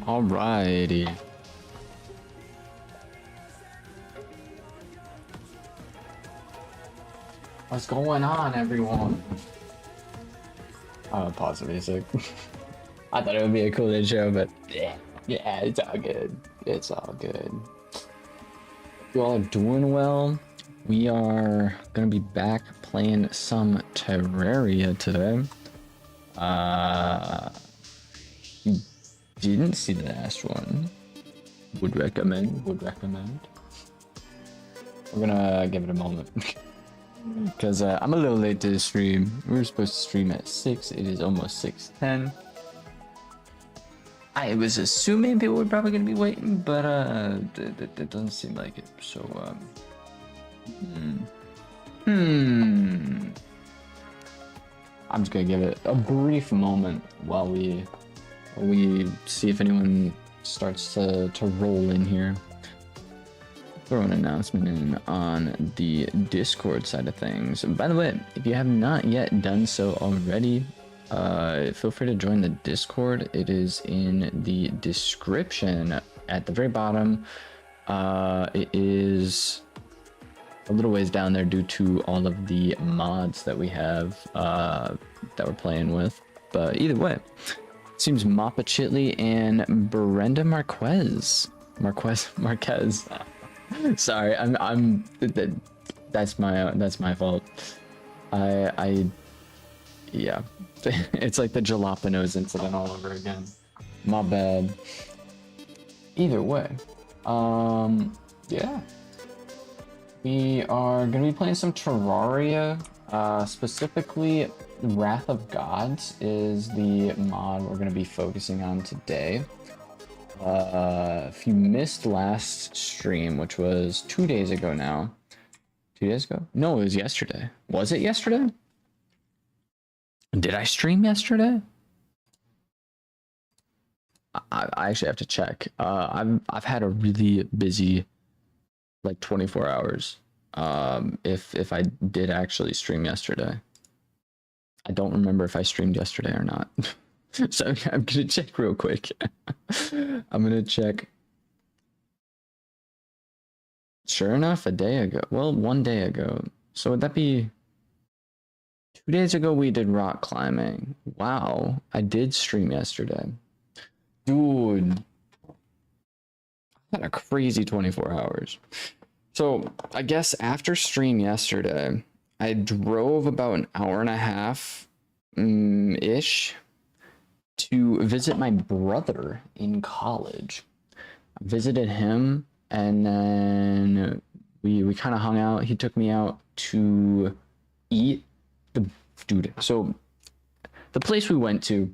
Alrighty. What's going on, everyone? Pause the music. I thought it would be a cool intro, but yeah, it's all good. It's all good. You all are doing well. We are gonna be back playing some Terraria today. You didn't see the last one. Would recommend. We're gonna give it a moment. Because I'm a little late to the stream. We were supposed to stream at 6. It is almost 6:10. I was assuming people were probably going to be waiting, but that doesn't seem like it. So, I'm just going to give it a brief moment while we see if anyone starts to roll in here. Throw an announcement in on the Discord side of things. By the way, if you have not yet done so already, feel free to join the Discord. It is in the description at the very bottom. It is a little ways down there due to all of the mods that we have that we're playing with. But either way, it seems Mappa Chitley and Brenda Marquez. Sorry, that's my fault. Yeah, it's like the jalapenos incident all over again. My bad. Either way, yeah, we are gonna be playing some Terraria. Specifically, Wrath of Gods is the mod we're gonna be focusing on today. If you missed last stream, which was 2 days ago now. 2 days ago? No, it was yesterday. Was it yesterday? Did I stream yesterday? I actually have to check. I've had a really busy, like 24 hours. If I did actually stream yesterday. I don't remember if I streamed yesterday or not. So I'm gonna check real quick. I'm gonna check. Sure enough, a day ago. Well, 1 day ago. So would that be 2 days ago? We did rock climbing. Wow, I did stream yesterday. Dude, I had a crazy 24 hours. So I guess after stream yesterday, I drove about an hour and a half ish to visit my brother in college. I visited him, and then we kind of hung out. He took me out to eat. Dude, so the place we went to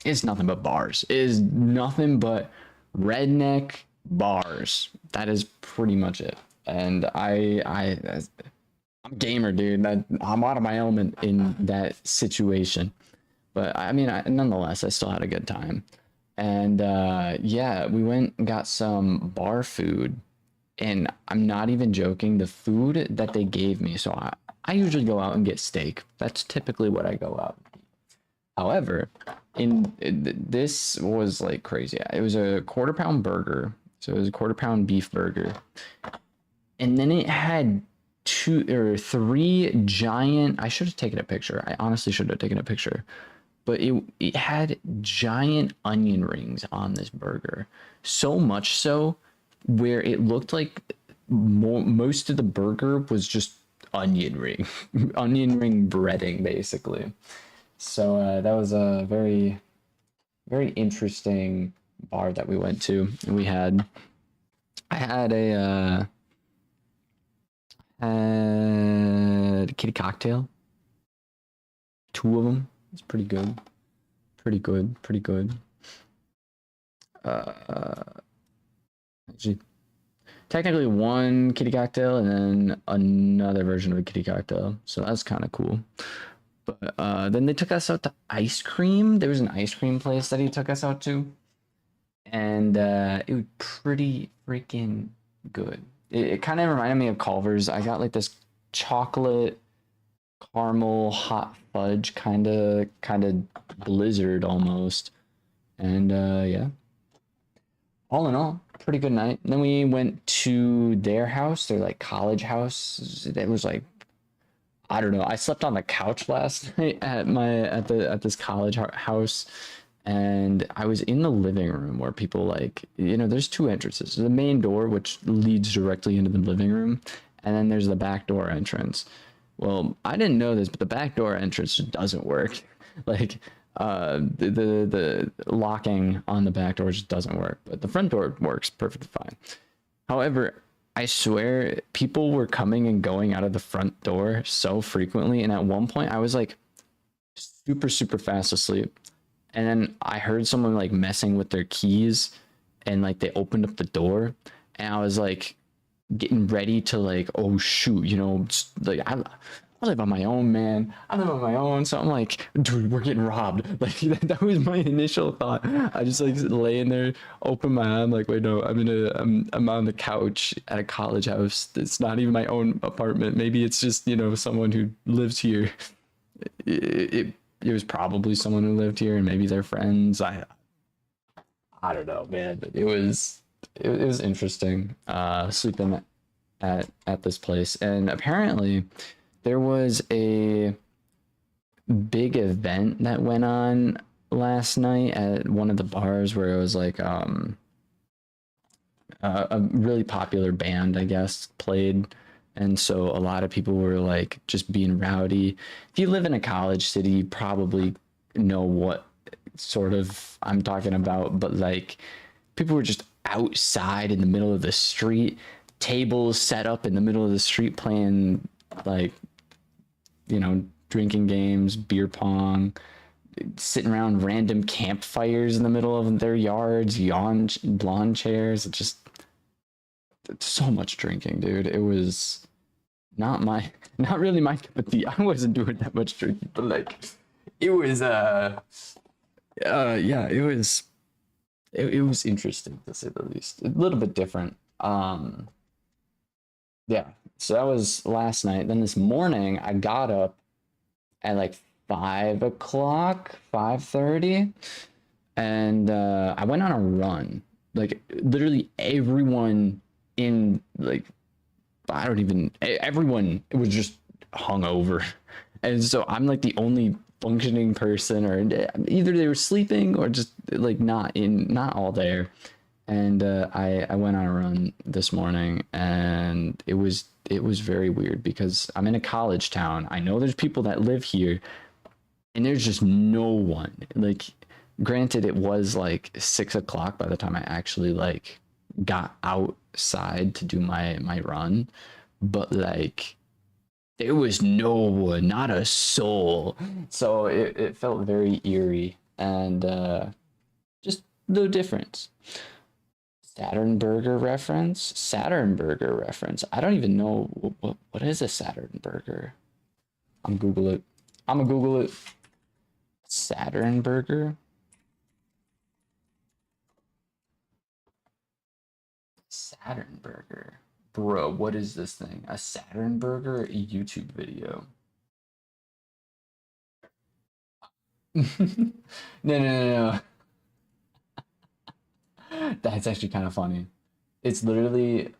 is nothing but bars. It is nothing but redneck bars. That is pretty much it. And I'm a gamer, dude. I'm out of my element in that situation. But I mean, nonetheless, I still had a good time. And yeah, we went and got some bar food. And I'm not even joking, the food that they gave me. So I usually go out and get steak. That's typically what I go out and eat. However, this was like crazy. It was a quarter-pound burger. So it was a quarter-pound beef burger. And then it had 2 or 3 giant... I should have taken a picture. I honestly should have taken a picture. But it had giant onion rings on this burger. So much so where it looked like most of the burger was just onion ring. Onion ring breading, basically. So that was a very, very interesting bar that we went to. I had a kitty cocktail. 2 of them. It's pretty good. Pretty good. Actually, technically 1 kitty cocktail and then another version of a kitty cocktail. So that's kind of cool. But then they took us out to ice cream. There was an ice cream place that he took us out to. And it was pretty freaking good. It kind of reminded me of Culver's. I got like this chocolate caramel hot fudge kind of blizzard almost. And yeah, all in all, pretty good night. And then we went to their house, their like college house. It was like, I don't know. I slept on the couch last night at this college house, and I was in the living room where people like, there's two entrances. The main door, which leads directly into the living room, and then there's the back door entrance. Well, I didn't know this, but the back door entrance just doesn't work. Like, the locking on the back door just doesn't work, but the front door works perfectly fine. However, I swear people were coming and going out of the front door so frequently, and at one point I was like super fast asleep, and then I heard someone like messing with their keys, and like they opened up the door, and I was like getting ready to like, oh shoot, like I live on my own, man. I live on my own. So I'm like, dude, we're getting robbed. Like that was my initial thought. I just like laying there, open my eye. I'm like, wait, no, I'm on the couch at a college house. It's not even my own apartment. Maybe it's just, someone who lives here. It was probably someone who lived here, and maybe they're friends. I don't know, man. But it was interesting sleeping at this place. And apparently there was a big event that went on last night at one of the bars where it was like a really popular band, I guess, played. And so a lot of people were like just being rowdy. If you live in a college city, you probably know what sort of I'm talking about, but like people were just outside in the middle of the street, tables set up in the middle of the street playing like, drinking games, beer pong, sitting around random campfires in the middle of their yards, lawn chairs. It's just so much drinking, dude. It was not really my cup of tea. I wasn't doing that much drinking, but like it was yeah, it was interesting to say the least. A little bit different. Yeah, so that was last night. Then this morning I got up at like 5 o'clock, 5:30, and I went on a run. Like literally everyone in like everyone was just hungover, and so I'm like the only functioning person, or either they were sleeping or just like not all there. And I went on a run this morning, and it was very weird because I'm in a college town. I know there's people that live here, and there's just no one. Like, granted, it was like 6 o'clock by the time I actually like got outside to do my run, but like there was no one, not a soul. So it felt very eerie, and just no difference. Saturn burger reference? Saturn burger reference. I don't even know what is a Saturn burger. I'm gonna Google it. Saturn burger. Saturn burger. Bro, what is this thing? A Saturn burger YouTube video. No. That's actually kind of funny. It's literally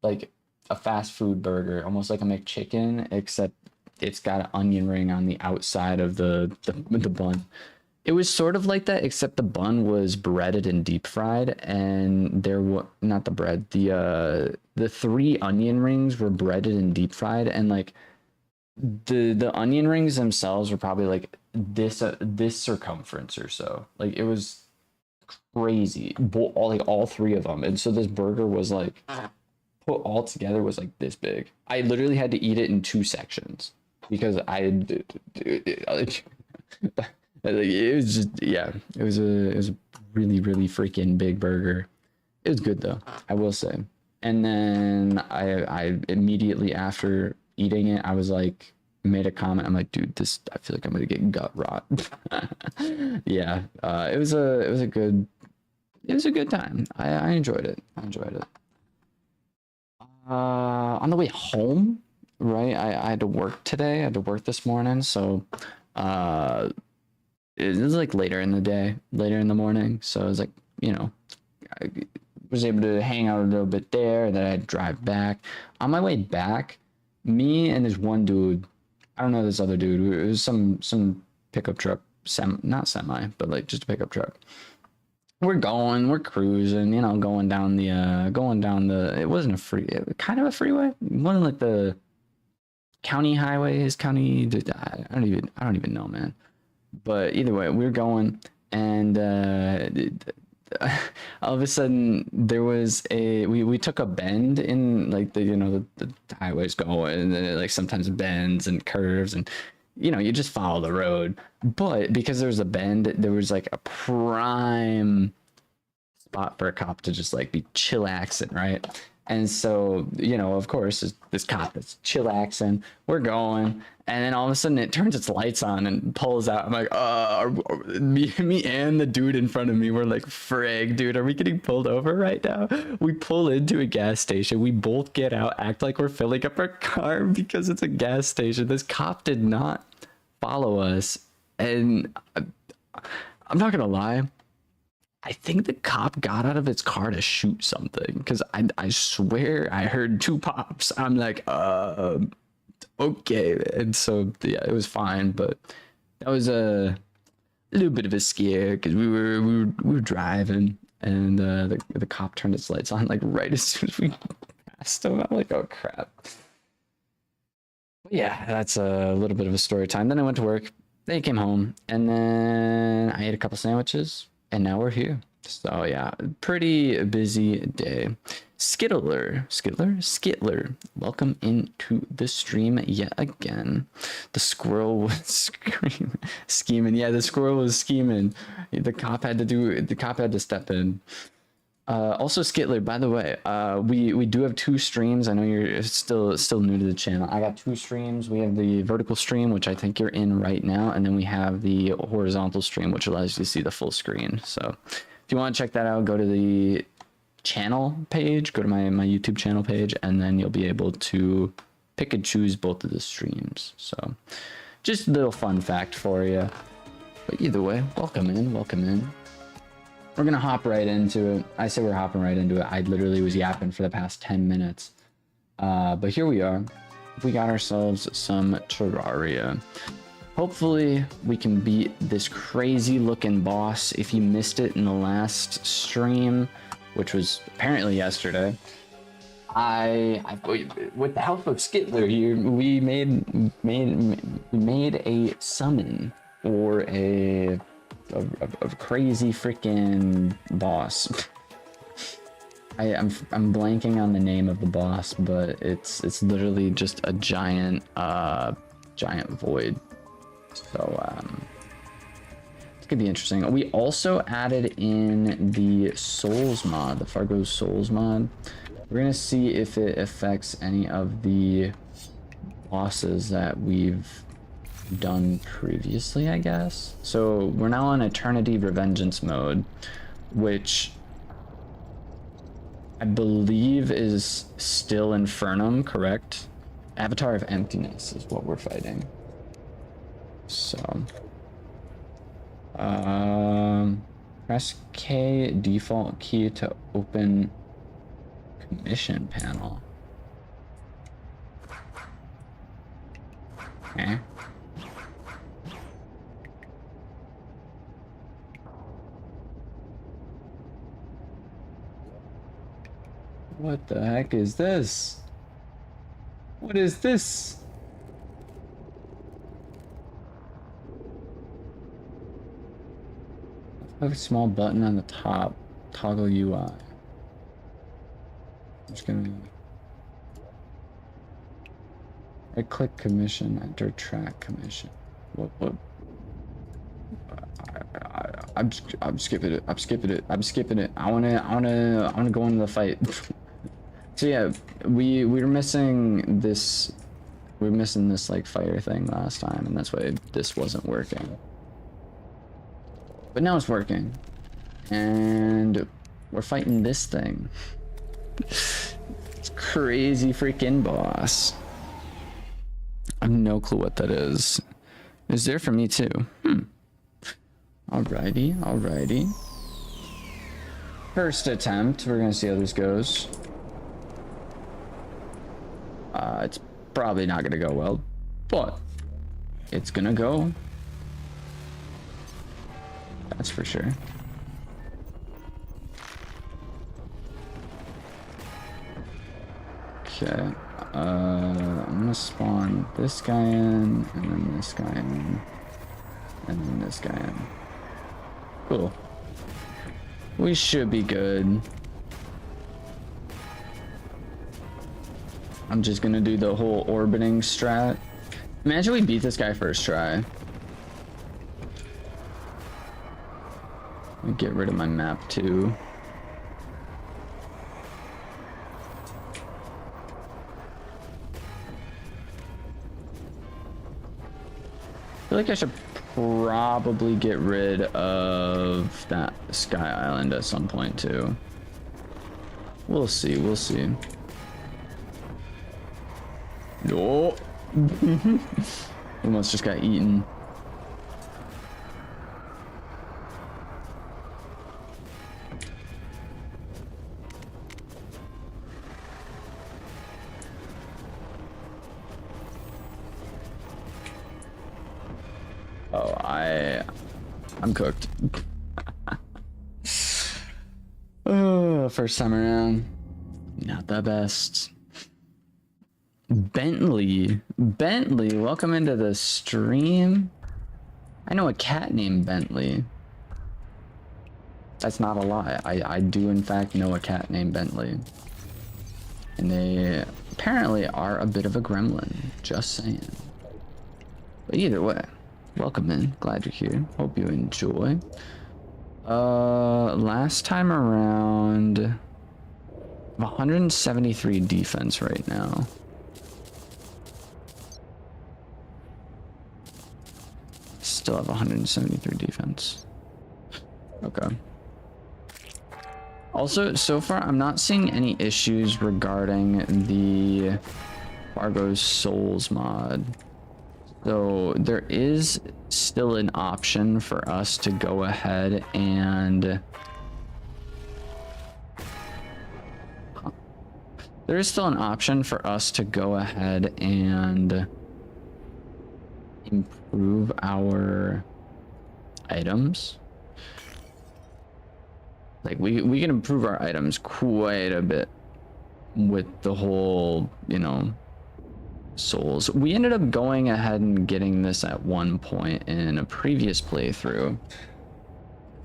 like a fast food burger, almost like a McChicken, except it's got an onion ring on the outside of the bun. It was sort of like that, except the bun was breaded and deep fried, and there was not the bread. The 3 onion rings were breaded and deep fried, and like the onion rings themselves were probably like this circumference or so. Like it was crazy, all 3 of them. And so this burger was like put all together was like this big. I literally had to eat it in 2 sections because like it was just, yeah, it was a really freaking big burger. It was good though, I will say. And then I immediately after eating it, I was like, made a comment. I'm like, dude, I feel like I'm gonna get gut rot. Yeah, it was a good time. I enjoyed it. On the way home, right? I had to work today. I had to work this morning, so it was like later in the morning. So I was like, you know, I was able to hang out a little bit there. Then I'd drive back. On my way back, me and this one dude, I don't know this other dude. It was some pickup truck, not semi, but like just a pickup truck. We're cruising, you know, going down the, it wasn't a kind of a freeway. One of like the county highways, I don't even know, man. But either way, we're going, and all of a sudden there was we took a bend in like the, you know, the highways going, and then it like sometimes bends and curves, and you know, you just follow the road. But because there was a bend, there was like a prime spot for a cop to just like be chillaxing, right? And so, you know, of course, this cop is chillaxing. We're going, and then all of a sudden it turns its lights on and pulls out. I'm like, me and the dude in front of me were like, frig, dude, are we getting pulled over right now? We pull into a gas station. We both get out, act like we're filling up our car because it's a gas station. This cop did not follow us, and I'm not gonna lie, I think the cop got out of its car to shoot something, because I swear I heard 2 pops. I'm like, okay. And so yeah, it was fine, but that was a little bit of a scare, because we were driving, and the cop turned its lights on like right as soon as we passed him. I'm like, oh crap. Yeah, that's a little bit of a story time. Then I went to work, then I came home, and then I ate a couple sandwiches, and now we're here. So yeah, pretty busy day. Skittler, welcome into the stream yet again. The squirrel was scheming. Yeah, the squirrel was scheming. The cop had to step in. Also, Skittler, by the way, we do have 2 streams. I know you're still new to the channel. I got 2 streams. We have the vertical stream, which I think you're in right now, and then we have the horizontal stream, which allows you to see the full screen. So if you want to check that out, go to the channel page, go to my YouTube channel page, and then you'll be able to pick and choose both of the streams. So just a little fun fact for you. But either way, welcome in. We're gonna hop right into it. I say we're hopping right into it. I literally was yapping for the past 10 minutes. But here we are. We got ourselves some Terraria. Hopefully we can beat this crazy looking boss. If you missed it in the last stream, which was apparently yesterday, with the help of Skittler here, we made a summon or a crazy freaking boss. I'm blanking on the name of the boss, but it's literally just a giant void. So it's gonna be interesting. We also added in the Souls mod, the Fargo Souls mod. We're gonna see if it affects any of the bosses that we've done previously, I guess. So we're now on Eternity Revengeance mode, which I believe is still Infernum, correct? Avatar of Emptiness is what we're fighting. So press K default key to open commission panel. Okay. What the heck is this? What is this? I have a small button on the top. Toggle UI. I'm just gonna right click commission, enter track commission. What? I'm skipping it. I'm skipping it. I wanna go into the fight. So yeah, we were missing this. We were missing this like fire thing last time, and that's why this wasn't working. But now it's working, and we're fighting this thing. It's crazy freaking boss. I have no clue what that is. It's there for me too. Alrighty. First attempt. We're gonna see how this goes. It's probably not gonna go well, but it's gonna go. That's for sure. Okay. I'm gonna spawn this guy in, and then this guy in, and then this guy in. Cool. We should be good. I'm just gonna do the whole orbiting strat. Imagine we beat this guy first try. I'll get rid of my map too. I feel like I should probably get rid of that Sky Island at some point too. We'll see, we'll see. No. Almost just got eaten. Oh, I'm cooked. Oh, first time around. Not the best. Bentley, welcome into the stream. I know a cat named Bentley. That's not a lie. I do in fact know a cat named Bentley. And they apparently are a bit of a gremlin, just saying. But either way, welcome in. Glad you're here. Hope you enjoy. Last time around, 173 defense right now. Still have 173 defense. Okay. Also, so far, I'm not seeing any issues regarding the Fargo's Souls mod. So there is still an option for us to go ahead and... There is still an option for us to go ahead and improve our items. Like we can improve our items quite a bit with the whole, you know, souls. We ended up going ahead and getting this at one point in a previous playthrough.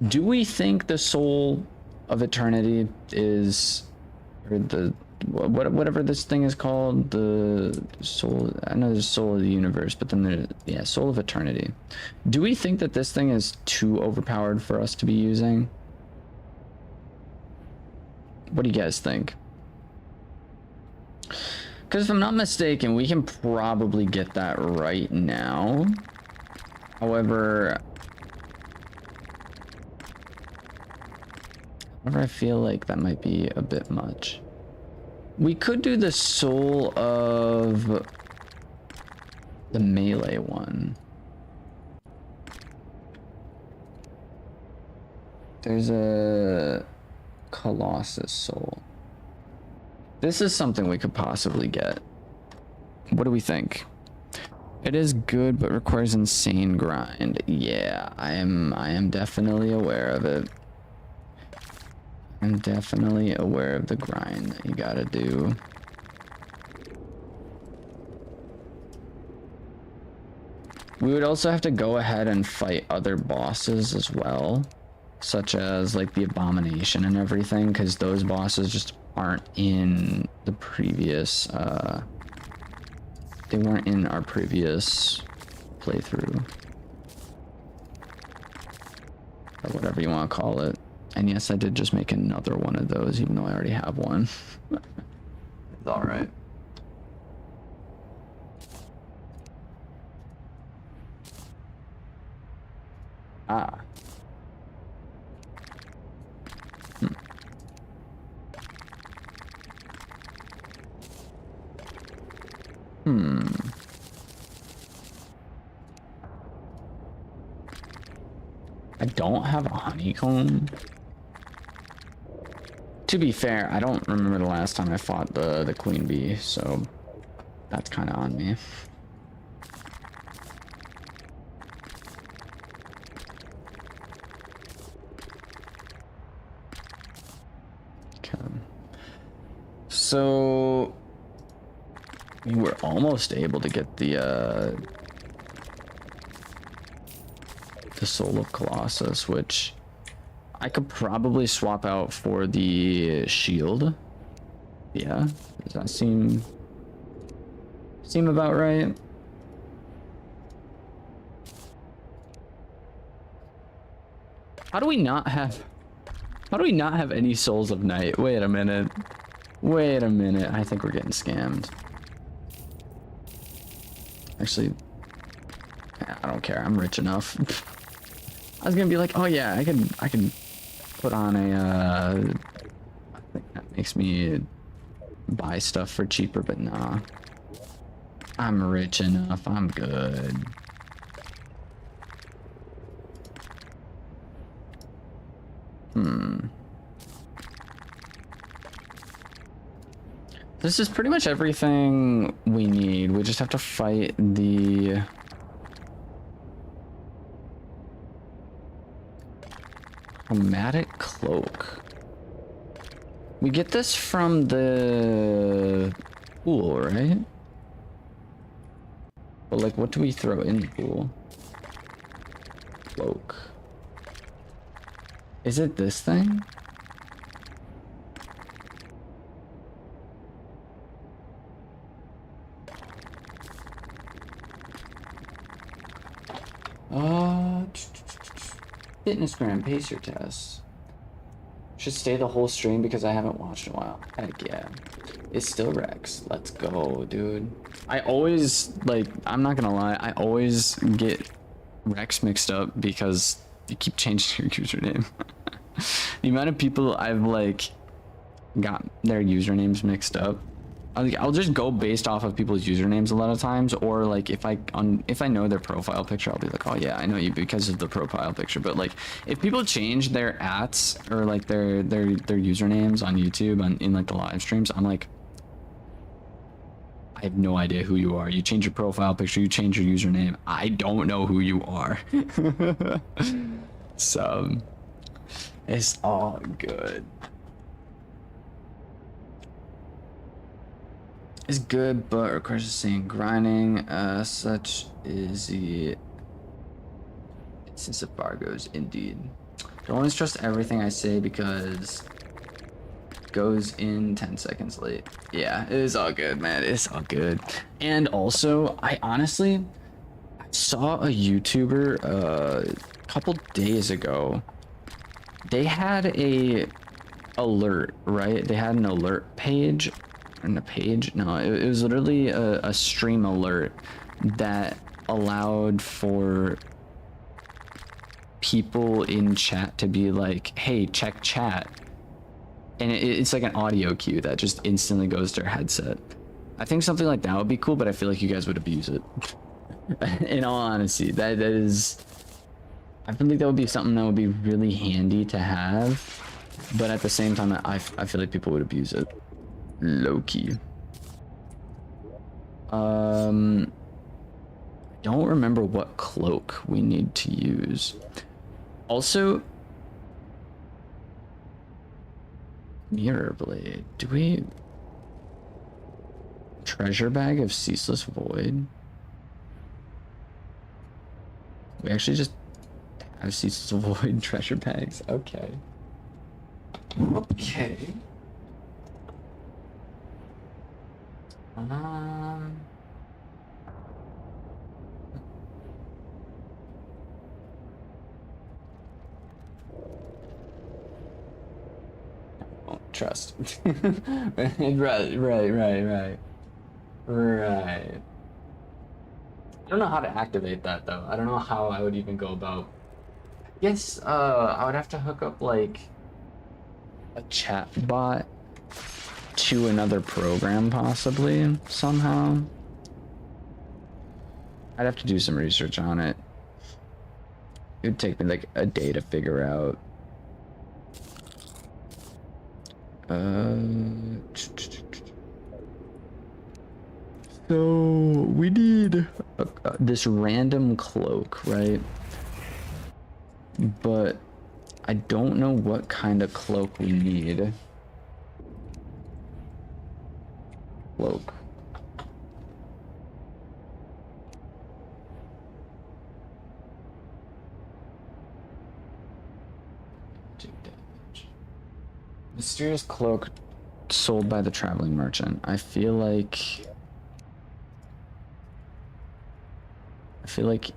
Do we think the soul of eternity is, or the whatever this thing is called, the soul, I know there's soul of the universe, but then there's, yeah, soul of eternity. Do we think that this thing is too overpowered for us to be using? What do you guys think? Because if I'm not mistaken, we can probably get that right now. However, I feel like that might be a bit much. We could do the soul of the melee one. There's a Colossus soul. This is something we could possibly get. What do we think? It is good, but requires insane grind. Yeah, I am definitely aware of it. I'm definitely aware of the grind that you gotta do. We would also have to go ahead and fight other bosses as well, such as like the Abomination and everything, because those bosses just aren't in the previous, they weren't in our previous playthrough. Or whatever you want to call it. And yes, I did just make another one of those, even though I already have one. It's alright. Ah. I don't have a honeycomb. To be fair, I don't remember the last time I fought the queen bee, so that's kind of on me. Okay. So we were almost able to get the Soul of Colossus, which I could probably swap out for the shield. Yeah, does that seem about right? How do we not have any Souls of Night? Wait a minute. Wait a minute. I think we're getting scammed. Actually, I don't care. I'm rich enough. I was gonna be like, oh yeah, I can put on a I think that makes me buy stuff for cheaper, but nah. I'm rich enough. I'm good. This is pretty much everything we need. We just have to fight the chromatic cloak. We get this from the pool, right? But like, what do we throw in the pool? Cloak. Is it this thing? Fitnessgram pacer test. Should stay the whole stream because I haven't watched in a while. Heck yeah. It's still Rex. Let's go, dude. I always, like, I'm not gonna lie, I always get Rex mixed up because you keep changing your username. The amount of people I've, like, got their usernames mixed up. I'll just go based off of people's usernames a lot of times, or like if I know their profile picture, I'll be like, oh yeah, I know you because of the profile picture. But like if people change their ats or like their usernames on YouTube in like the live streams, I'm like, I have no idea who you are. You change your profile picture, you change your username. I don't know who you are. So it's all good. Is good, but requires the same grinding. Such is the instance of Fargo's indeed. Don't always trust everything I say because it goes in 10 seconds late. Yeah, it is all good, man. It's all good. And also, I honestly saw a YouTuber a couple days ago. They had a alert, right? They had an alert page. In the page, no, it was literally a stream alert that allowed for people in chat to be like, hey, check chat, and it's like an audio cue that just instantly goes to their headset. I think something like that would be cool, but I feel like you guys would abuse it. In all honesty, that is, I feel like that would be something that would be really handy to have, but at the same time I feel like people would abuse it. Low-key. I don't remember what cloak we need to use. Also, mirror blade. Do we treasure bag of ceaseless void? We actually just have ceaseless void treasure bags. Okay. Okay. Won't trust. Right. I don't know how to activate that though. I don't know how I would even go about. I guess I would have to hook up like a chat bot to another program possibly somehow. I'd have to do some research on it. It would take me like a day to figure out. So we need this random cloak, right? But I don't know what kind of cloak we need. Cloak. Mysterious cloak sold by the traveling merchant. I feel like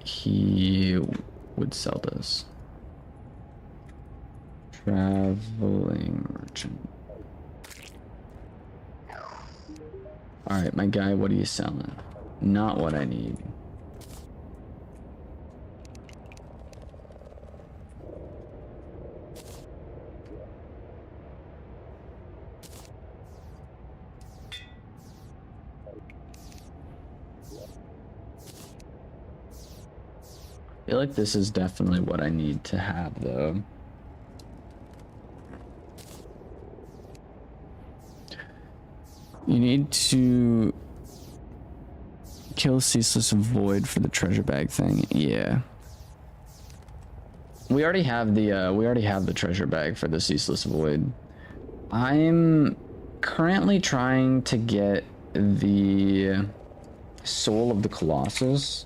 he would sell this. Traveling merchant. All right, my guy, what are you selling? Not what I need. I feel like this is definitely what I need to have, though. You need to kill Ceaseless Void for the treasure bag thing. Yeah. We already have the treasure bag for the Ceaseless Void. I'm currently trying to get the Soul of the Colossus.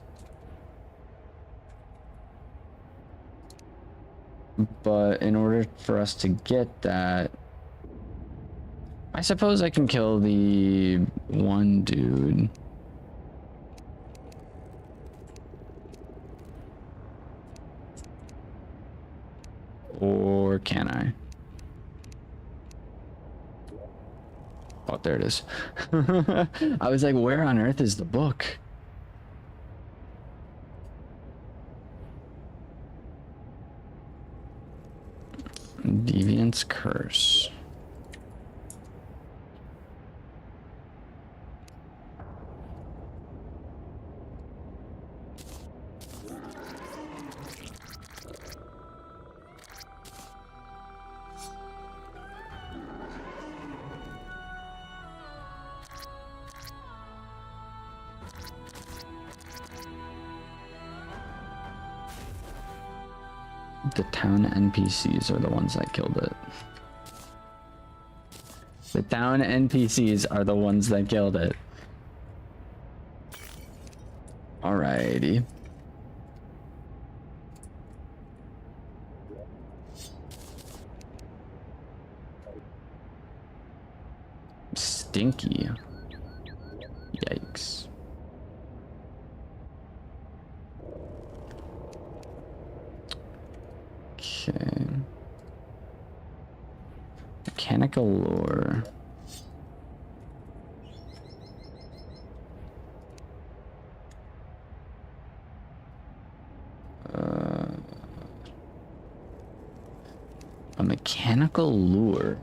But in order for us to get that, I suppose I can kill the one dude. Or can I? Oh, there it is. I was like, where on earth is the book? Deviant's Curse. The town NPCs are the ones that killed it. The town NPCs are the ones that killed it. Alrighty. Stinky. Yikes. Okay. Mechanical lore. A mechanical lure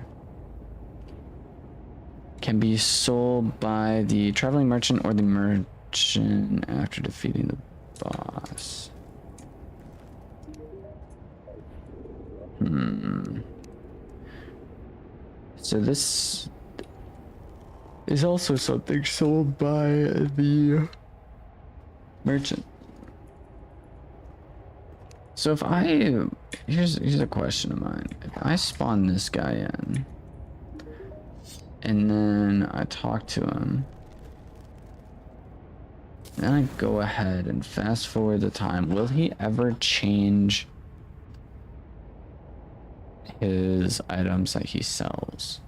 can be sold by the traveling merchant or the merchant after defeating the boss. So this is also something sold by the merchant. So if I, here's a question of mine. If I spawn this guy in, and then I talk to him, then I go ahead and fast forward the time, will he ever change his items that he sells?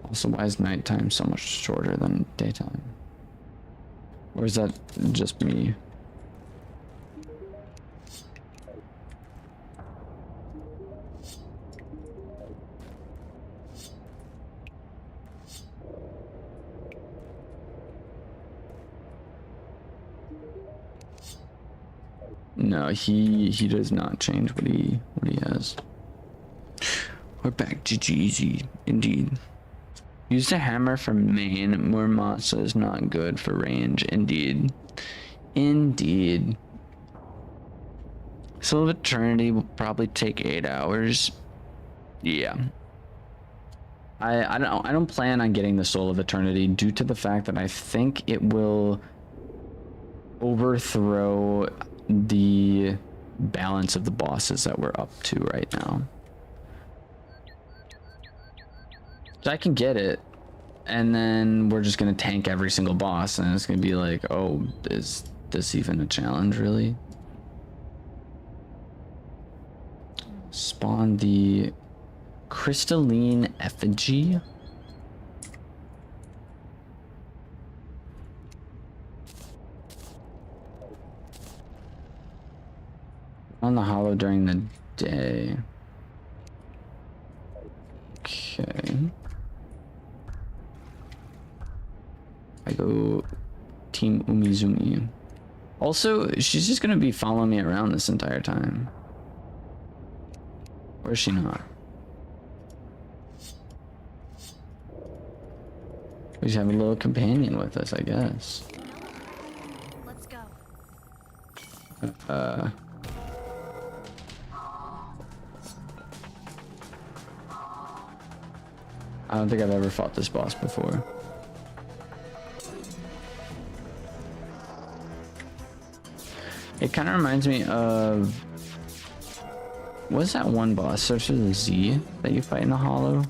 Also, why is nighttime so much shorter than daytime? Or is that just me? No, he does not change what he has. We're back to Jeezy, indeed. Use the hammer for main. Murmasa is not good for range, indeed. Indeed. Soul of Eternity will probably take 8 hours. Yeah. I don't plan on getting the Soul of Eternity due to the fact that I think it will overthrow the balance of the bosses that we're up to right now. So I can get it, and then we're just gonna tank every single boss, and it's gonna be like, oh, is this even a challenge, really? Spawn the crystalline effigy. On the hollow during the day. Okay. I go Team Umizumi. Also, she's just gonna be following me around this entire time. Or is she not? We just have a little companion with us, I guess. Let's go. I don't think I've ever fought this boss before. It kind of reminds me of... What's that one boss? Starts with a Z that you fight in the hollow?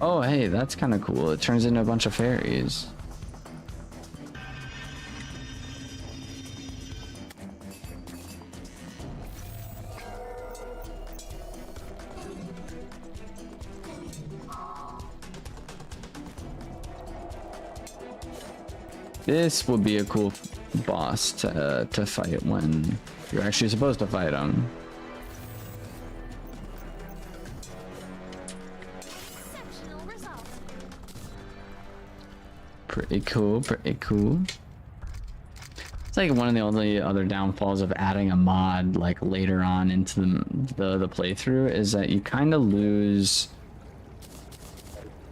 Oh, hey, that's kind of cool. It turns into a bunch of fairies. This would be a cool boss to fight when you're actually supposed to fight him. Pretty cool, pretty cool. It's like one of the only other downfalls of adding a mod like later on into the playthrough is that you kind of lose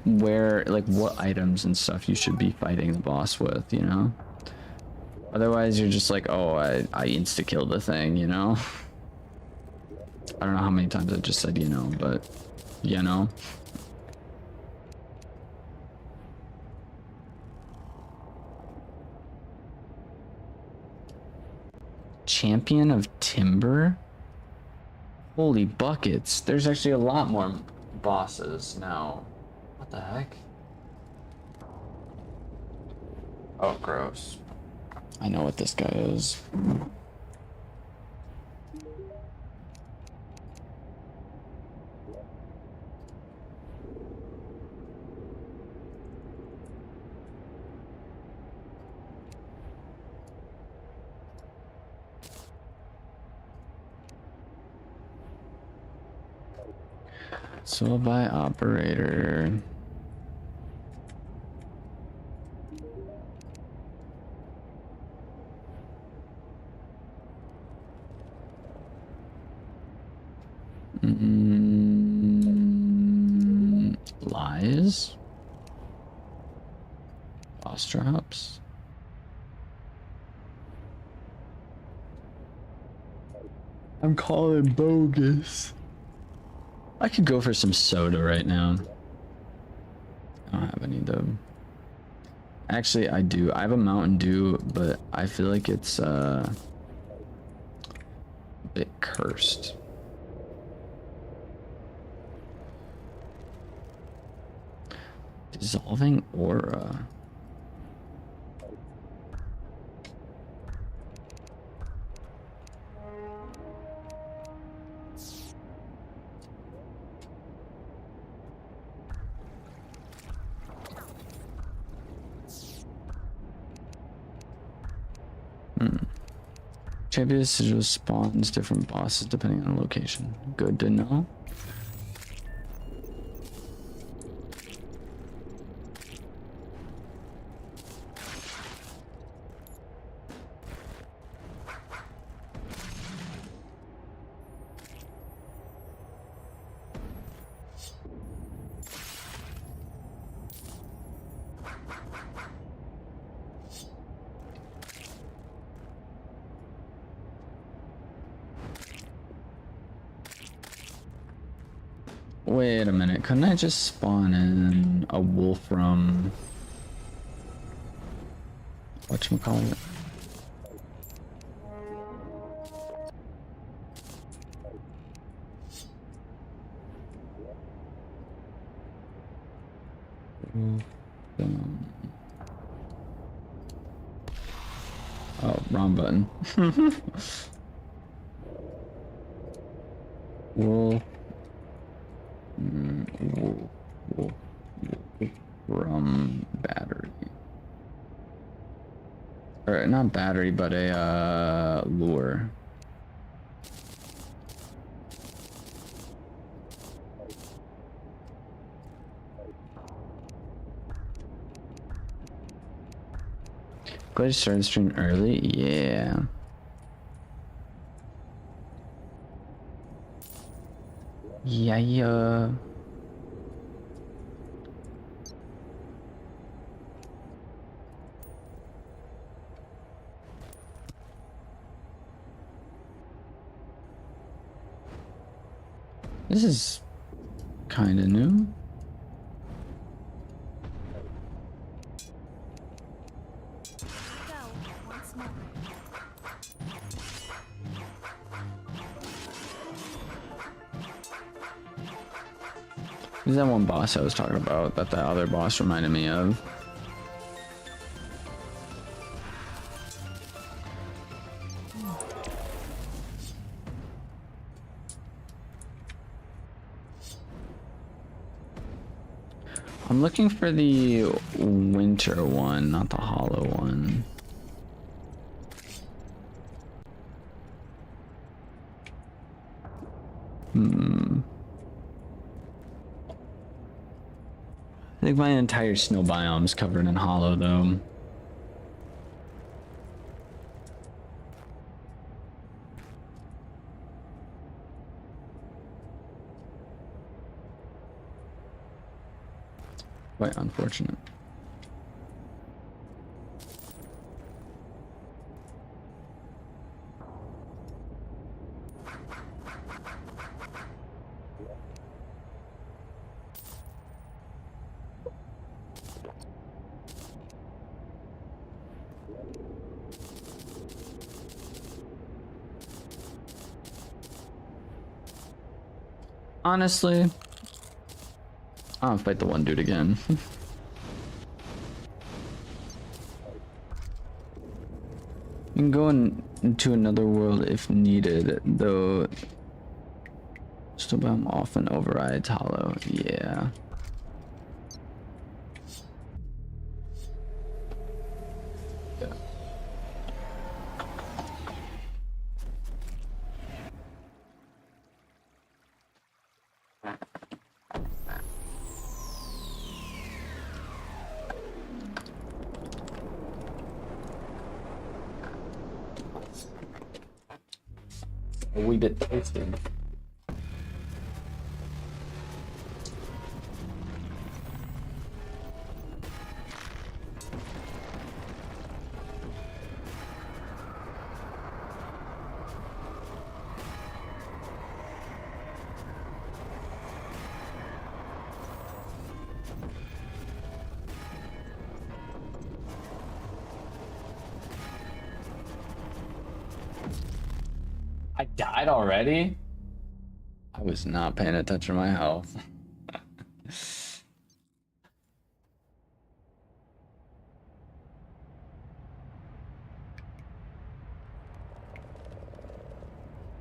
where, like, what items and stuff you should be fighting the boss with, you know? Otherwise you're just like, oh, I insta-killed the thing, you know? I don't know how many times I just said you know, but you know. Champion of Timber? Holy buckets. There's actually a lot more bosses now. What the heck? Oh, gross. I know what this guy is. So by operator. Lies. Boss drops. I'm calling bogus. I could go for some soda right now. I don't have any though. Actually, I do. I have a Mountain Dew, but I feel like it's a bit cursed. Dissolving aura. Champion sigil spawns different bosses depending on location. Good to know. Wait a minute, couldn't I just spawn in a Wolfram? Whatchamacallit? Oh, wrong button. Wolf. From battery. Or not battery, but a lure. Glad you started the stream early? Yeah. Yeah. This is kind of new. Go once more. This is that one boss I was talking about that the other boss reminded me of. I'm looking for the winter one, not the hollow one. I think my entire snow biome is covered in hollow though. Quite unfortunate. Honestly, I'll fight the one dude again. You can go into another world if needed, though. Snowbound often overrides hollow. Yeah. A wee bit tasty. I died already? I was not paying attention to my health.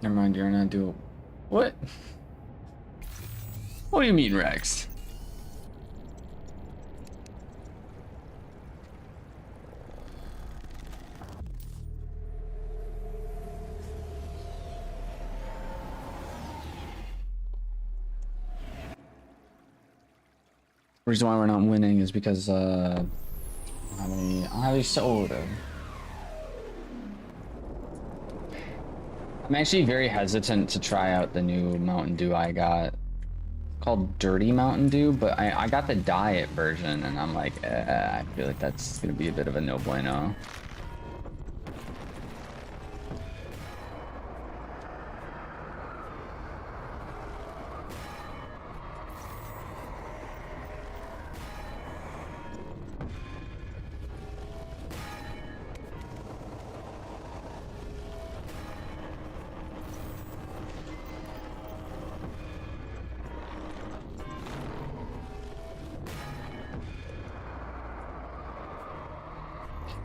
Never mind, you're not doing. What? What do you mean, Rex? The reason why we're not winning is because I don't have any soda. I'm actually very hesitant to try out the new Mountain Dew I got. It's called Dirty Mountain Dew, but I got the diet version and I'm like, I feel like that's gonna be a bit of a no bueno.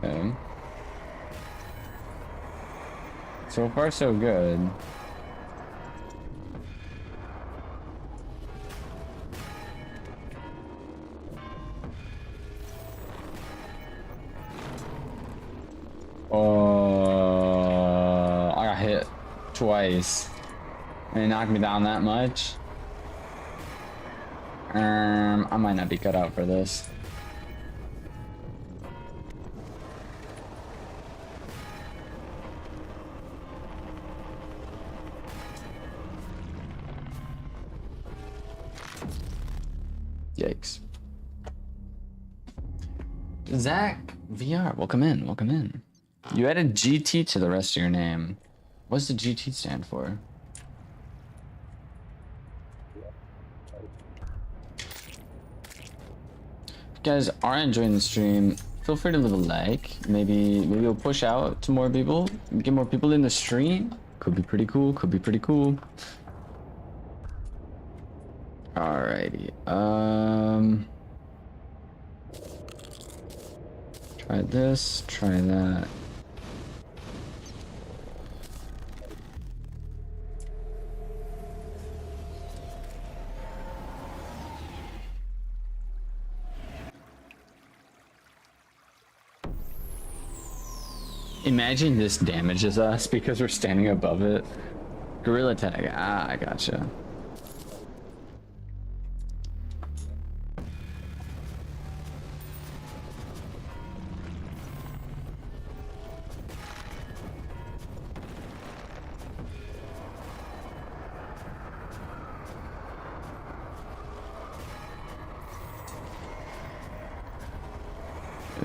Okay. So far, so good. Oh, I got hit twice. And it knocked me down that much. I might not be cut out for this. Yikes. Zach VR, welcome in, welcome in. You added GT to the rest of your name. What does the GT stand for? If you guys are enjoying the stream, feel free to leave a like. Maybe we'll push out to more people, get more people in the stream. Could be pretty cool, could be pretty cool. Alrighty, try this, try that. Imagine this damages us because we're standing above it. Gorilla tag, ah, I gotcha.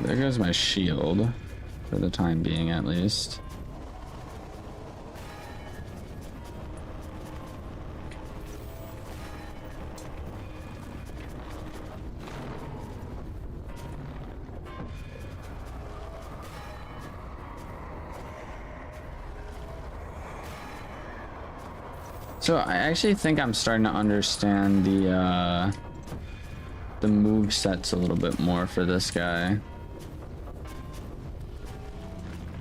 There goes my shield, for the time being at least. So I actually think I'm starting to understand the move sets a little bit more for this guy.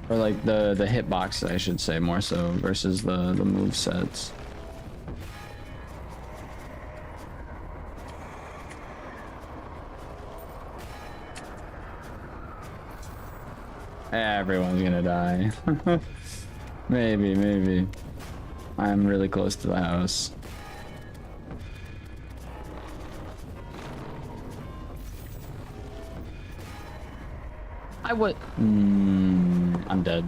Or like the hitboxes, I should say, more so versus the move sets. Everyone's gonna die. Maybe. I'm really close to the house. I would. I'm dead.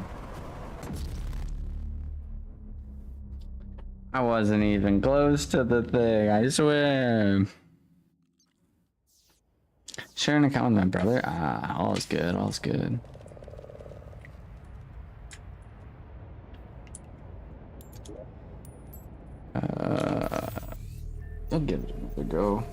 I wasn't even close to the thing, I swear. Share an account with my brother? Ah, all's good, all's good. I'll give it another go.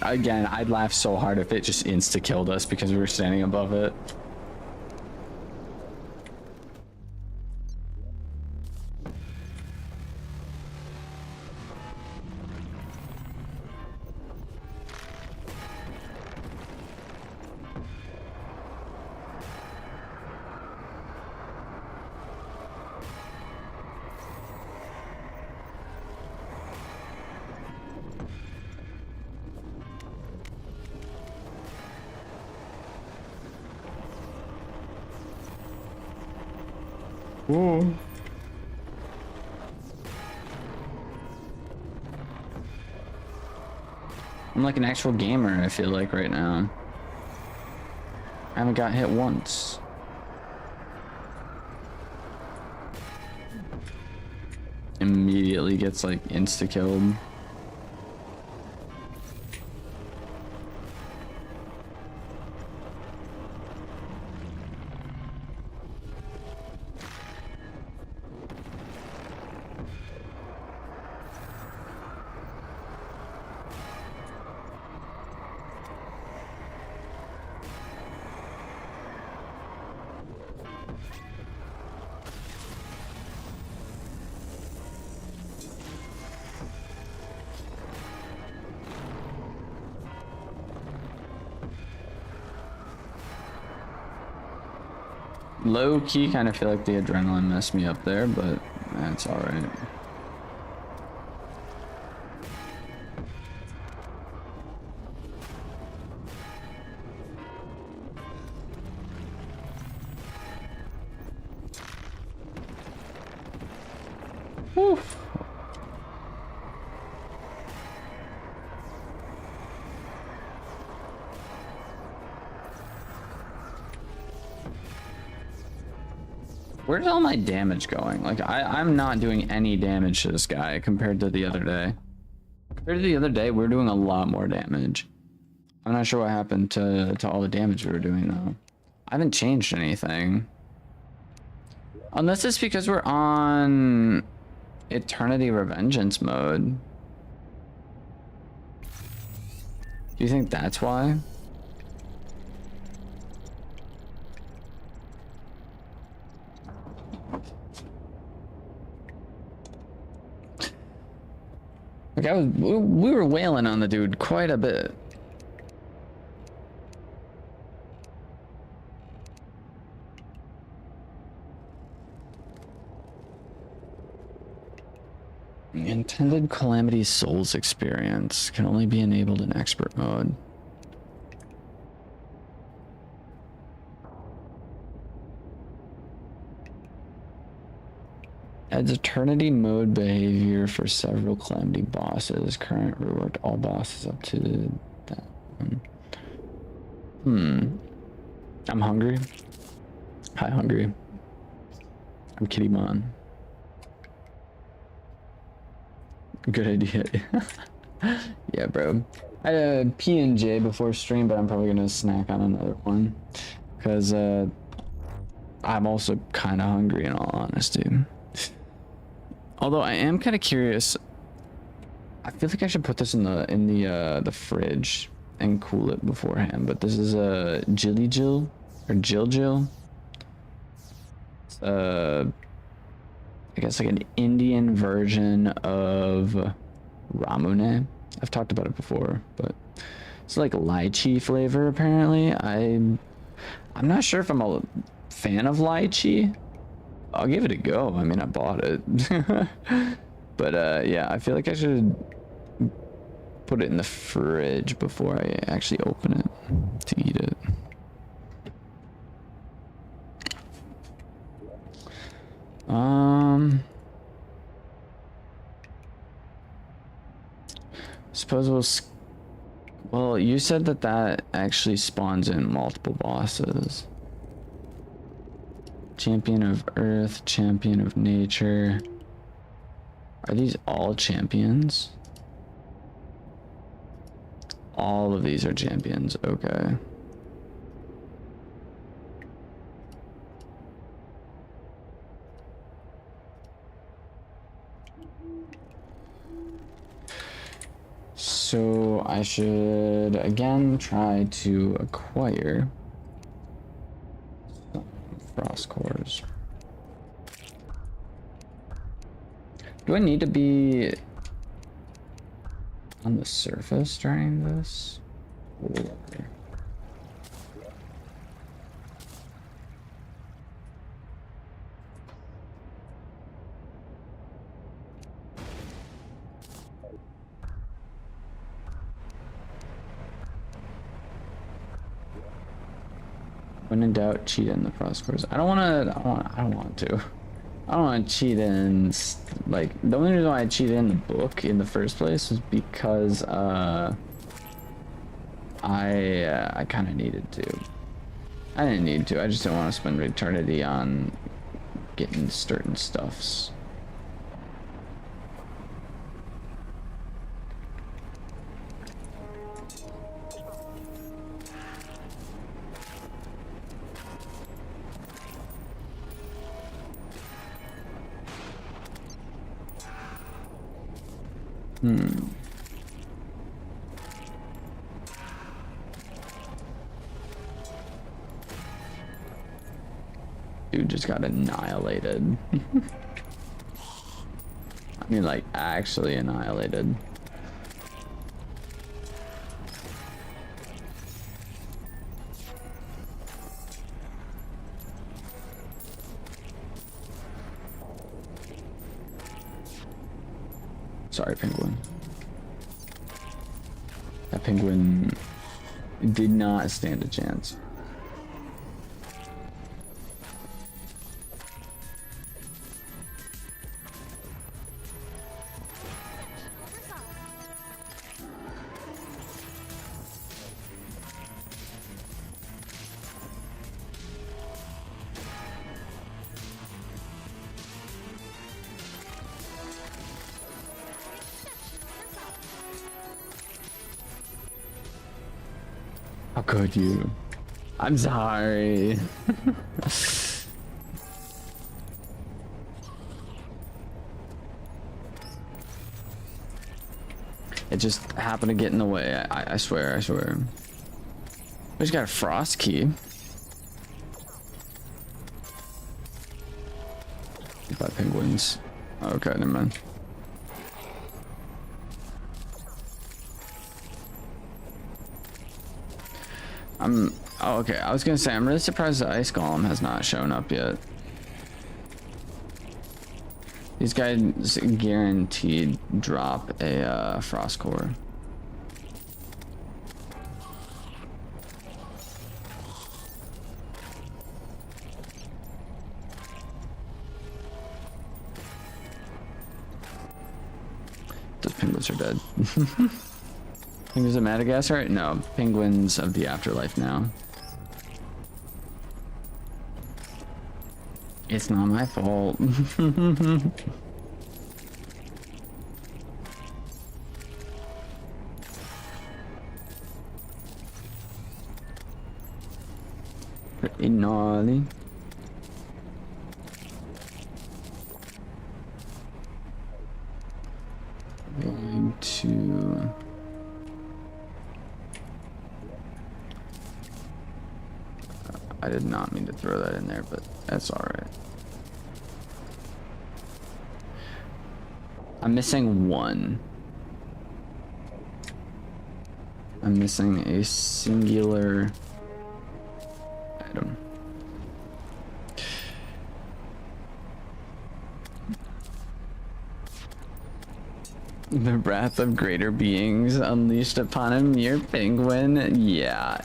Again, I'd laugh so hard if it just insta-killed us because we were standing above it. Ooh. I'm like an actual gamer, I feel like, right now. I haven't got hit once. Immediately gets like insta-killed. Low key, kind of feel like the adrenaline messed me up there, but that's all right. Whew. Where's all my damage going? Like, I'm not doing any damage to this guy compared to the other day. Compared to the other day, we're doing a lot more damage. I'm not sure what happened to all the damage we were doing, though. I haven't changed anything. Unless it's because we're on Eternity Revengeance mode. Do you think that's why? Like we were wailing on the dude quite a bit. Intended Calamity Souls experience can only be enabled in expert mode. Adds Eternity mode behavior for several Calamity bosses. Current reworked all bosses up to that one. I'm hungry. Hi, hungry. I'm Kitty Mon. Good idea. Yeah, bro. I had a P&J before stream, but I'm probably gonna snack on another one. Because I'm also kind of hungry in all honesty. Although I am kind of curious. I feel like I should put this in the fridge and cool it beforehand. But this is a Jilly Jill or Jill Jill. I guess like an Indian version of Ramune. I've talked about it before, but it's like lychee flavor apparently. I'm not sure if I'm a fan of lychee. I'll give it a go. I mean, I bought it. But yeah, I feel like I should put it in the fridge before I actually open it to eat it. Suppose well, you said that actually spawns in multiple bosses. Champion of Earth, Champion of Nature. Are these all champions? All of these are champions, okay. So I should again try to acquire some frost cores. Do I need to be on the surface during this? Or... When in doubt, cheat in the frost cores. I don't want to. I don't want to cheat in, like, the only reason why I cheated in the book in the first place was because, I kind of needed to. I didn't need to, I just didn't want to spend eternity on getting certain stuffs. Dude just got annihilated. I mean, like, actually annihilated. Sorry, penguin. That penguin did not stand a chance. How could you? I'm sorry. It just happened to get in the way. I swear, I swear. We just got a frost key. By penguins. Okay, never mind. Oh, okay, I was gonna say, I'm really surprised the ice golem has not shown up yet. These guys guaranteed drop a frost core. Those penguins are dead. Penguins of Madagascar? No, penguins of the afterlife now. It's not my fault. Pretty gnarly. Going to... I did not mean to throw that in there, but that's all right. I'm missing one. I'm missing a singular item. The wrath of greater beings unleashed upon him, your penguin. Yeah,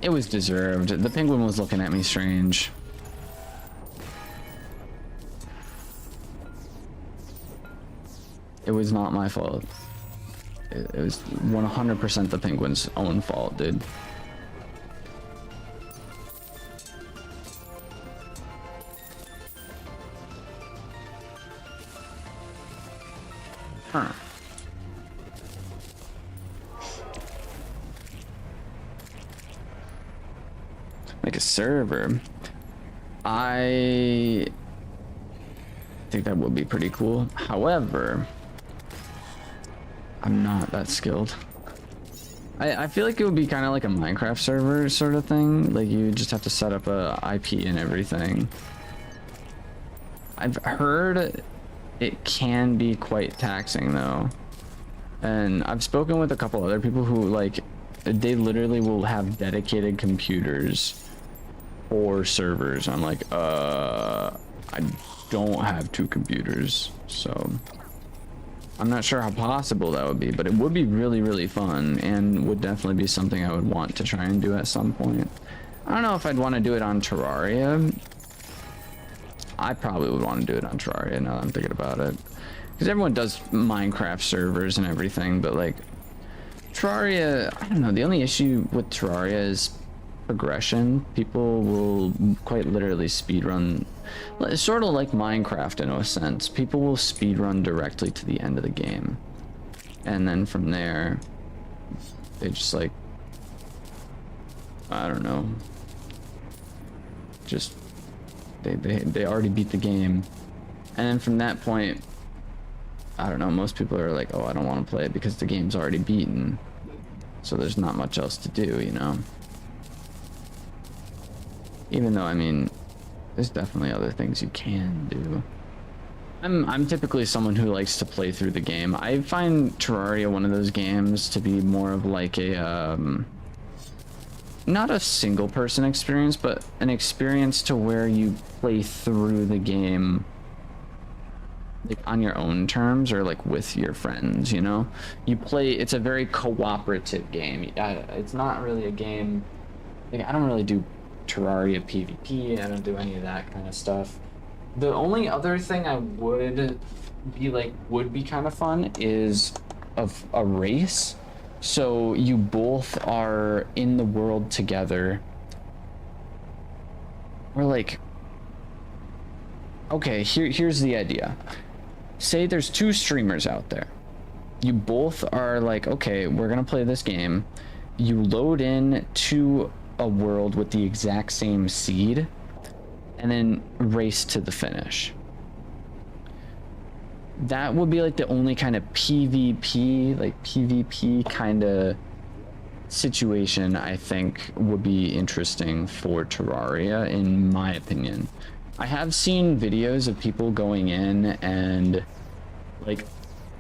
it was deserved. The penguin was looking at me strange. It was not my fault. It was 100% the penguin's own fault, dude. Huh. Make a server. I think that would be pretty cool. However, I'm not that skilled. I feel like it would be kind of like a Minecraft server sort of thing. Like you just have to set up a IP and everything. I've heard it can be quite taxing though. And I've spoken with a couple other people who like, they literally will have dedicated computers for servers. I'm like, I don't have 2 computers, so I'm not sure how possible that would be, but it would be really, really fun and would definitely be something I would want to try and do at some point. I don't know if I'd want to do it on Terraria. I probably would want to do it on Terraria now that I'm thinking about it. Because everyone does Minecraft servers and everything, but like Terraria, I don't know, the only issue with Terraria is progression. People will quite literally speedrun. It's sort of like Minecraft in a sense. People will speedrun directly to the end of the game. And then from there, they just like, I don't know. Just, they already beat the game. And then from that point, I don't know, most people are like, oh, I don't want to play it because the game's already beaten. So there's not much else to do, you know? Even though, I mean, there's definitely other things you can do. I'm typically someone who likes to play through the game. I find Terraria one of those games to be more of like a, not a single person experience, but an experience to where you play through the game like on your own terms or like with your friends, you know? You play, it's a very cooperative game. It's not really a game, like I don't really do Terraria PvP, I don't do any of that kind of stuff. The only other thing I would be kind of fun is of a race. So you both are in the world together. Or like, okay, here's the idea. Say there's two streamers out there. You both are like, okay, we're gonna play this game. You load in to a world with the exact same seed and then race to the finish. That would be like the only kind of PvP kind of situation I think would be interesting for Terraria, in my opinion. I have seen videos of people going in and like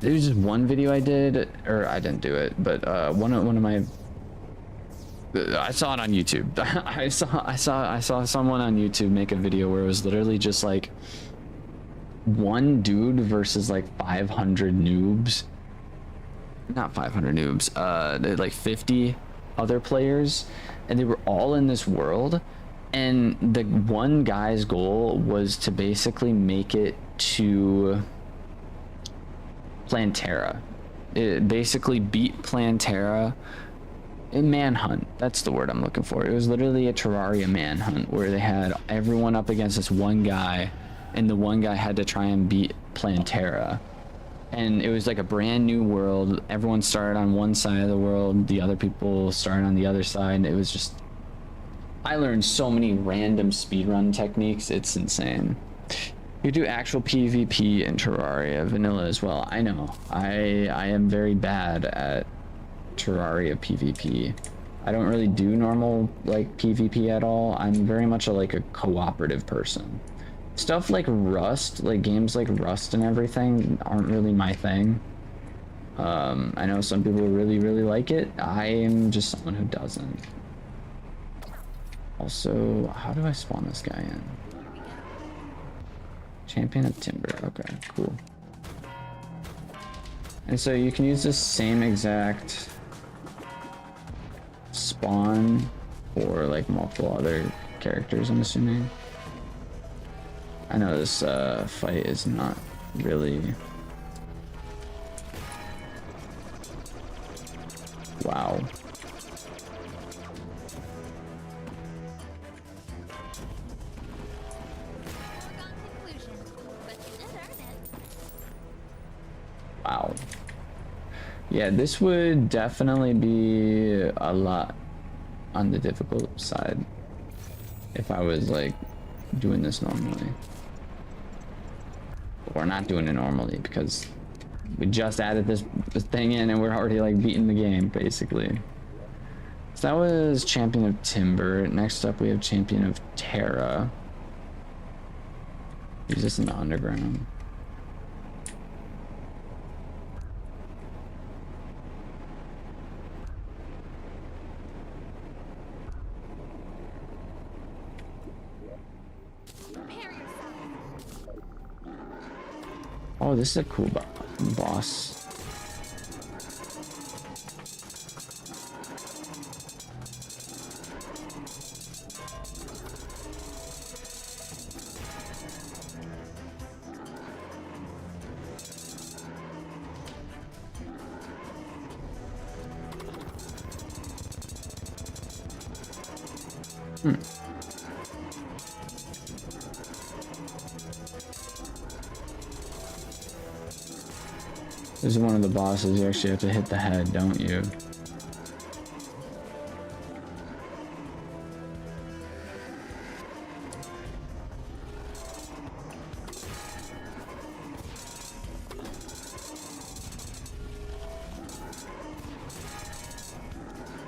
there's just one video I did, or I didn't do it, but one of my I saw it on YouTube. I saw someone on YouTube make a video where it was literally just like one dude versus like 500 noobs. Not 500 noobs, like 50 other players, and they were all in this world. And the one guy's goal was to basically make it to Plantera. It basically beat Plantera. A manhunt, that's the word I'm looking for. It was literally a Terraria manhunt where they had everyone up against this one guy, and the one guy had to try and beat Plantera. And it was like a brand new world. Everyone started on one side of the world, the other people started on the other side. It was just, I learned so many random speedrun techniques, it's insane. You do actual PvP in Terraria vanilla as well. I know, I am very bad at Terraria PvP. I don't really do normal like PvP at all. I'm very much like a cooperative person. Stuff like Rust, like games like Rust and everything aren't really my thing. I know some people really like it. I am just someone who doesn't. Also, how do I spawn this guy in? Champion of Timber. Okay, cool. And so you can use this same exact spawn for like multiple other characters, I'm assuming. I know this fight is not really... Wow. Wow. Yeah, this would definitely be a lot on the difficult side if I was like doing this normally. But we're not doing it normally because we just added this thing in and we're already like beating the game basically. So that was Champion of Timber. Next up we have Champion of Terra. Use this in the underground. Oh, this is a cool boss. This is one of the bosses. You actually have to hit the head, don't you?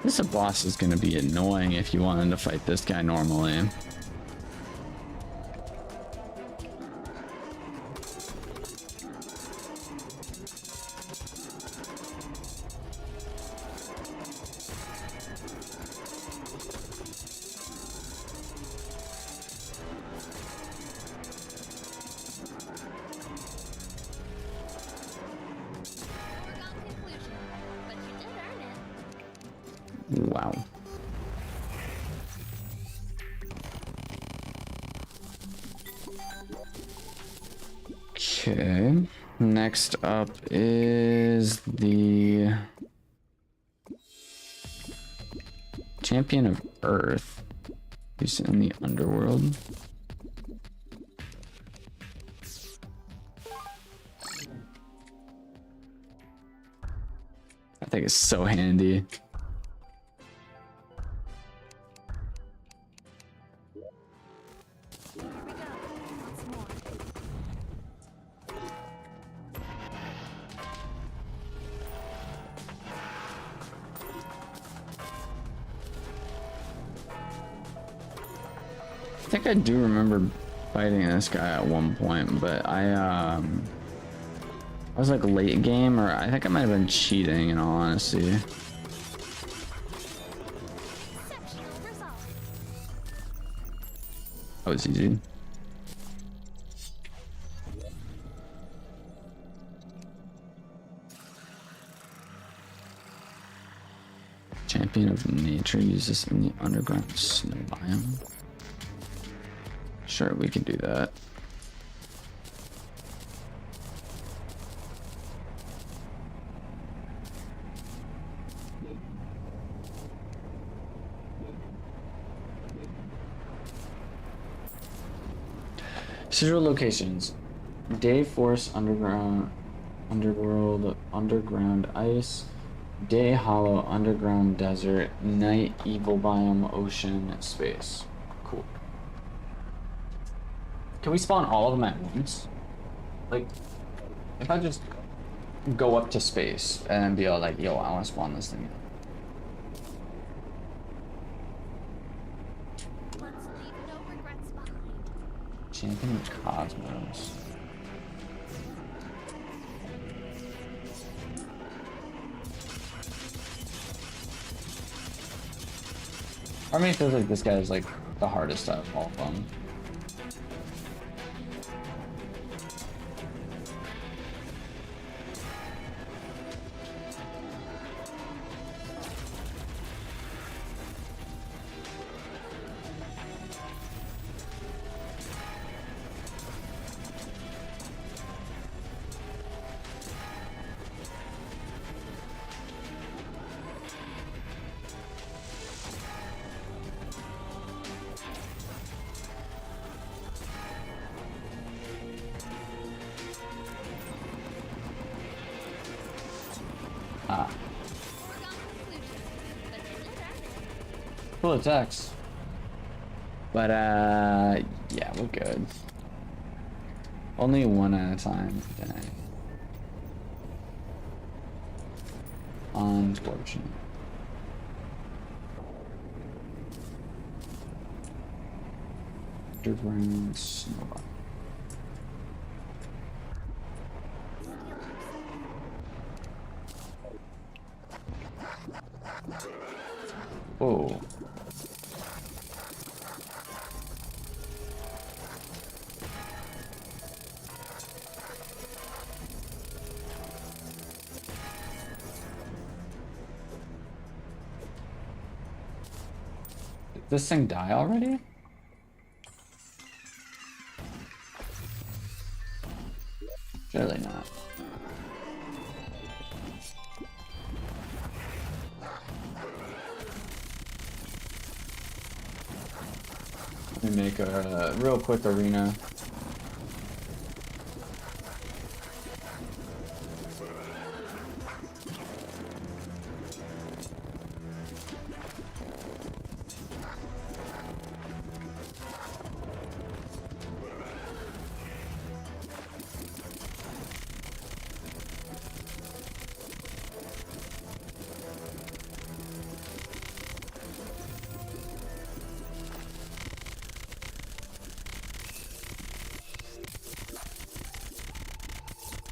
This boss is going to be annoying if you wanted to fight this guy normally. Wow. Okay. Next up is the Champion of Earth. He's in the underworld. I think it's so handy. Here we go. Once more. I think I do remember fighting this guy at one point, but I was like late game, or I think I might have been cheating in all honesty. Exceptional result. That was easy. Champion of Nature uses in the underground snow biome. Sure, we can do that. Sigil locations: Day Force Underground, Underworld, Underground Ice, Day Hollow, Underground Desert, Night Evil Biome, Ocean, Space. Cool. Can we spawn all of them at once? Like, if I just go up to space and then be all like, yo, I want to spawn this thing. Let's leave no regrets behind. Champion of Cosmos. Part of me feels like this guy is like the hardest out of all of them. Cool attacks. But yeah, we're good. Only one at a time today. Unfortunate. Underground snowball. Oh. Did this thing die already? Surely not. Let me make a real quick arena.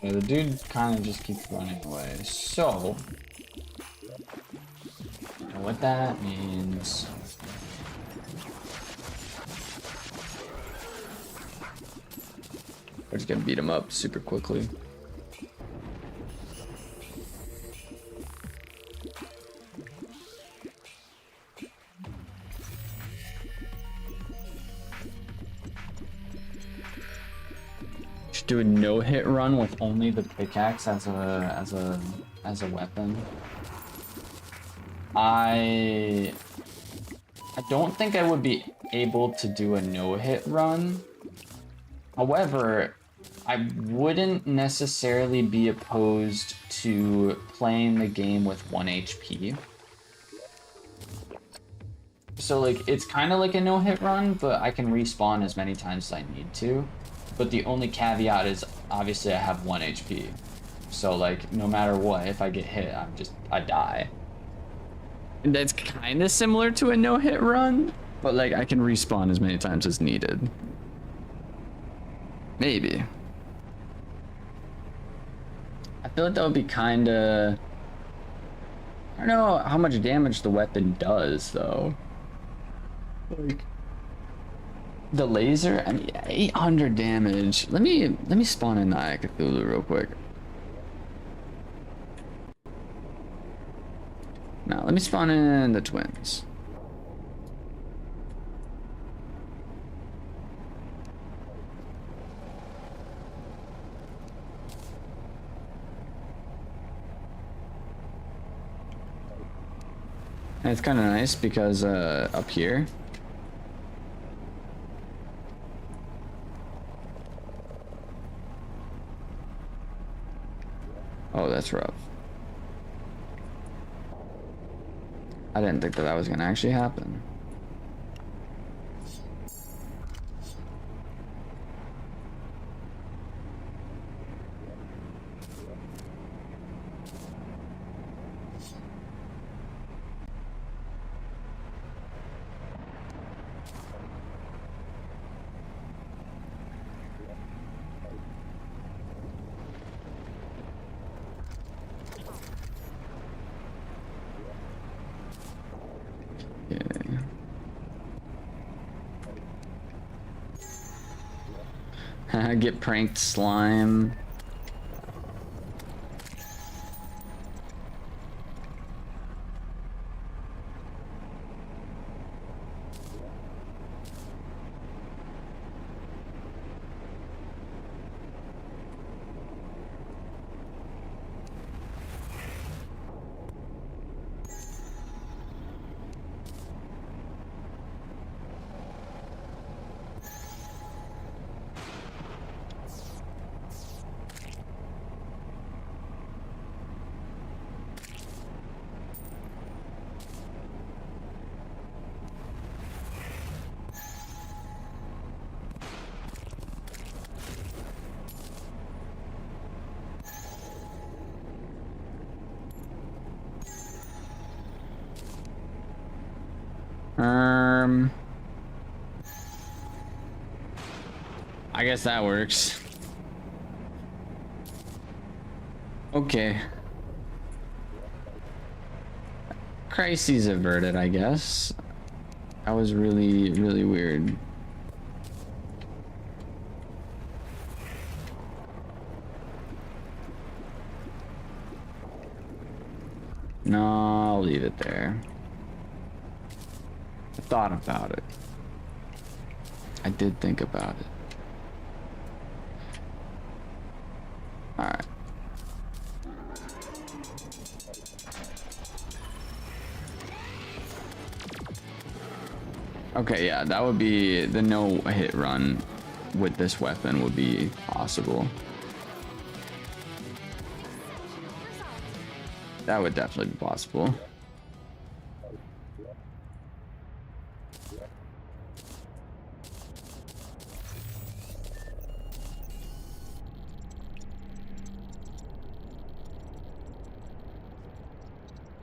Yeah, the dude kind of just keeps running away. So, what that means... we're just gonna beat him up super quickly. do a no-hit run with only the pickaxe as a weapon. I don't think I would be able to do a no-hit run. However, I wouldn't necessarily be opposed to playing the game with 1 HP. So like, it's kind of like a no-hit run, but I can respawn as many times as I need to. But the only caveat is, obviously I have 1 HP. So like, no matter what, if I get hit, I die. And that's kind of similar to a no-hit run, but like, I can respawn as many times as needed. Maybe. I feel like that would be kind of... I don't know how much damage the weapon does, though. Like... The laser? I mean, 800 damage. Let me spawn in Eye Cthulhu real quick. Now, let me spawn in the twins. And it's kind of nice because up here, oh, that's rough. I didn't think that was gonna actually happen. Get pranked, slime. I guess that works. Okay. Crises averted, I guess. That was really, really weird. No, I'll leave it there. I thought about it. I did think about it. Alright. Okay, yeah, that would be the no hit run with this weapon would be possible. That would definitely be possible.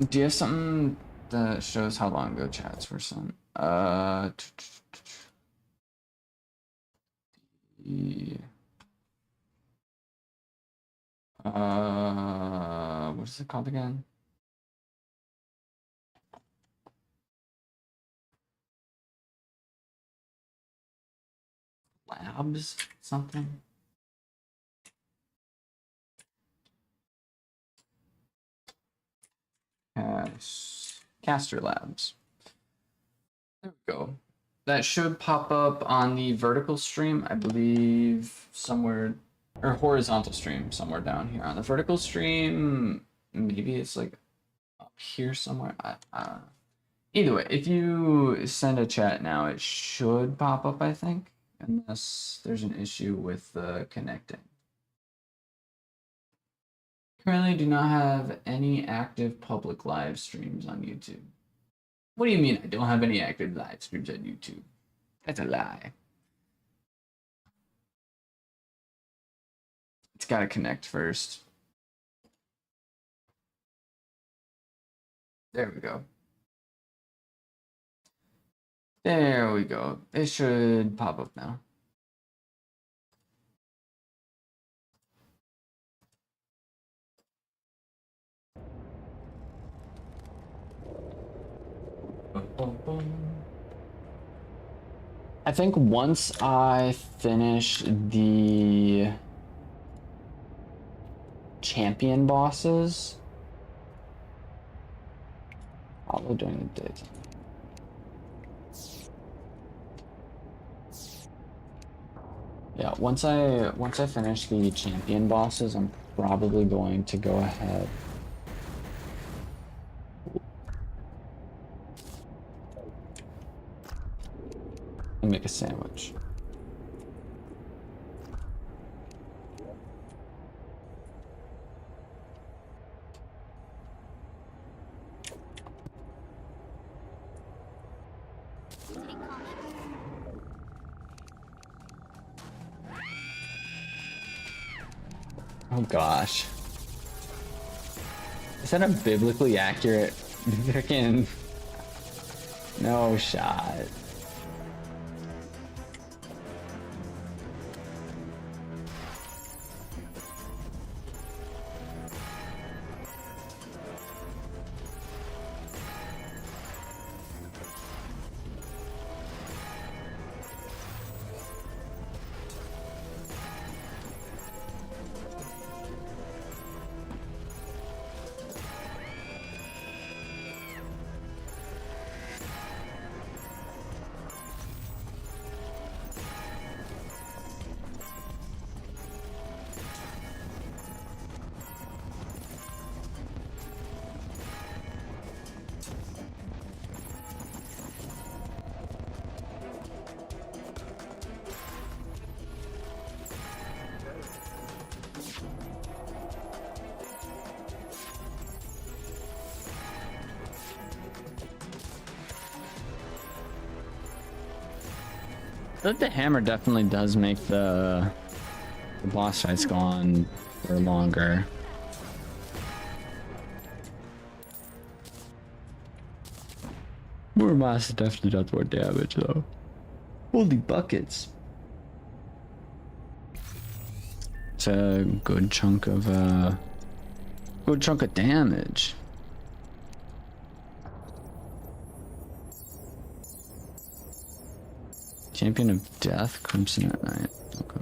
Do you have something that shows how long ago chats were sent? What is it called again? Labs something? Caster Labs. There we go. That should pop up on the vertical stream, I believe, somewhere or horizontal stream somewhere down here. On the vertical stream, maybe it's like up here somewhere. I don't know. Either way, if you send a chat now, it should pop up, I think, unless there's an issue with connecting. Currently do not have any active public live streams on YouTube. What do you mean I don't have any active live streams on YouTube? That's a lie. It's got to connect first. There we go. There we go. It should pop up now. I think once I finish the champion bosses, probably during the daytime. Yeah, once I finish the champion bosses, I'm probably going to go ahead and make a sandwich. Oh gosh. Is that a biblically accurate freaking no shot? But the hammer definitely does make the boss fights go on for longer. More mass definitely does more damage though. Holy buckets. It's a good chunk of damage. Champion of Death, Crimson at Night. Okay.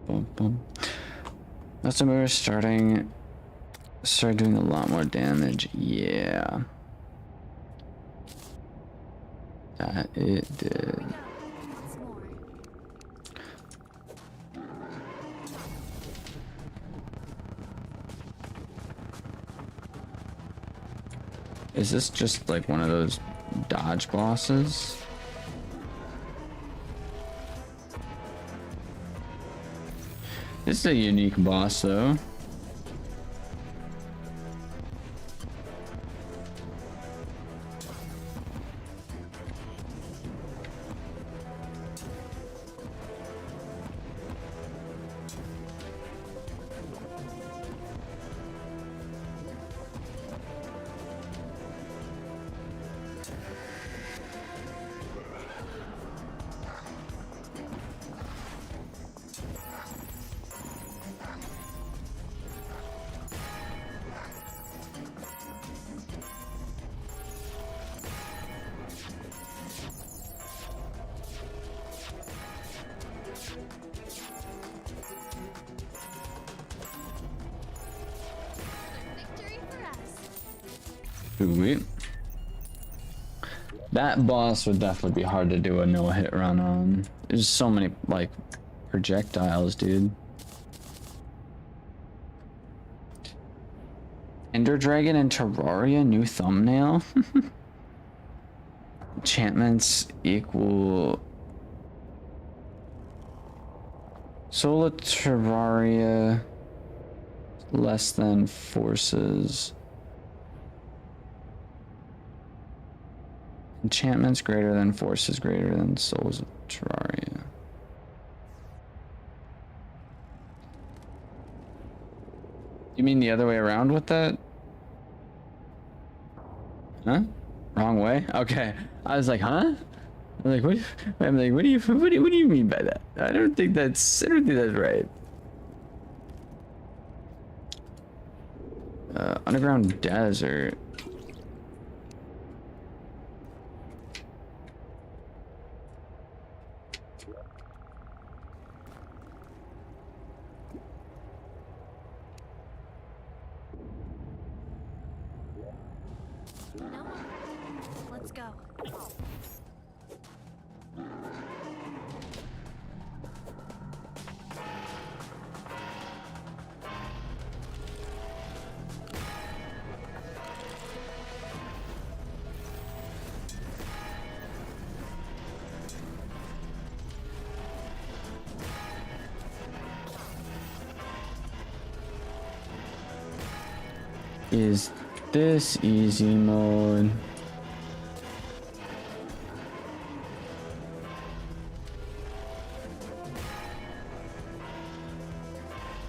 Boom, boom. That's when we were started doing a lot more damage. Yeah, that it did. Once more. Is this just like one of those dodge bosses? This is a unique boss though. Sweet. That boss would definitely be hard to do a no-hit run on. There's so many, like, projectiles, dude. Ender Dragon and Terraria, new thumbnail. Enchantments equal... Solar Terraria less than forces. Enchantments greater than forces greater than souls of Terraria. You mean the other way around with that? Huh? Wrong way? Okay. I was like, huh? I'm like, what? I'm like, what do you mean by that? I don't think that's right. Underground desert. No one. Let's go. Is this easy mode?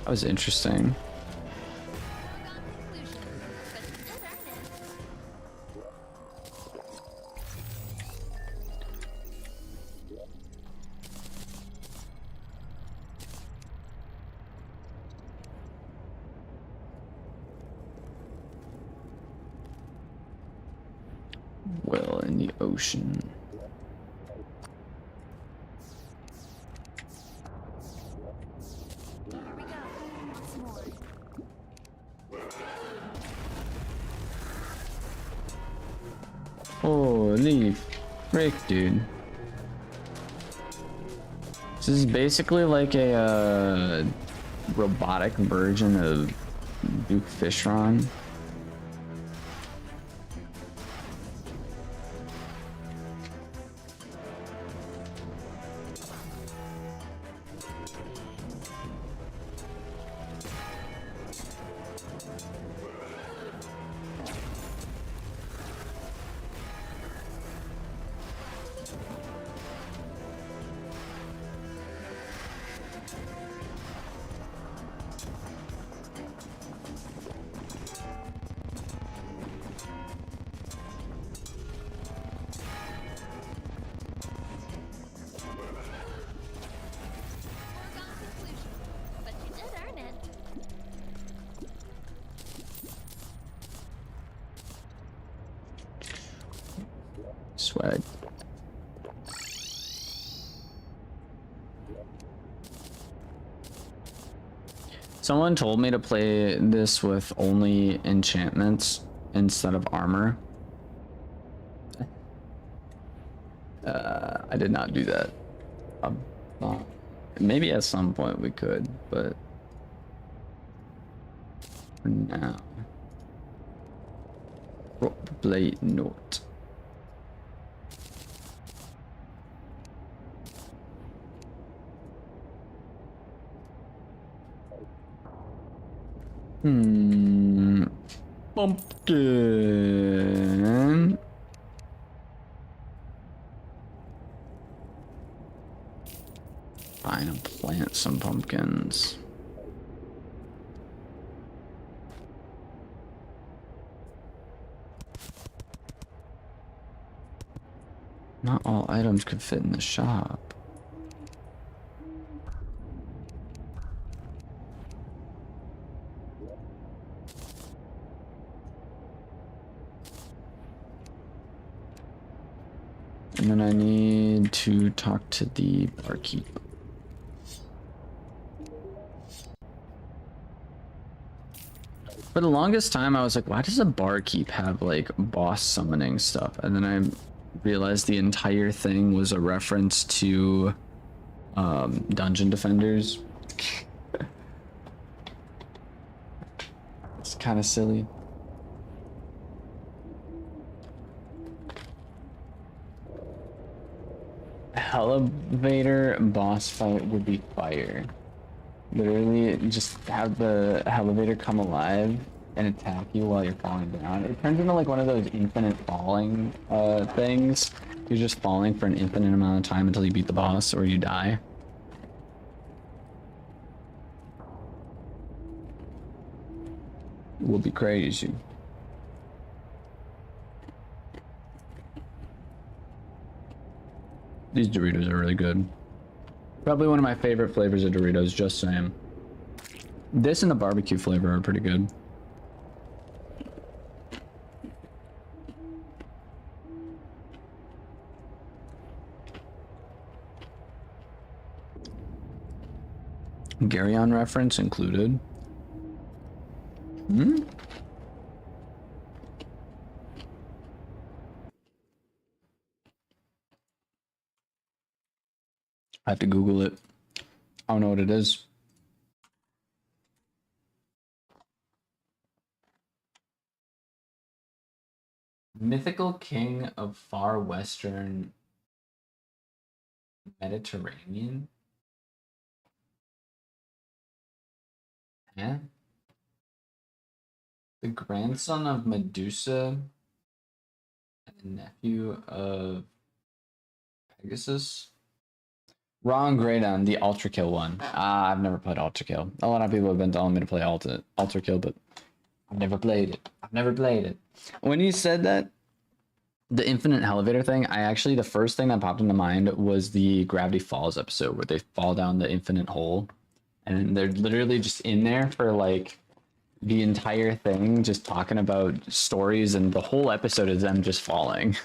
That was interesting. Well, in the ocean. Here we go. Once more. Holy frick, dude. This is basically like a robotic version of Duke Fishron. But you did earn it. Swag. Someone told me to play this with only enchantments instead of armor. I did not do that. Maybe at some point we could, but for now, probably not. Pumpkin. Fine, I'll plant some pumpkins. Not all items could fit in the shop. And then I need to talk to the barkeep. For the longest time, I was like, why does a barkeep have like boss summoning stuff? And then I realized the entire thing was a reference to dungeon defenders. It's kind of silly. Elevator boss fight would be fire. Literally, just have the elevator come alive and attack you while you're falling down. It turns into like one of those infinite falling things. You're just falling for an infinite amount of time until you beat the boss or you die. Will be crazy. These Doritos are really good. Probably one of my favorite flavors of Doritos, just saying. This and the barbecue flavor are pretty good. Garyon reference included. Hmm? I have to Google it. I don't know what it is. Mythical king of far western Mediterranean? Eh? The grandson of Medusa and the nephew of Pegasus? Wrong grade on the Ultra Kill one. I've never played Ultra Kill. A lot of people have been telling me to play Ultra Kill, but I've never played it. I've never played it. When you said that, the infinite elevator thing, the first thing that popped into mind was the Gravity Falls episode where they fall down the infinite hole. And they're literally just in there for like the entire thing, just talking about stories, and the whole episode is them just falling.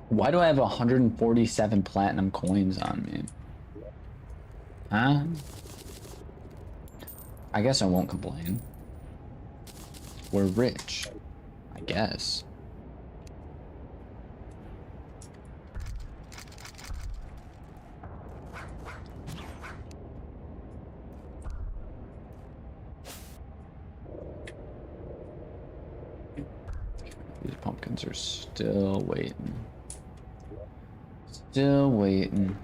Why do I have 147 platinum coins on me? Huh? I guess I won't complain. We're rich. I guess. These pumpkins are still waiting. Still waiting.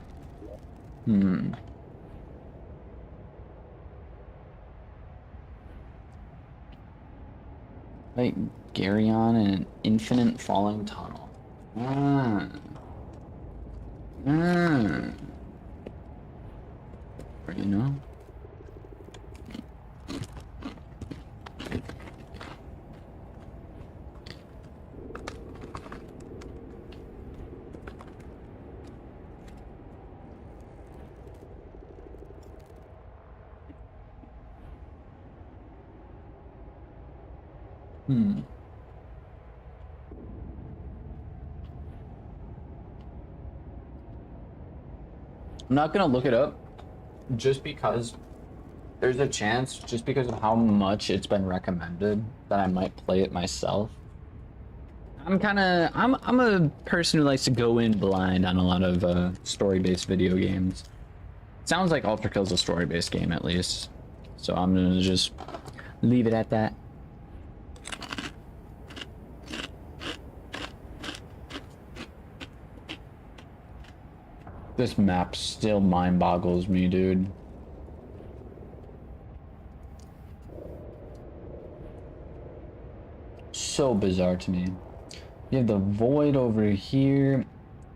Like Garyon in an infinite falling tunnel. You know? I'm not gonna look it up just because there's a chance, just because of how much it's been recommended, that I might play it myself. I'm a person who likes to go in blind on a lot of story-based video games. Sounds like Ultra Kill's a story-based game at least, so I'm gonna just leave it at that. This map still mind boggles me, dude. So bizarre to me. You have the void over here.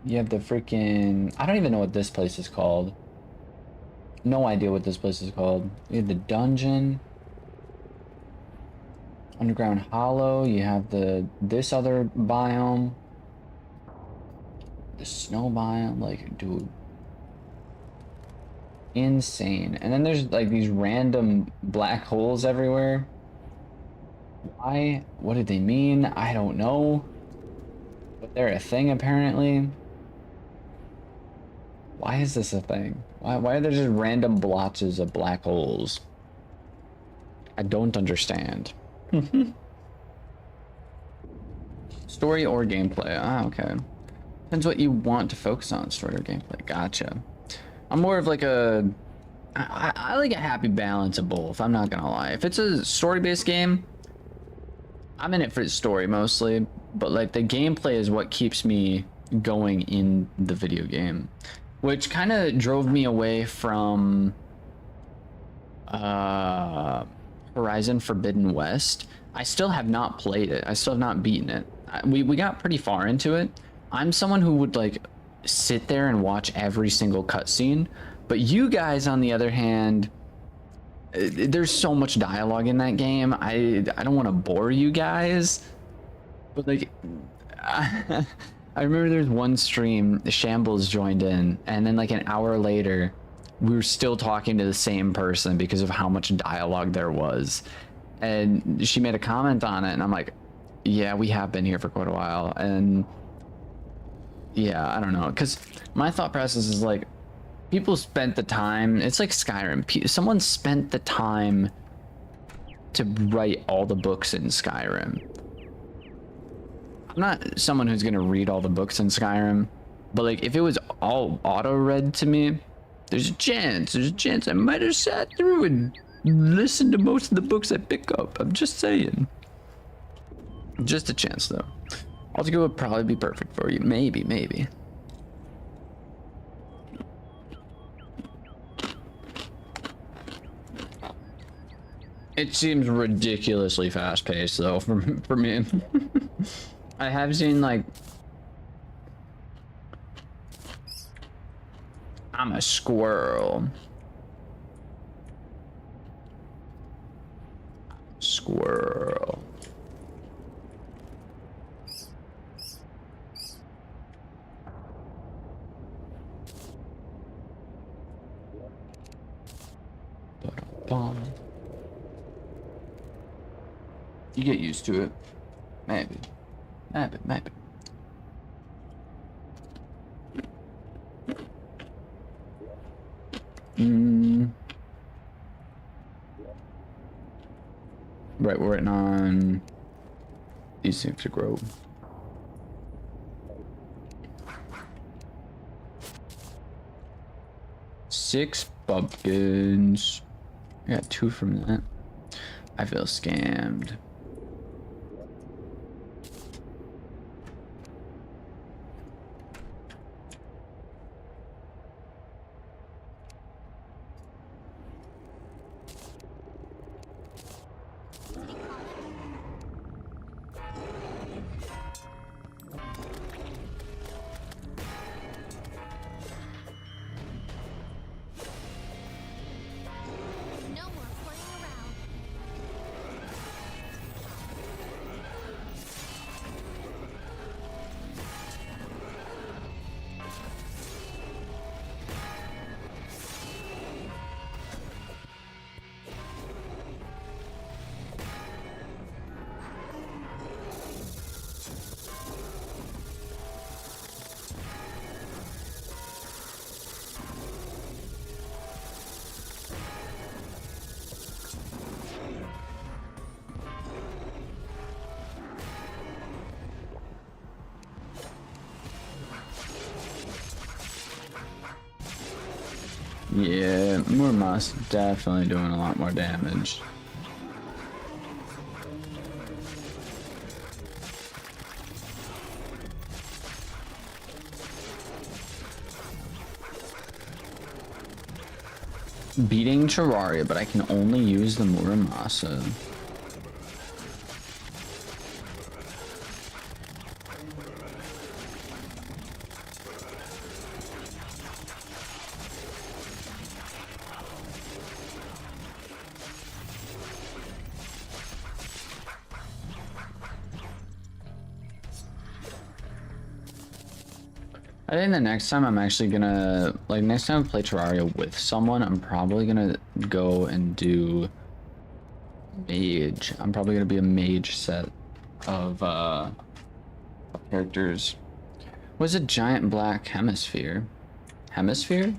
You have the freaking... I don't even know what this place is called. No idea what this place is called. You have the dungeon. Underground Hollow. You have this other biome. The snow biome. Like, dude. Insane. And then there's like these random black holes everywhere. Why? What did they mean? I don't know. But they're a thing apparently. Why is this a thing? Why are there just random blotches of black holes? I don't understand. Story or gameplay? Ah, okay. Depends what you want to focus on, story or gameplay. Gotcha. I'm more of like a... I like a happy balance of both, I'm not gonna lie. If it's a story-based game, I'm in it for the story mostly, but like the gameplay is what keeps me going in the video game. Which kind of drove me away from Horizon Forbidden West. I still have not played it. I still have not beaten it. We got pretty far into it. I'm someone who would like sit there and watch every single cutscene. But you guys, on the other hand, there's so much dialogue in that game. I don't want to bore you guys. But like... I remember there was one stream, the Shambles joined in, and then like an hour later, we were still talking to the same person because of how much dialogue there was. And she made a comment on it, and I'm like, yeah, we have been here for quite a while. And yeah, I don't know, because my thought process is like, people spent the time, it's like Skyrim. Someone spent the time to write all the books in Skyrim. I'm not someone who's gonna read all the books in Skyrim, but like if it was all auto-read to me, there's a chance I might have sat through and listened to most of the books I pick up. I'm just saying. Just a chance though. Altogether would probably be perfect for you. Maybe. It seems ridiculously fast-paced though for me. I have seen like... I'm a squirrel. Squirrel. You get used to it. Maybe. Right, we're waiting on these things to grow. Six pumpkins. I got 2 from that. I feel scammed. No more playing around. Yeah, more moss definitely doing a lot more damage. Beating Terraria, but I can only use the Muramasa. I think the next time I'm actually gonna, like, next time I play Terraria with someone, I'm probably gonna go and do mage. I'm probably gonna be a mage set of characters. What's a giant black hemisphere? Hemisphere?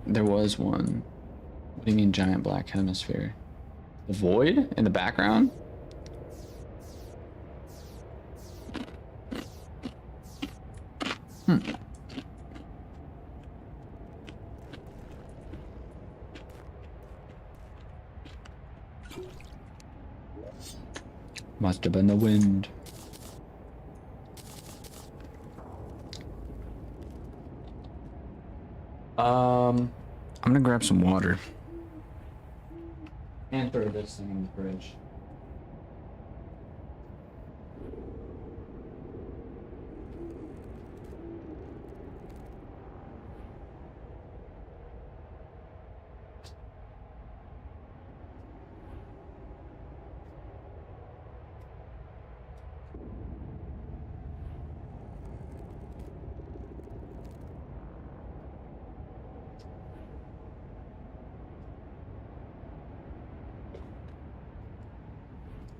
There was one. What do you mean giant black hemisphere? The void in the background? Hmm. Must have been the wind. I'm gonna grab some water. And throw this thing in the fridge.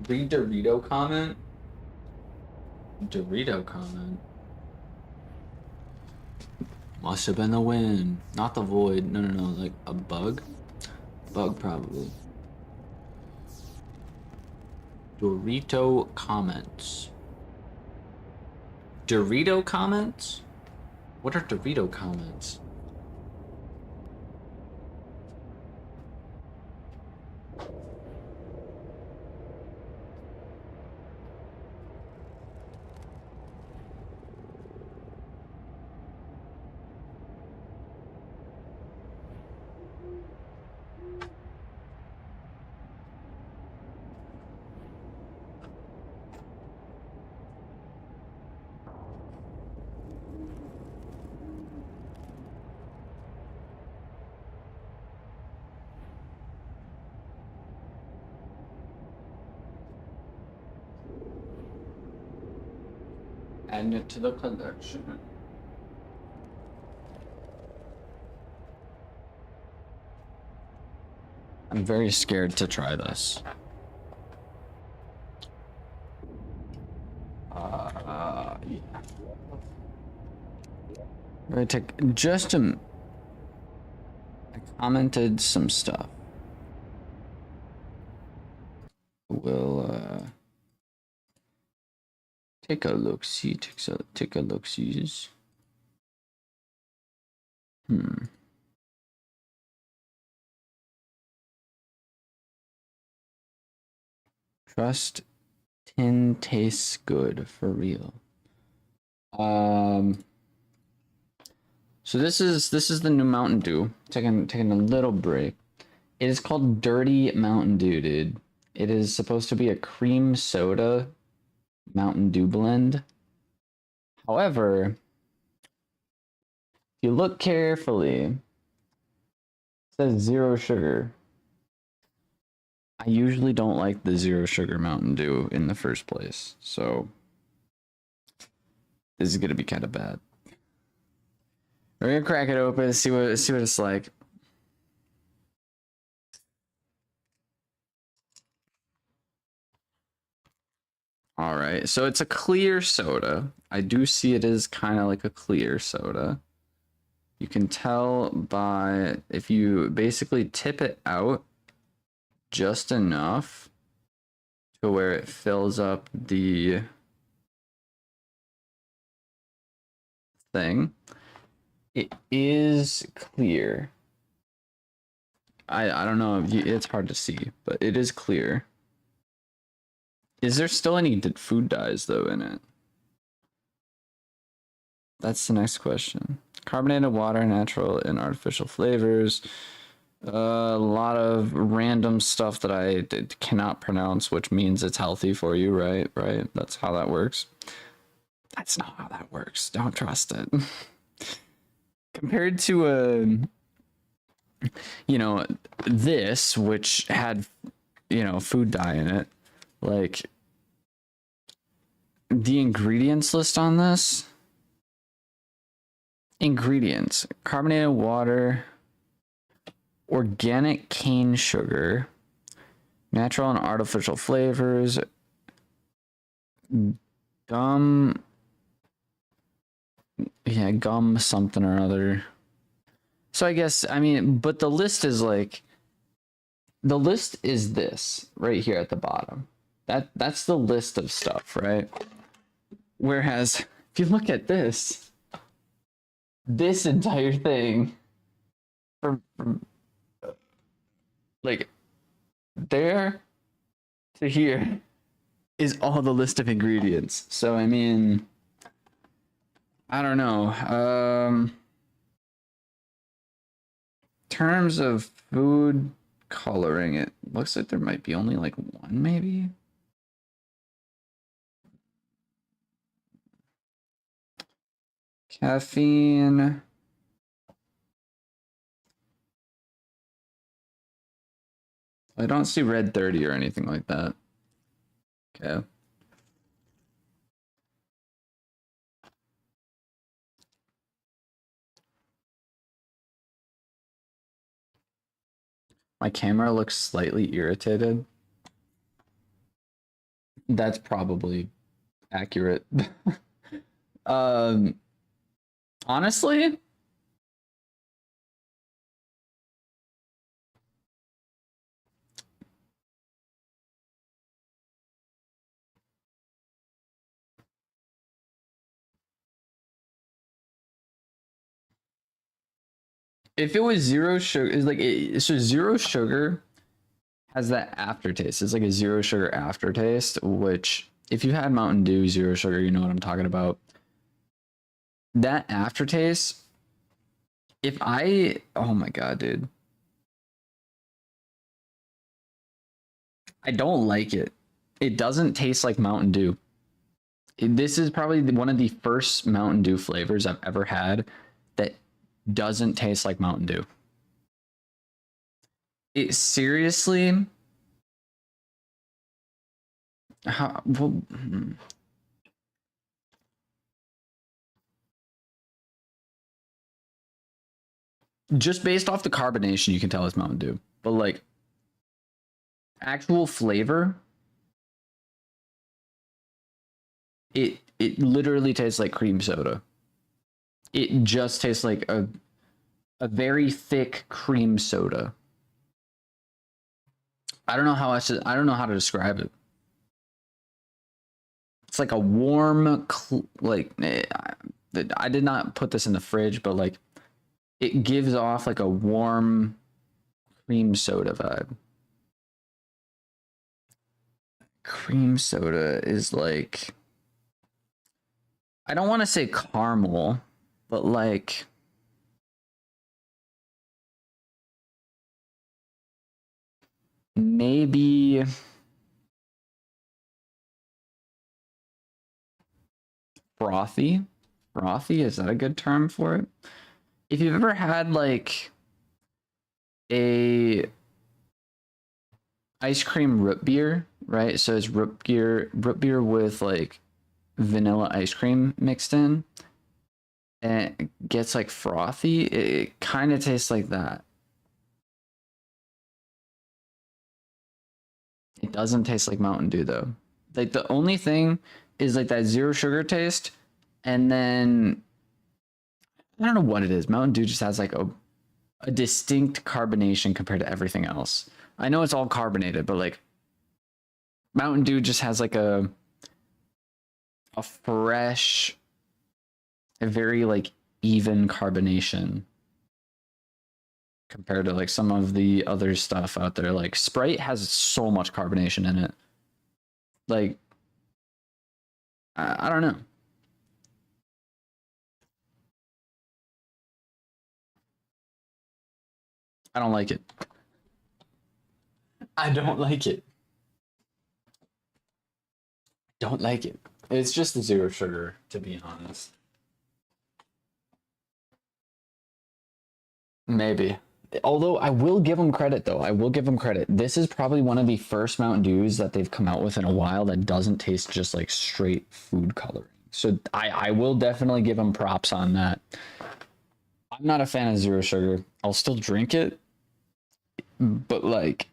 Read Dorito comment? Dorito comment? Must have been the wind, not the void. No, no, no, like a bug? Bug, probably. Dorito comments. Dorito comments? What are Dorito comments? Add it to the collection. I'm very scared to try this. Yeah. I'm gonna take just a... I commented some stuff. We'll, take a look, see, take a look, see. Trust tin tastes good for real. So this is the new Mountain Dew. Taking a little break. It is called Dirty Mountain Dew, dude. It is supposed to be a cream soda Mountain Dew blend. However, if you look carefully, it says 0 sugar. I usually don't like the 0 sugar Mountain Dew in the first place, so this is gonna be kind of bad. We're gonna crack it open and see what it's like. All right, so it's a clear soda. I do see it is kind of like a clear soda. You can tell by if you basically tip it out just enough to where it fills up the thing. It is clear. I don't know if it's hard to see, but it is clear. Is there still any food dyes though in it? That's the next question. Carbonated water, natural and artificial flavors. A lot of random stuff that I cannot pronounce, which means it's healthy for you, right? Right? That's how that works. That's not how that works. Don't trust it. Compared to this, which had, food dye in it, like the ingredients list on this Ingredients: carbonated water, organic cane sugar, natural and artificial flavors, gum. Yeah, gum something or other. So I guess, I mean, but the list is like, the list is this right here at the bottom. That's the list of stuff, right? Whereas if you look at this entire thing from like there to here is all the list of ingredients. So I mean, I don't know. Terms of food coloring, it looks like there might be only like one, maybe. Caffeine. I don't see red 30 or anything like that. Okay. My camera looks slightly irritated. That's probably accurate. Honestly, if it was zero sugar, it's like so zero sugar has that aftertaste. It's like a zero sugar aftertaste, which if you had Mountain Dew zero sugar, you know what I'm talking about. That aftertaste, oh my god, dude. I don't like it. It doesn't taste like Mountain Dew. This is probably one of the first Mountain Dew flavors I've ever had that doesn't taste like Mountain Dew. It seriously, well, just based off the carbonation, you can tell it's Mountain Dew. But like actual flavor, it literally tastes like cream soda. It just tastes like a very thick cream soda. I don't know how I don't know how to describe it. It's like a warm, like I did not put this in the fridge, but like it gives off like a warm cream soda vibe. Cream soda is like, I don't want to say caramel, but like maybe frothy. Frothy, is that a good term for it? If you've ever had like a ice cream root beer, right? So it's root beer with like vanilla ice cream mixed in, and it gets like frothy. It kind of tastes like that. It doesn't taste like Mountain Dew though. Like the only thing is like that zero sugar taste, and then I don't know what it is. Mountain Dew just has like a distinct carbonation compared to everything else. I know it's all carbonated, but like Mountain Dew just has like a fresh, a very like even carbonation compared to like some of the other stuff out there. Like Sprite has so much carbonation in it. Like I don't know. I don't like it. I don't like it. Don't like it. It's just the zero sugar, to be honest. Maybe. Although I will give them credit, though. I will give them credit. This is probably one of the first Mountain Dews that they've come out with in a while that doesn't taste just like straight food coloring. So I will definitely give them props on that. I'm not a fan of zero sugar. I'll still drink it, but like,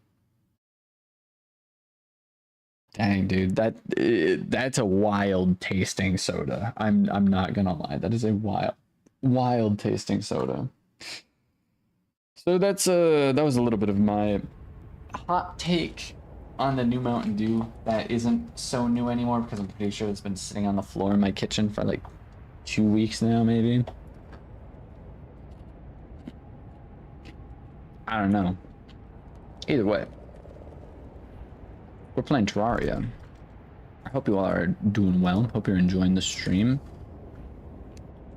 dang, dude, that's a wild tasting soda. I'm not gonna lie. That is a wild tasting soda. So that was a little bit of my hot take on the new Mountain Dew that isn't so new anymore because I'm pretty sure it's been sitting on the floor in my kitchen for like 2 weeks now, maybe. I don't know. Either way, we're playing Terraria. I hope you all are doing well. Hope you're enjoying the stream.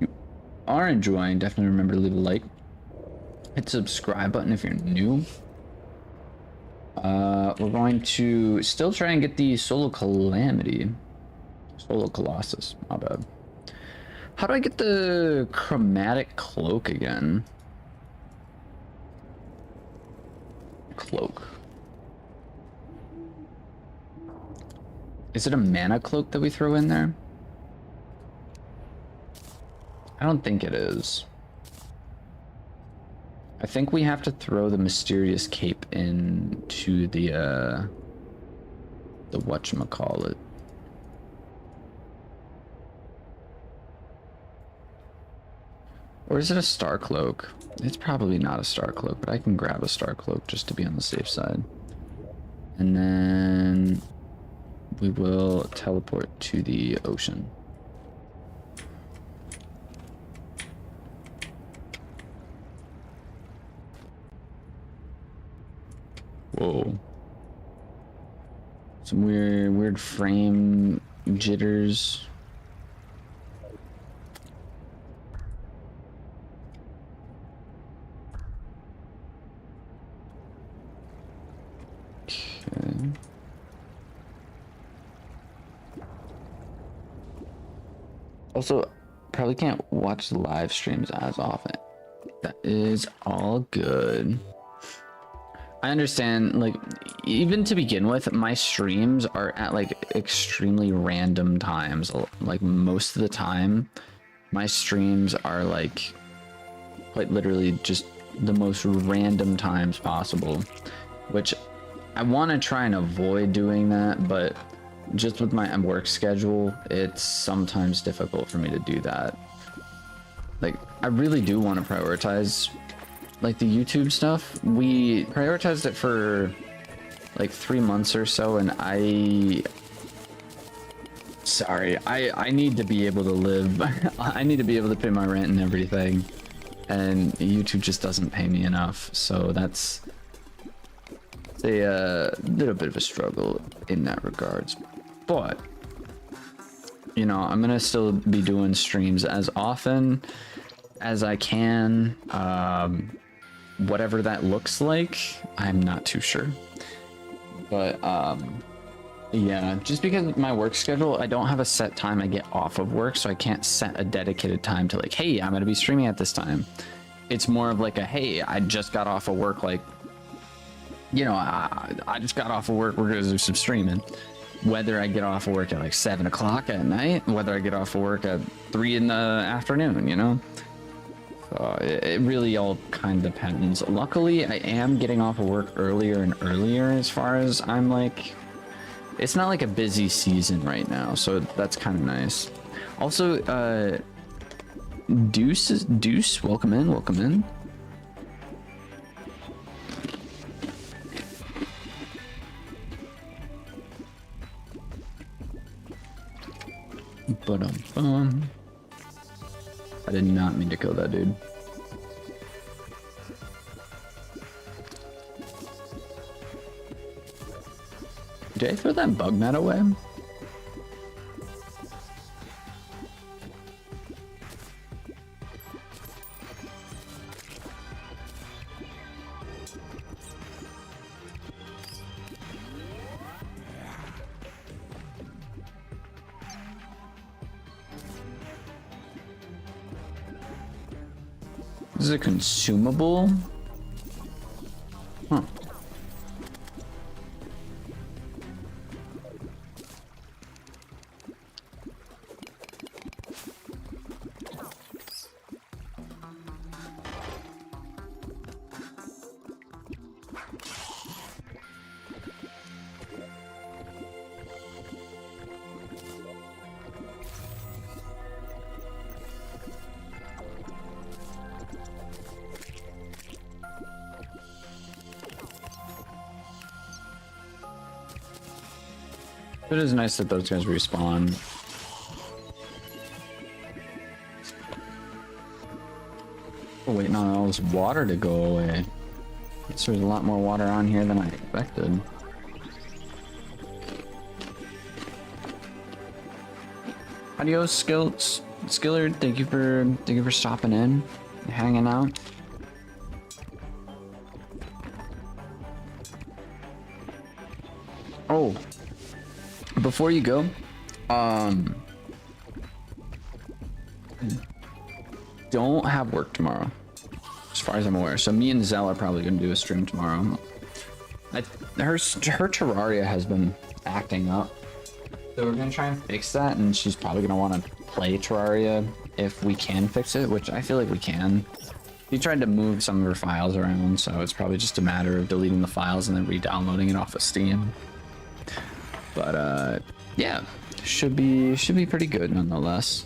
If you are enjoying, definitely remember to leave a like. Hit the subscribe button if you're new. We're going to still try and get the Solo Calamity. Solo Colossus, my bad. How do I get the chromatic cloak again? Cloak. Is it a mana cloak that we throw in there? I don't think it is. I think we have to throw the mysterious cape into the whatchamacallit. Or is it a star cloak? It's probably not a star cloak, but I can grab a star cloak just to be on the safe side. And then we will teleport to the ocean. Whoa. Some weird frame jitters. Okay. Also, probably can't watch the live streams as often. That is all good. I understand, like, even to begin with, my streams are at like extremely random times. Like most of the time, my streams are like quite literally just the most random times possible, which I want to try and avoid doing that, but just with my work schedule, it's sometimes difficult for me to do that. Like, I really do want to prioritize like the YouTube stuff. We prioritized it for like 3 months or so, and I need to be able to live. I need to be able to pay my rent and everything, and YouTube just doesn't pay me enough, so that's a little bit of a struggle in that regards. But you know, I'm gonna still be doing streams as often as I can. Whatever that looks like, I'm not too sure, but yeah, just because of my work schedule, I don't have a set time I get off of work, so I can't set a dedicated time to like, hey, I'm gonna be streaming at this time. It's more of like a, hey, I just got off of work, like, you know, I just got off of work, we're gonna do some streaming. Whether I get off of work at like 7 o'clock at night, whether I get off of work at 3 in the afternoon, you know? It really all kind of depends. Luckily, I am getting off of work earlier and earlier as far as I'm like, it's not like a busy season right now, so that's kind of nice. Also, Deuce, welcome in, welcome in. Ba-dum-bum. I did not mean to kill that dude. Did I throw that bug mat away? This is a consumable? Huh. It is nice that those guys respawn. Oh, waiting on all this water to go away. Guess there's a lot more water on here than I expected. Adios, Skillard. Thank you for stopping in, and hanging out. Oh, before you go, don't have work tomorrow, as far as I'm aware. So me and Zell are probably gonna do a stream tomorrow. Her Terraria has been acting up, so we're gonna try and fix that, and she's probably gonna want to play Terraria if we can fix it, which I feel like we can. She tried to move some of her files around, so it's probably just a matter of deleting the files and then re-downloading it off of Steam. But yeah, should be pretty good nonetheless.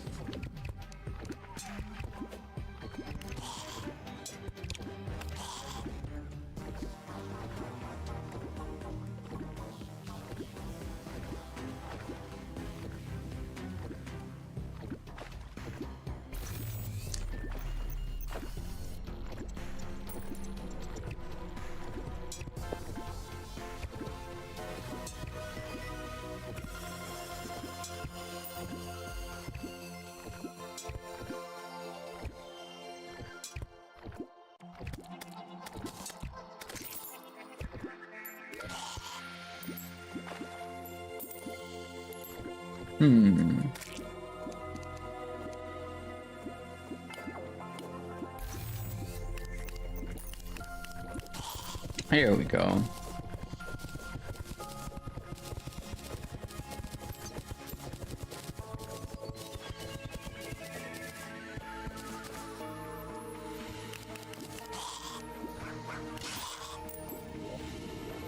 Here we go.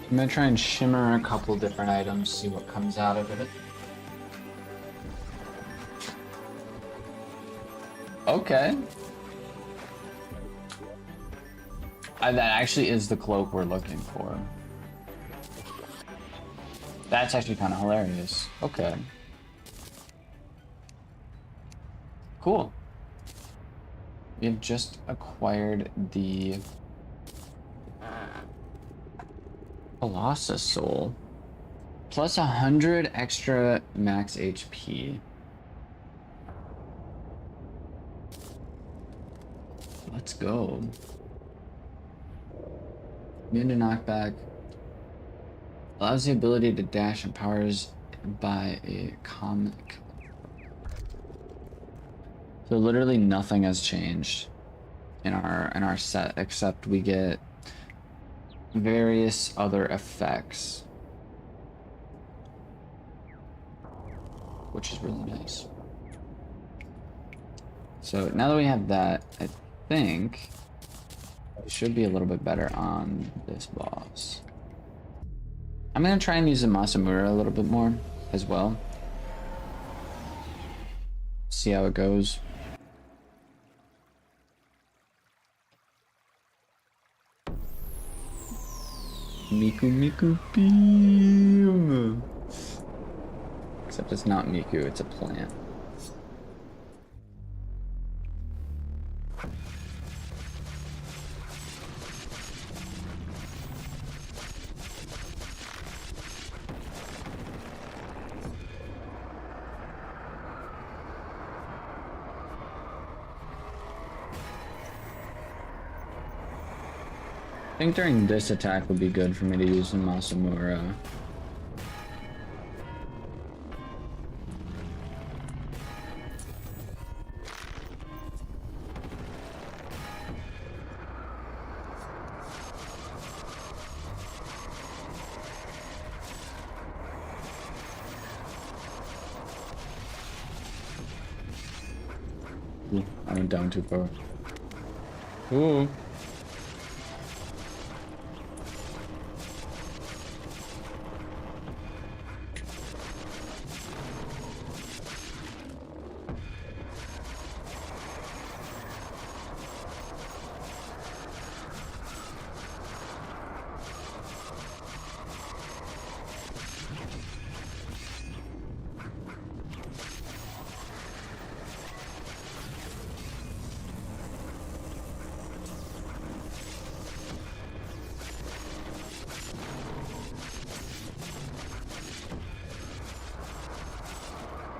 I'm gonna try and shimmer a couple different items, see what comes out of it. Okay. That actually is the cloak we're looking for. That's actually kind of hilarious. Okay. Cool. We have just acquired the Colossus Soul. Plus 100 extra max HP. Let's go. Immune to knockback. Allows the ability to dash and powers by a comic. So literally nothing has changed in our set except we get various other effects, which is really nice. So now that we have that, I think we should be a little bit better on this boss. I'm gonna try and use the Masamura a little bit more as well. See how it goes. Miku beam. Except it's not Miku, it's a plant. I think during this attack would be good for me to use the Masamura. Ooh, I went down too far. Ooh.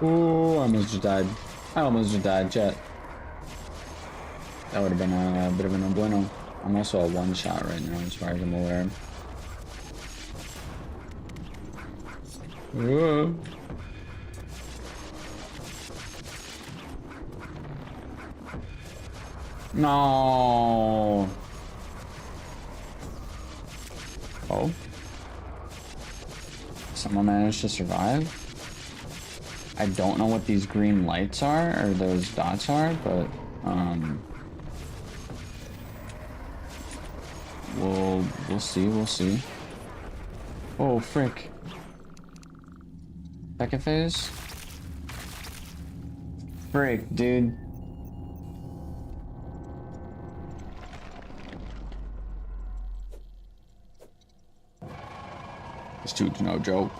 Oh, I almost just died. I almost just died, chat. That would have been a bit of a no bueno. I'm also a one-shot right now, as far as I'm aware. Whoa. No. Oh. Someone managed to survive. I don't know what these green lights are, or those dots are, but, we'll see, we'll see. Oh, frick. Second phase? Frick, dude. This dude's no joke.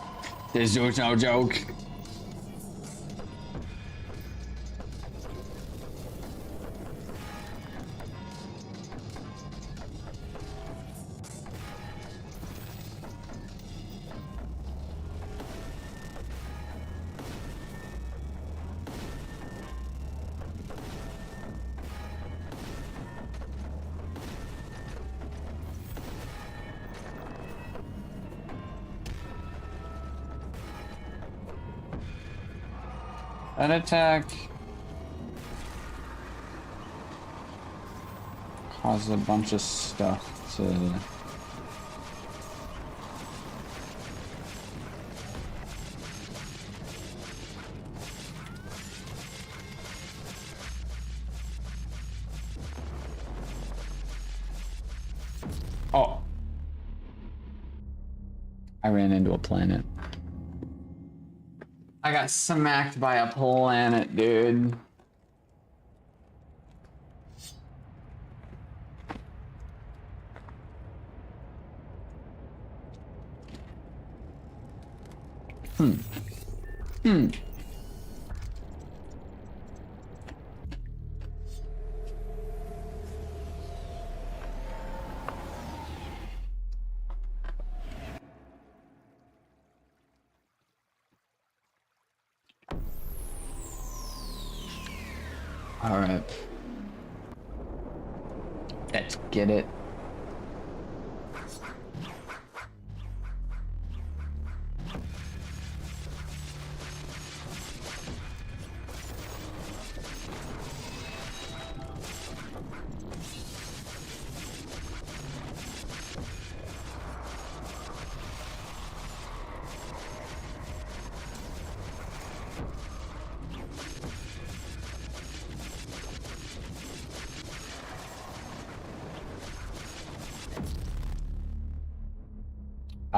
This dude's no joke. That attack caused a bunch of stuff to... Oh. I ran into a planet. I got smacked by a planet, dude. All right. Let's get it.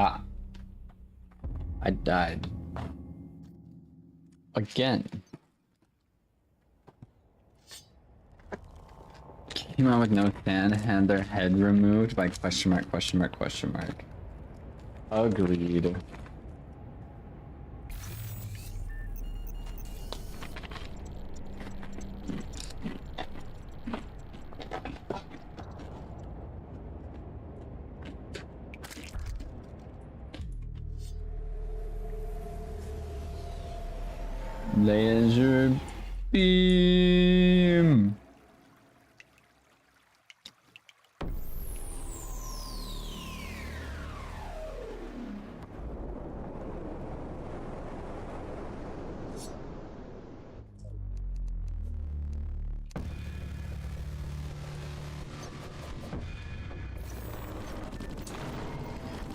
Ah. I died. Again. Came out with no fan, had their head removed by question mark, question mark, question mark. Agreed. Laser beam.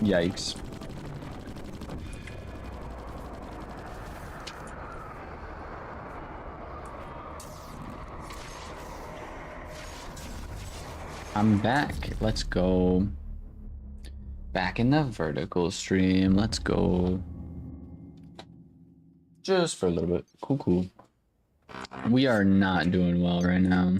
Yikes. I'm back. Let's go. Back in the vertical stream. Let's go. Just for a little bit. Cool, cool. We are not doing well right now.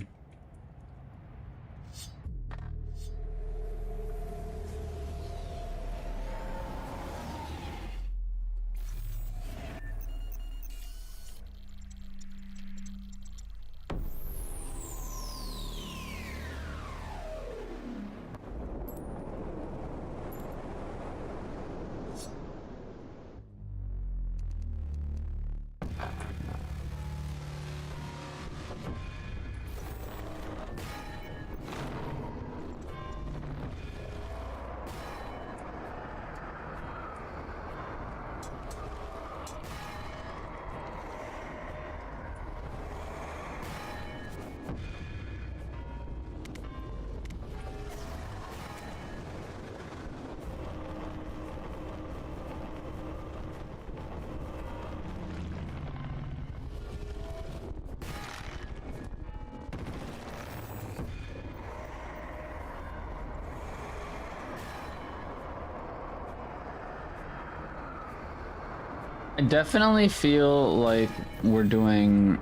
I definitely feel like we're doing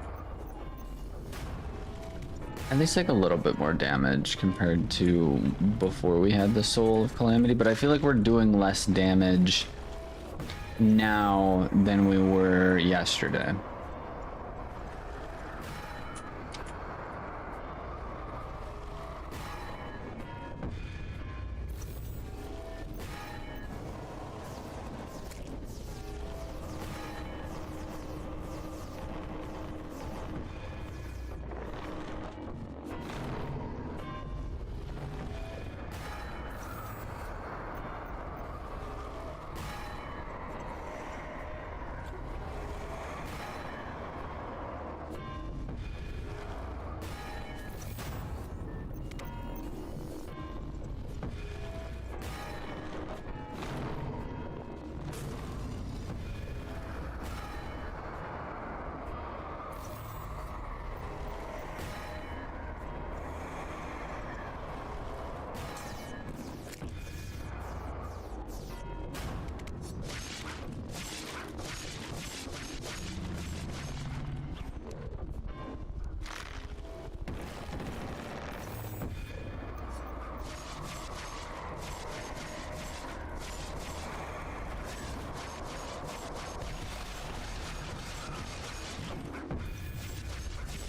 at least like a little bit more damage compared to before we had the Soul of Calamity, but I feel like we're doing less damage now than we were yesterday.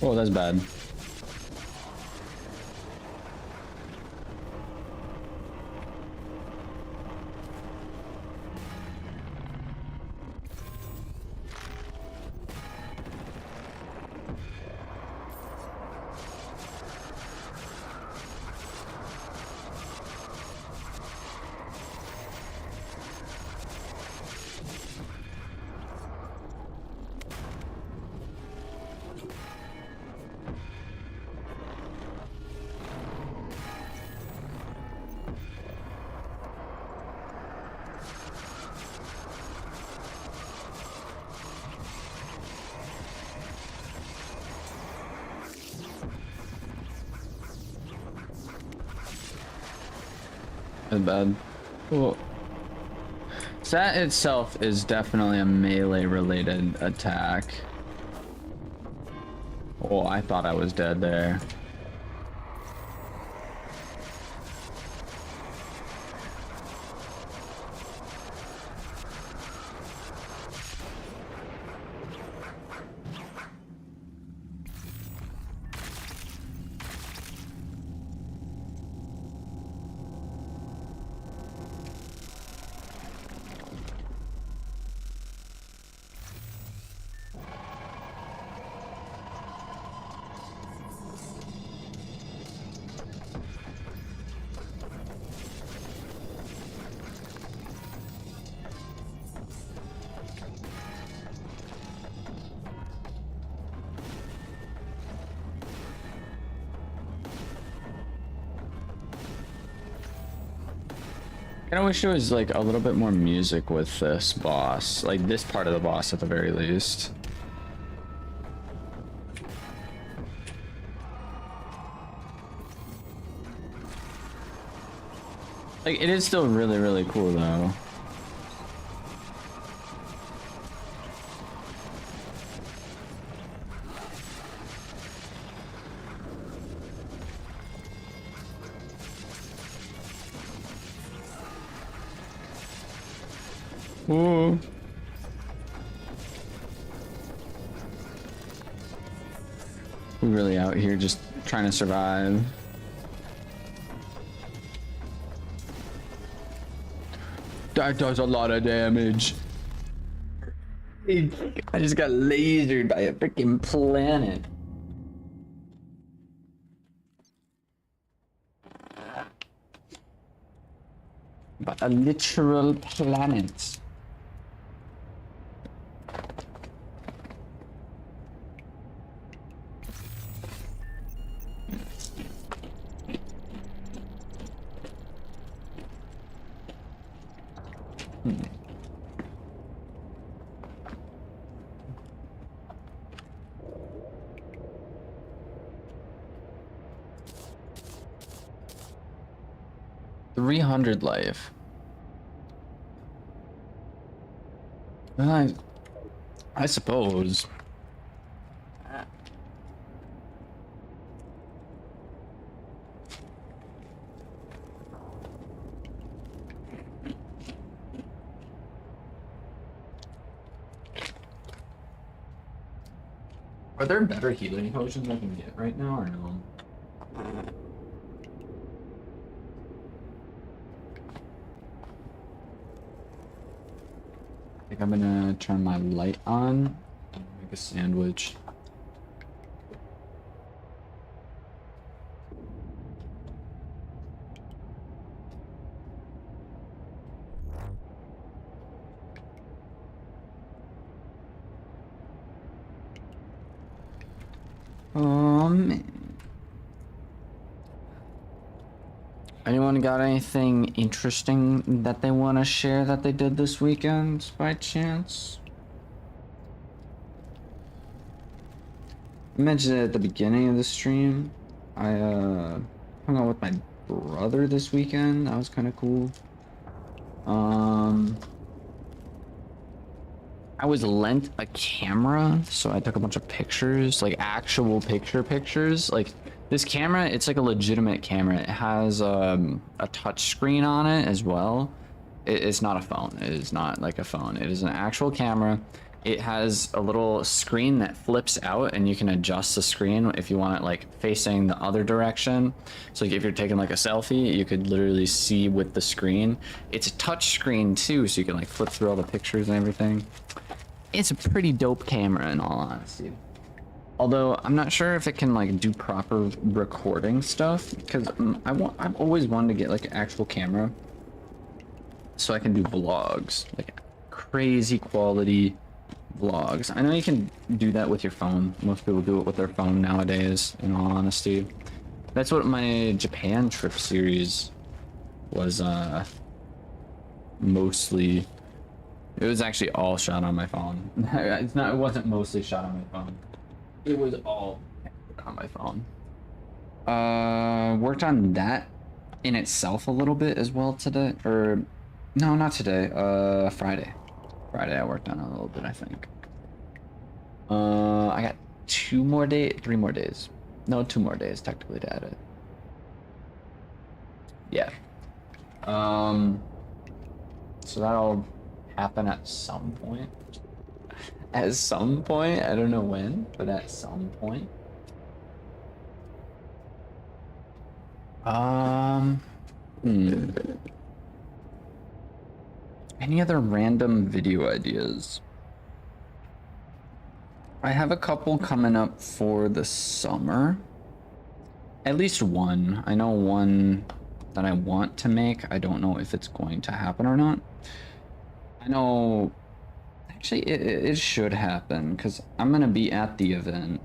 Oh, that's bad. That's bad. Cool. So that itself is definitely a melee related attack. Oh, I thought I was dead there. I wish there was like a little bit more music with this boss, like this part of the boss at the very least. Like it is still really, really cool though. Ooh. We're really out here just trying to survive. That does a lot of damage. I just got lasered by a freaking planet. By a literal planet. $300 life. Nice. I suppose. Are there better healing potions I can get right now or no? I think I'm gonna turn my light on and make a sandwich. Anyone got anything interesting that they want to share that they did this weekend by chance? I mentioned it at the beginning of the stream. I hung out with my brother this weekend. That was kind of cool. I was lent a camera, so I took a bunch of pictures, like actual pictures. Like this camera, it's like a legitimate camera. It has a touch screen on it as well. It's not a phone. It is not like a phone. It is an actual camera. It has a little screen that flips out, and you can adjust the screen if you want it like facing the other direction. So like if you're taking like a selfie, you could literally see with the screen. It's a touch screen too, so you can like flip through all the pictures and everything. It's a pretty dope camera in all honesty. Although I'm not sure if it can like do proper recording stuff, because I've always wanted to get like an actual camera so I can do vlogs, like crazy quality vlogs. I know you can do that with your phone. Most people do it with their phone nowadays, in all honesty. That's what my Japan trip series was mostly. It was actually all shot on my phone. It wasn't mostly shot on my phone. It was all on my phone. Worked on that in itself a little bit as well today, or no, not today. Friday I worked on it a little bit, I think. I got 3 more days. No, 2 more days technically to edit. Yeah. So that'll happen at some point. At some point, I don't know when, but at some point. Any other random video ideas? I have a couple coming up for the summer. At least one. I know one that I want to make. I don't know if it's going to happen or not. I know, actually it should happen because I'm gonna be at the event.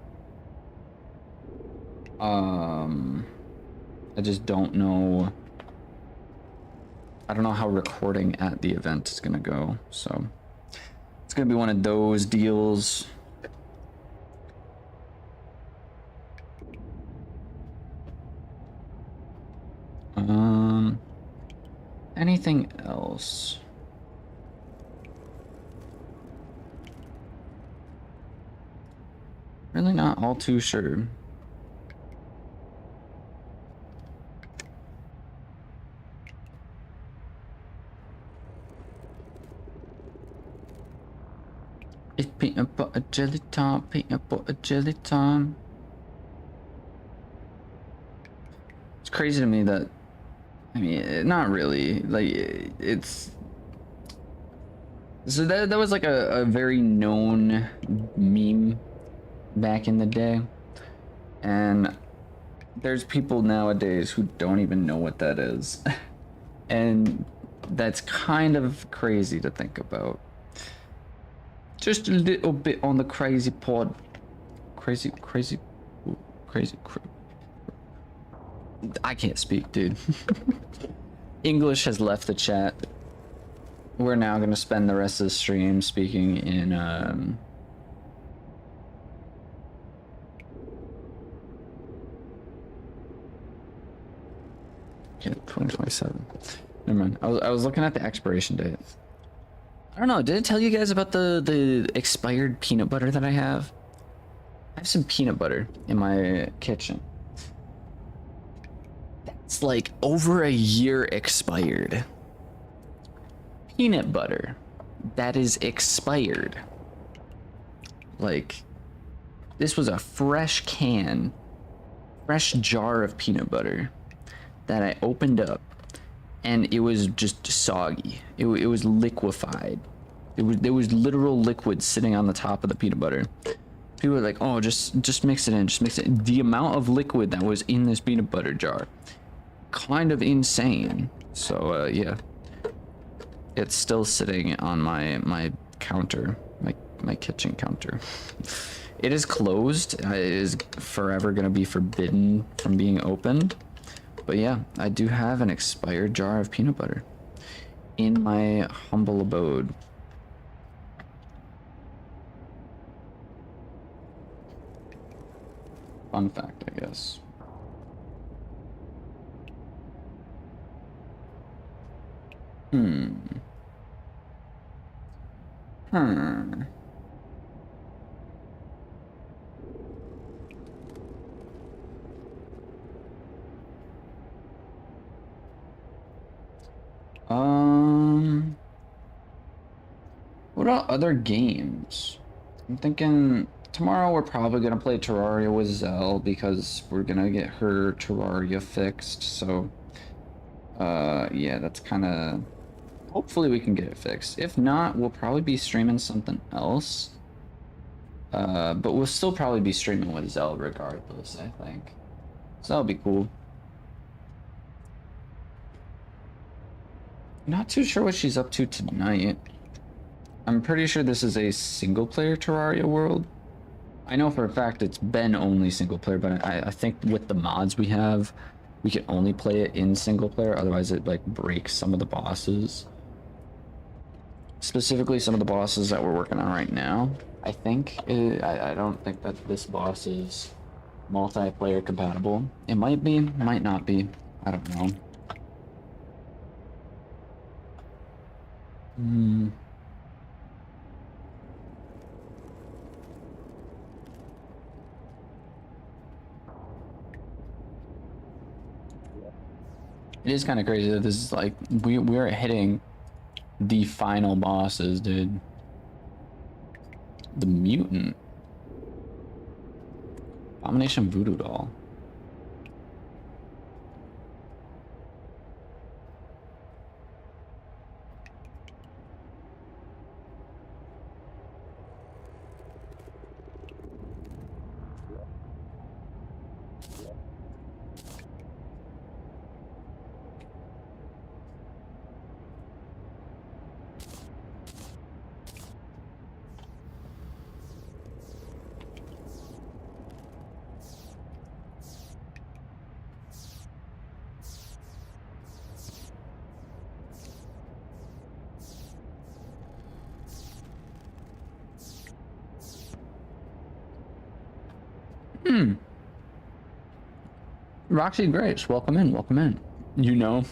I just don't know. I don't know how recording at the event is gonna go, so it's gonna be one of those deals. Anything else? Really not all too sure. It's peanut butter jelly time, peanut butter jelly time. It's crazy to me that, I mean, not really, like, it's... So that was like a very known meme back in the day. And there's people nowadays who don't even know what that is. And that's kind of crazy to think about. Just a little bit on the crazy pod. Crazy. I can't speak, dude. English has left the chat. We're now going to spend the rest of the stream speaking in, yeah, 2027. Never mind. I was looking at the expiration date. I don't know, did I tell you guys about the expired peanut butter that I have? I have some peanut butter in my kitchen. It's like over a year expired. Peanut butter that is expired. Like, this was a fresh jar of peanut butter that I opened up, and it was just soggy. It was liquefied. There was literal liquid sitting on the top of the peanut butter. People were like, "Oh, just mix it in, just mix it." The amount of liquid that was in this peanut butter jar, kind of insane. So yeah, it's still sitting on my counter, my kitchen counter. It is closed. It is forever gonna be forbidden from being opened. But yeah, I do have an expired jar of peanut butter in my humble abode. Fun fact, I guess. Hmm. What about other games? I'm thinking tomorrow we're probably gonna play Terraria with Zell because we're gonna get her Terraria fixed. So, yeah, that's kind of. Hopefully we can get it fixed. If not, we'll probably be streaming something else. But we'll still probably be streaming with Zell regardless, I think. So that'll be cool. Not too sure what she's up to tonight. I'm pretty sure this is a single player Terraria world. I know for a fact it's been only single player, but I think with the mods we have, we can only play it in single player, otherwise it like breaks some of the bosses. Specifically some of the bosses that we're working on right now. I think, I don't think that this boss is multiplayer compatible. It might be, might not be, I don't know. It is kind of crazy that this is like, we're hitting the final bosses, dude. The Mutant. Abomination Voodoo Doll. Roxy Grace, welcome in, welcome in. You know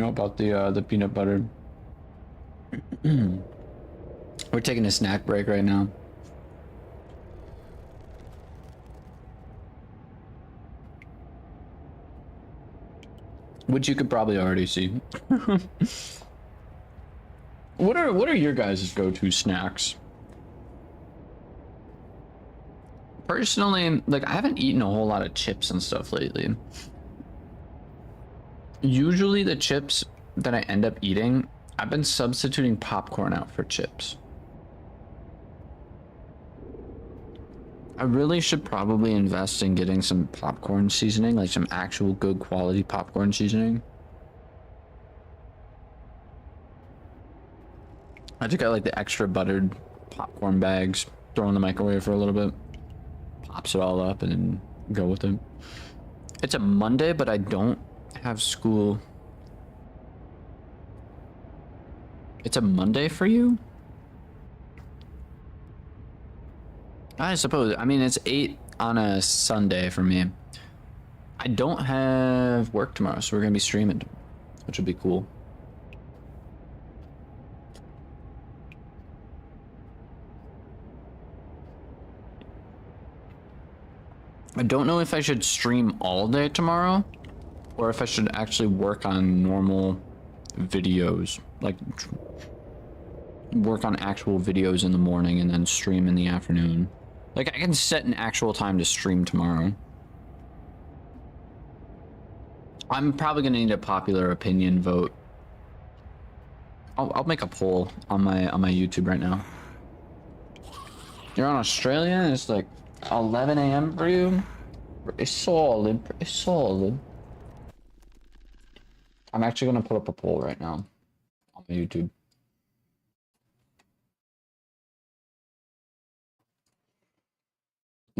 about the peanut butter. We're taking a snack break right now. Which you could probably already see. What are your guys' go-to snacks? Personally, like, I haven't eaten a whole lot of chips and stuff lately. Usually the chips that I end up eating, I've been substituting popcorn out for chips. I really should probably invest in getting some popcorn seasoning, like some actual good quality popcorn seasoning. I just got like the extra buttered popcorn bags, throw in the microwave for a little bit. Pops it all up and then go with it. It's a Monday, but I don't have school. It's a Monday for you? I suppose. I mean, it's 8 on a Sunday for me. I don't have work tomorrow, so we're gonna be streaming, which would be cool. I don't know if I should stream all day tomorrow or if I should actually work on normal videos, like work on actual videos in the morning and then stream in the afternoon. Like I can set an actual time to stream tomorrow. I'm probably gonna need a popular opinion vote. I'll make a poll on my YouTube right now. You're on Australia and it's like 11 a.m. for you? It's solid. It's solid. I'm actually gonna put up a poll right now on my YouTube.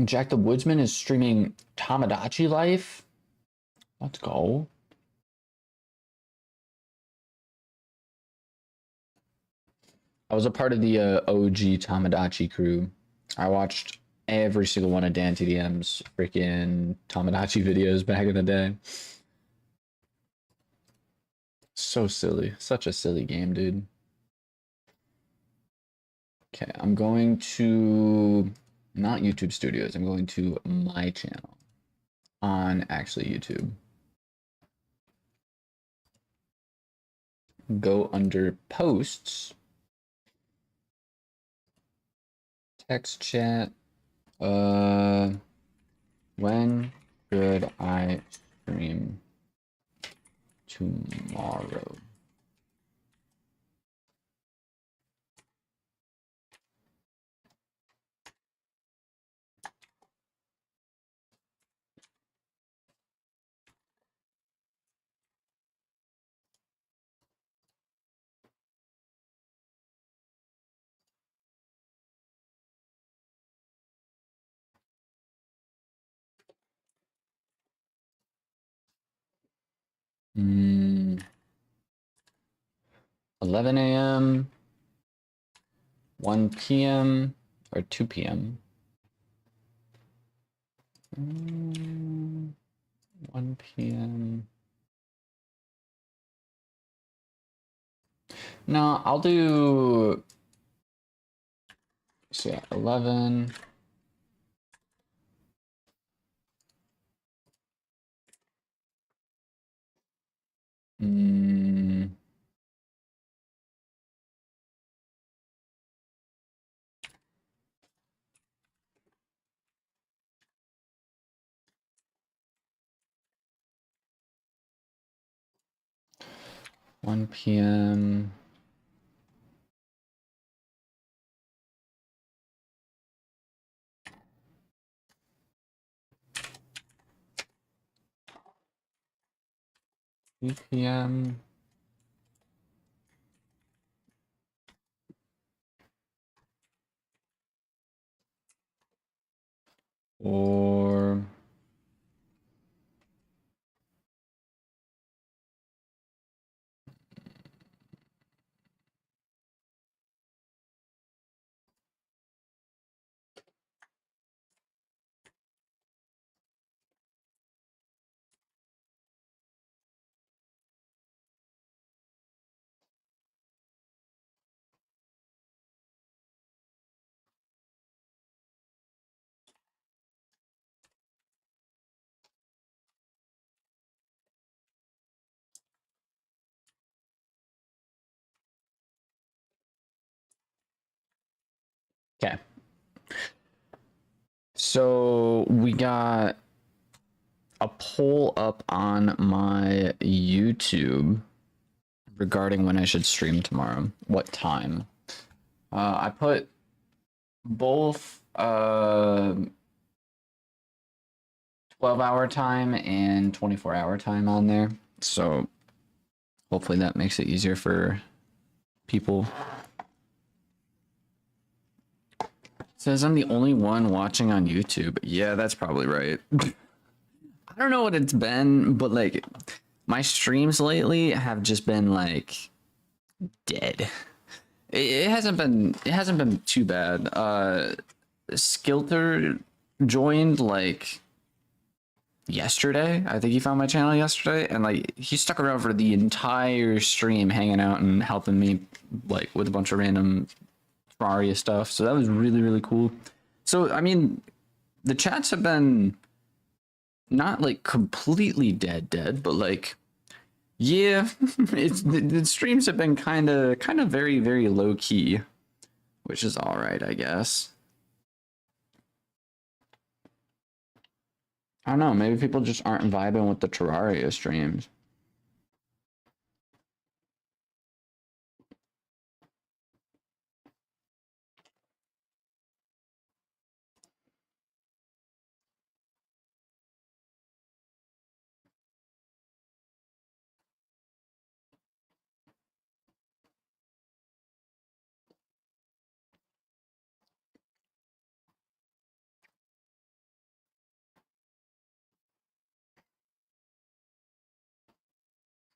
Jack the Woodsman is streaming Tamagotchi Life. Let's go. I was a part of the OG Tamagotchi crew. I watched every single one of Dan TDM's freaking Tamagotchi videos back in the day. So silly. Such a silly game, dude. Okay, I'm going to... not YouTube Studios. I'm going to my channel on actually YouTube. Go under posts. Text chat. When should I stream tomorrow? Hmm. 11 a.m., 1 p.m., or 2 p.m. 1 p.m. No, I'll do... so yeah, 11... 1 p.m. p.m. or okay. So we got a poll up on my YouTube regarding when I should stream tomorrow. What time? I put both 12-hour time and 24-hour time on there. So hopefully that makes it easier for people. Says I'm the only one watching on YouTube. Yeah, that's probably right. I don't know what it's been, but like my streams lately have just been like dead. It hasn't been too bad. Skilter joined like yesterday. I think he found my channel yesterday, and like he stuck around for the entire stream, hanging out and helping me like with a bunch of random Terraria stuff. So that was really cool. So I mean, the chats have been not like completely dead, but like, yeah, it's the streams have been kind of very low key, which is all right, I guess. I don't know, maybe people just aren't vibing with the Terraria streams.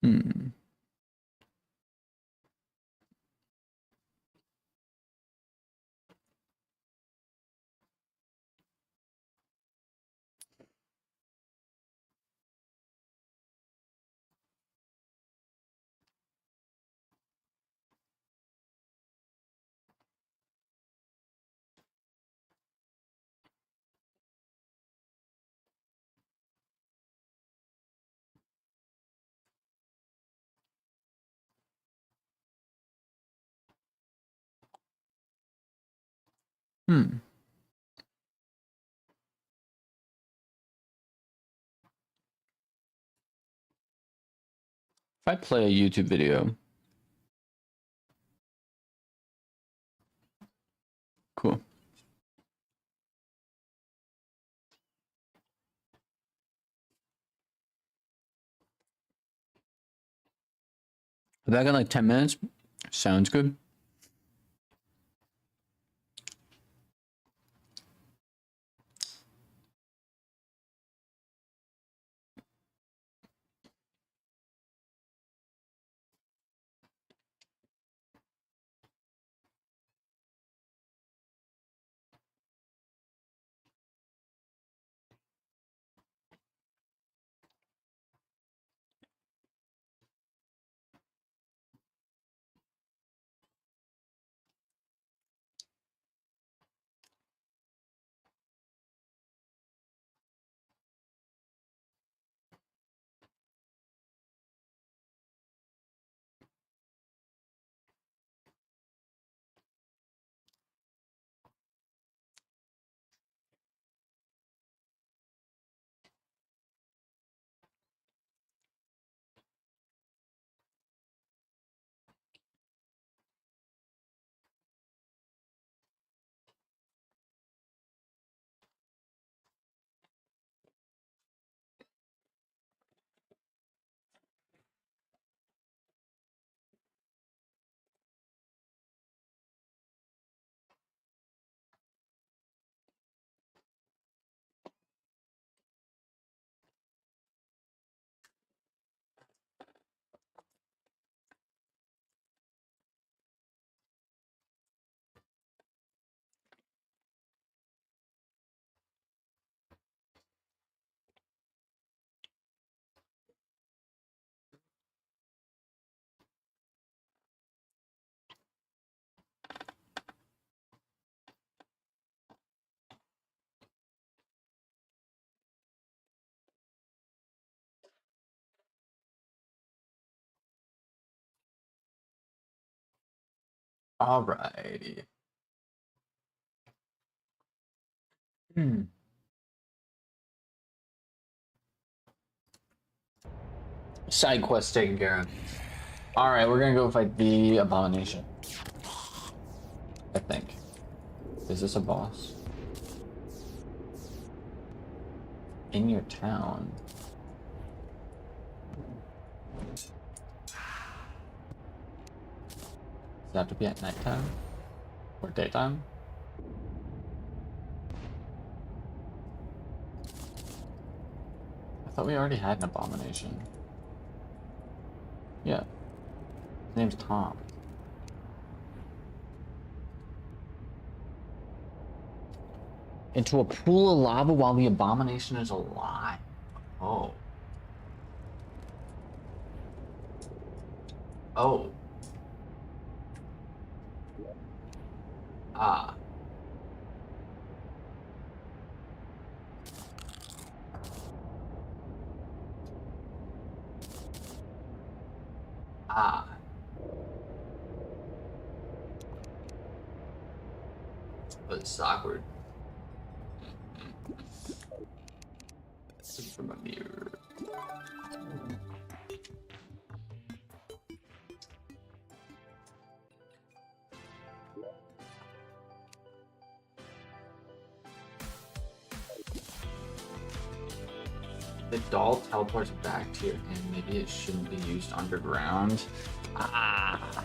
Hmm. Hmm. If I play a YouTube video, cool. Back in like 10 minutes. Sounds good. Alrighty. Hmm. Side quest taken care of. Alright, we're gonna go fight the Abomination. I think. Is this a boss? In your town? Does it have to be at nighttime? Or daytime? I thought we already had an Abomination. Yeah. His name's Tom. Into a pool of lava while the Abomination is alive. Oh. Oh. Ah. Ah. But it's awkward. From a mirror. The doll teleports back to your hand. Maybe it shouldn't be used underground. Ah.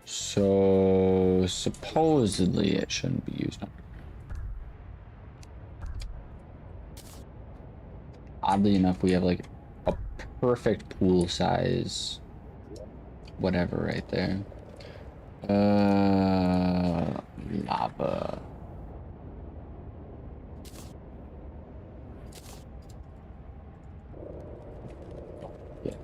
So supposedly it shouldn't be used on. Oddly enough, we have like a perfect pool size whatever right there. Lava. Yeah.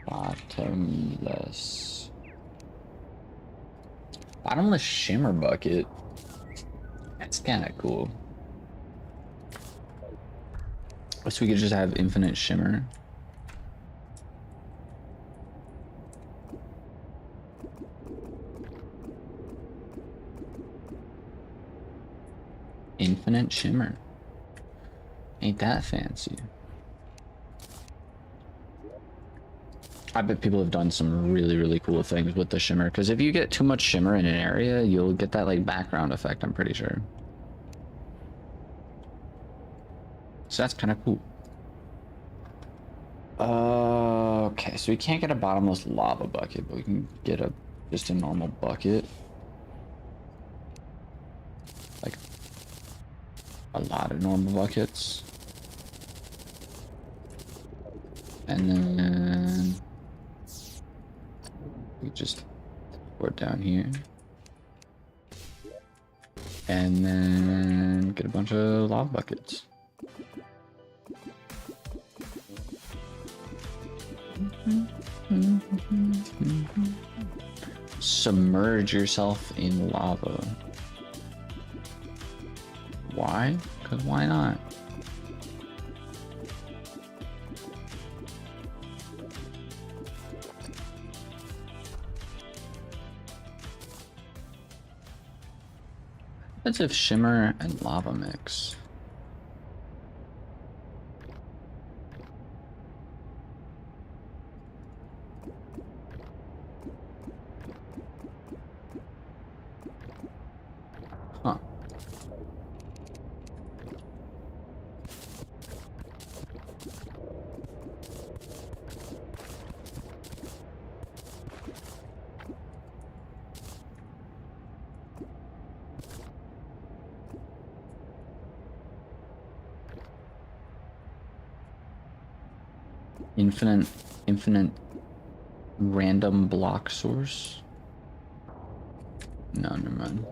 Bottomless. Bottomless shimmer bucket. That's kind of cool. So we could just have infinite shimmer. Infinite shimmer. Ain't that fancy. I bet people have done some really cool things with the shimmer, because if you get too much shimmer in an area, you'll get that like background effect, I'm pretty sure. So that's kind of cool. Okay, so we can't get a bottomless lava bucket, but we can get just a normal bucket. Like a lot of normal buckets. And then we just put it down here. And then get a bunch of lava buckets. Submerge yourself in lava. Why? Because why not? That's if shimmer and lava mix. Huh. Infinite random block source. No, never mind.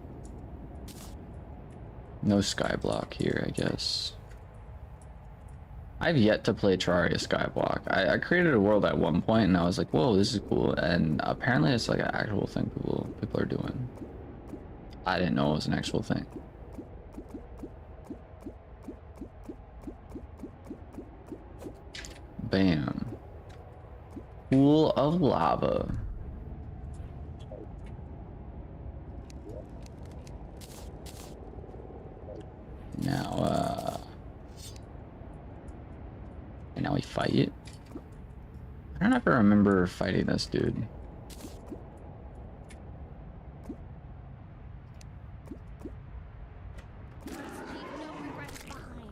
No sky block here, I guess. I've yet to play Terraria Skyblock. I created a world at one point and I was like, whoa, this is cool. And apparently it's like an actual thing people are doing. I didn't know it was an actual thing. Bam. Pool of lava. Now, and now we fight it. I don't ever remember fighting this dude. Leave no regrets behind.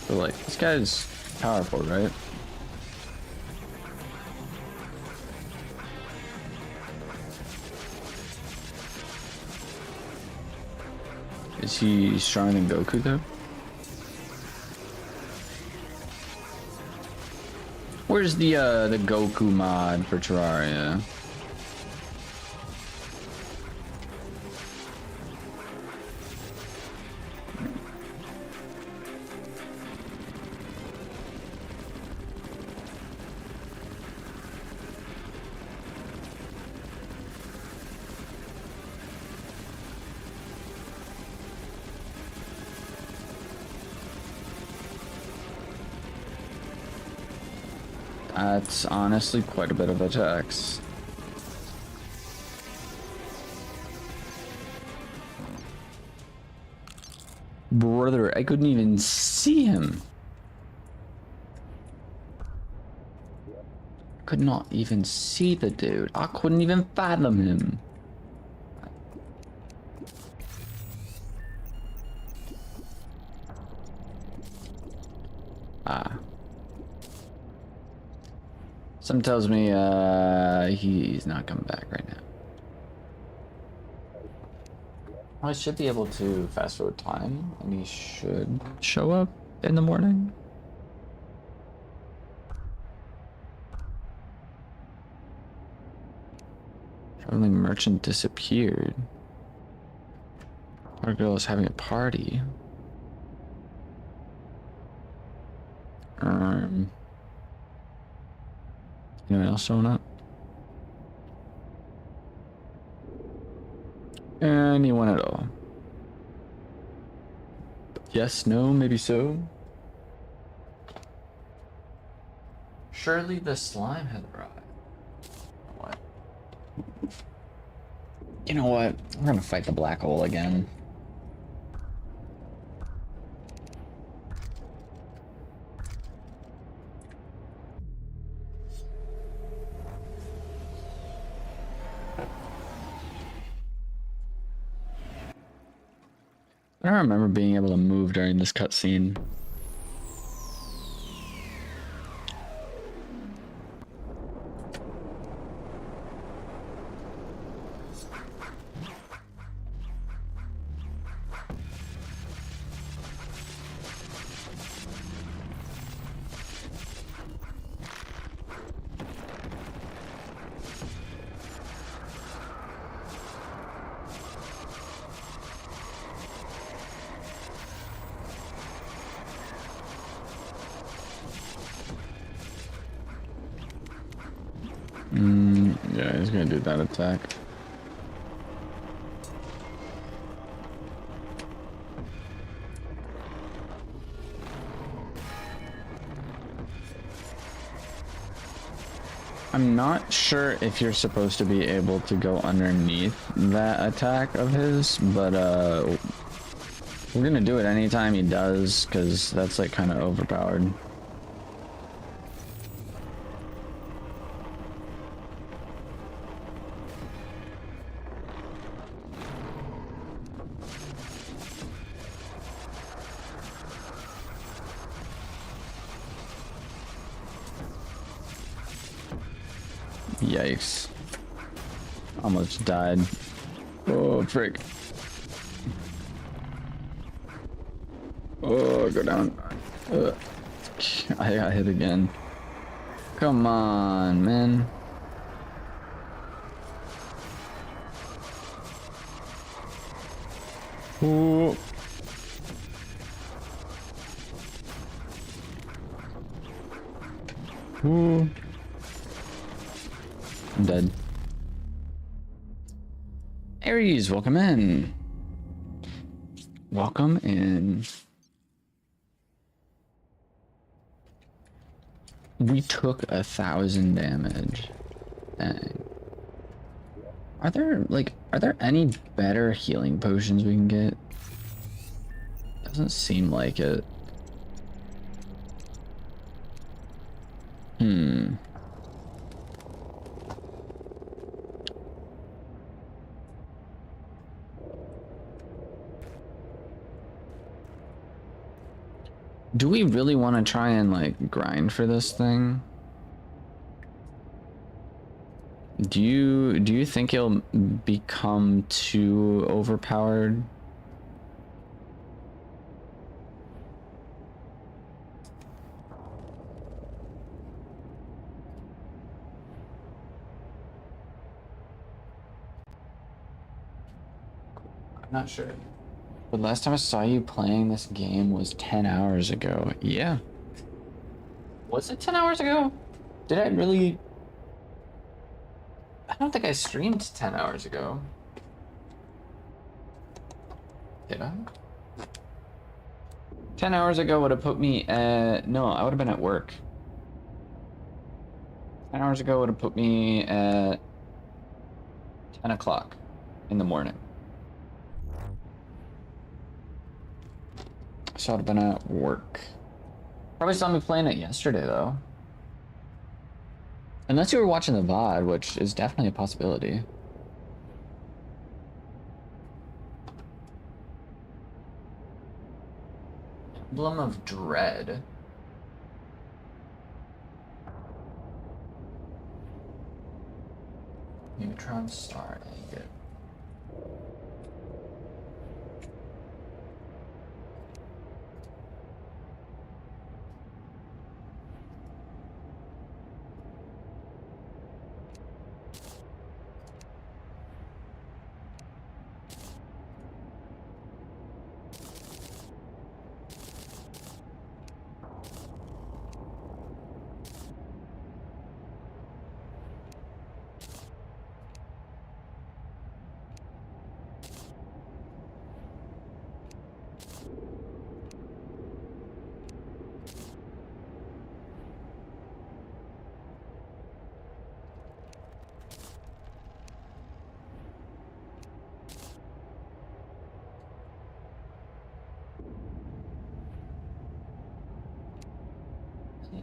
So like, this guy's powerful, right? Is he stronger than Goku though? Where's the Goku mod for Terraria? That's honestly quite a bit of attacks. Brother, I couldn't even see him. Could not even see the dude. I couldn't even fathom him. Ah. Something tells me he's not coming back right now. I should be able to fast forward time, and he should show up in the morning. Traveling merchant disappeared. Our girl is having a party. Anyone else showing up? Anyone at all? Yes, no, maybe so. Surely the slime had arrived. What? You know what? We're gonna fight the black hole again. I don't remember being able to move during this cutscene. Yeah, he's gonna do that attack. I'm not sure if you're supposed to be able to go underneath that attack of his, but we're gonna do it anytime he does, because that's like kind of overpowered. Yikes. Almost died. Oh, frick. Oh, go down. I got hit again. Come on, man. Ooh. Ooh. I'm dead. Aries, welcome in. Welcome in. We took 1,000 damage. Dang. Are there any better healing potions we can get? Doesn't seem like it. Do we really want to try and like grind for this thing? Do you think he'll become too overpowered? Not sure. But last time I saw you playing this game was 10 hours ago. Yeah. Was it 10 hours ago? Did I really... I don't think I streamed 10 hours ago. Did I? 10 hours ago would have put me at... No, I would have been at work. 10 hours ago would have put me at 10 o'clock in the morning. So I'd have been at work. Probably saw me playing it yesterday, though. Unless you were watching the VOD, which is definitely a possibility. Emblem of Dread. Neutron Star Agate.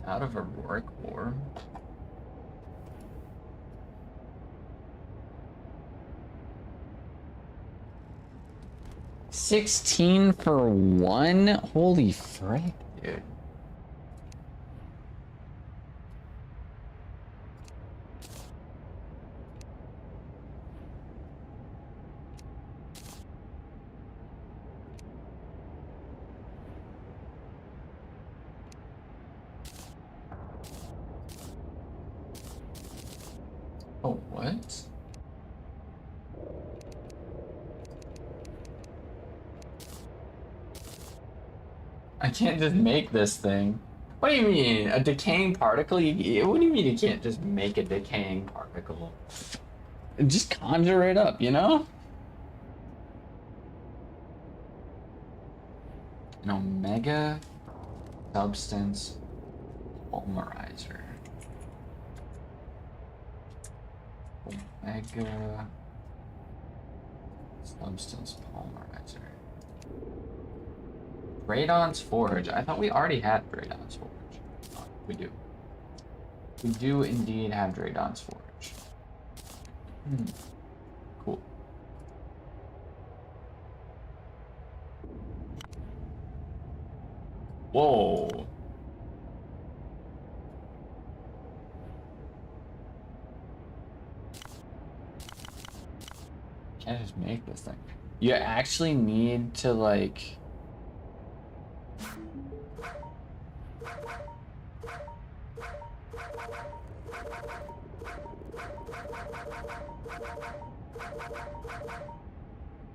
Out of Auroric War. $16 for one? Holy frick, dude. Oh, what? I can't just make this thing. What do you mean? A decaying particle? What do you mean you can't just make a decaying particle? Just conjure it up, you know? An Omega Substance Polymerizer. Omega Substance Polymerizer. Radon's Forge. I thought we already had Radon's Forge. Oh, we do. We do indeed have Radon's Forge. Cool. Whoa. Can't just make this thing. You actually need to like...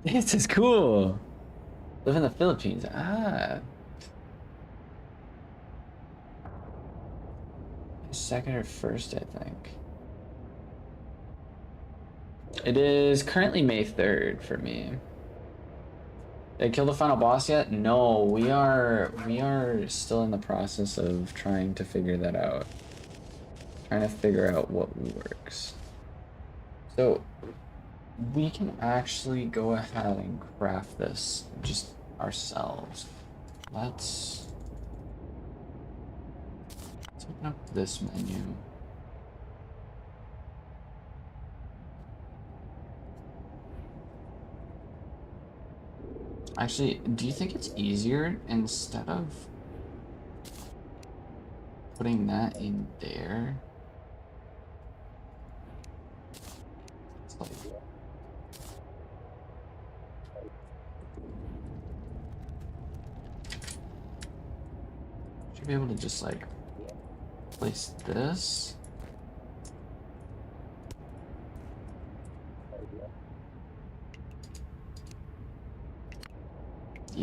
This is cool. Live in the Philippines. Ah. Second or first, I think. It is currently May 3rd for me. Did I kill the final boss yet? No, we are still in the process of trying to figure that out. Trying to figure out what works. So we can actually go ahead and craft this just ourselves. Let's open up this menu. Actually, do you think it's easier instead of putting that in there? It's like... Should be able to just like place this.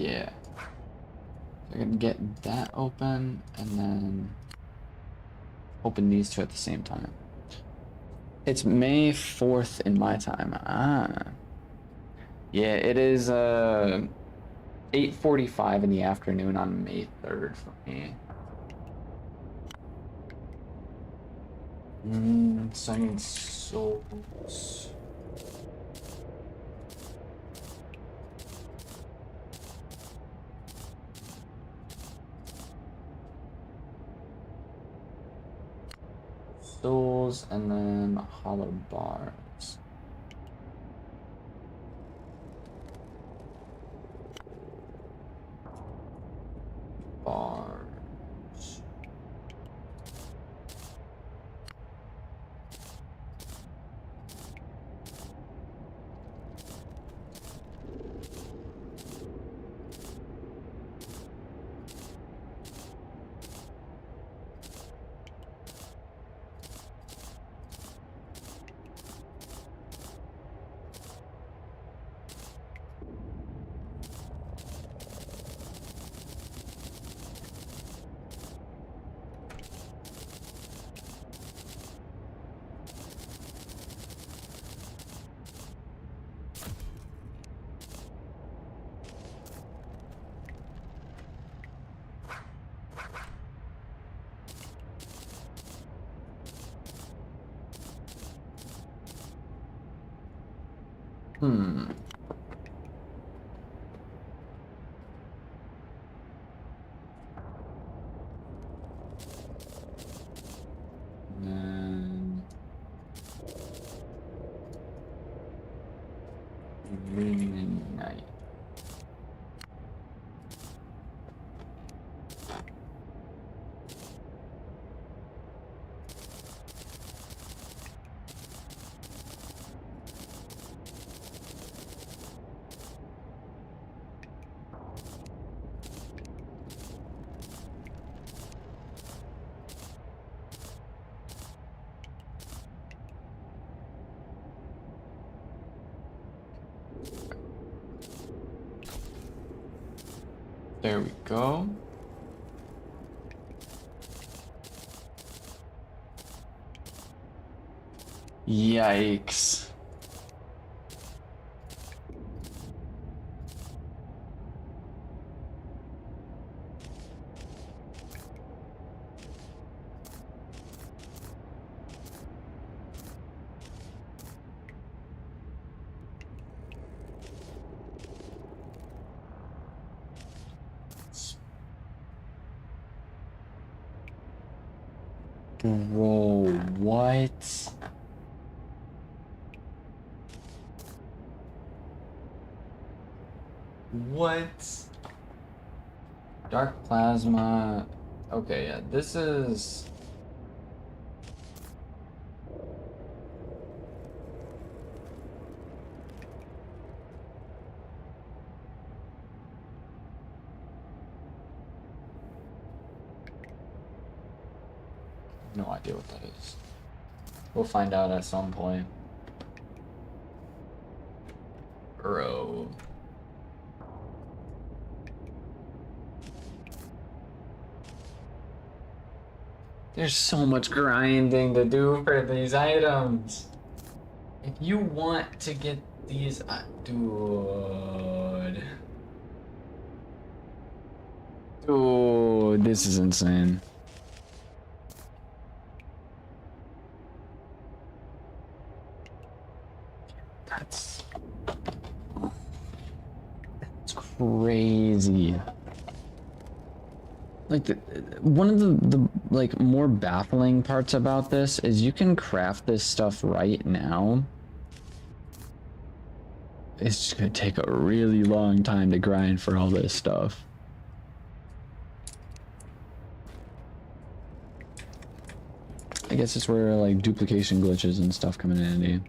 Yeah. So I can get that open and then open these two at the same time. It's May 4th in my time. Ah. Yeah, it is 8:45 in the afternoon on May 3rd for me. So I need souls. Souls and then hollow bars. Bars. And then Luminance. There we go. Yikes. Bro, what? What? Dark plasma. Okay, yeah, this is. No idea what that is. We'll find out at some point. Bro. There's so much grinding to do for these items. If you want to get these, dude. Dude, this is insane. That's crazy. Like one of the like more baffling parts about this is you can craft this stuff right now. It's just gonna take a really long time to grind for all this stuff. I guess it's where like duplication glitches and stuff come in handy.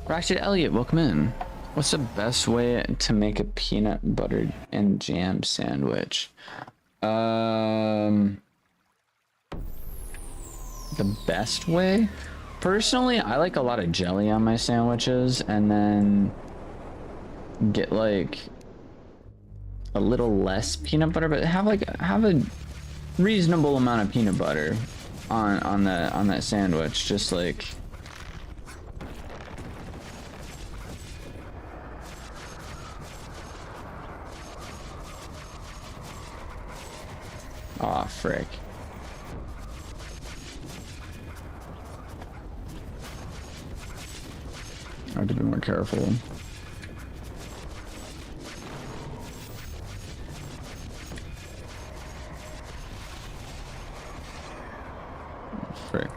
Ratchet Elliott, welcome in. What's the best way to make a peanut butter and jam sandwich? The best way? Personally, I like a lot of jelly on my sandwiches and then get like a little less peanut butter, but have a reasonable amount of peanut butter on that sandwich, just like aw, frick. I have to be more careful. Frick.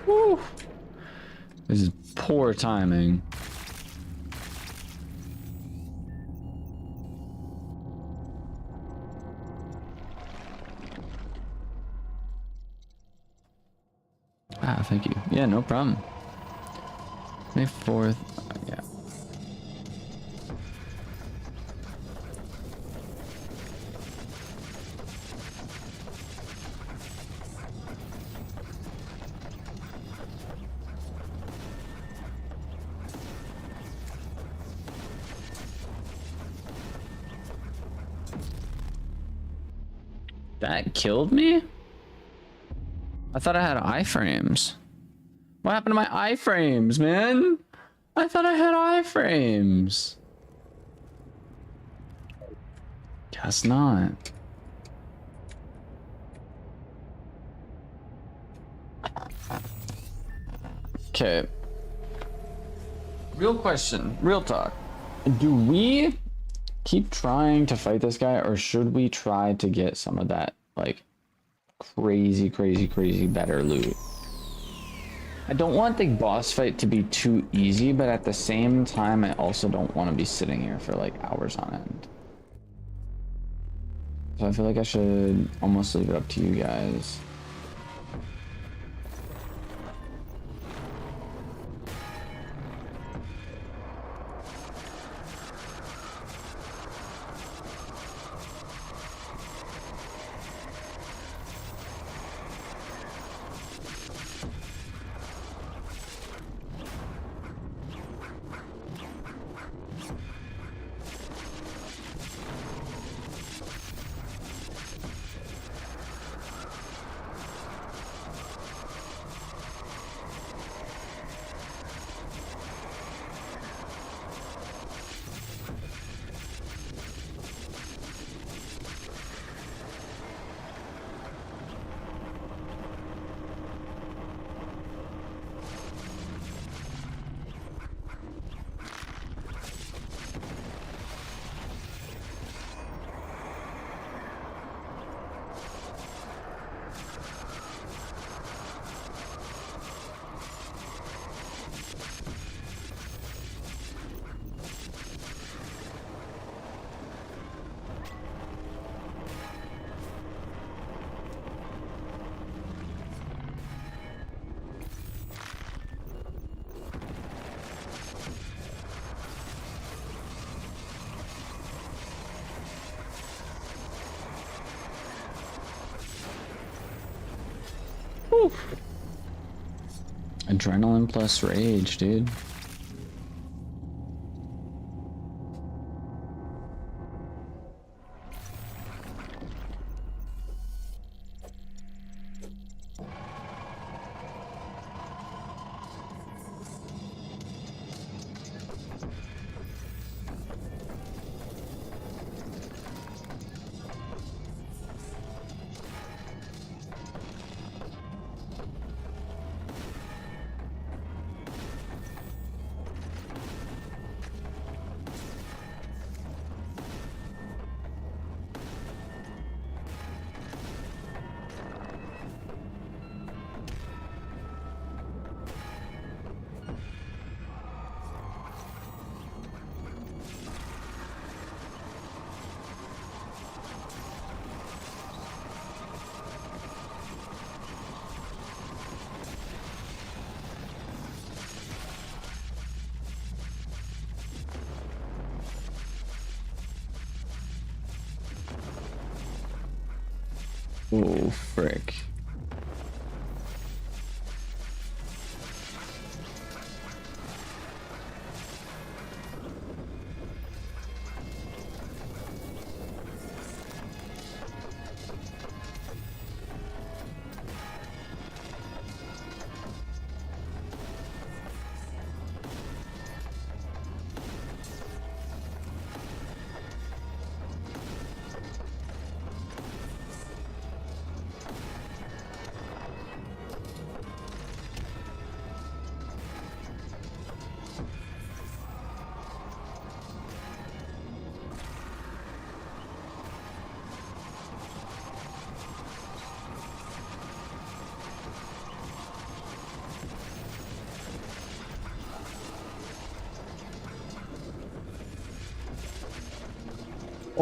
Woo. This is poor timing. Ah, thank you. Yeah, no problem. May 4th. Yeah. That killed me? I thought I had iframes. What happened to my iframes, man? I thought I had iframes. Guess not. Okay. Real question, real talk. Do we keep trying to fight this guy, or should we try to get some of that, like, crazy better loot? I don't want the boss fight to be too easy, but at the same time, I also don't want to be sitting here for, like, hours on end. So I feel like I should almost leave it up to you guys. Whew. Adrenaline plus rage, dude. Oh, frick.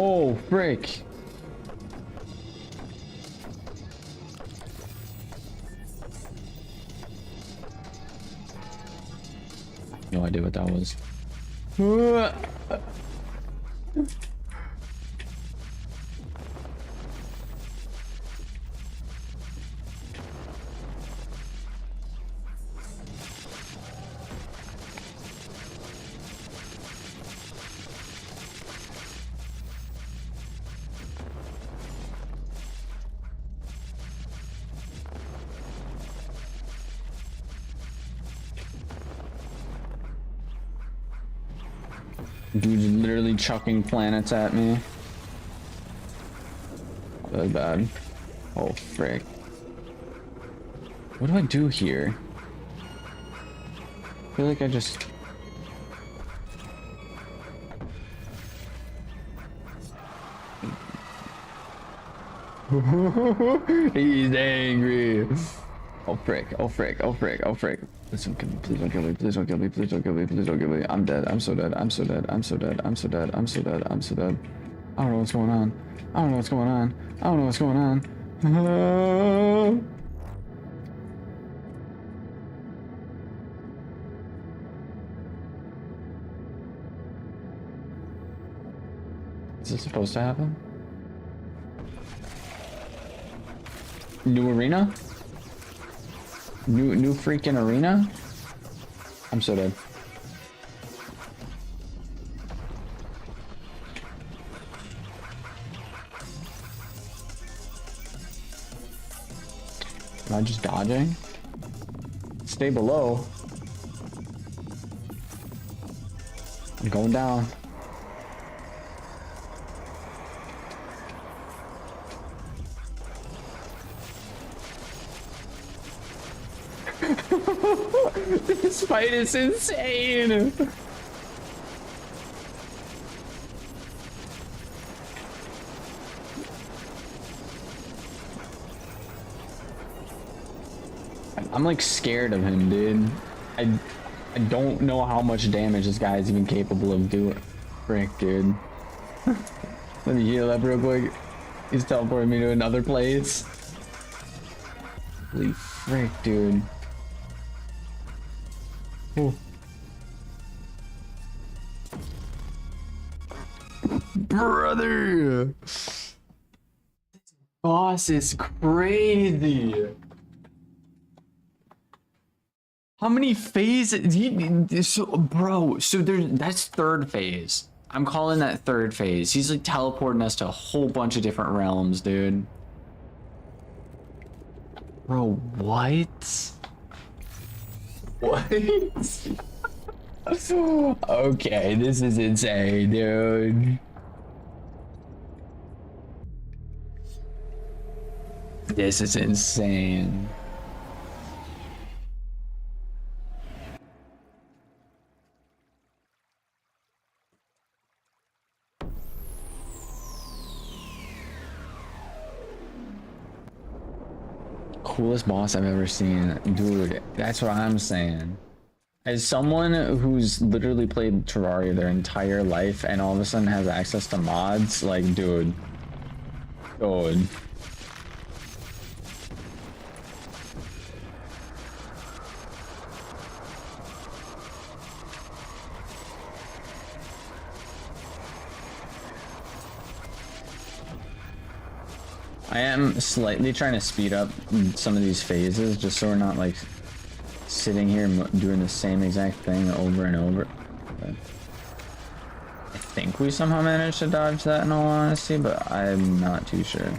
Oh, frick. No idea what that was. Dude's literally chucking planets at me. Really bad. Oh, frick. What do I do here? I feel like I just... He's angry. Oh, frick. Oh, frick. Oh, frick. Oh, frick. Please don't kill me. Please don't kill me. Please don't kill me. Please don't kill me. Please don't kill me. I'm dead. I'm so dead. I'm so dead. I'm so dead. I'm so dead. I'm so dead. I'm so dead. I don't know what's going on. I don't know what's going on. I don't know what's going on. Is this supposed to happen? New arena? New freaking arena? I'm so dead. Am I just dodging? Stay below. I'm going down. This fight is insane. I'm like scared of him, dude. I don't know how much damage this guy is even capable of doing. Frick, dude. Let me heal up real quick. He's teleporting me to another place. Holy frick, dude. Oh. Brother! Boss is crazy. How many phases? So, bro, so that's third phase. I'm calling that third phase. He's like teleporting us to a whole bunch of different realms, dude. Bro, what? What? Okay, this is insane, dude. This is insane. Coolest boss I've ever seen. Dude, that's what I'm saying. As someone who's literally played Terraria their entire life and all of a sudden has access to mods, like, dude. Dude. I am slightly trying to speed up some of these phases just so we're not like sitting here doing the same exact thing over and over. But I think we somehow managed to dodge that in all honesty, but I'm not too sure.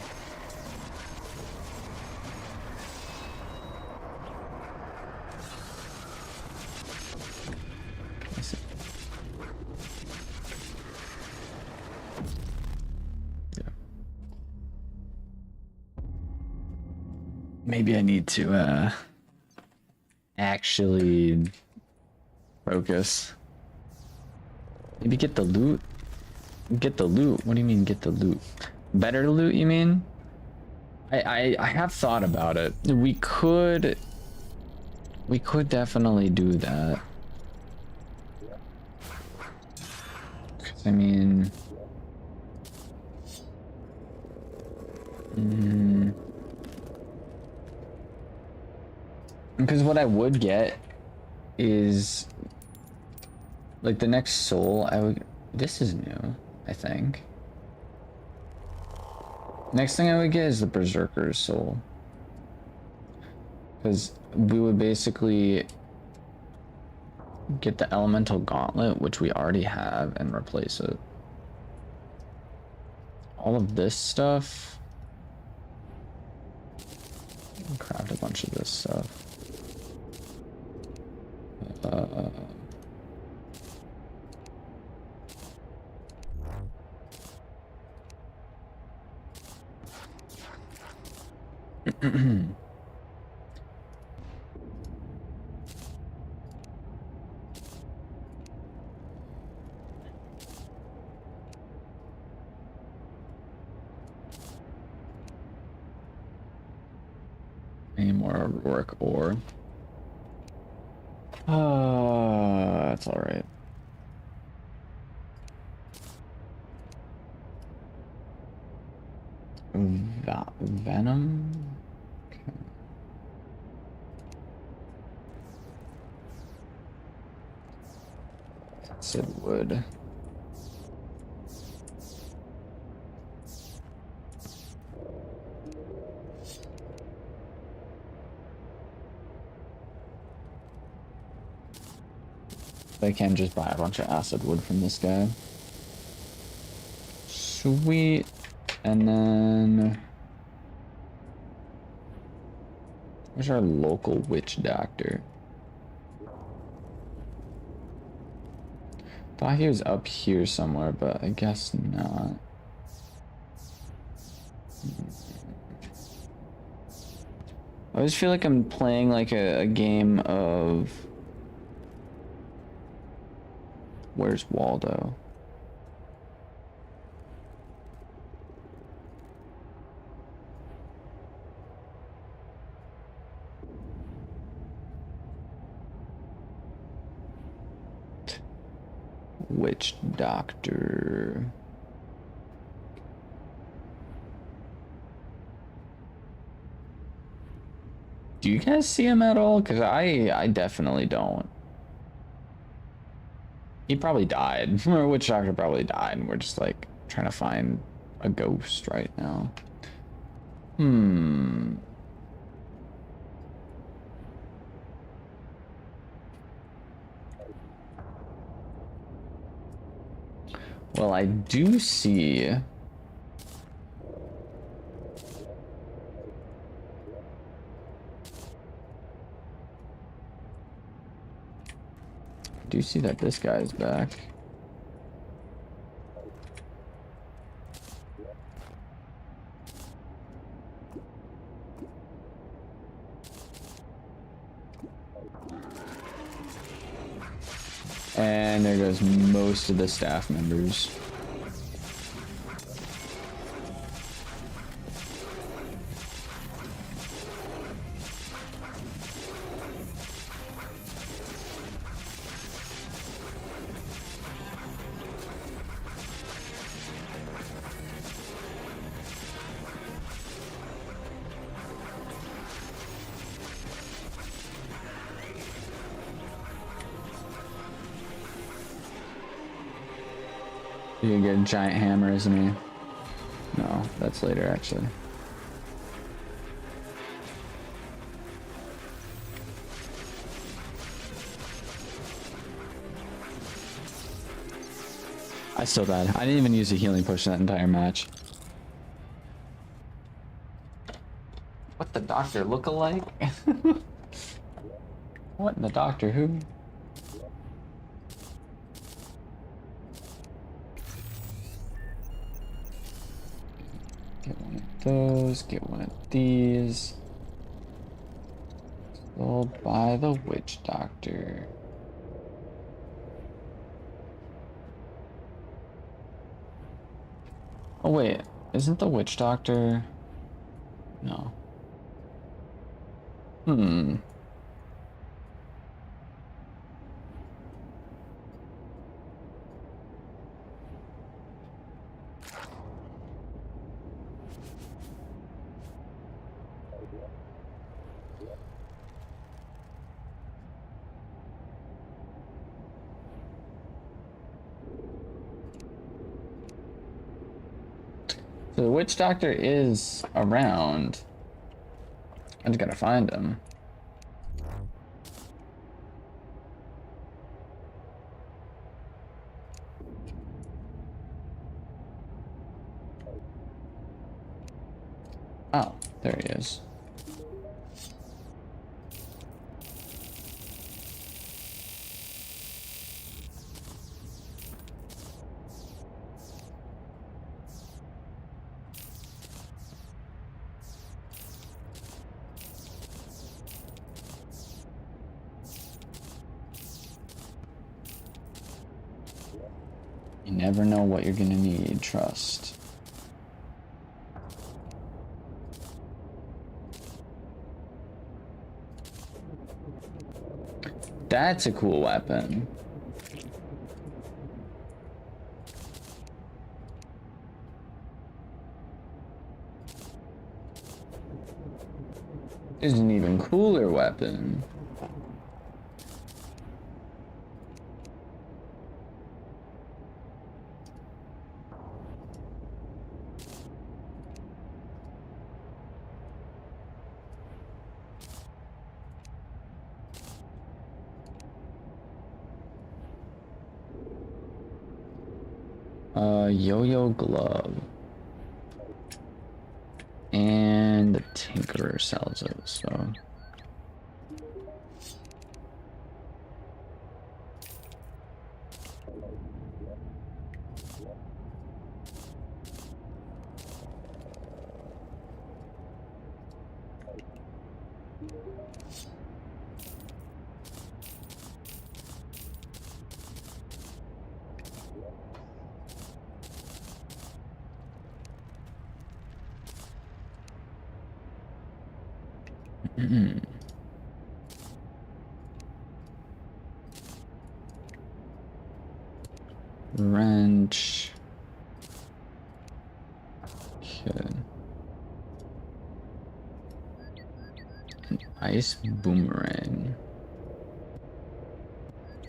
Maybe I need to actually focus. Maybe get the loot. Get the loot. What do you mean get the loot? Better loot, you mean? I have thought about it. We could definitely do that. 'Cause, I mean, because what I would get is like the next soul I would, this is new, I think. Next thing I would get is the Berserker's soul. Because we would basically get the Elemental Gauntlet, which we already have, and replace it. All of this stuff. Craft a bunch of this stuff. Any more work ore? That's all right. Venom? Okay. Acid wood. I can just buy a bunch of acid wood from this guy. Sweet. And then where's our local witch doctor? Thought he was up here somewhere, but I guess not. I always feel like I'm playing like a game of Where's Waldo? Witch doctor. Do you guys see him at all? Because I definitely don't. He probably died, or Witch Doctor probably died, and we're just like trying to find a ghost right now. Well, I do see that this guy's back. And there goes most of the staff members. You can get a giant hammer, isn't he? No, that's later actually. I still died. I didn't even use a healing potion that entire match. What the doctor look alike? What in the Doctor Who? Get one of those, get one of these. Sold by the witch doctor. Oh wait, isn't the witch doctor? No. Hmm. So the witch doctor is around. I just gotta find him. Oh, there he is. You never know what you're gonna need, trust. That's a cool weapon. There's an even cooler weapon. Yo-yo glove. And the Tinkerer sells it, so. Wrench. Okay. An ice boomerang.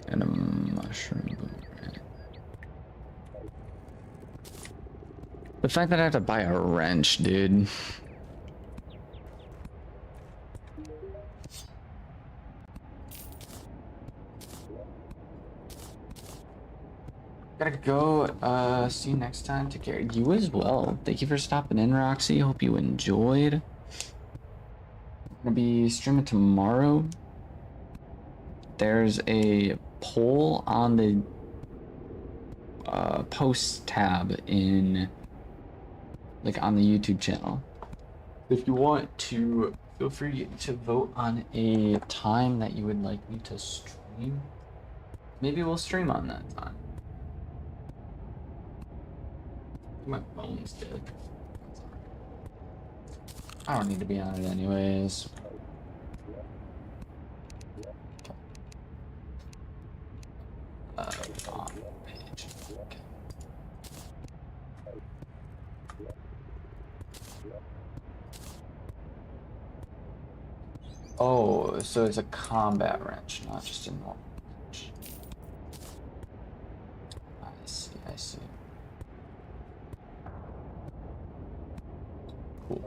And a mushroom boomerang. The fact that I have to buy a wrench, dude. Gotta go. See you next time. Take care. You as well. Thank you for stopping in, Roxy. Hope you enjoyed. I'm gonna be streaming tomorrow. There's a poll on the posts tab in, like, on the YouTube channel. If you want to, feel free to vote on a time that you would like me to stream. Maybe we'll stream on that time. My phone's dead. I don't need to be on it anyways. On page. Okay. Oh, so it's a combat wrench, not just a normal wrench. I see, I see. Cool.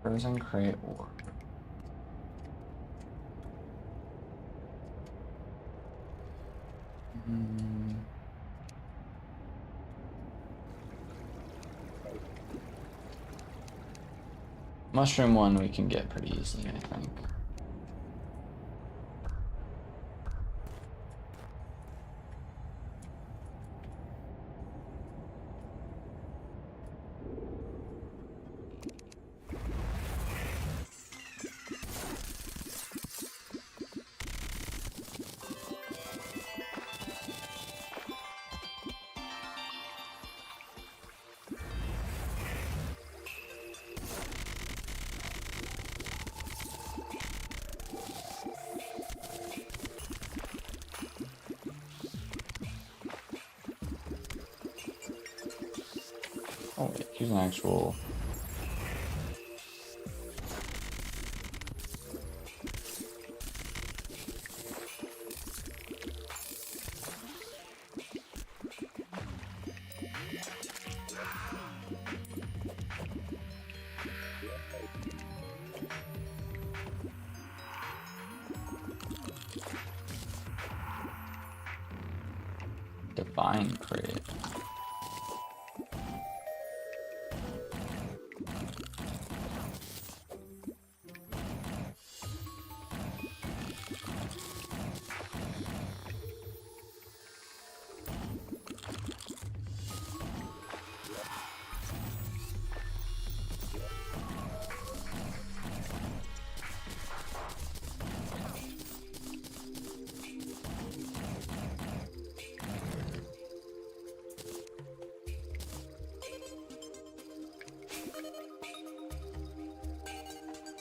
Frozen crate ore. Mushroom one we can get pretty easily, I think. Oh wait, here's an actual... Divine crate.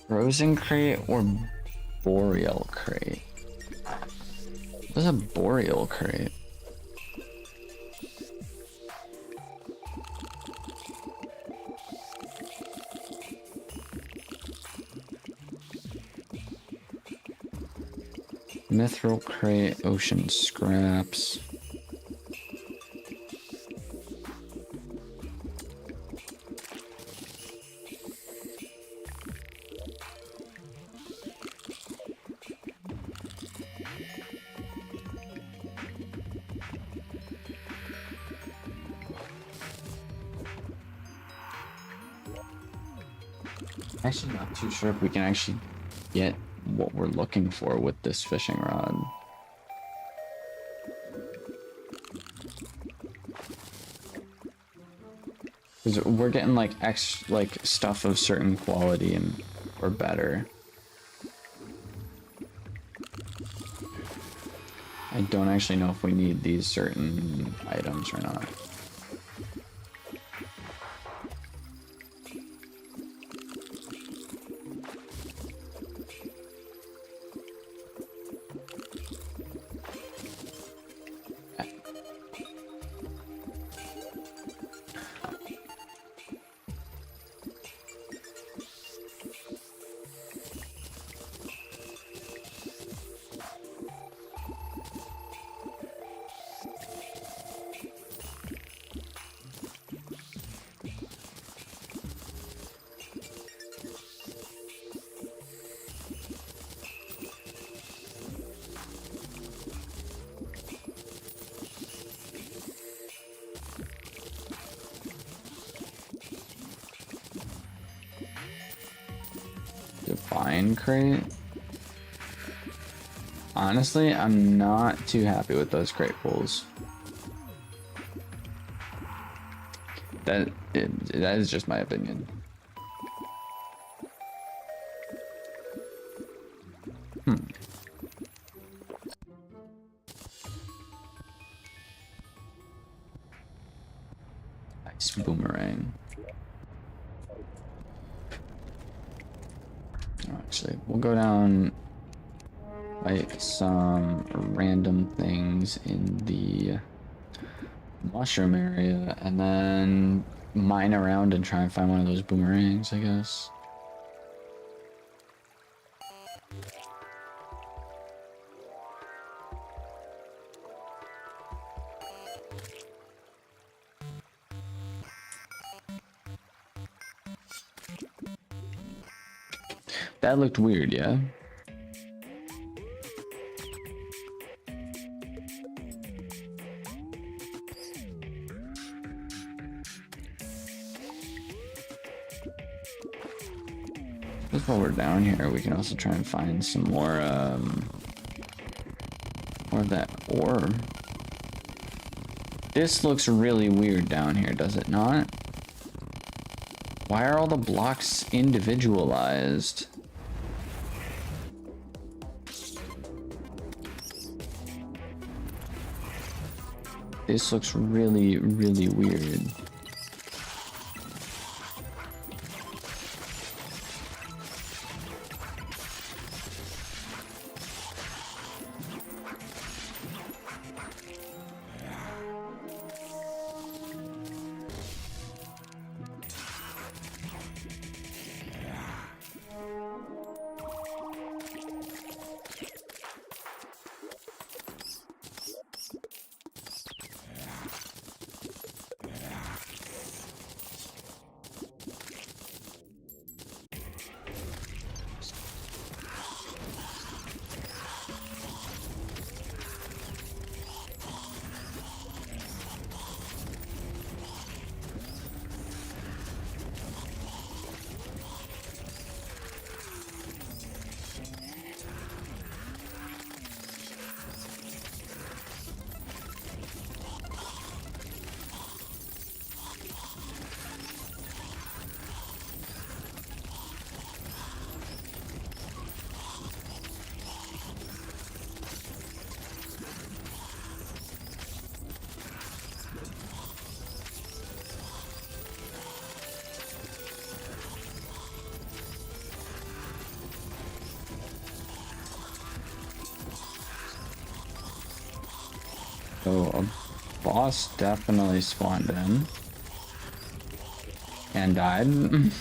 Frozen crate or boreal crate? What's a boreal crate? Mithril crate, ocean scraps. Actually not too sure if we can actually get what we're looking for with this fishing rod. Because we're getting like stuff of certain quality and or better. I don't actually know if we need these certain items or not. Divine crate. Honestly, I'm not too happy with those crate pulls. That is just my opinion. Nice boomerang. Actually, we'll go down like some random things in the mushroom area and then mine around and try and find one of those boomerangs, I guess. That looked weird, yeah? Just while we're down here, we can also try and find some more of that ore. This looks really weird down here, does it not? Why are all the blocks individualized? This looks really, really weird. So a boss definitely spawned in and died.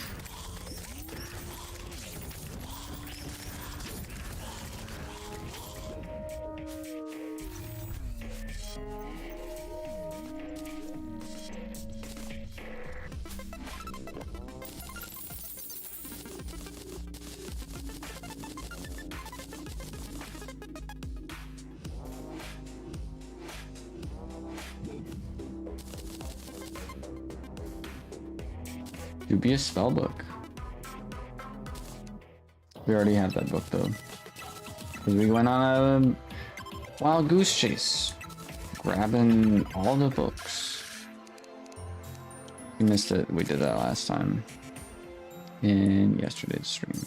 Be a spell book. We already have that book though, because we went on a wild goose chase, grabbing all the books. We missed it. We did that last time in yesterday's stream.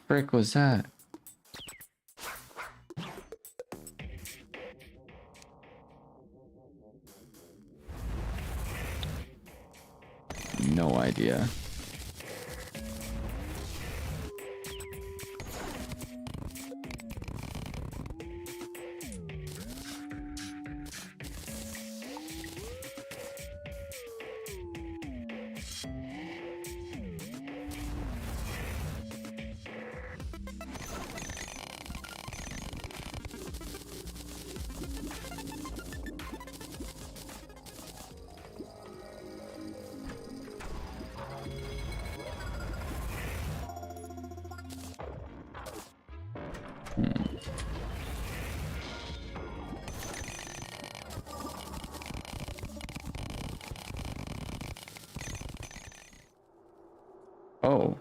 Frick was that? No idea. Oh.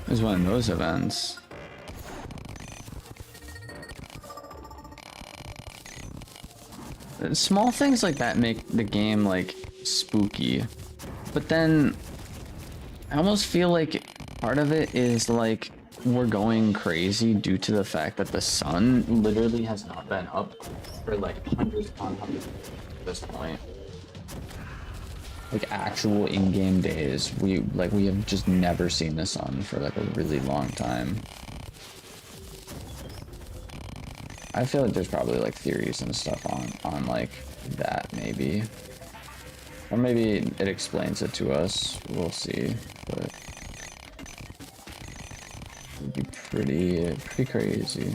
It was one of those events. Small things like that make the game like spooky, but then I almost feel like part of it is like we're going crazy due to the fact that the sun literally has not been up for like hundreds upon hundreds at this point. Like actual in-game days, we have just never seen the sun for like a really long time. I feel like there's probably like theories and stuff on like that maybe, or maybe it explains it to us. We'll see, but Would be pretty crazy.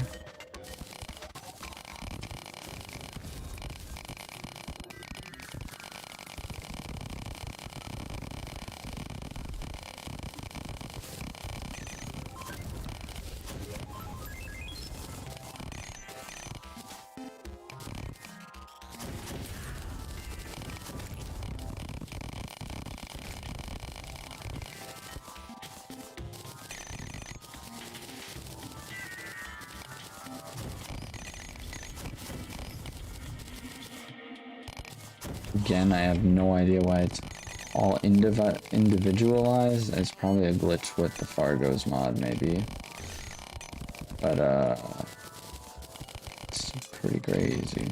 Again, I have no idea why it's all individualized. It's probably a glitch with the Fargo's mod, maybe. But, it's pretty crazy.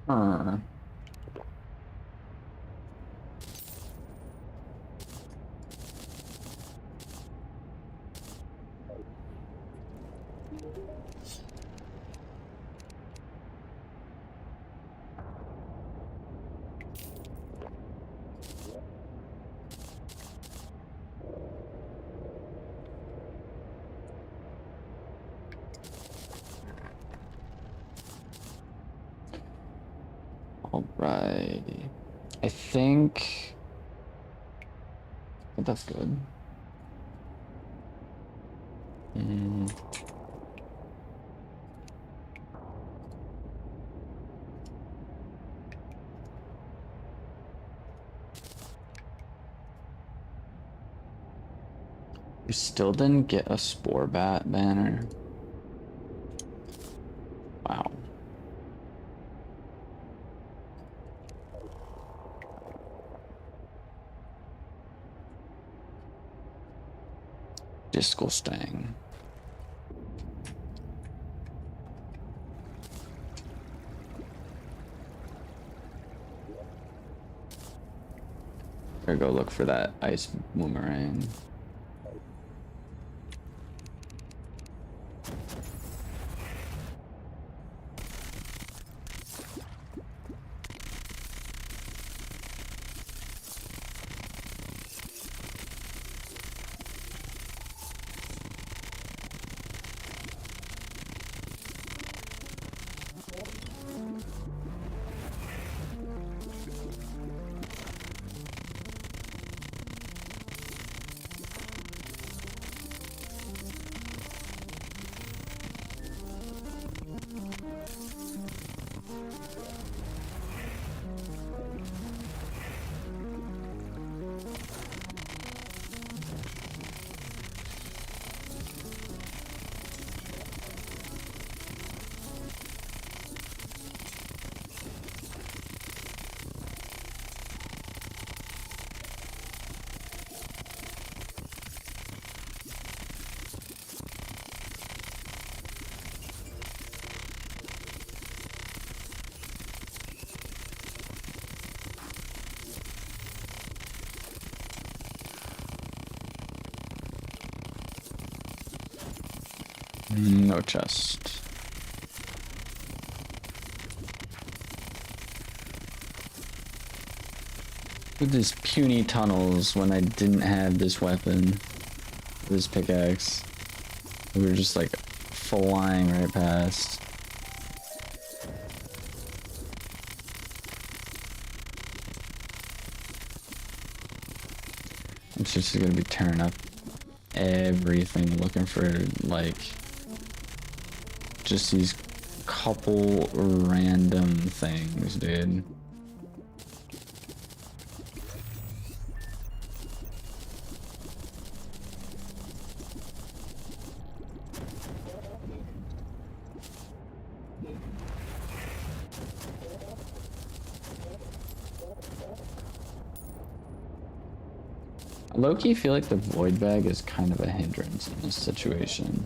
Huh. Alrighty. I think that's good. We still didn't get a Spore Bat banner. Wow. Disgusting. Better go look for that ice boomerang. No chest. With these puny tunnels when I didn't have this weapon, this pickaxe, we were just like flying right past. I'm just gonna be tearing up everything looking for like just these couple random things, dude. Low-key feel like the void bag is kind of a hindrance in this situation.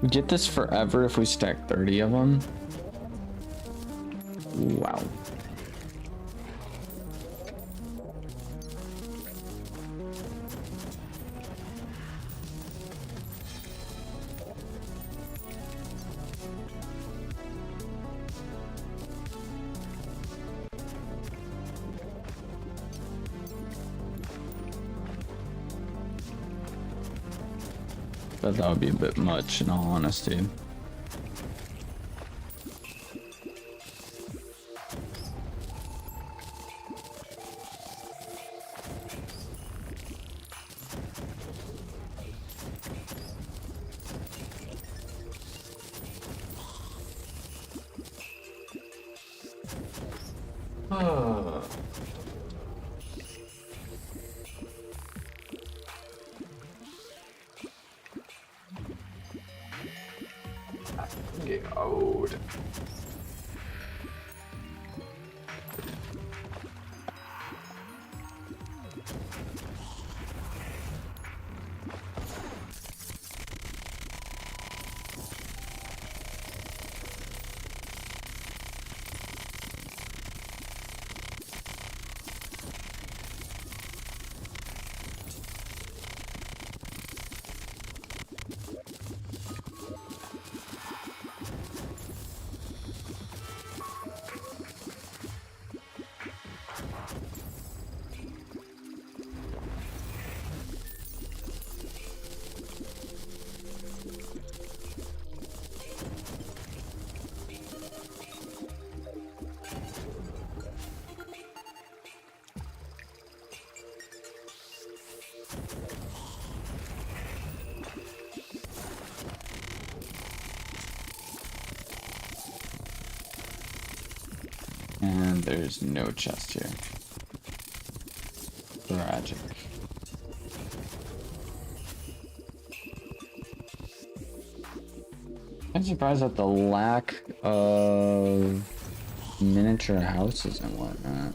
We get this forever if we stack 30 of them. Wow. But that would be a bit much, in all honesty. And there's no chest here. Tragic. I'm surprised at the lack of miniature houses and whatnot.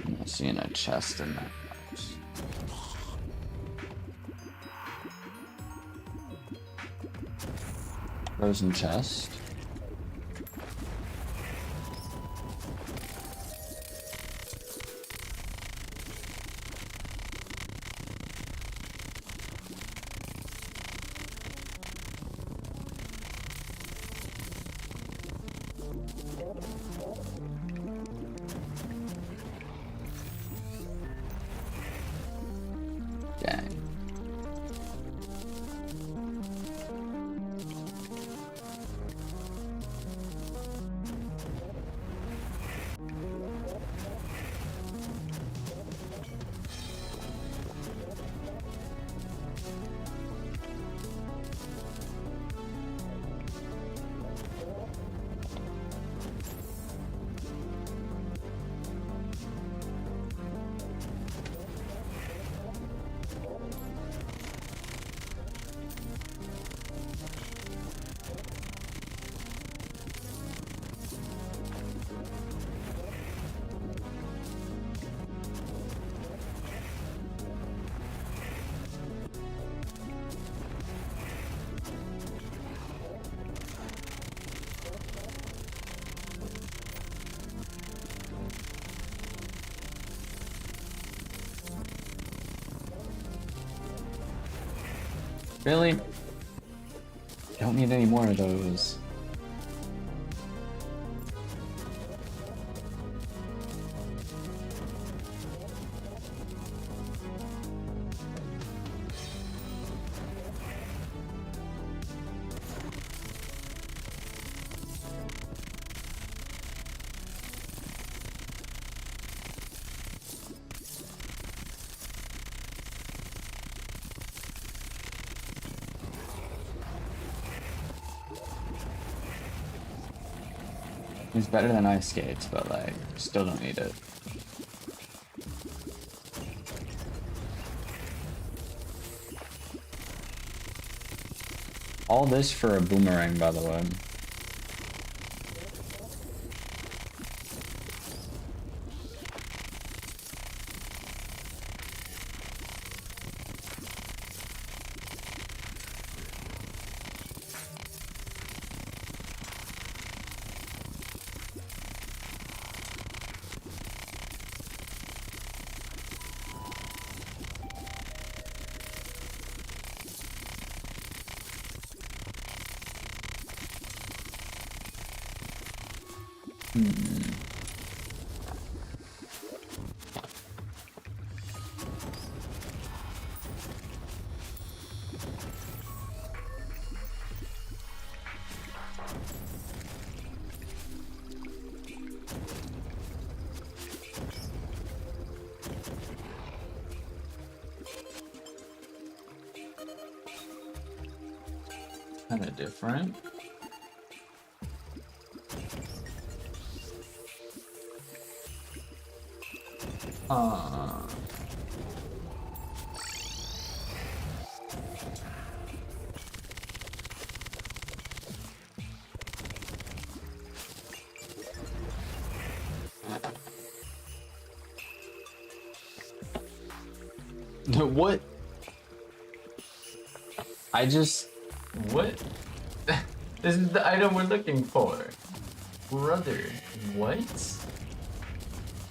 I'm not seeing a chest in that house. Frozen chest. Dang. Really? Don't need any more of those. It's better than ice skates, but like, still don't need it. All this for a boomerang, by the way. Kind of different. What? What? This is the item we're looking for. Brother, what?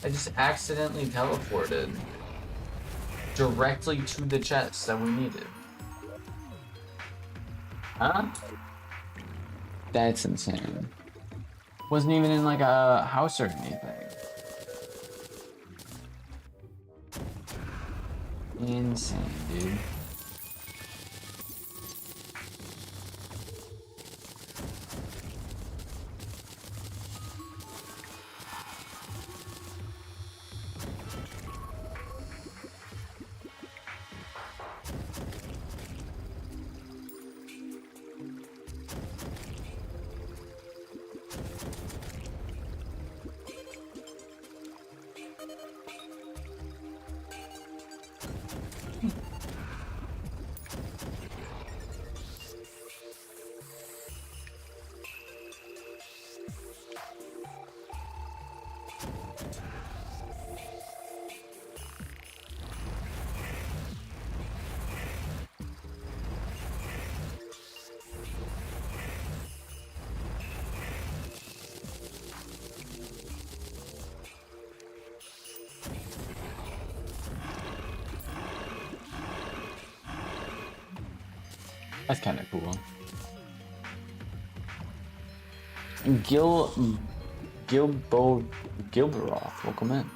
I just accidentally teleported directly to the chest that we needed. Huh? That's insane. Wasn't even in like a house or anything. Insane, dude. That's kind of cool. Gilberoth, welcome in.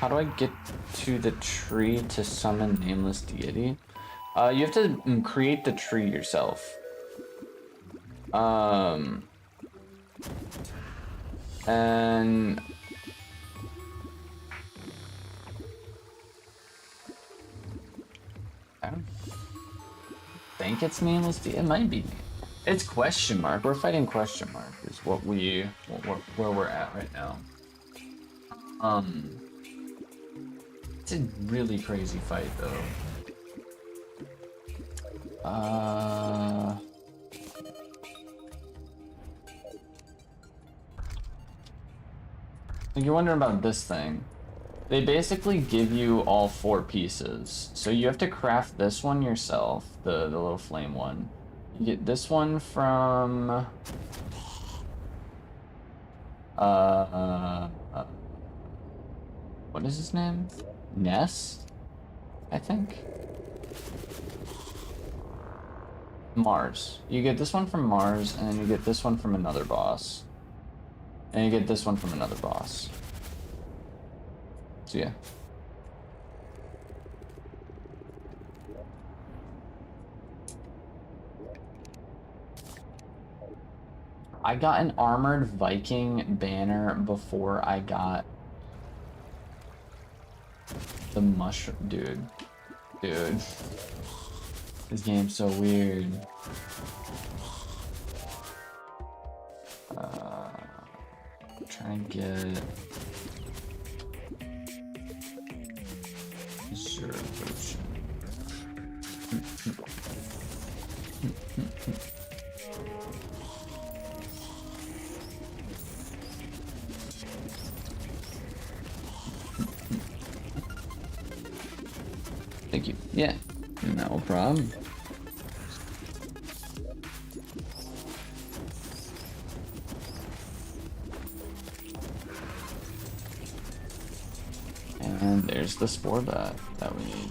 How do I get to the tree to summon nameless deity? You have to create the tree yourself. And I don't think it's nameless deity. It might be. It's question mark. We're fighting question mark is what where we're at right now. It's a really crazy fight though. You're wondering about this thing. They basically give you all 4 pieces. So you have to craft this one yourself, the little flame one. You get this one from what is his name? Ness, I think. Mars. You get this one from Mars, and then you get this one from another boss. And you get this one from another boss. So yeah. I got an armored Viking banner before I got the mushroom. Dude. This game's so weird. Trying to get zero version. Thank you. Yeah, no problem. And there's the spore bat that we need.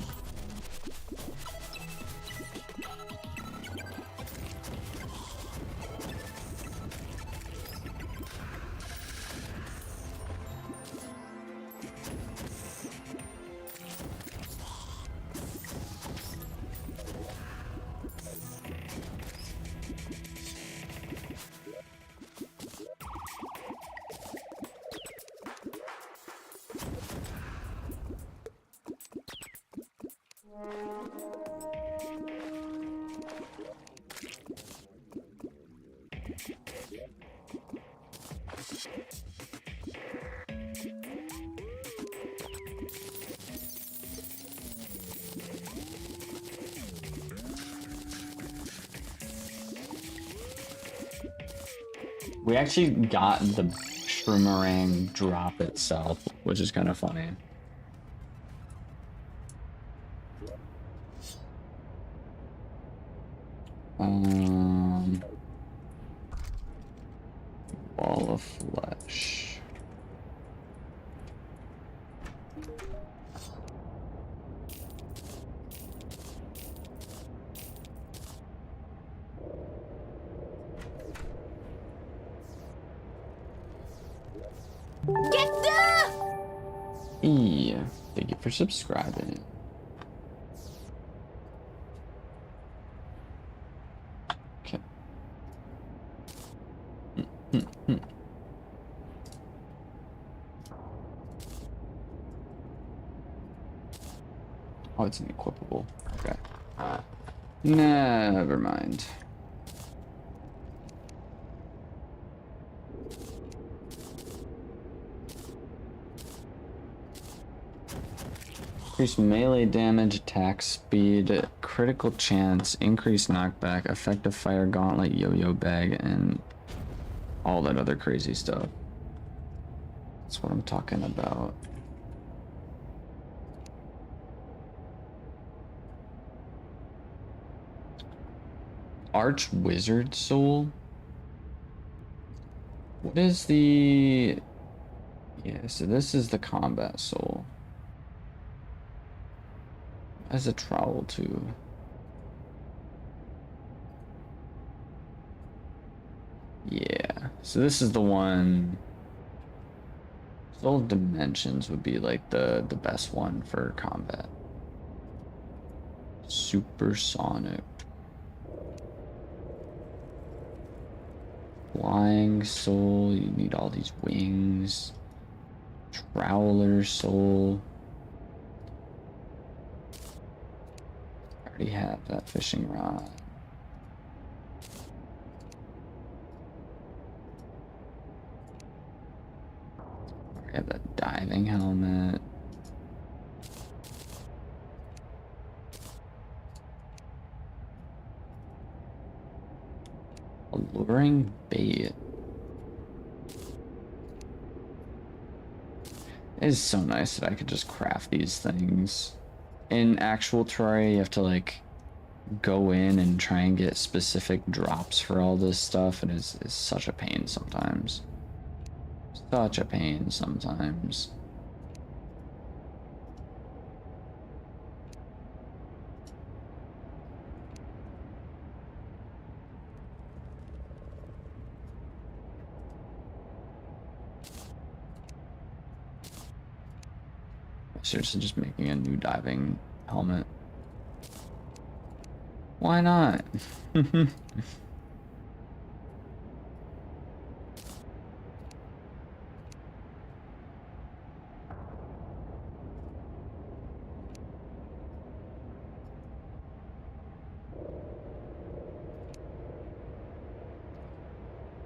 We actually got the Shroomerang drop itself, which is kind of funny. Ball of flesh. Get the! Thank you for subscribing. Okay. Oh, it's an equipable. Okay. Never mind. Increase melee damage, attack speed, critical chance, increased knockback, effective fire gauntlet, yo-yo bag, and all that other crazy stuff. That's what I'm talking about. Arch Wizard Soul? What is the... Yeah, so this is the combat soul. As a trowel too. Yeah, so this is the one. Soul Dimensions would be like the best one for combat. Supersonic. Flying soul, you need all these wings. Prowler soul. I already have that fishing rod. I have that diving helmet. Alluring bait. It is so nice that I could just craft these things. In actual Terraria, you have to like go in and try and get specific drops for all this stuff, and it's such a pain sometimes. Such a pain sometimes. Seriously, just making a new diving helmet. Why not?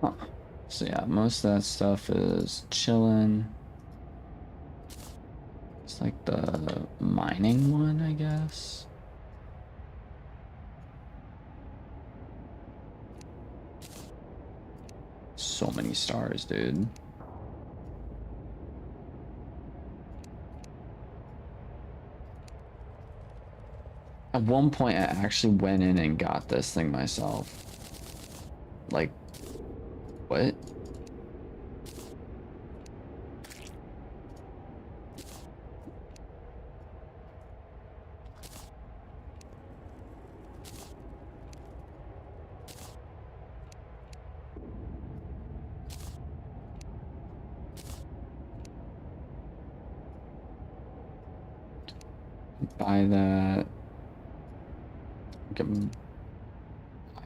Huh. So yeah, most of that stuff is chilling. It's like the mining one, I guess. So many stars, dude. At one point, I actually went in and got this thing myself. Like, what? Buy that.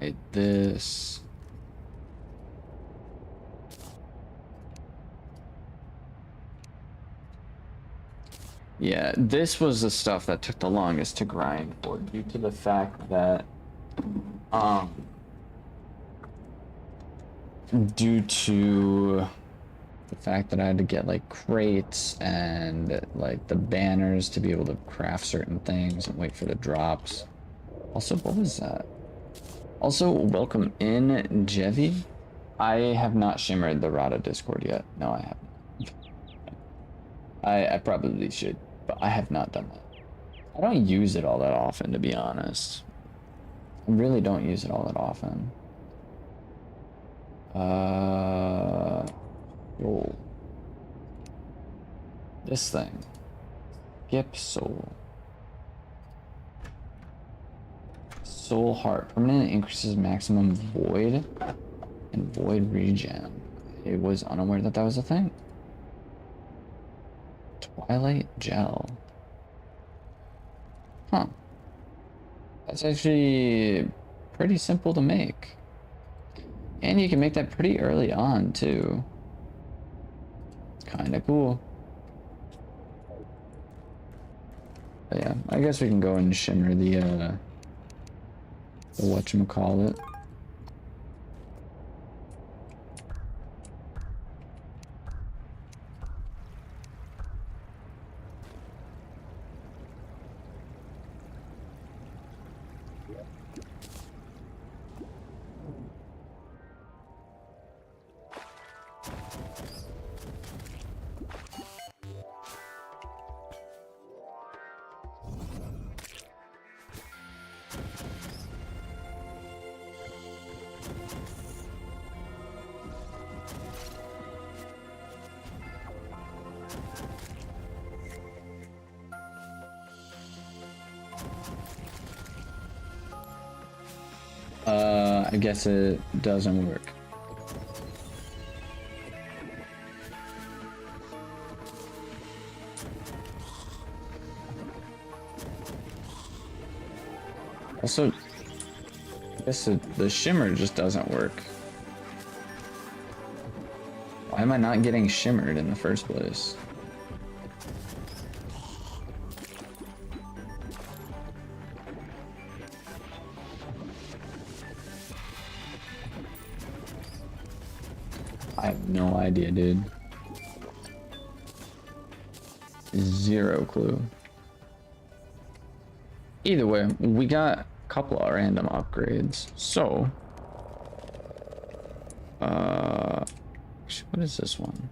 Buy this. Yeah, this was the stuff that took the longest to grind for, due to the fact that, due to the fact that I had to get like crates and like the banners to be able to craft certain things and wait for the drops. Also, what was that? Also, welcome in, Jevi. I have not shimmered the Rada Discord yet. No, I haven't. I probably should, but I have not done that. I don't use it all that often, to be honest. I really don't use it all that often. Oh. This thing. Skip soul. Soul heart. Permanently increases maximum void and void regen. I was unaware that that was a thing. Twilight gel. Huh. That's actually pretty simple to make. And you can make that pretty early on, too. Kinda cool. But yeah, I guess we can go and shimmer the whatchamacallit. I guess it doesn't work. Also, I guess the shimmer just doesn't work. Why am I not getting shimmered in the first place? I have no idea, dude. Zero clue. Either way, we got a couple of random upgrades. So, what is this one?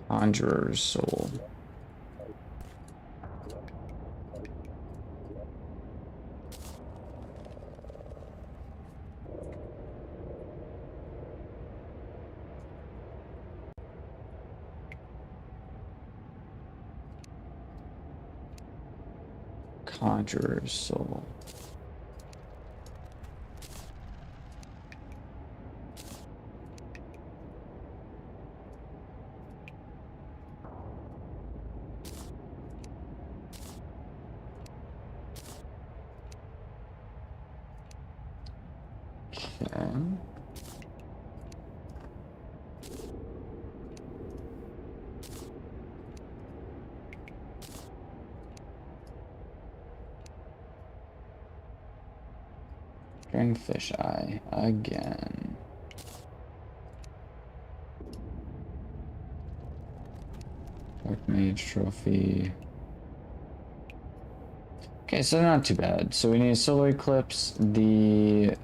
Conjurer's Soul. Conjurer's Soul. Okay. Fish Eye again. Dark Mage Trophy. Okay, so not too bad. So we need a Solar Eclipse, that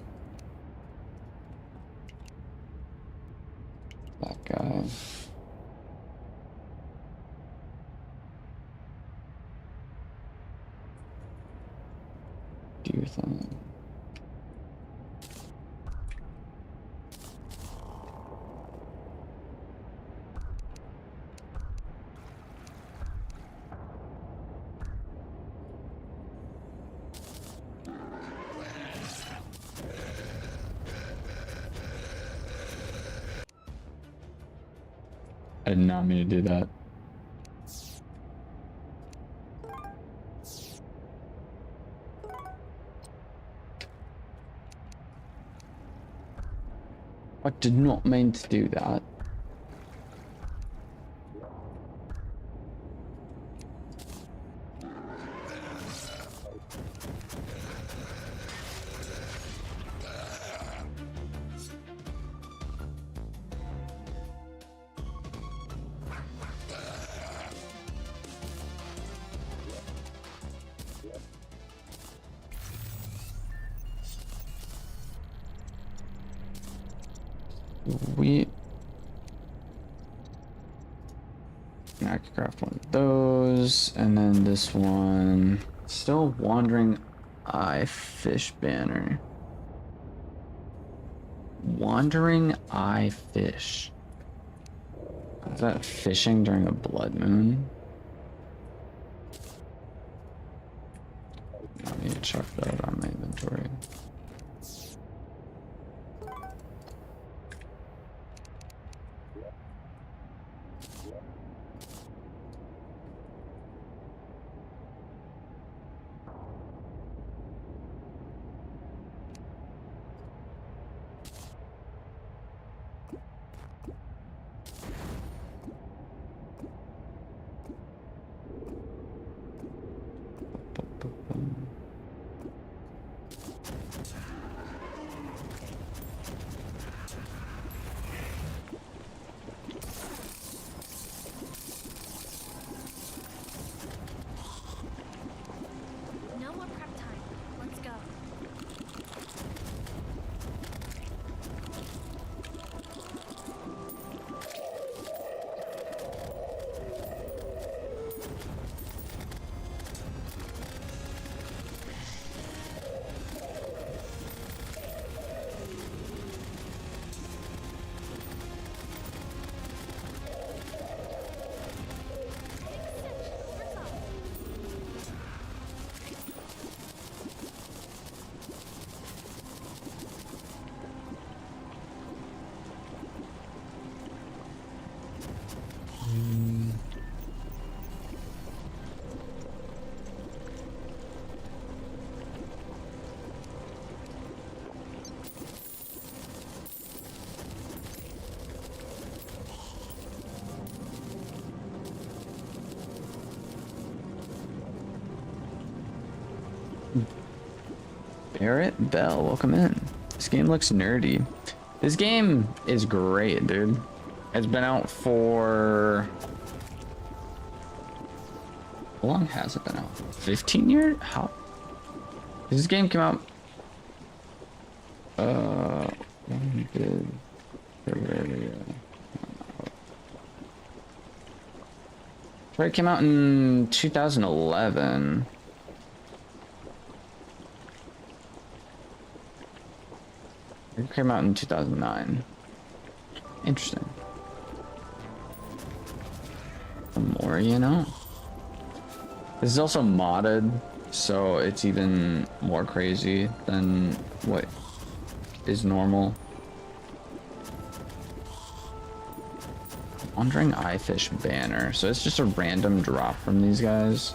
guy. Do your thing. I did not mean to do that. I did not mean to do that. I could craft one of those, and then this one. Still Wandering Eye Fish banner. Wandering Eye Fish. Is that fishing during a blood moon? I need to chuck that out on my inventory. Barrett Bell, welcome in. This game looks nerdy. This game is great, dude. It's been out for... How long has it been out? 15 years? How? This game came out... when did... Terraria... It came out in 2011. It came out in 2009. Interesting. The more you know. This is also modded, so it's even more crazy than what is normal. Wandering Eyefish banner. So it's just a random drop from these guys.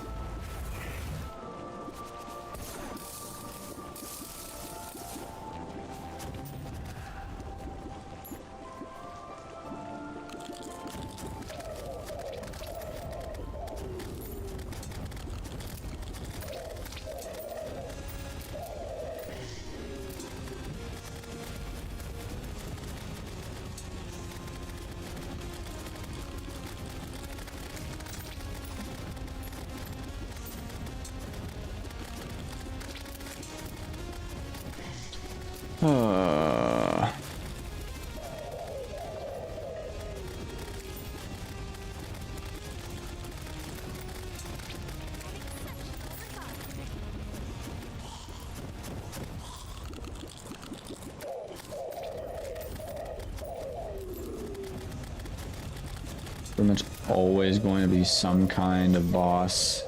Pretty much always going to be some kind of boss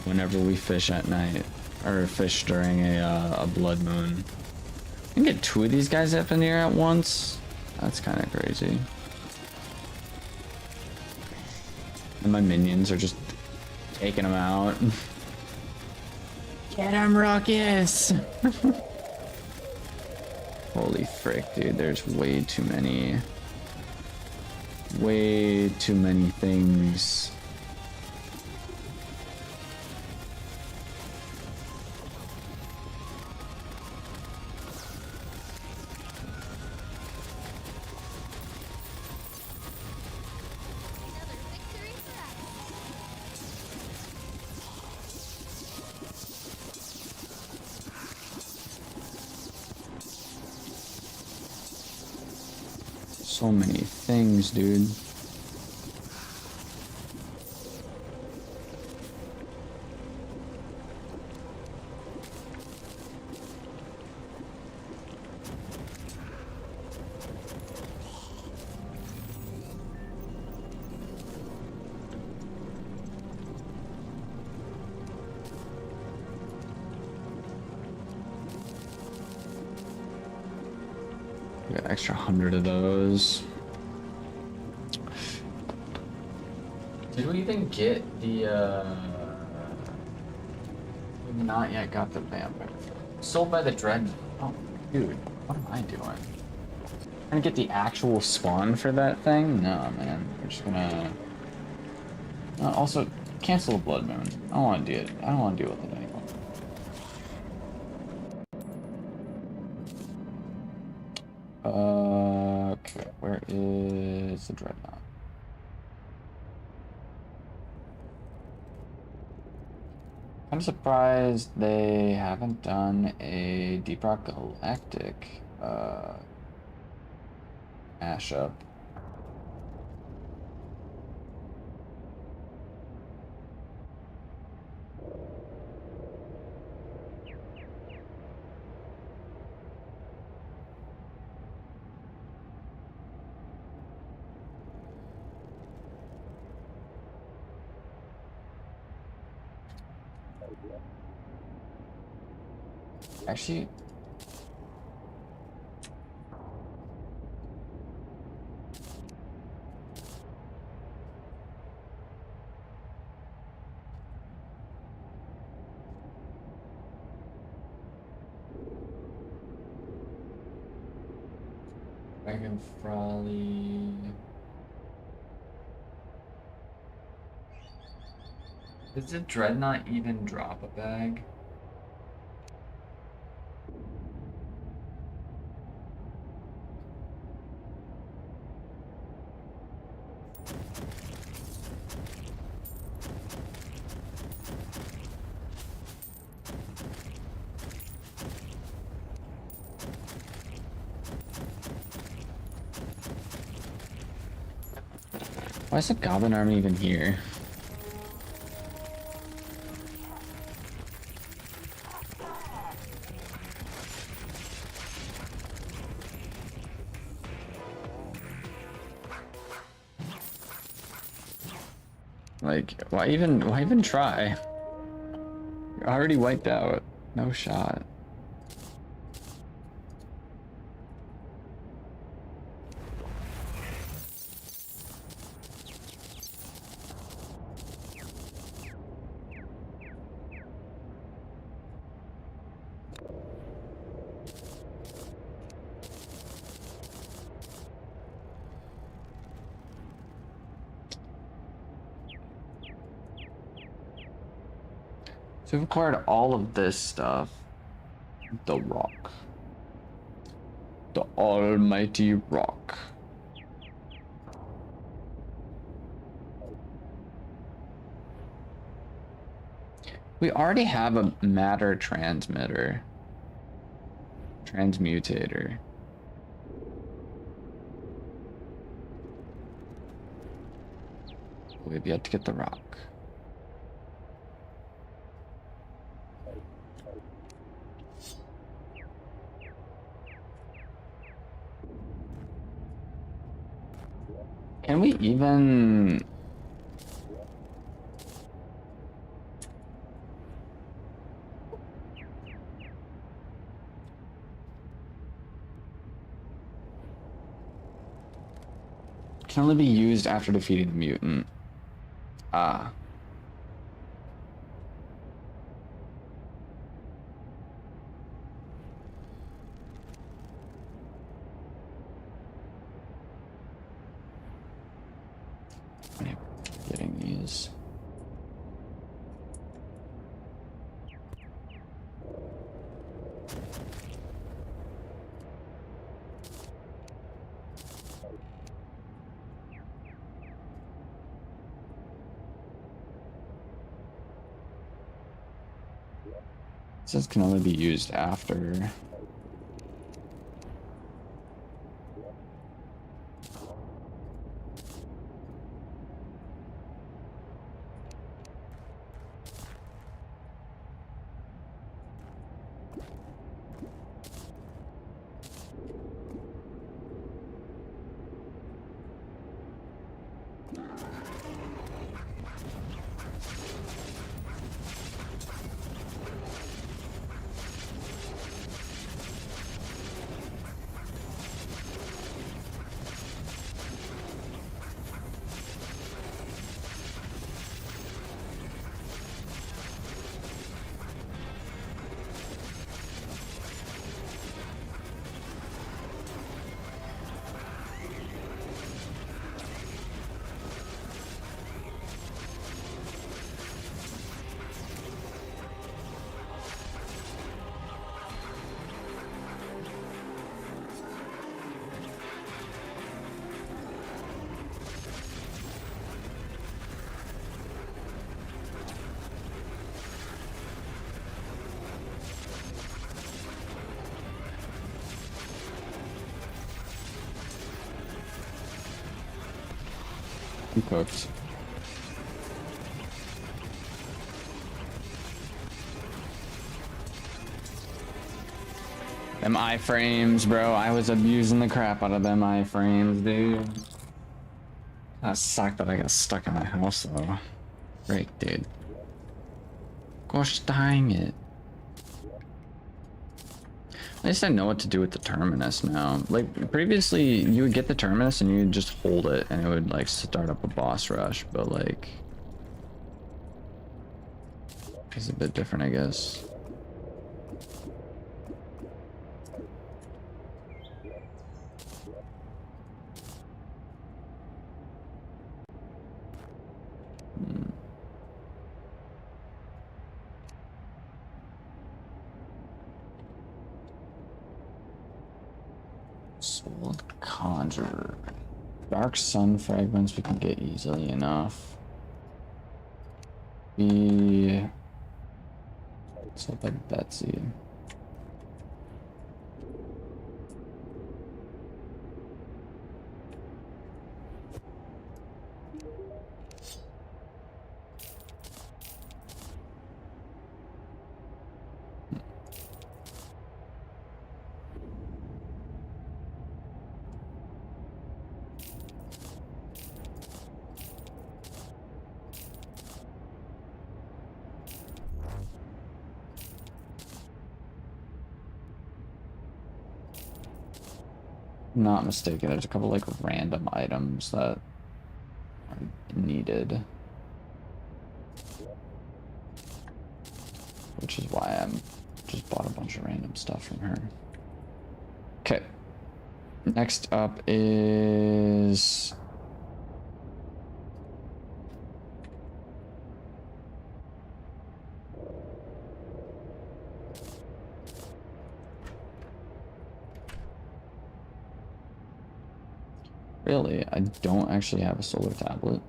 whenever we fish at night, or fish during a blood moon. I can get two of these guys up in the air at once. That's kind of crazy. And my minions are just taking them out. Get him, Ruckus! Holy frick, dude, there's way too many things. So many things, dude. Got an extra 100 of those. Did we even get the, we've not yet got the vampire. Sold by the Dread. Oh, dude, what am I doing? Trying to get the actual spawn for that thing? No, man. We're just gonna... also, cancel the Blood Moon. I don't want to do it. I don't want to deal with it anymore. Okay, where is the Dreadnought? I'm surprised they haven't done a Deep Rock Galactic mashup. Actually, I can probably... Does the Dreadnought even drop a bag? Why is the Goblin Army even here? Like, why even try? You're already wiped out. No shot. So we've acquired all of this stuff. The rock. The almighty rock. We already have a matter transmitter. Transmutator. We've yet to get the rock. Can we even... Can only be used after defeating the mutant. Ah. Getting these. It says can only be used after. I'm cooked. Them iframes, bro. I was abusing the crap out of them iframes, dude. That sucked that I got stuck in my house, though. Great, dude. Gosh dang it. At least I know what to do with the terminus now. Like, previously, you would get the terminus and you would just hold it and it would, like, start up a boss rush, but, like... It's a bit different, I guess. Conjurer. Dark Sun fragments we can get easily enough. Let's hope like Betsy. Not mistaken, there's a couple like random items that are needed, which is why I'm just bought a bunch of random stuff from her. Okay, next up is really, I don't actually have a solar tablet.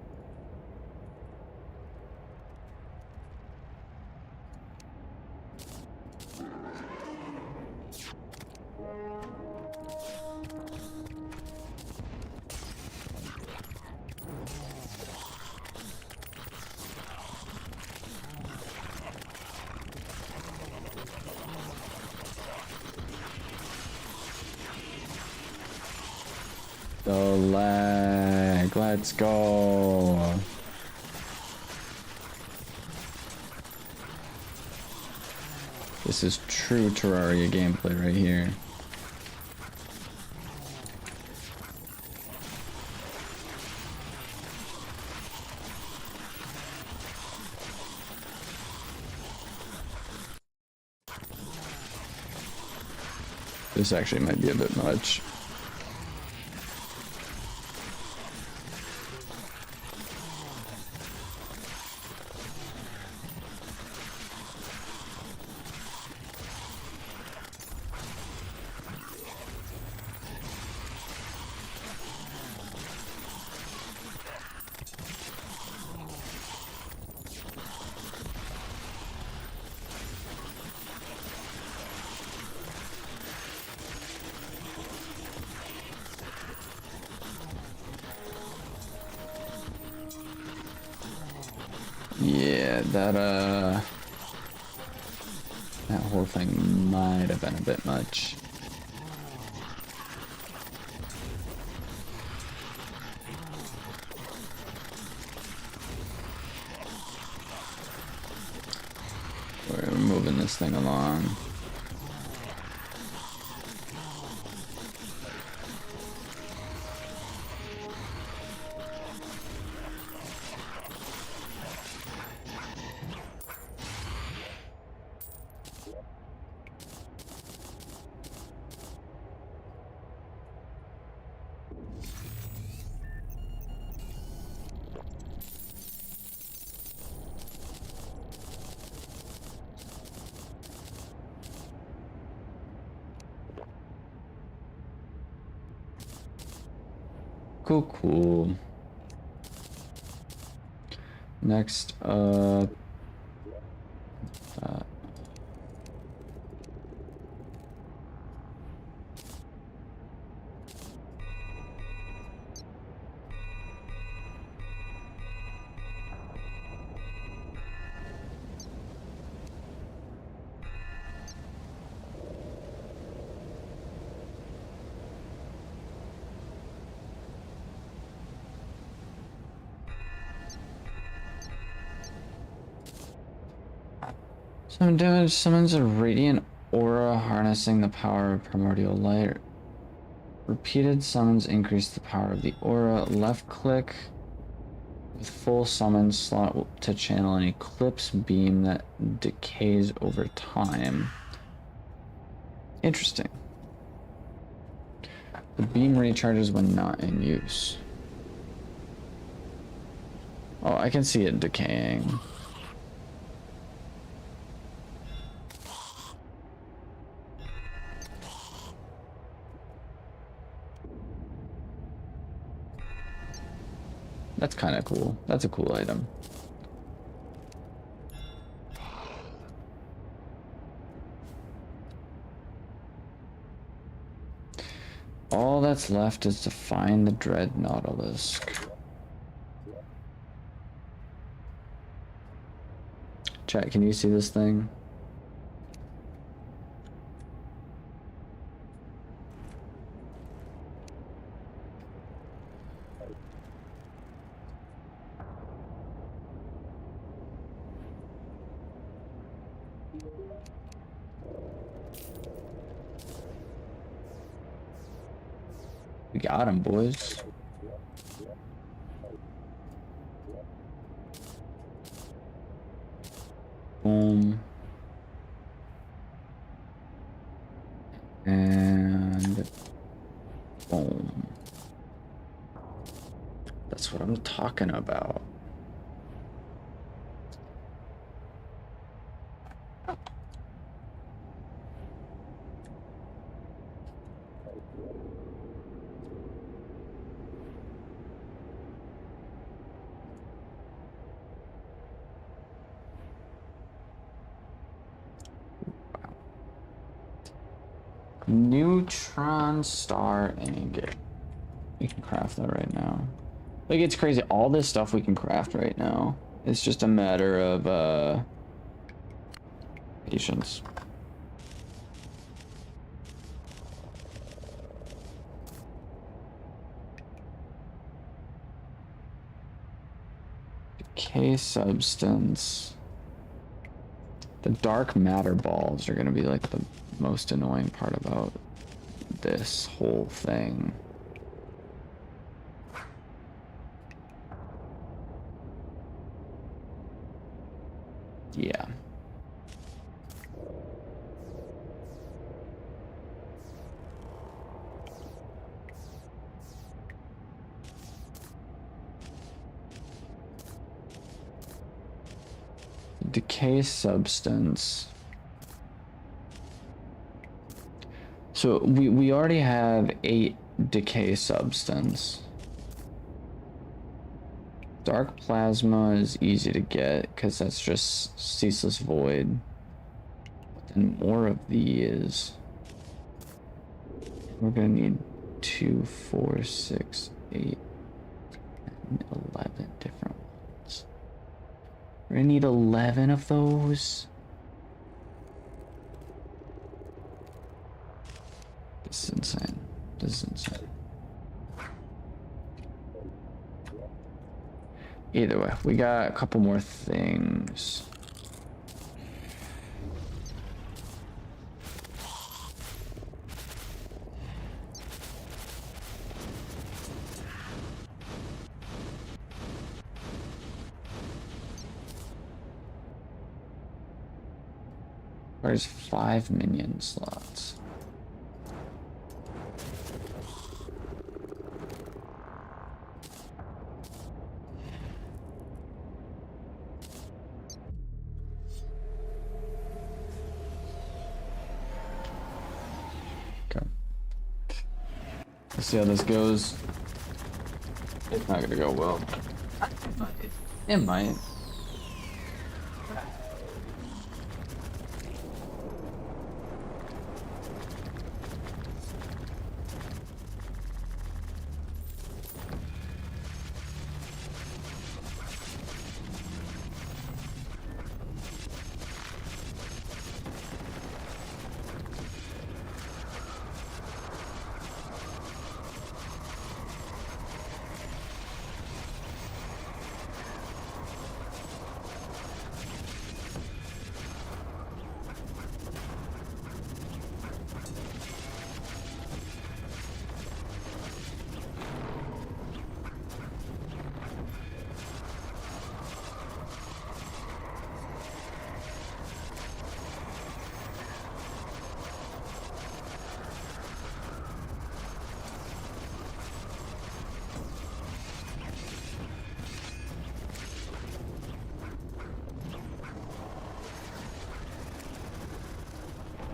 The lag, let's go. This is true Terraria gameplay right here. This actually might be a bit much. Yeah, that whole thing might have been a bit much. We're moving this thing along. Cool. Next up, summon damage summons a radiant aura harnessing the power of primordial light. Repeated summons increase the power of the aura. Left click with full summon slot to channel an eclipse beam that decays over time. Interesting. The beam recharges when not in use. Oh, I can see it decaying. That's kind of cool. That's a cool item. All that's left is to find the Dread Nautilus. Chat, can you see this thing? We got him, boys. Boom. And boom. That's what I'm talking about. Neutron star ingot. We can craft that right now. Like, it's crazy. All this stuff we can craft right now. It's just a matter of patience. Decay substance. The dark matter balls are gonna be like the most annoying part about this whole thing. Yeah. Decay substance. So we already have 8 decay substance. Dark plasma is easy to get because that's just ceaseless void. But then more of these. We're gonna need 2, 4, 6, 8, and 11 different ones. We're gonna need 11 of those. This is insane. This is insane. Either way, we got a couple more things. There's 5 minion slots. Okay. Let's see how this goes. It's not gonna go well. It might.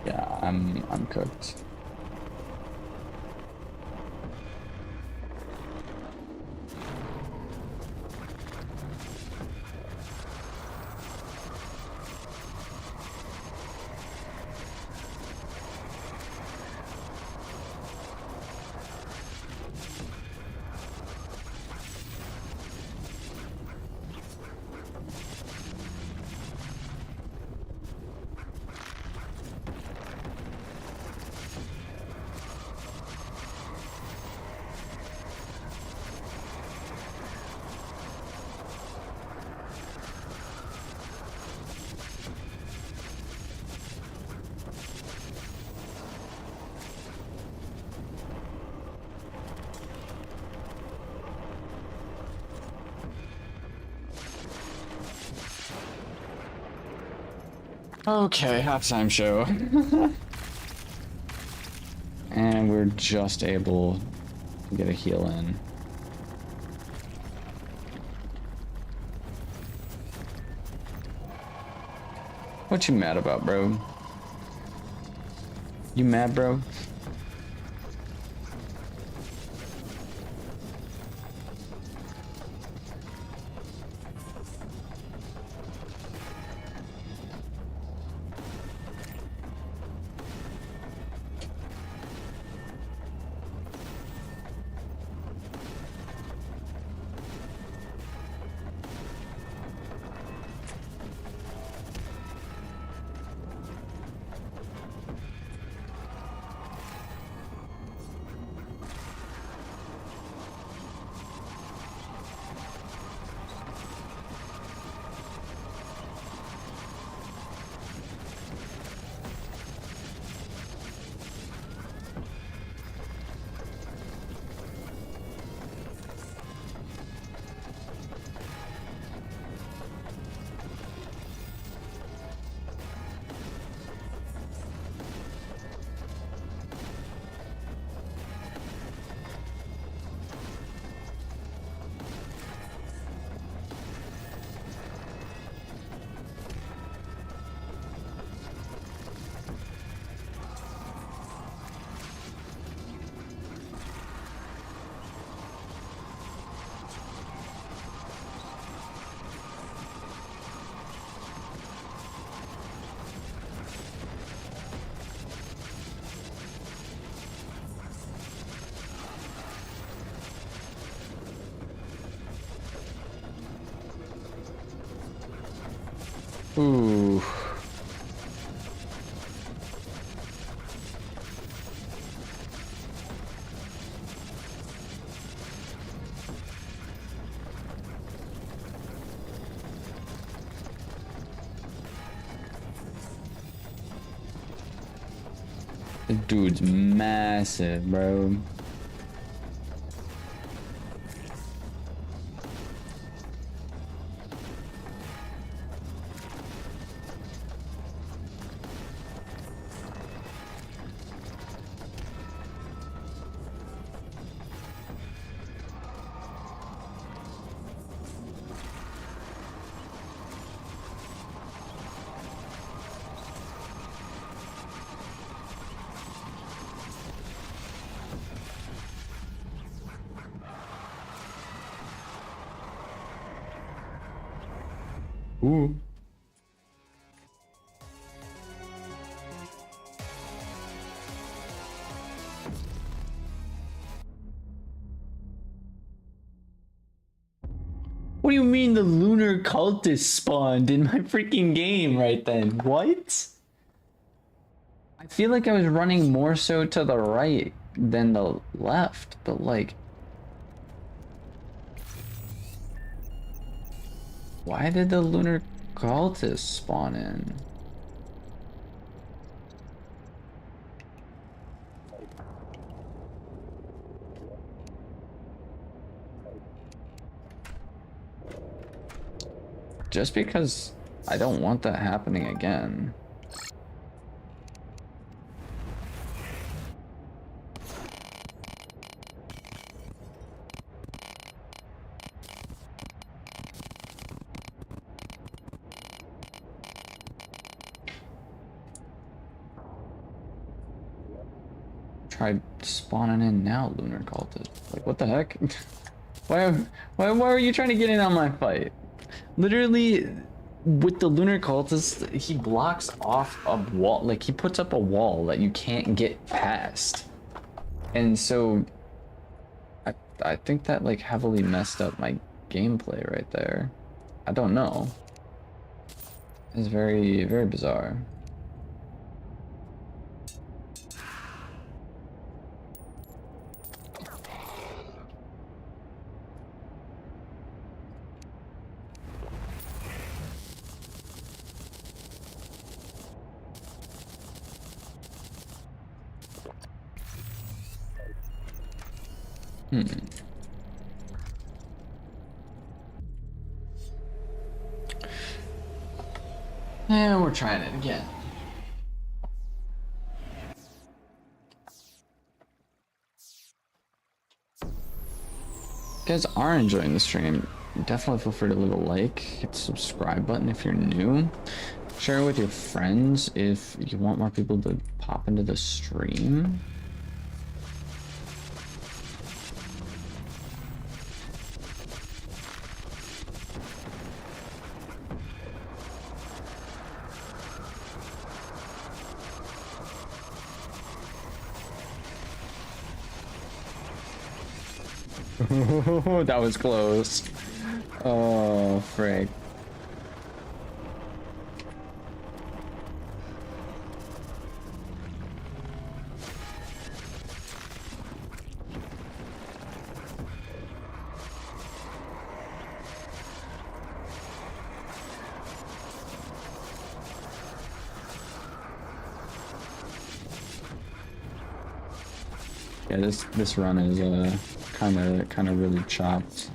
Yeah, I'm cooked. Okay, halftime show. And we're just able to get a heal in. What you mad about, bro? You mad, bro? Ooh. This dude's massive, bro. Ooh. What do you mean the lunar cultist spawned in my freaking game right then? What? I feel like I was running more so to the right than the left, but like... Why did the lunar cultist spawn in? Just because I don't want that happening again. Try spawning in now, lunar cultist. Like, what the heck? Why are you trying to get in on my fight? Literally, with the lunar cultist, he blocks off a wall. Like, he puts up a wall that you can't get past. And so, I think that, like, heavily messed up my gameplay right there. I don't know. It's very, very bizarre. And we're trying it again. If you guys are enjoying the stream, definitely feel free to leave a like, hit the subscribe button if you're new. Share it with your friends if you want more people to pop into the stream. That was close. Oh, frick. Yeah, this run is kind of really chopped.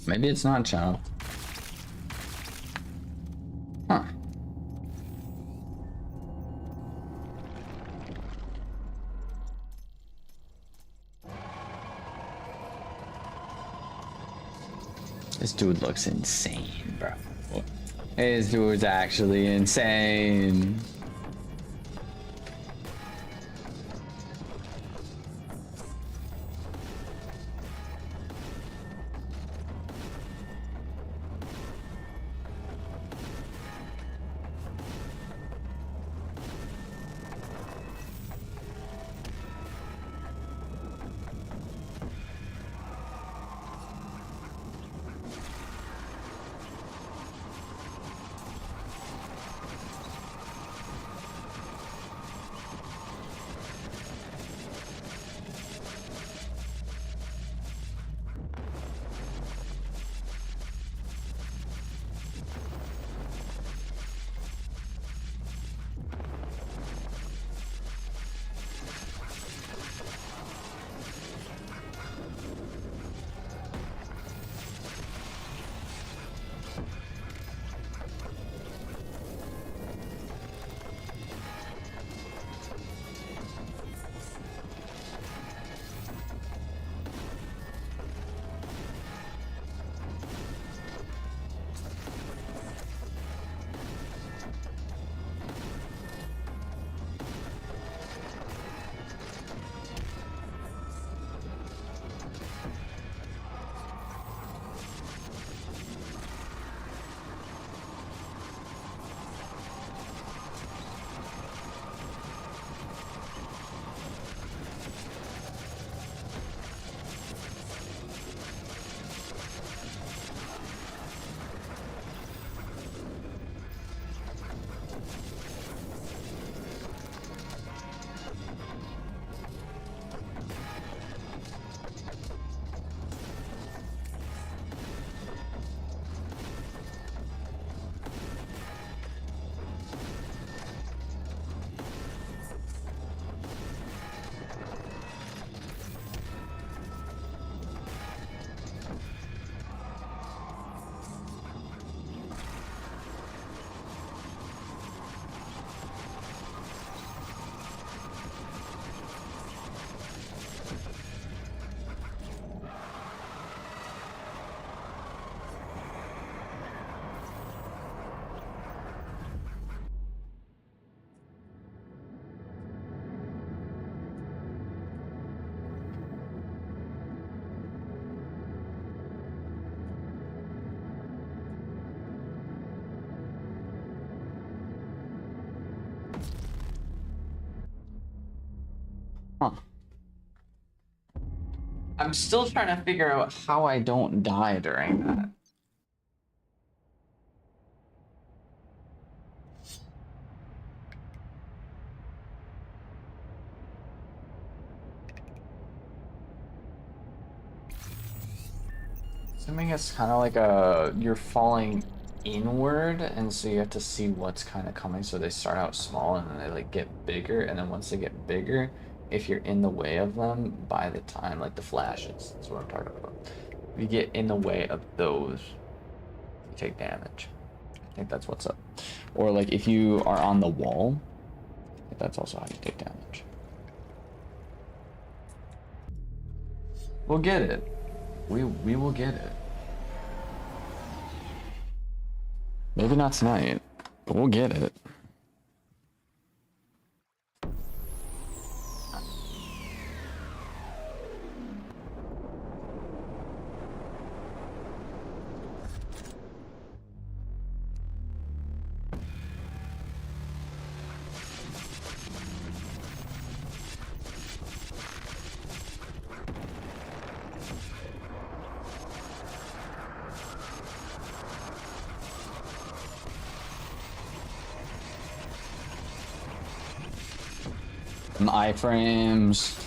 Maybe it's not chopped. Huh. This dude looks insane, bro. This dude's actually insane. Huh. I'm still trying to figure out how I don't die during that. Assuming it's kind of like you're falling inward, and so you have to see what's kind of coming. So they start out small and then they like get bigger, and then once they get bigger, if you're in the way of them by the time, like the flashes, that's what I'm talking about. If you get in the way of those, you take damage. I think that's what's up. Or like if you are on the wall, that's also how you take damage. We'll get it. We will get it. Maybe not tonight, but we'll get it. Some iframes.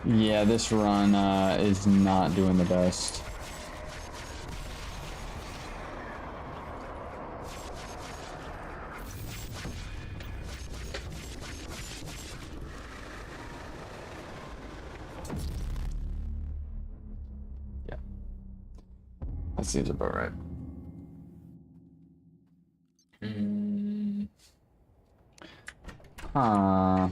Yeah, this run is not doing the best. Yeah. That seems about right. Huh.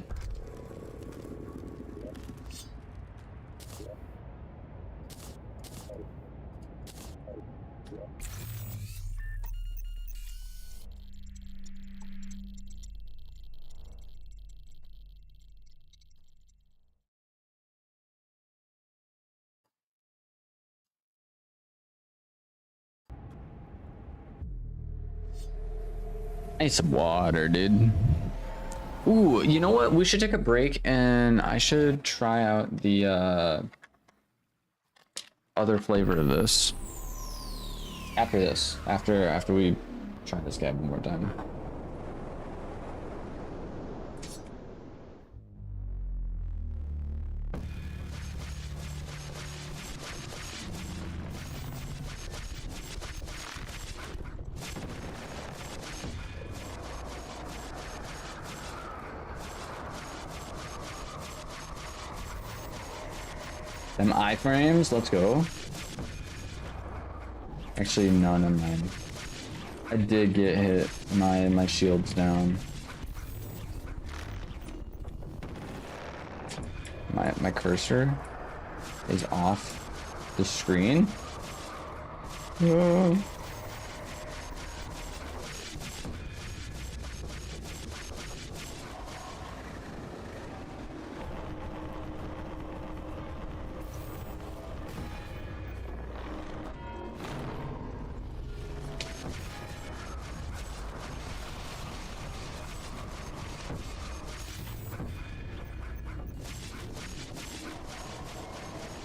I need some water, dude. Ooh, you know what? We should take a break, and I should try out the other flavor of this. After this, after we try this guy one more time. Them iframes, let's go. Actually, no, never mind. I did get hit. My shield's down. My cursor is off the screen.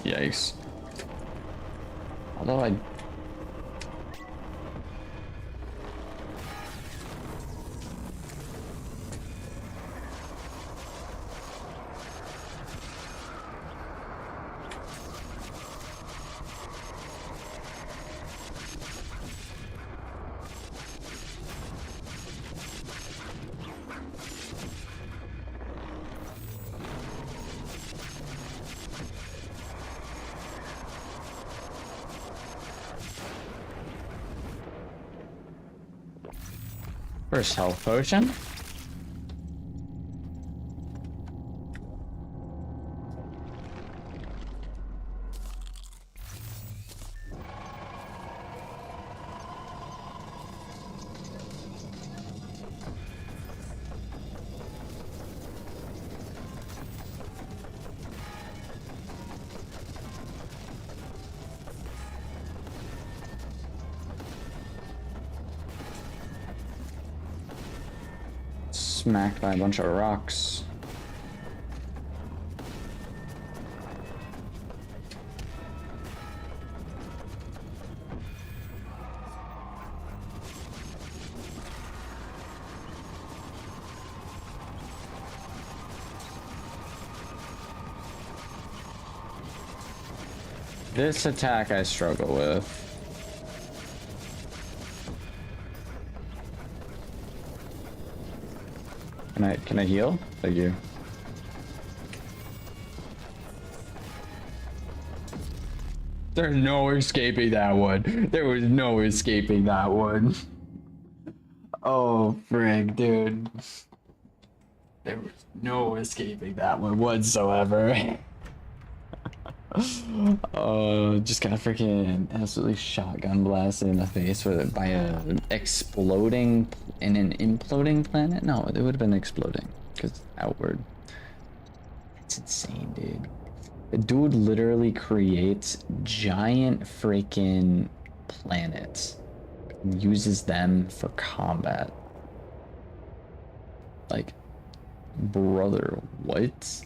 Yikes. Although I... First health potion. Smacked by a bunch of rocks. This attack I struggle with. Can I heal? Thank you. There's no escaping that one. There was no escaping that one. Oh, frig, dude. There was no escaping that one whatsoever. Oh, just got freaking absolutely shotgun blasted in the face with it by an exploding and an imploding planet. No, it would have been exploding because it's outward. It's insane, dude. The dude literally creates giant freaking planets and uses them for combat. Like, brother, what?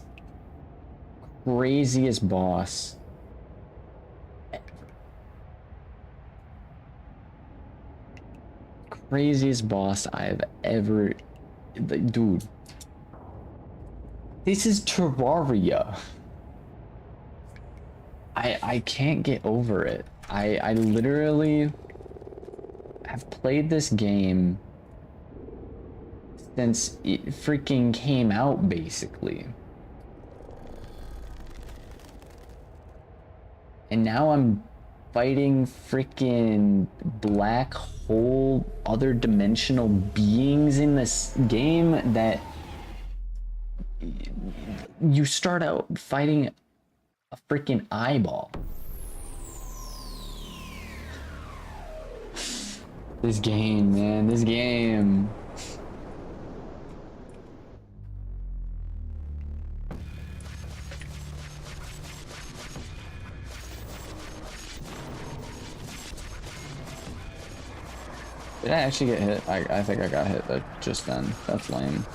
Craziest boss ever. Craziest boss I've ever... Dude. This is Terraria. I can't get over it. I literally have played this game since it freaking came out, basically. And now I'm fighting freaking black hole, other dimensional beings in this game that you start out fighting a freaking eyeball. This game, man, this game. Did I actually get hit? I think I got hit just then. That's lame.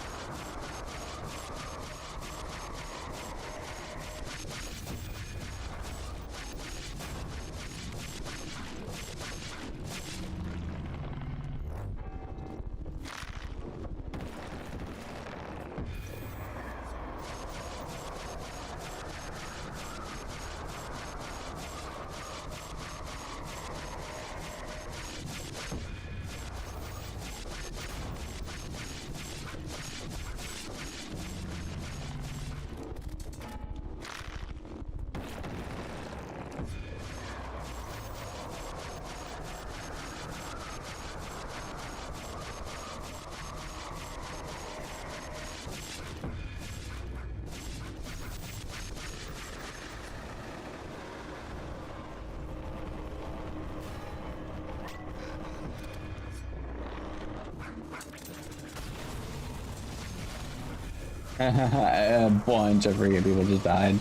A bunch of freaking people just died.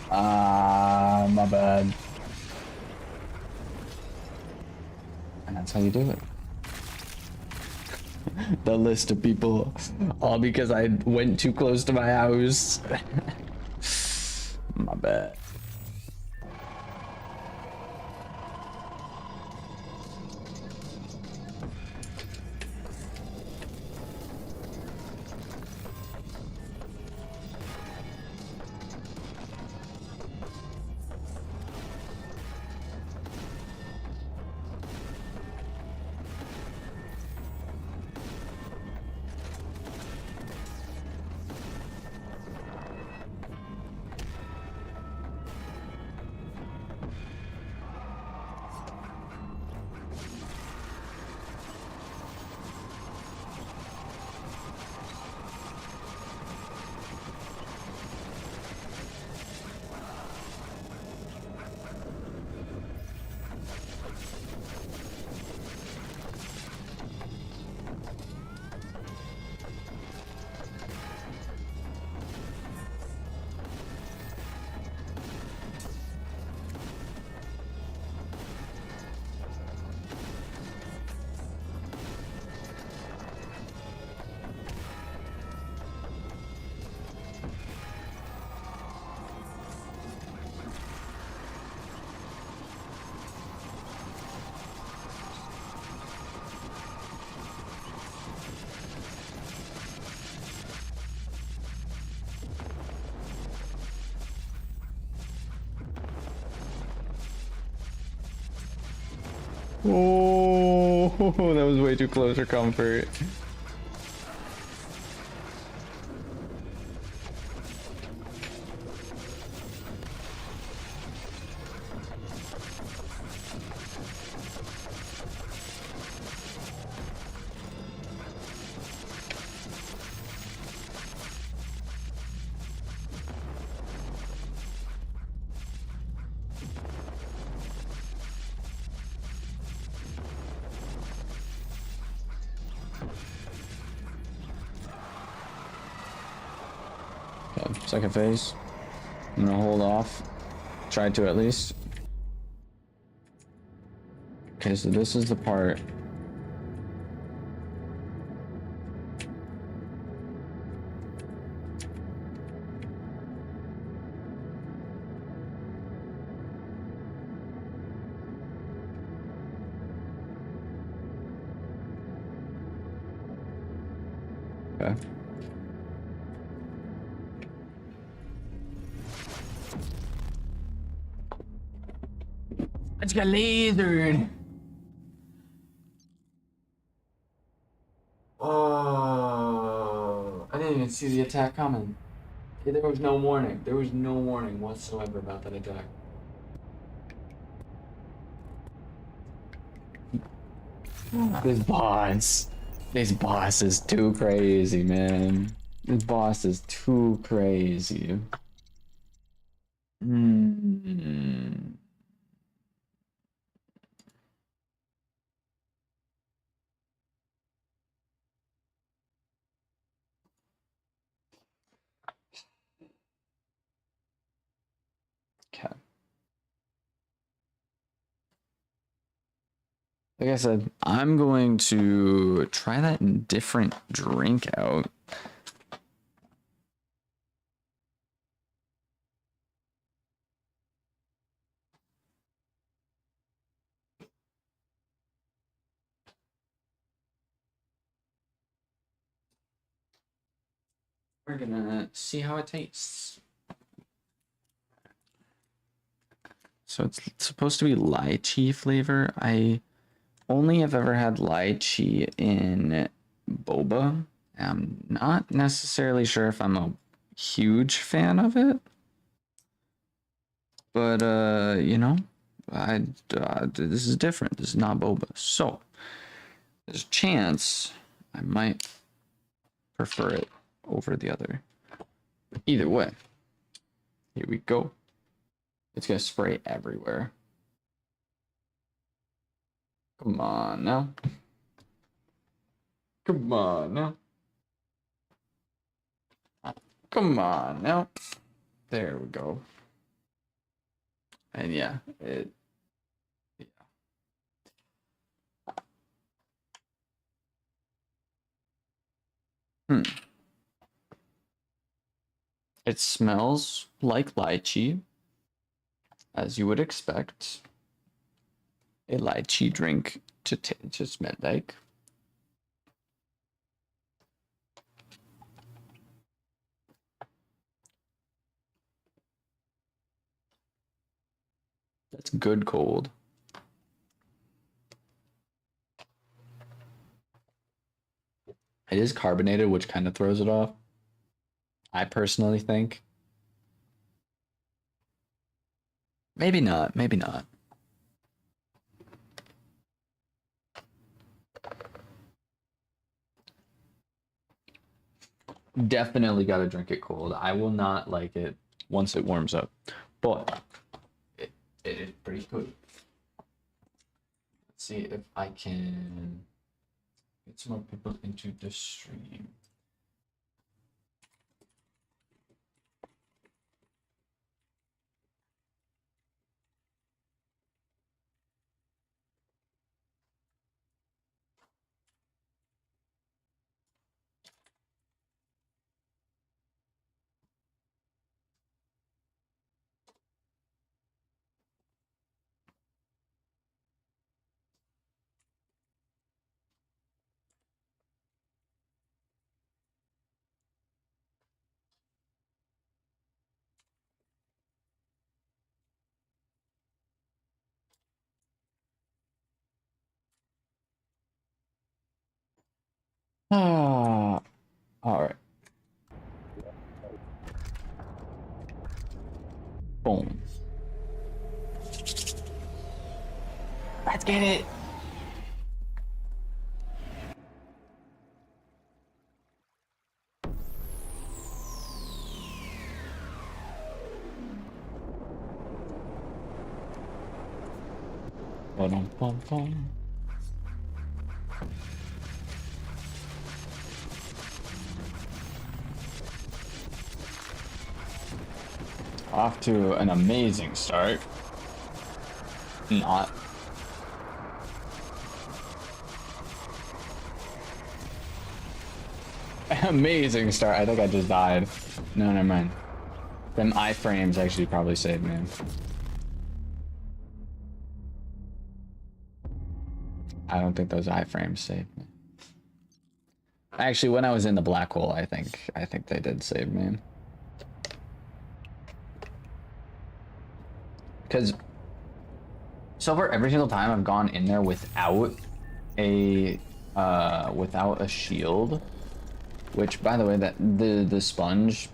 My bad. And that's how you do it. The list of people, all because I went too close to my house. My bad. Oh, that was way too close for comfort. Okay, second phase. I'm gonna hold off. Try to at least. Okay, so this is the part. Okay. I just got lasered. Oh, I didn't even see the attack coming. There was no warning. There was no warning whatsoever about that attack. This boss. This boss is too crazy, man. This boss is too crazy. Mm. Okay. Like I said, I'm going to try that different drink out. We're gonna see how it tastes. So it's supposed to be lychee flavor. I only have ever had lychee in boba. I'm not necessarily sure if I'm a huge fan of it. But you know, this is different. This is not boba. So there's a chance I might prefer it over the other. Either way, here we go. It's gonna spray everywhere. Come on now. Come on now. Come on now. There we go. And yeah, yeah. It smells like lychee, as you would expect a lychee drink to smell like. That's good cold. It is carbonated, which kind of throws it off. I personally think. Maybe not. Maybe not. Definitely got to drink it cold. I will not like it once it warms up. But it is pretty good. Let's see if I can get some more people into the stream. Ah, all right. Boom. Let's get it. Ba-dum-bum-bum. Off to an amazing start. Not. Amazing start. I think I just died. No, never mind. Them iframes actually probably saved me. I don't think those iframes saved me. Actually, when I was in the black hole, I think they did save me. Because so far, every single time I've gone in there without a shield, which, by the way, that the sponge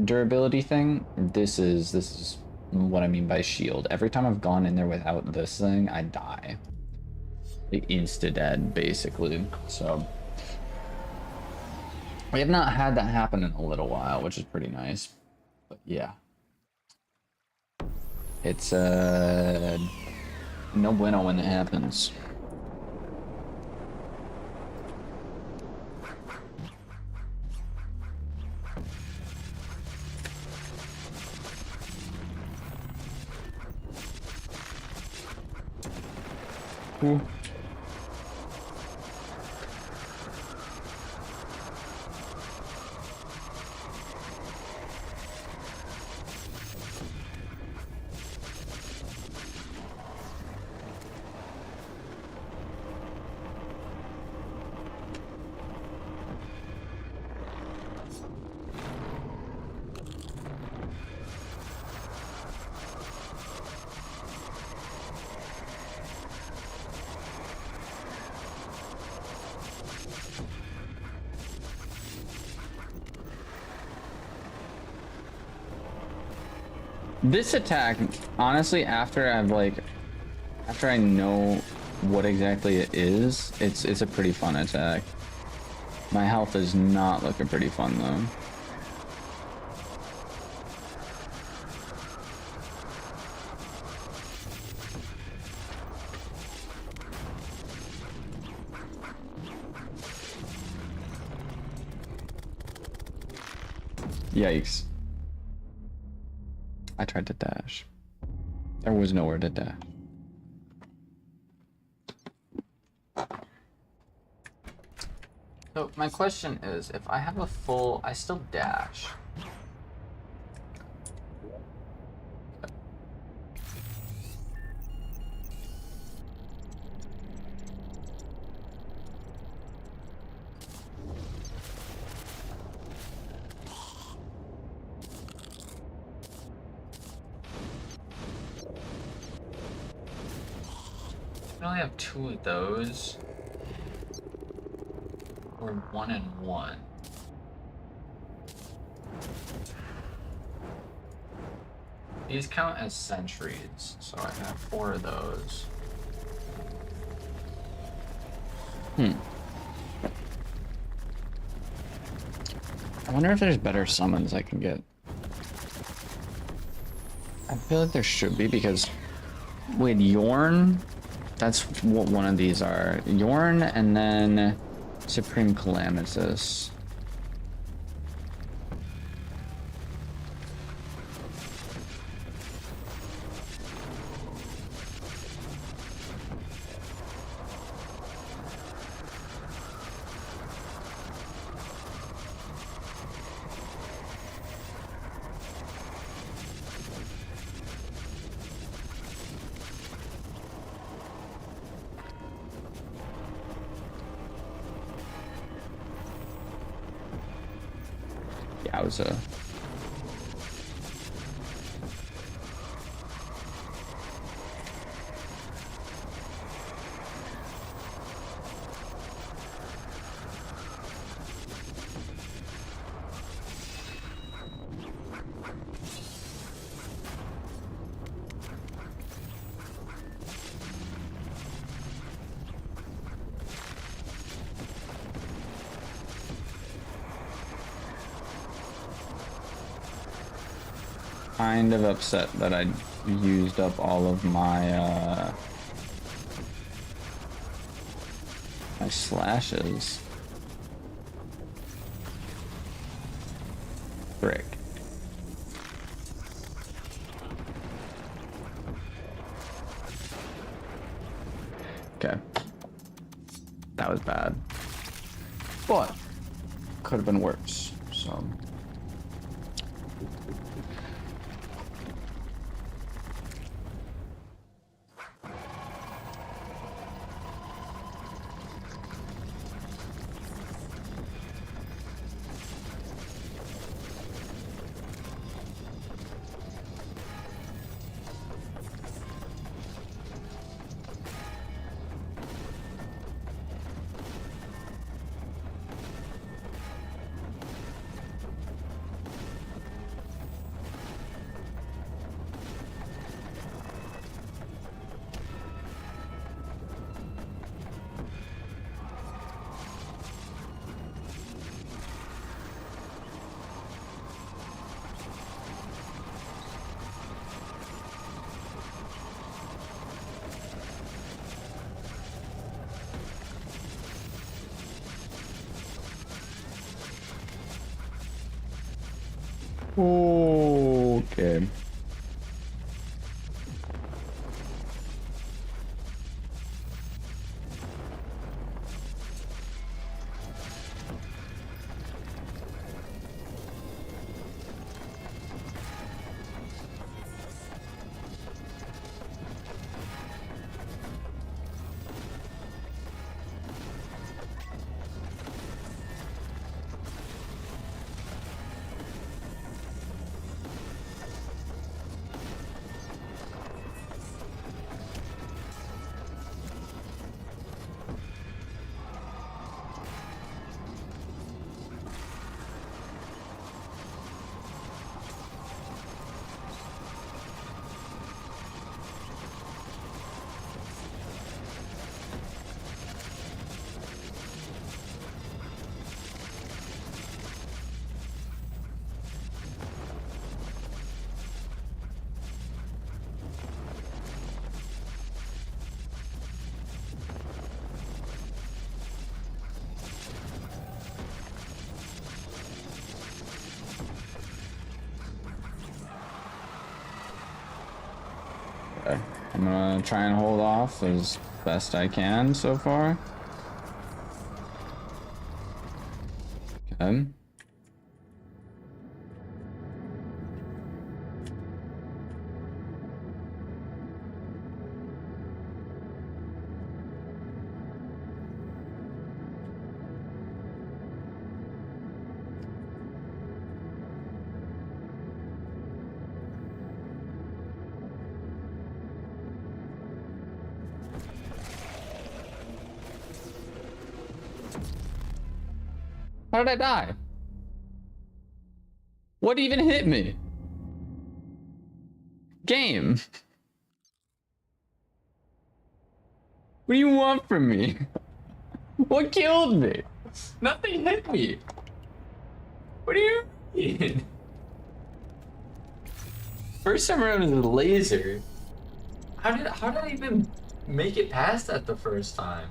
durability thing, this is what I mean by shield. Every time I've gone in there without this thing, I die. Like, insta-dead, basically. So we have not had that happen in a little while, which is pretty nice. But yeah. It's no bueno when it happens. Ooh. This attack, honestly, after I know what exactly it is, it's a pretty fun attack. My health is not looking pretty fun though. Yikes. I tried to dash. There was nowhere to dash. So my question is, if I have a full, I still dash. I only have 2 of those. Or 1 and 1. These count as sentries, so I have 4 of those. I wonder if there's better summons I can get. I feel like there should be, because with Yorn, that's what one of these are. Yorn and then Supreme Calamitous. Yowza. kind of upset that I used up all of my my slashes. Frick. Okay. That was bad. But could have been worse, so. Okay. I'm gonna try and hold off as best I can so far. Okay. How did I die? What even hit me? Game. What do you want from me? What killed me? Nothing hit me. What do you mean? First time around is a laser. How did I even make it past that the first time?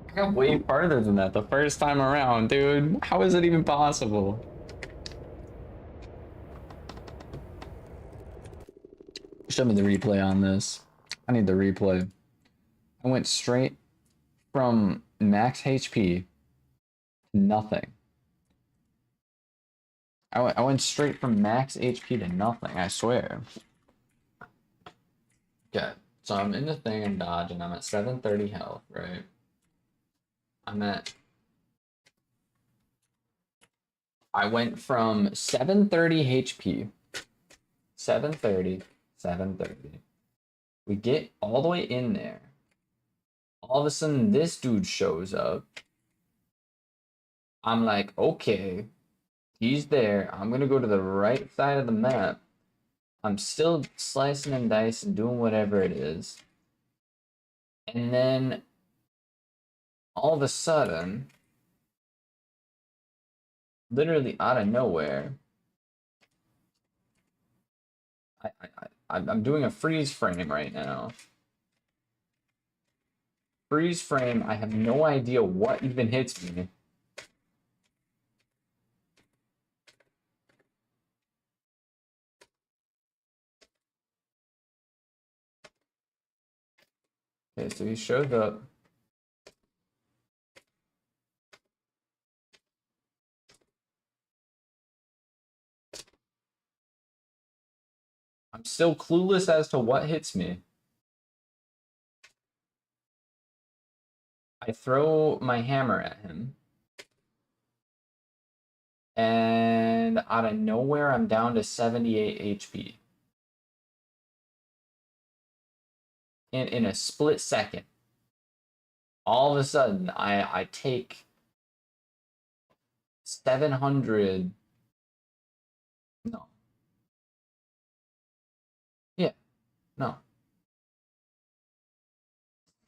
I got way farther than that the first time around, dude. How is it even possible? Show me the replay on this. I need the replay. I went straight from max HP to nothing. I went straight from max HP to nothing, I swear. Okay, so I'm in the thing and dodge, and I'm at 730 health, right? I went from 730 HP, 730, 730. We get all the way in there. All of a sudden, this dude shows up. I'm like, okay, he's there. I'm gonna go to the right side of the map. I'm still slicing and dicing, doing whatever it is. And then all of a sudden, literally out of nowhere. I'm doing a freeze frame right now. Freeze frame, I have no idea what even hits me. Okay, so he showed up. I'm still clueless as to what hits me. I throw my hammer at him. And out of nowhere, I'm down to 78 HP. In a split second. All of a sudden, I take 700. No. Yeah, no.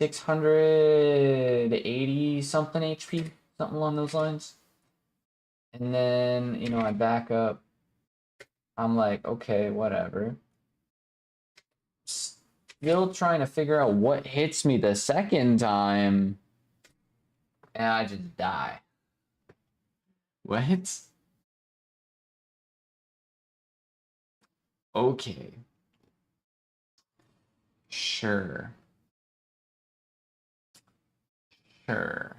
680 something HP, something along those lines. And then, you know, I back up. I'm like, okay, whatever. Still trying to figure out what hits me the second time. And I just die. What? Okay. Sure. Sure.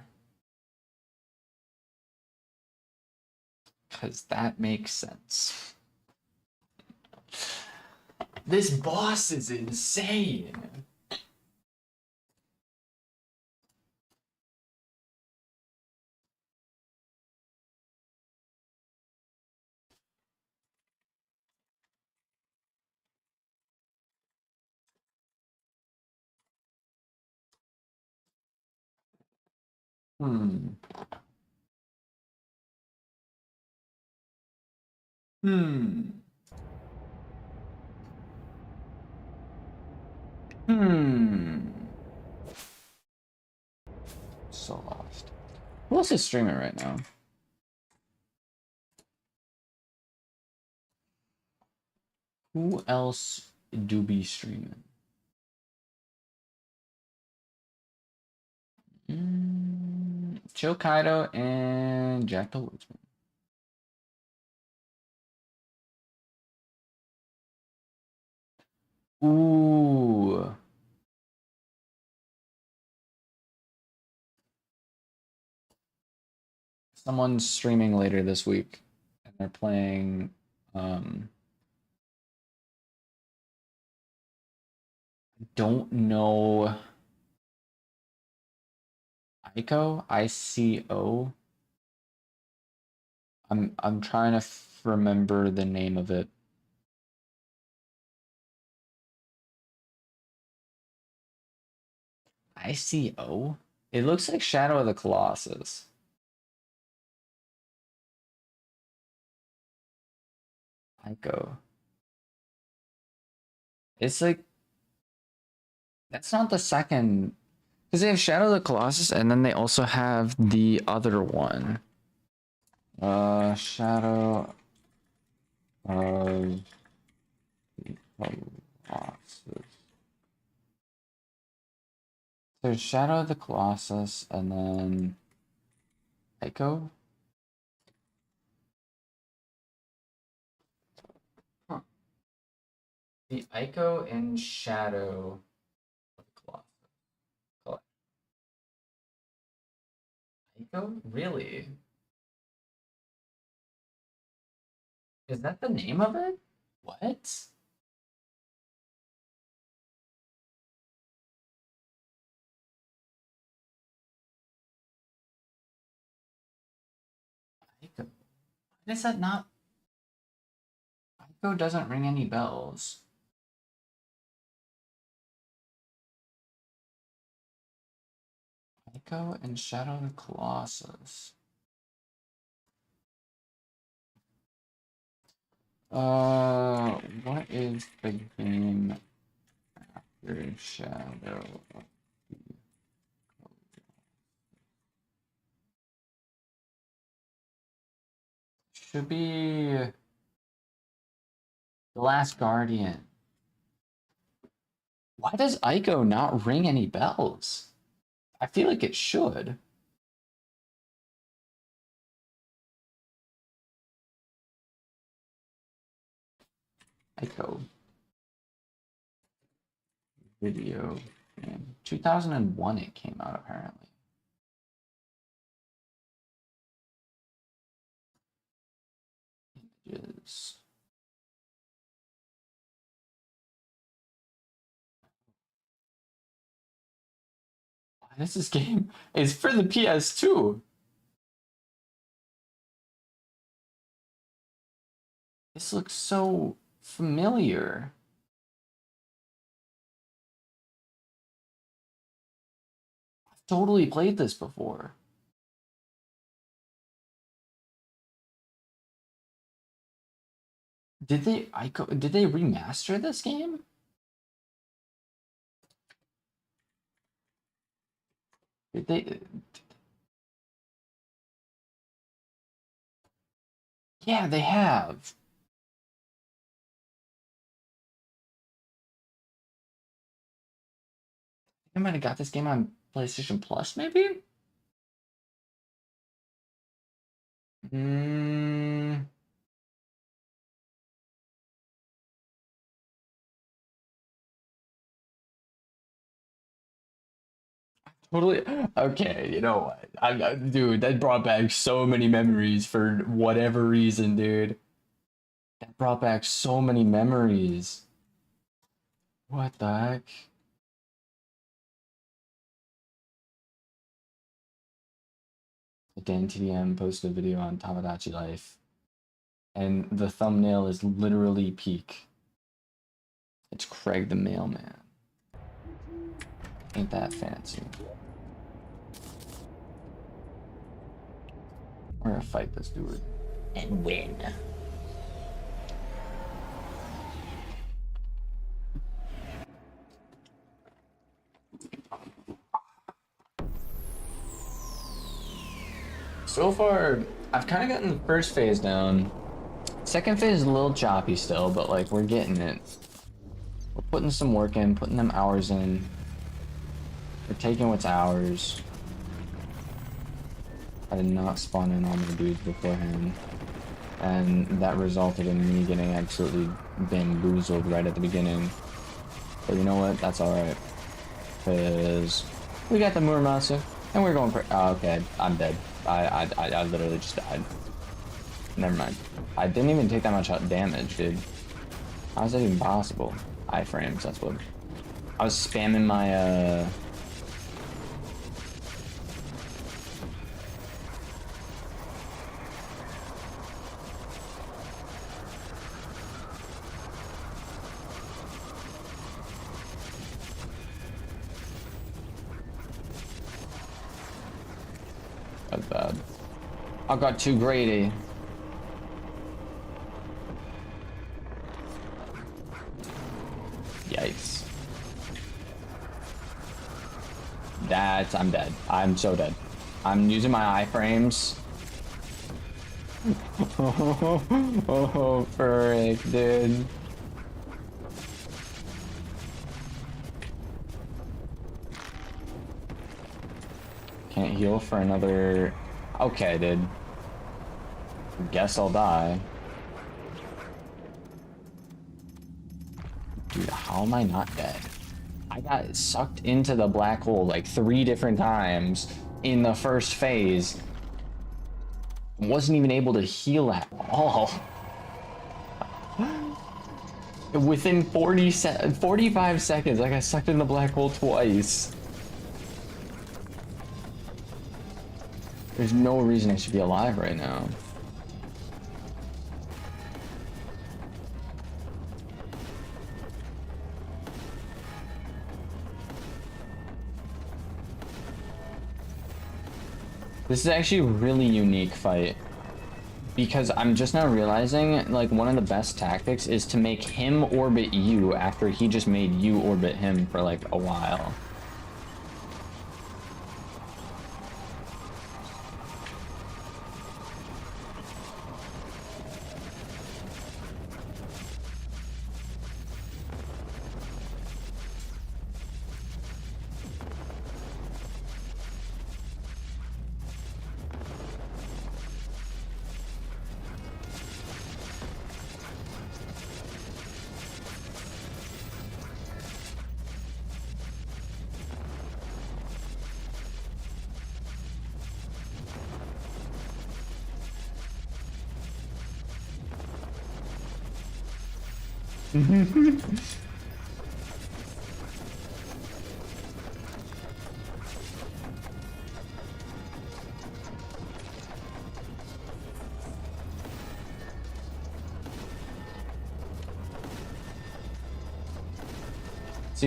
Because that makes sense. This boss is insane. Hmm. Hmm. Hmm. So lost. Who else is streaming right now? Who else do be streaming? Chill Kaido and Jack the Woodsman. Ooh. Someone's streaming later this week and they're playing don't know ICO. I'm trying to remember the name of it. ICO? It looks like Shadow of the Colossus. ICO. It's like that's not the second because they have Shadow of the Colossus and then they also have the other one. Shadow of the Colossus. There's Shadow of the Colossus and then Echo. Huh. The Echo and Shadow of the Colossus. Echo? Really? Is that the name of it? What? Echo. Why is that not? Echo doesn't ring any bells. Echo and Shadow of the Colossus. What is the game after Shadow of the Colossus? Should be The Last Guardian. Why does Ico not ring any bells? I feel like it should. Ico. Video game. 2001 it came out apparently. Images. Why does this game is for the PS2? This looks so familiar. I've totally played this before. Did they remaster this game? Did they? Yeah, they have. I might have got this game on PlayStation Plus, maybe? Totally. Okay, you know what? Dude, that brought back so many memories for whatever reason, dude. That brought back so many memories. What the heck? Dan TDM posted a video on Tamagotchi Life, and the thumbnail is literally peak. It's Craig the Mailman. Ain't that fancy? We're gonna fight this dude and win. So far, I've kind of gotten the first phase down. Second phase is a little choppy still, but like we're getting it. We're putting some work in, putting them hours in. We're taking what's ours. I did not spawn in all my dudes beforehand, and that resulted in me getting absolutely bamboozled right at the beginning. But you know what? That's alright. Because we got the Muramasa, and we're going for. Oh, okay, I'm dead. I literally just died. Never mind. I didn't even take that much damage, dude. How is that even possible? Iframes, that's what. I was spamming my, That's bad. I got too greedy. Yikes. I'm dead. I'm so dead. I'm using my iframes. Oh, frick, dude. Can't heal for another... Okay, dude. Guess I'll die. Dude, how am I not dead? I got sucked into the black hole like 3 different times in the first phase. Wasn't even able to heal at all. Within 45 seconds, I got sucked in the black hole twice. There's no reason I should be alive right now. This is actually a really unique fight. Because I'm just now realizing, like, one of the best tactics is to make him orbit you after he just made you orbit him for, like, a while. See,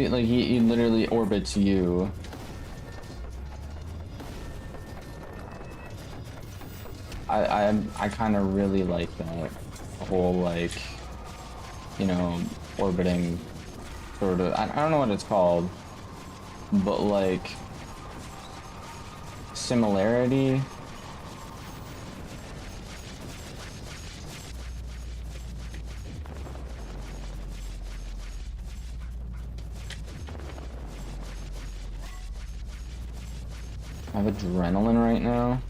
like he literally orbits you. I kind of really like that whole, like, you know, orbiting sort of. I don't know what it's called, but like similarity. I have adrenaline right now.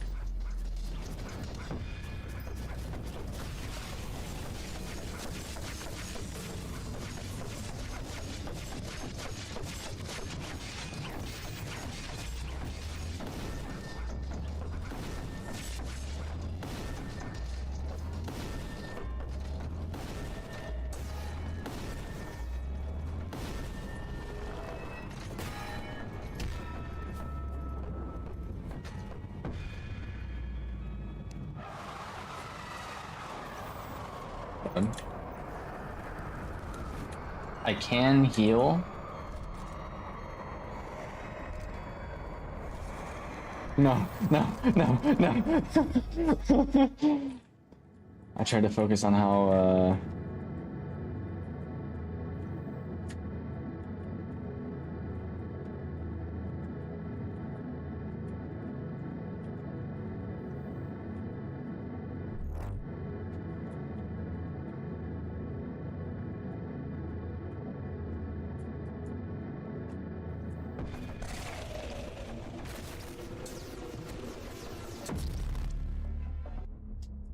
I can heal. No. I tried to focus on how,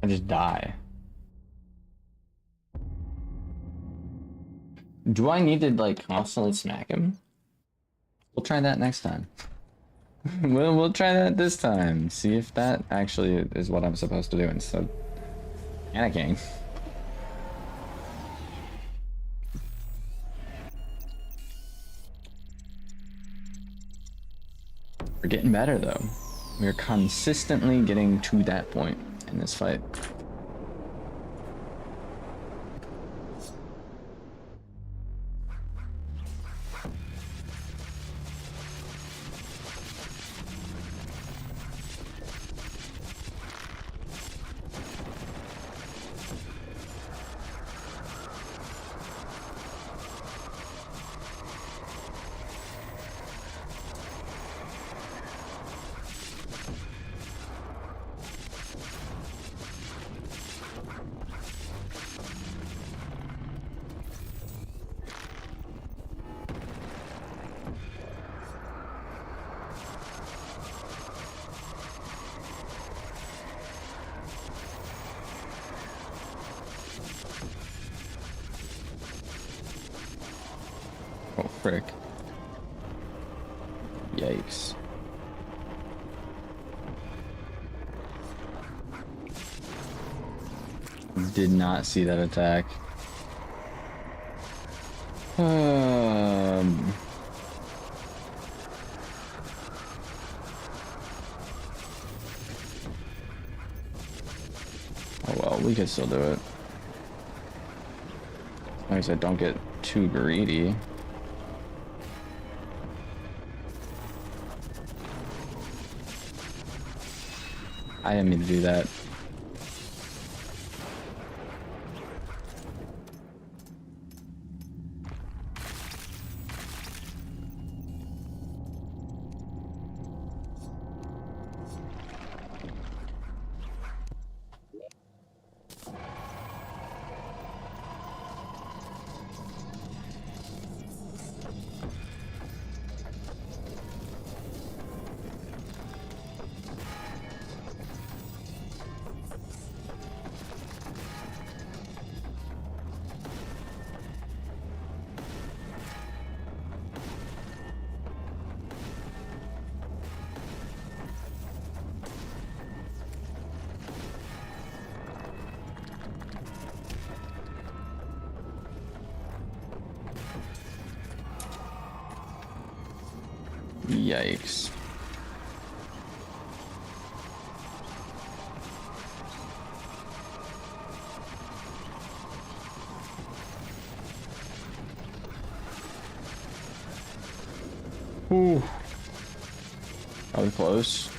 I just die. Do I need to, like, constantly smack him? We'll try that next time. We'll try that this time. See if that actually is what I'm supposed to do instead of panicking. We're getting better though. We're consistently getting to that point in this fight. Oh, frick. Yikes. Did not see that attack. Oh well, we could still do it. Like I said, don't get too greedy. I didn't mean to do that. Yikes. Ooh. That was close.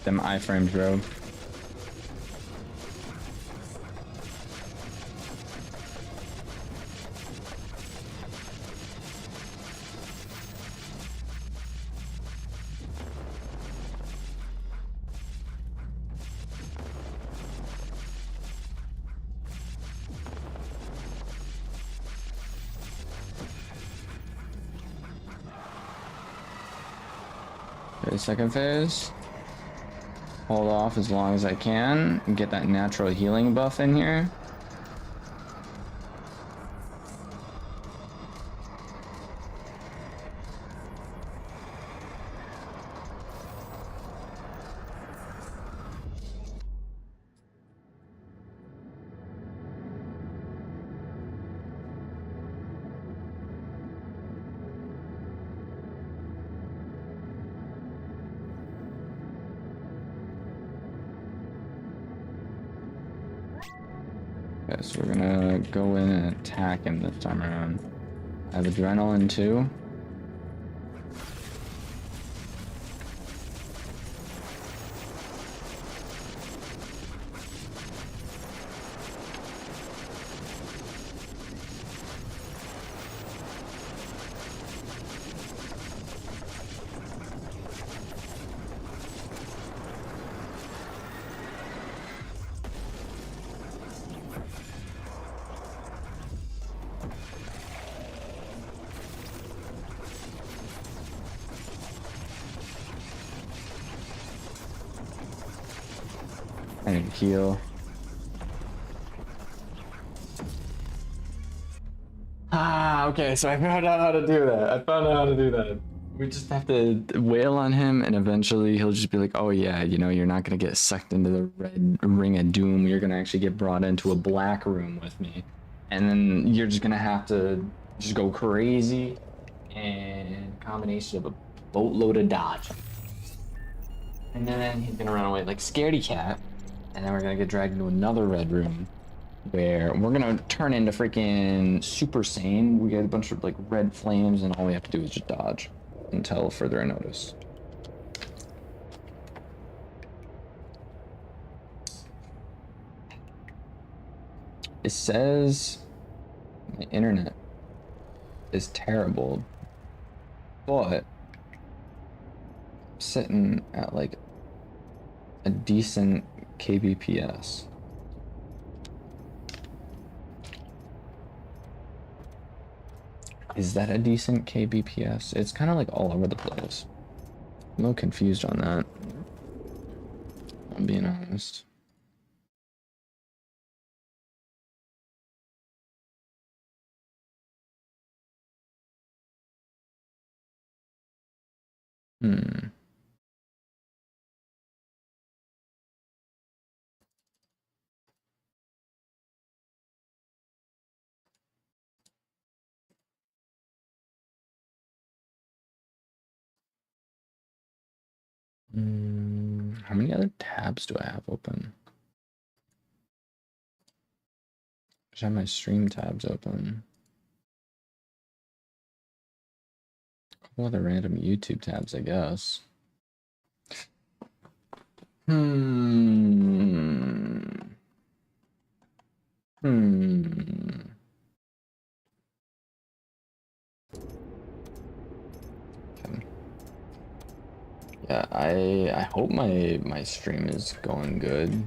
Them iframes, bro. Okay, second phase. Hold off as long as I can and get that natural healing buff in here. Okay, so we're gonna go in and attack him this time around. I have adrenaline too. I need to heal. Ah, okay, so I found out how to do that. We just have to wail on him, and eventually he'll just be like, oh yeah, you know, you're not gonna get sucked into the red ring of doom. You're gonna actually get brought into a black room with me. And then you're just gonna have to just go crazy, and combination of a boatload of dodge. And then he's gonna run away like scaredy cat. And then we're gonna get dragged into another red room where we're gonna turn into freaking Super Saiyan. We get a bunch of like red flames, and all we have to do is just dodge until further notice. It says my internet is terrible, but I'm sitting at like a decent kbps. Is that a decent kbps? It's kind of like all over the place. I'm a little confused on that, I'm being honest. How many other tabs do I have open? I just have my stream tabs open. A couple other random YouTube tabs, I guess. Yeah, I hope my stream is going good.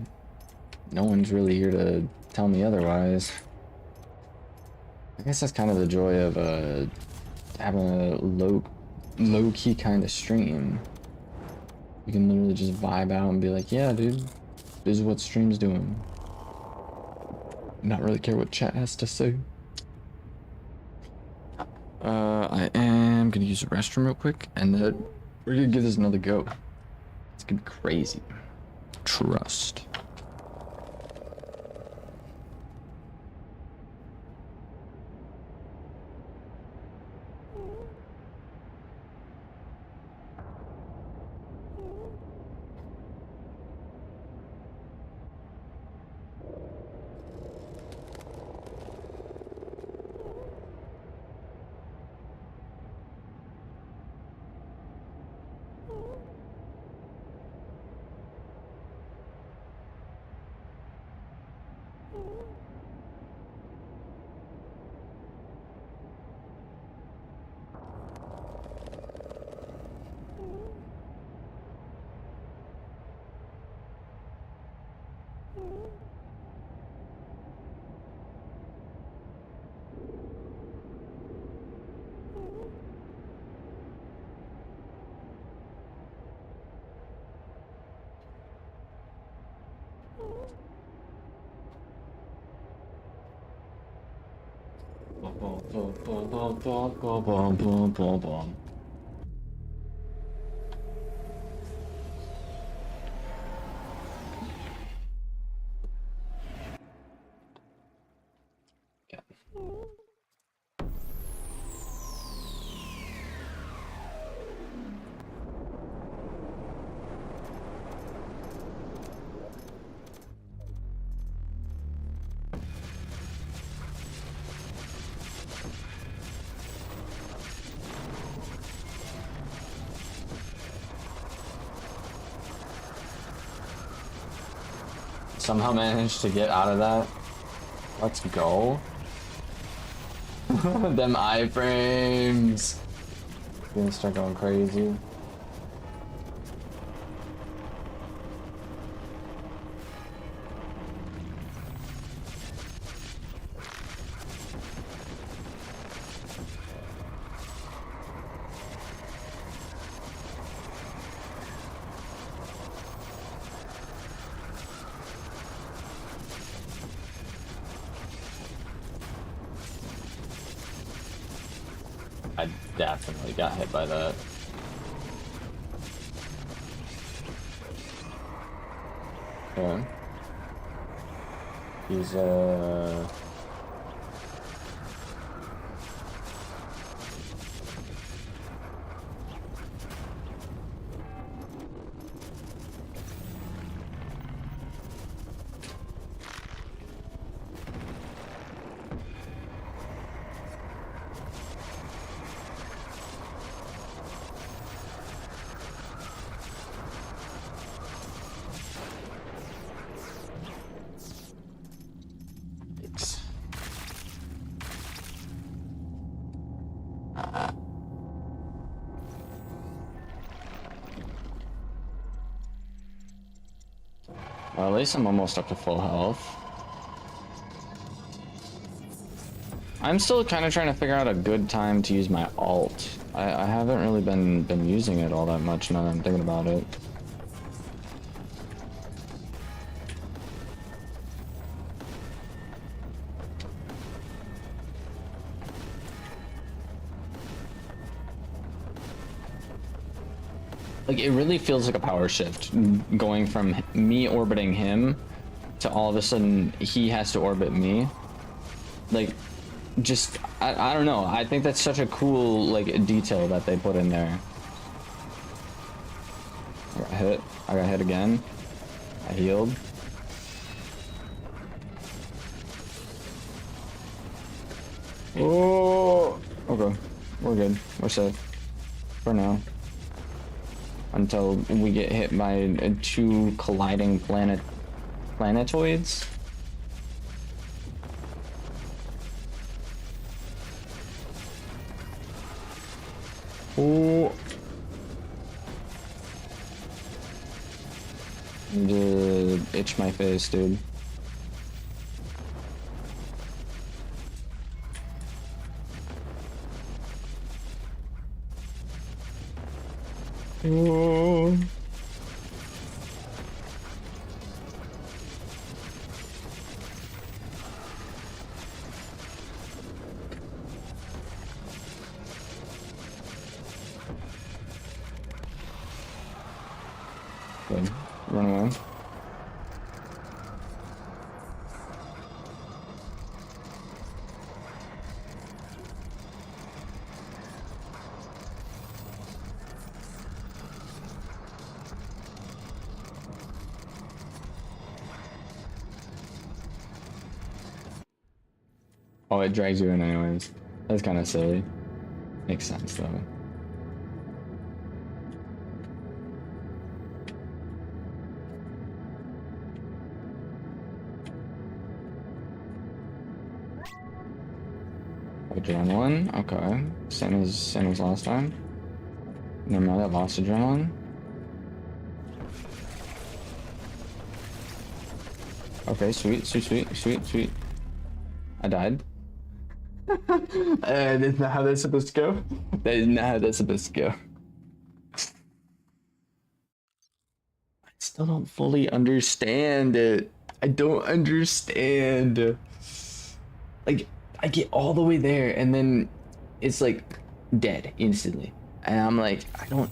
No one's really here to tell me otherwise. I guess that's kind of the joy of having a low key kind of stream. You can literally just vibe out and be like, yeah, dude, this is what stream's doing. Not really care what chat has to say. I am gonna use the restroom real quick, and then we're gonna give this another go. It's gonna be crazy. Trust. Somehow managed to get out of that. Let's go. Them iframes. Gonna start going crazy. I definitely got hit by that. Okay. He's well, at least I'm almost up to full health. I'm still kind of trying to figure out a good time to use my alt. I haven't really been using it all that much now that I'm thinking about it. Like, it really feels like a power shift, going from me orbiting him to all of a sudden he has to orbit me. Like, just, I don't know. I think that's such a cool, like, detail that they put in there. I got hit. I got hit again. I healed. Oh! Okay. We're good. We're safe. For now. Until we get hit by two colliding planetoids. Oh. itch my face, dude. Oh. Good. Run away. Oh, it drags you in anyways. That's kind of silly. Makes sense though. Adrenaline, okay. Same as last time. Never mind, I lost adrenaline. Okay, sweet. I died. That's not how that's supposed to go. That is not how that's supposed to go. I still don't fully understand it. I don't understand. Like, I get all the way there and then it's like dead instantly. And I'm like, I don't.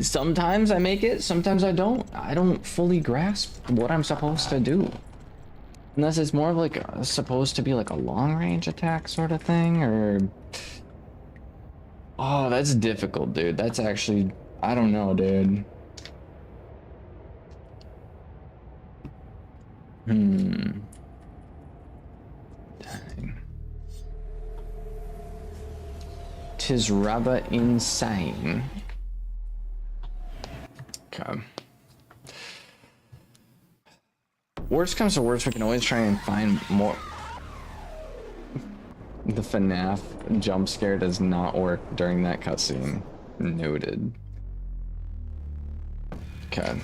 Sometimes I make it, sometimes I don't. I don't fully grasp what I'm supposed to do. Unless it's more of like supposed to be like a long range attack sort of thing, or... Oh, that's difficult, dude. That's actually... I don't know, dude. Dang. 'Tis rather insane. Okay. Worst comes to worst, we can always try and find more. The FNAF jump scare does not work during that cutscene. Noted. Okay.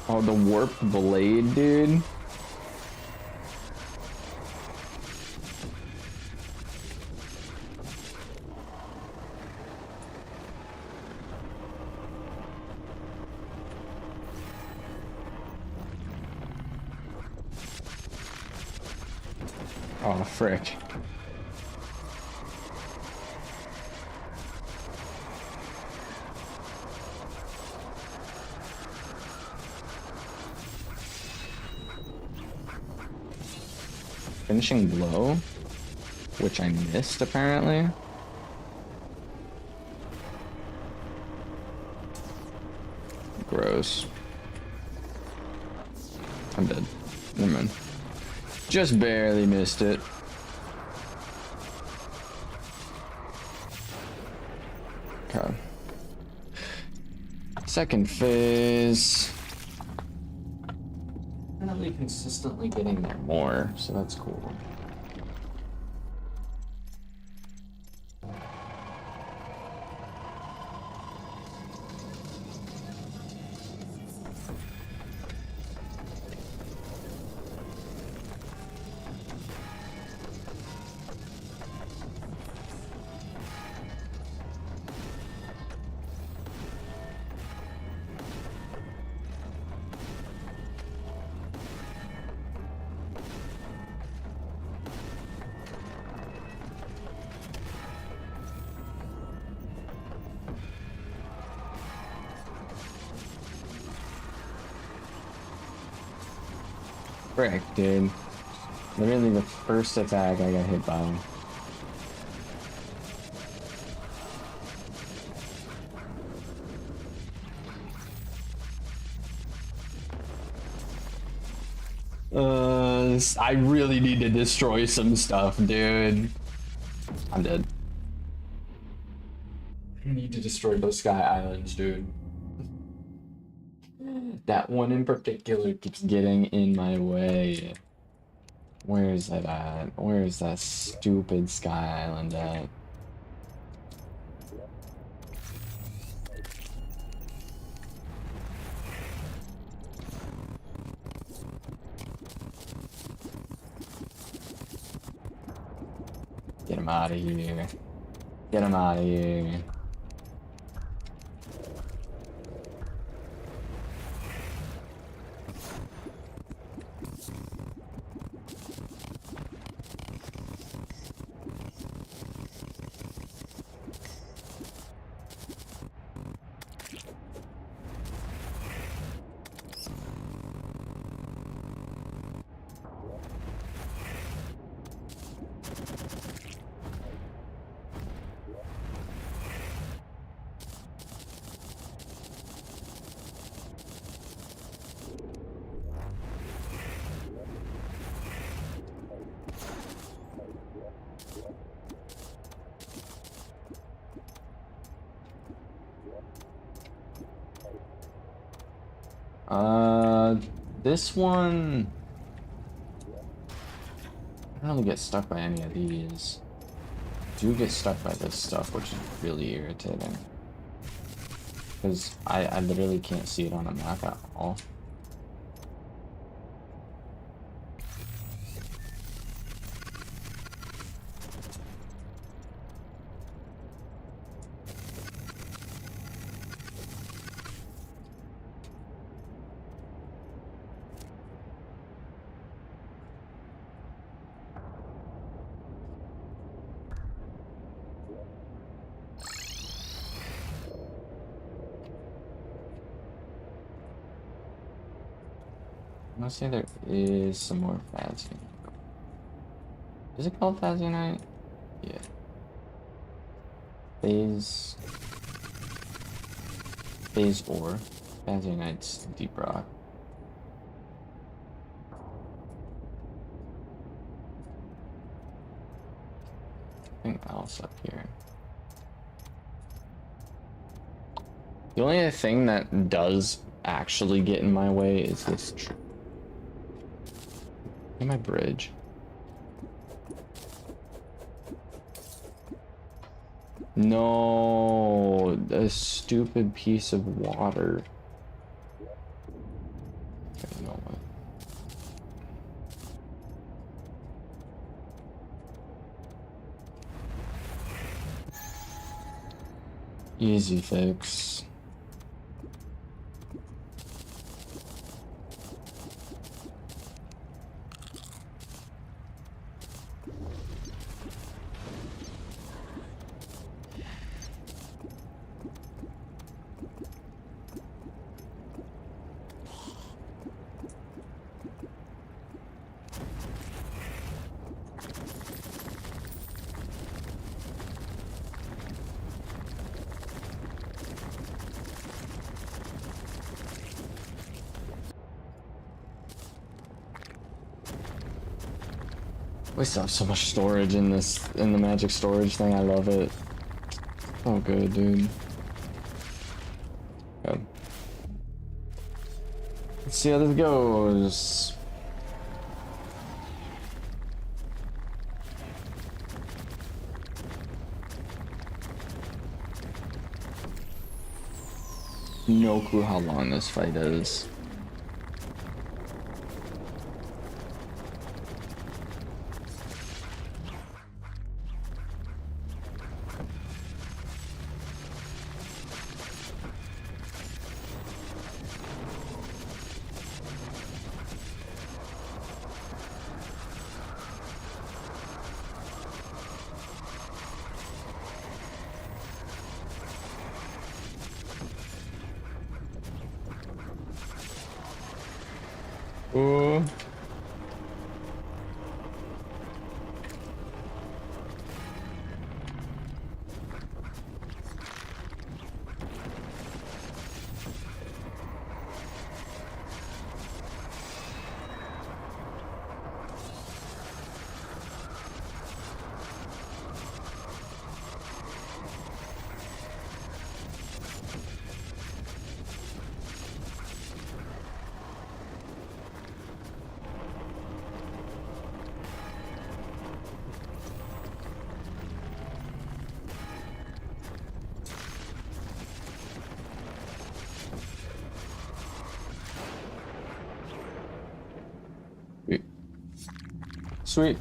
Oh, the warp blade, dude. Oh, frick. Finishing blow, which I missed apparently. Gross. I'm dead. Never mind. Just barely missed it. Okay. Second phase. Definitely consistently getting there more, so that's cool. Frick, dude. Literally the first attack I got hit by. I really need to destroy some stuff, dude. I'm dead. I need to destroy those sky islands, dude. That one in particular keeps getting in my way. Where is that at? Where is that stupid Sky Island at? Get him out of here. Get him out of here. This one, I don't really get stuck by any of these. I do get stuck by this stuff, which is really irritating. Because I literally can't see it on the map at all. I'm gonna say there is some more Phasianite. Is it called Phasianite? Yeah. Phase ore. Phasianite's deep rock. Something else up here. The only thing that does actually get in my way is this tree. Look at my bridge. No, a stupid piece of water. Okay, you know what? Easy fix. We still have so much storage in the magic storage thing. I love it. Oh, good, dude. Good. Let's see how this goes. No clue how long this fight is. Oh. Sweet.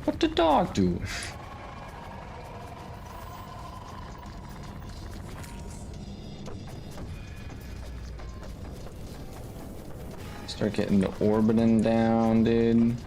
What did dog do? Start getting the orbiting down, dude.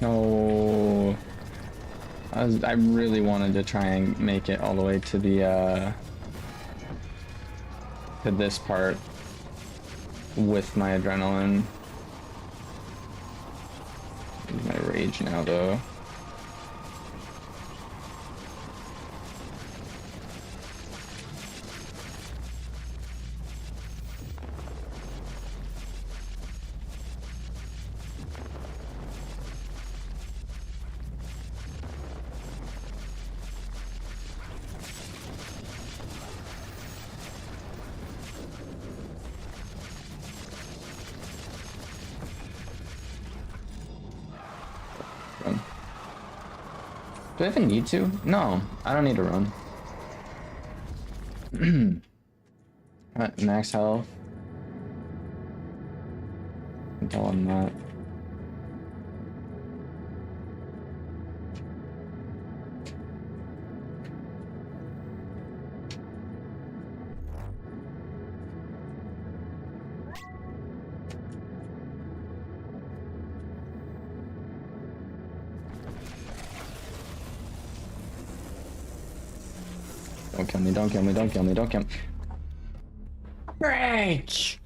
No, I really wanted to try and make it all the way to the to this part with my adrenaline. Use my rage now though. Do I even need to? No, I don't need to run. Alright, max health. Can tell I'm not. Don't kill me, don't kill me, don't kill me, don't kill me. Rage!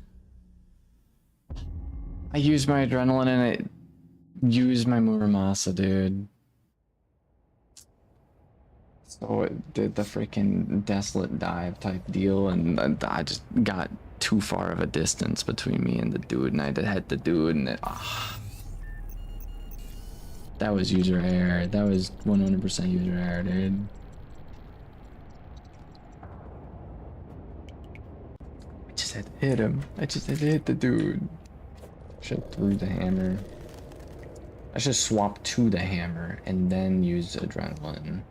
I used my adrenaline and it used my Muramasa, dude. So it did the freaking desolate dive type deal, and I just got too far of a distance between me and the dude, and I had the dude, and it, that was user error. That was 100% user error, dude. I just had to hit him. I just had to hit the dude. Should threw the hammer. I should swap to the hammer and then use adrenaline.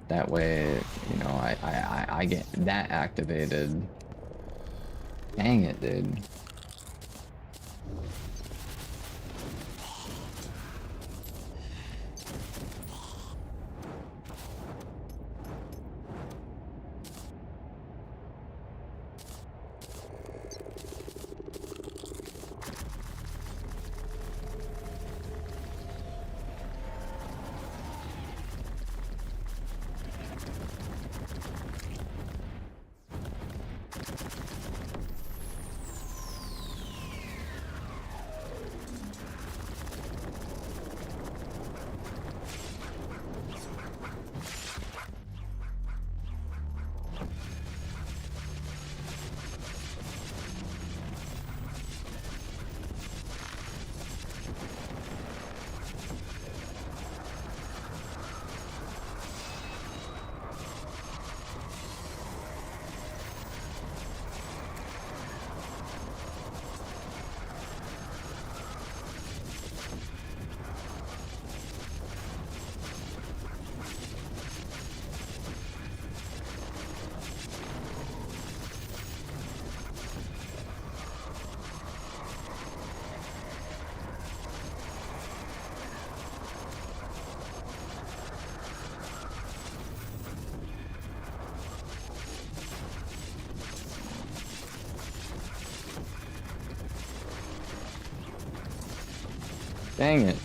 That way, you know, I get that activated. Dang it, dude. Dang it.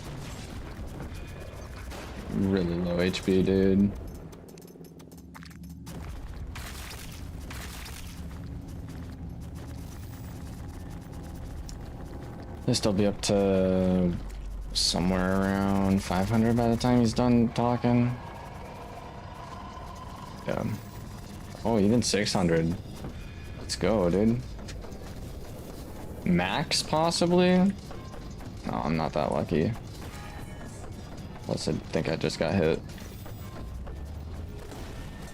Really low HP, dude. This will be up to somewhere around 500 by the time he's done talking. Yeah. Oh, even 600. Let's go, dude. Max, possibly? No, I'm not that lucky. Plus, I think I just got hit.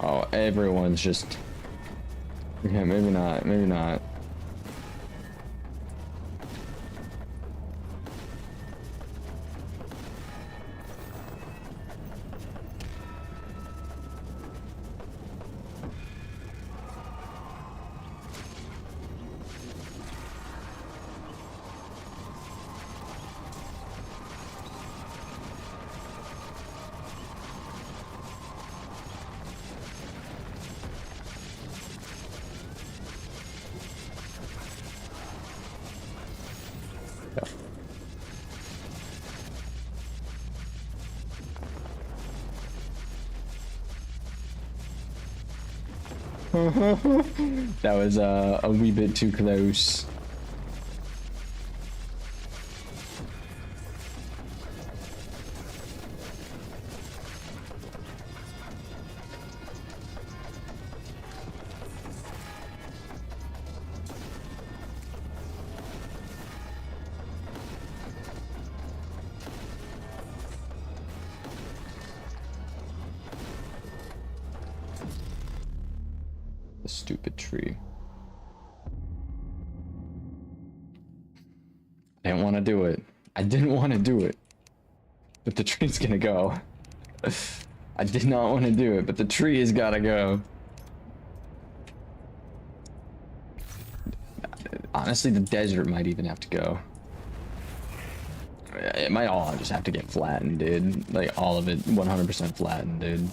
Oh, everyone's just... Yeah, maybe not, maybe not. That was a wee bit too close. The stupid tree. I didn't want to do it. I didn't want to do it. But the tree's gonna go. I did not want to do it, but the tree has gotta go. Honestly, the desert might even have to go. It might all just have to get flattened, dude. Like, all of it 100% flattened, dude.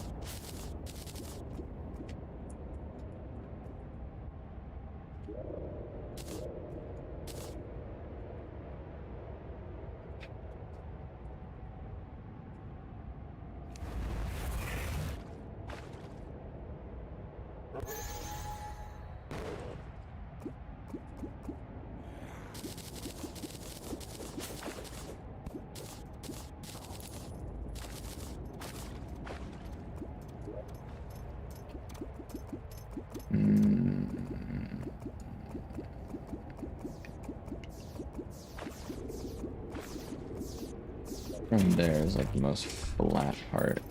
From there is like the most flat part.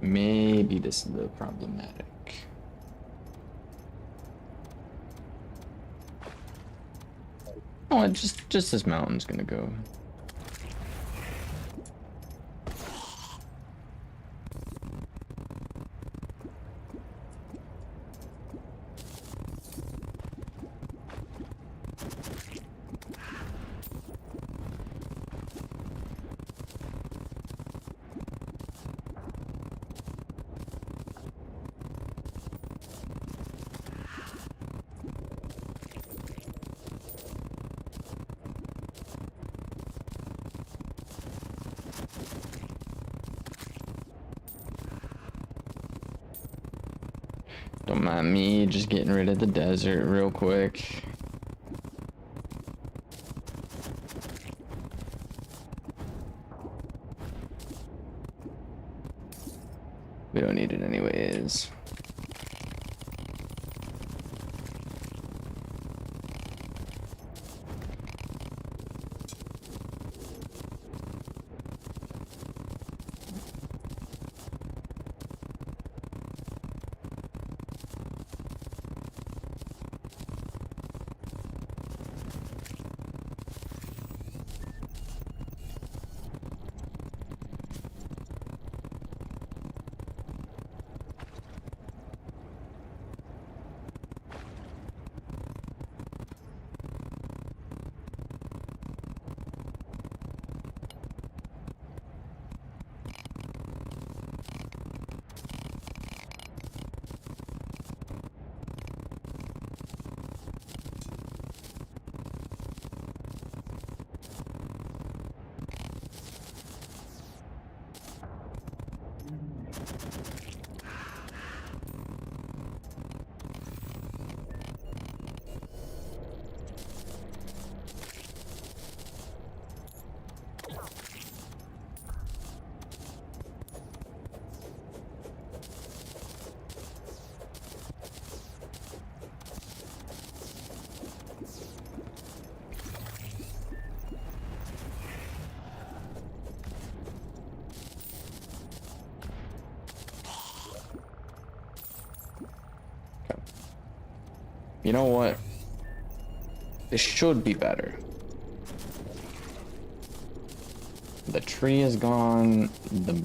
Maybe this is a little problematic. Oh, just this mountain's gonna go. Don't mind me just getting rid of the desert real quick. We don't need it anyways. You know what? This should be better. The tree is gone. The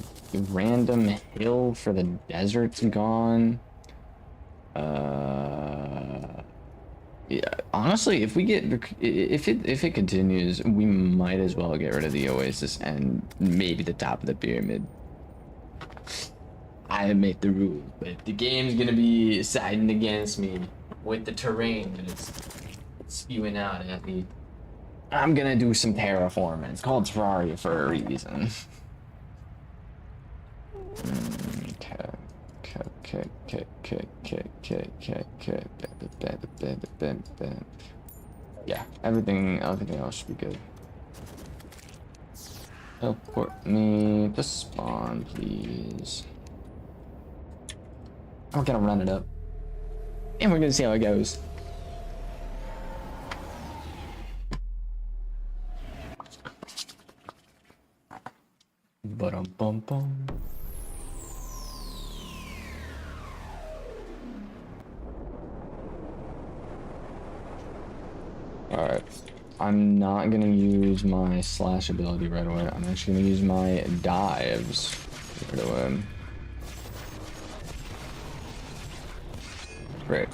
random hill for the desert's gone. Yeah, honestly, if we get if it continues, we might as well get rid of the oasis and maybe the top of the pyramid. I make the rule, but if the game's gonna be siding against me with the terrain that it's spewing out at me, I'm gonna do some terraforming. It's called Terraria for a reason. Yeah, everything else should be good. Teleport me to spawn, please. I'm gonna run it up. And we're gonna see how it goes. Ba-dum-bum-bum. Alright. I'm not gonna use my slash ability right away. I'm actually gonna use my dives right away. Great.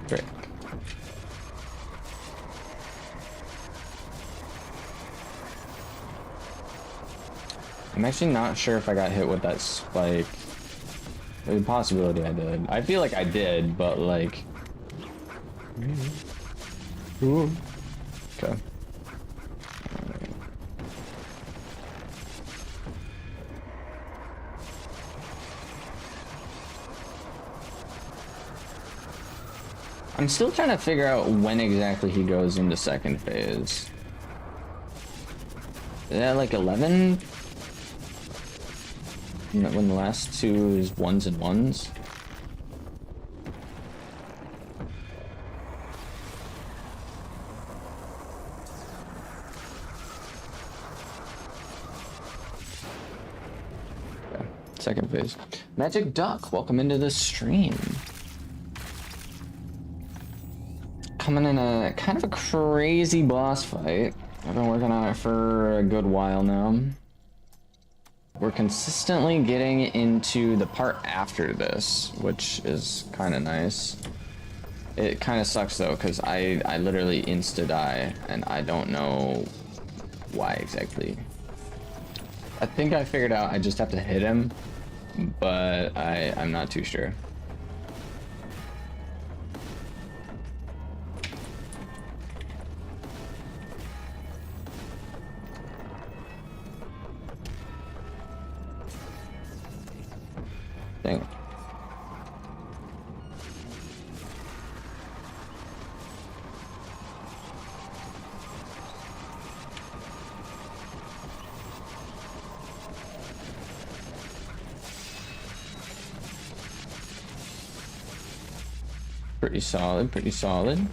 Great. I'm actually not sure if I got hit with that spike. There's a possibility I did. I feel like I did, but like... Ooh. Okay. I'm still trying to figure out when exactly he goes into second phase. Is that like 11? When the last two is ones and ones? Okay. Second phase. Magic Duck, welcome into the stream. Coming in a kind of a crazy boss fight. I've been working on it for a good while now. We're consistently getting into the part after this, which is kind of nice. It kind of sucks though, because I literally insta-die, and I don't know why exactly. I think I figured out I just have to hit him, but I'm not too sure. Dang. Pretty solid, pretty solid.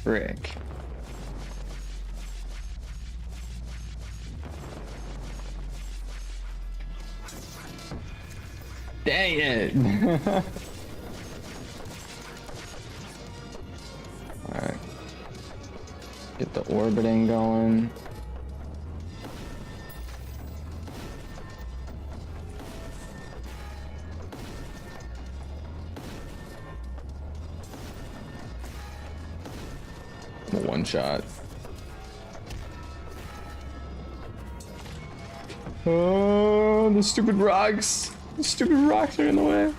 Frick. Dang it! Alright. Get the orbiting going. One shot. Oh, the stupid rocks! The stupid rocks are in the way.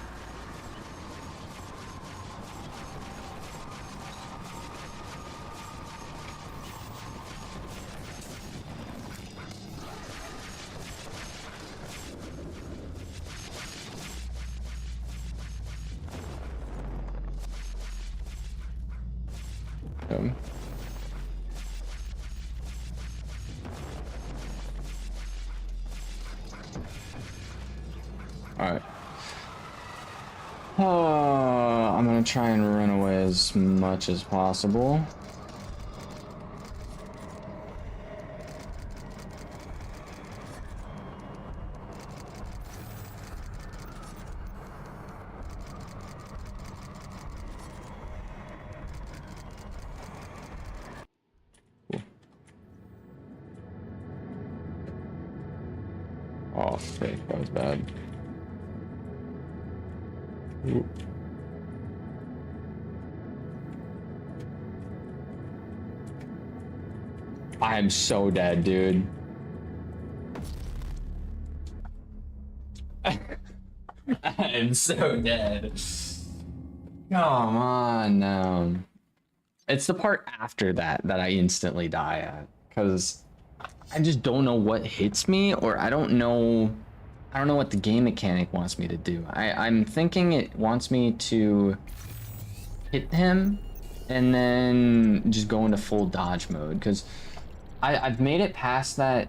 Alright. I'm gonna try and run away as much as possible. Oh, fake, that was bad. Ooh. I am so dead, dude. I am so dead. Come on now. It's the part after that that I instantly die at, because I just don't know what hits me, or I don't know what the game mechanic wants me to do. I'm thinking it wants me to hit him and then just go into full dodge mode, because I've made it past that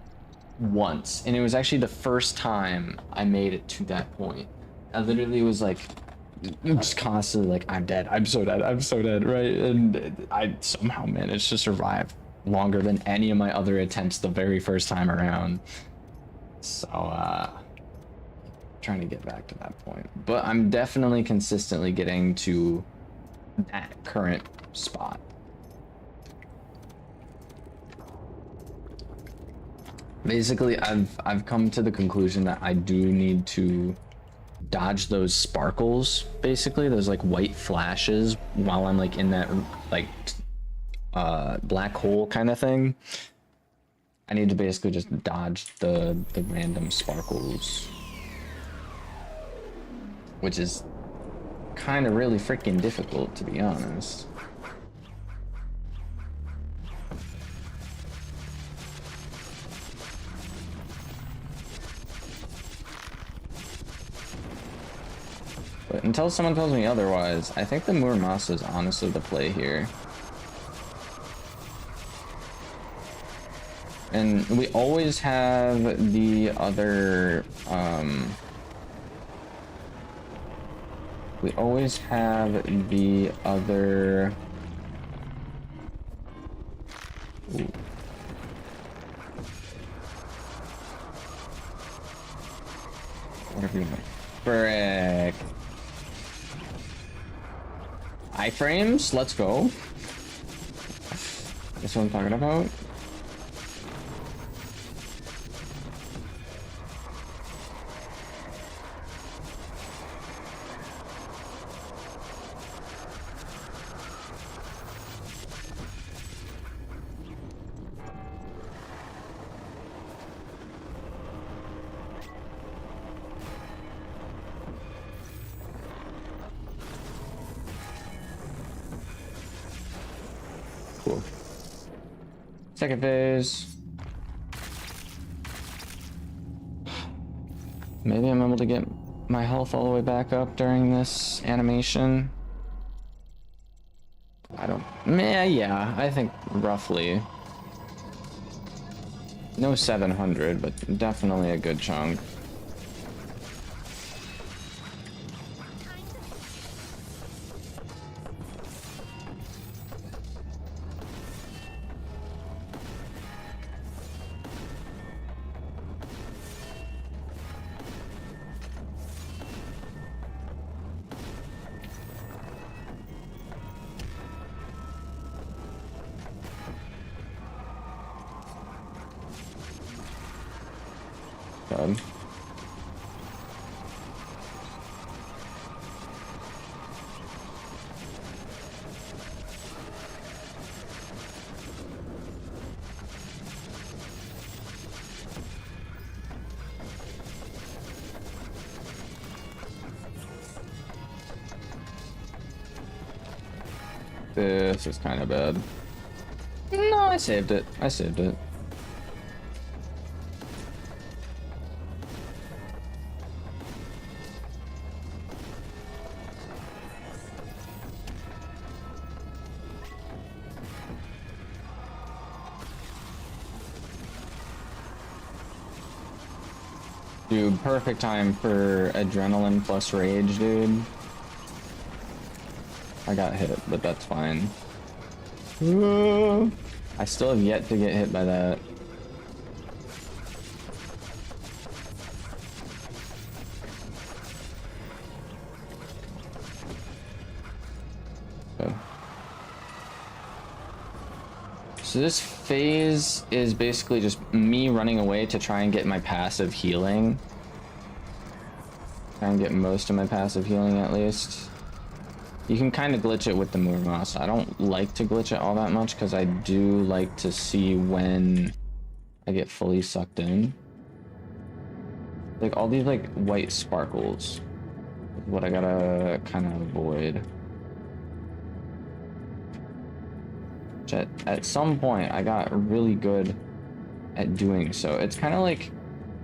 once, and it was actually the first time I made it to that point. I literally was like, just constantly like, I'm dead, I'm so dead, I'm so dead, right? And I somehow managed to survive longer than any of my other attempts the very first time around. So, trying to get back to that point. But I'm definitely consistently getting to that current spot. Basically, I've come to the conclusion that I do need to dodge those sparkles, basically those like white flashes while I'm like in that like black hole kind of thing. I need to basically just dodge the random sparkles, which is kind of really freaking difficult, to be honest. But until someone tells me otherwise, I think the Muramasa is honestly the play here. And we always have the other, we always have the other... Ooh. Whatever you want. Frick. Iframes, let's go. That's what I'm talking about. Cool. Second phase. Maybe I'm able to get my health all the way back up during this animation. I don't... Yeah, I think roughly. No 700, but definitely a good chunk. God. This is kind of bad. No, I saved it. I saved it. Dude, perfect time for adrenaline plus rage, dude. I got hit, but that's fine. I still have yet to get hit by that. Okay. So this phase is basically just me running away to try and get my passive healing. Try and get most of my passive healing at least. You can kind of glitch it with the move mouse. I don't like to glitch it all that much because I do like to see when I get fully sucked in. Like all these like white sparkles is what I gotta kind of avoid. Which at some point I got really good at doing so. It's kind of like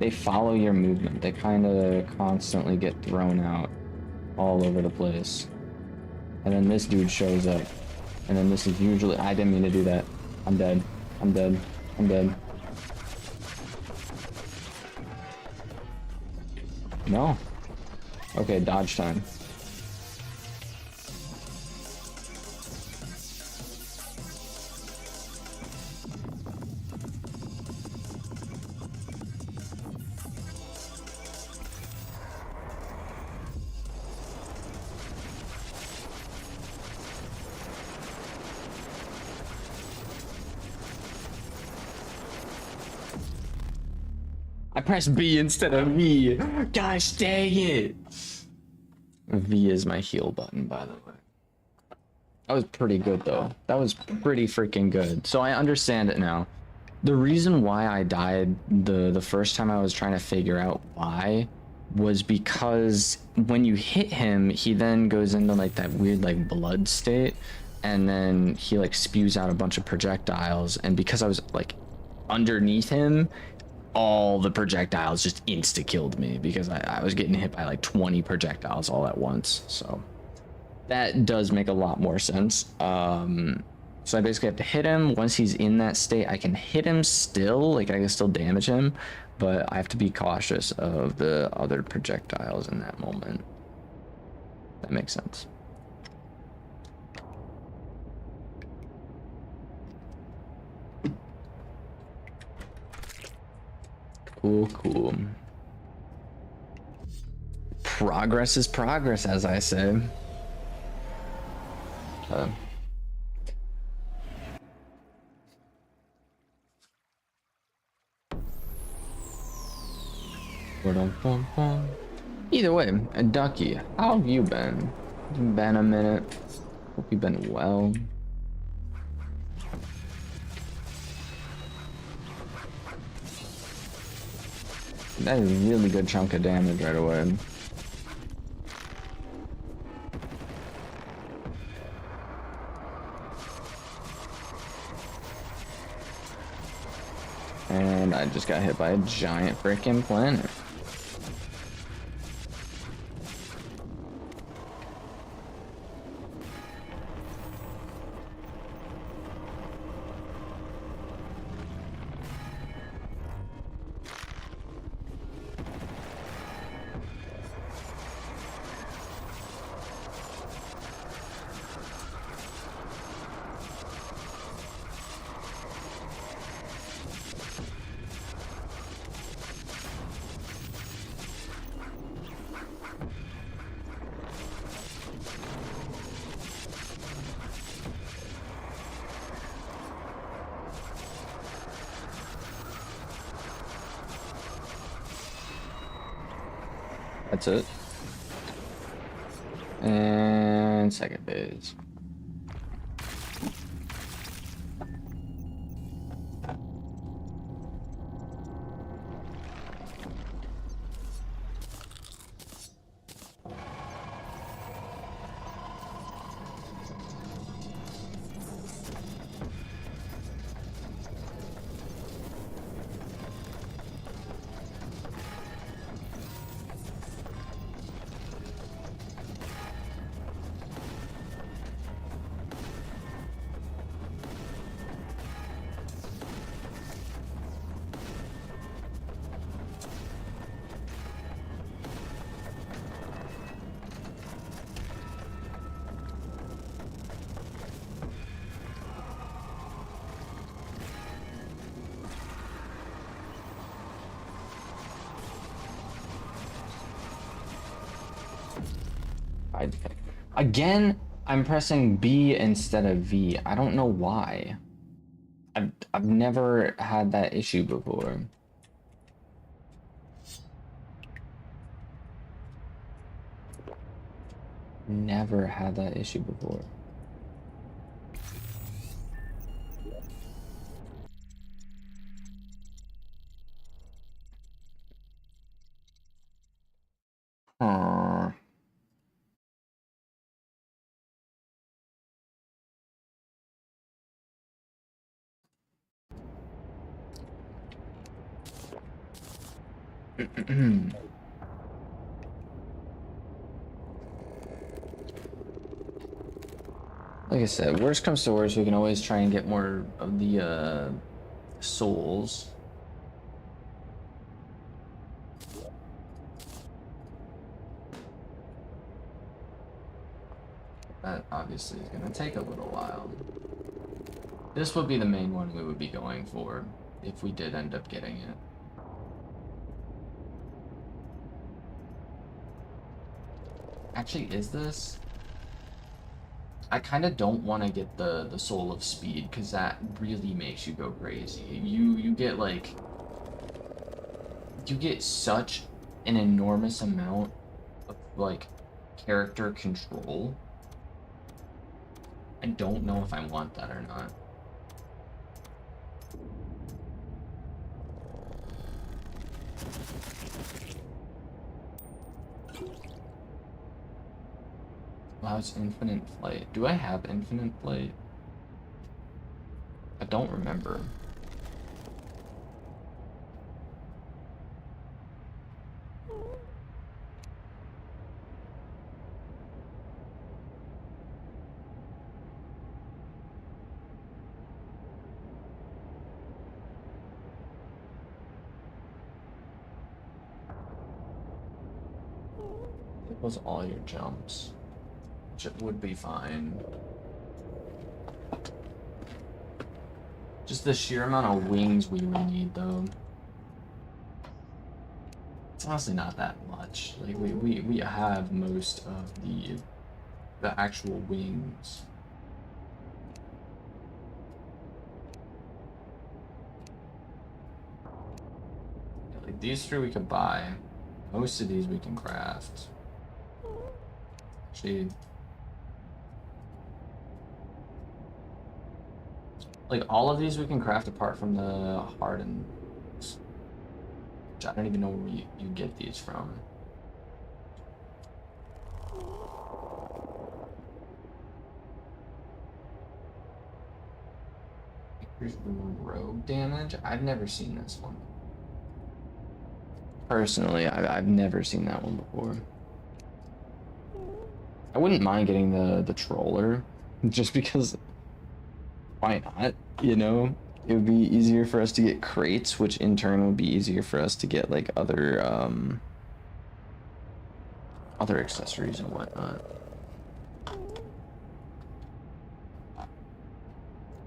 they follow your movement. They kind of constantly get thrown out all over the place. And then this dude shows up. And then this is usually... I didn't mean to do that. I'm dead. I'm dead. I'm dead. No. Okay, dodge time. I pressed B instead of V. Gosh dang it. V is my heal button, by the way. That was pretty good, though. That was pretty freaking good. So I understand it now. The reason why I died the first time I was trying to figure out why was because when you hit him, he then goes into like that weird like blood state, and then he like spews out a bunch of projectiles, and because I was like underneath him, all the projectiles just insta-killed me because I was getting hit by like 20 projectiles all at once. So that does make a lot more sense. So I basically have to hit him. Once he's in that state, I can hit him still, like I can still damage him, but I have to be cautious of the other projectiles in that moment. That makes sense. Cool, cool. Progress is progress, as I say. Either way, Ducky, how have you been? It's been a minute. Hope you've been well. That is a really good chunk of damage right away. And I just got hit by a giant freaking planet. That's it. And second phase. Again, I'm pressing B instead of V. I don't know why. I've never had that issue before. Never had that issue before. Huh. Like I said, worst comes to worst, we can always try and get more of the souls. That obviously is gonna take a little while. This would be the main one we would be going for if we did end up getting it. Actually, is this? I kind of don't want to get the Soul of Speed because that really makes you go crazy. You get like you get such an enormous amount of like character control. I don't know if I want that or not. Allows infinite flight. Do I have infinite flight? I don't remember. It was all your jumps. Which would be fine. Just the sheer amount of wings we would need, though. It's honestly not that much. Like we have most of the actual wings. Like these three we could buy. Most of these we can craft. Actually. Like, all of these we can craft apart from the hardened, which I don't even know where you get these from. Here's rogue damage. I've never seen this one. Personally, I've never seen that one before. I wouldn't mind getting the troller, just because. Why not? You know, it would be easier for us to get crates, which in turn would be easier for us to get like other accessories and whatnot.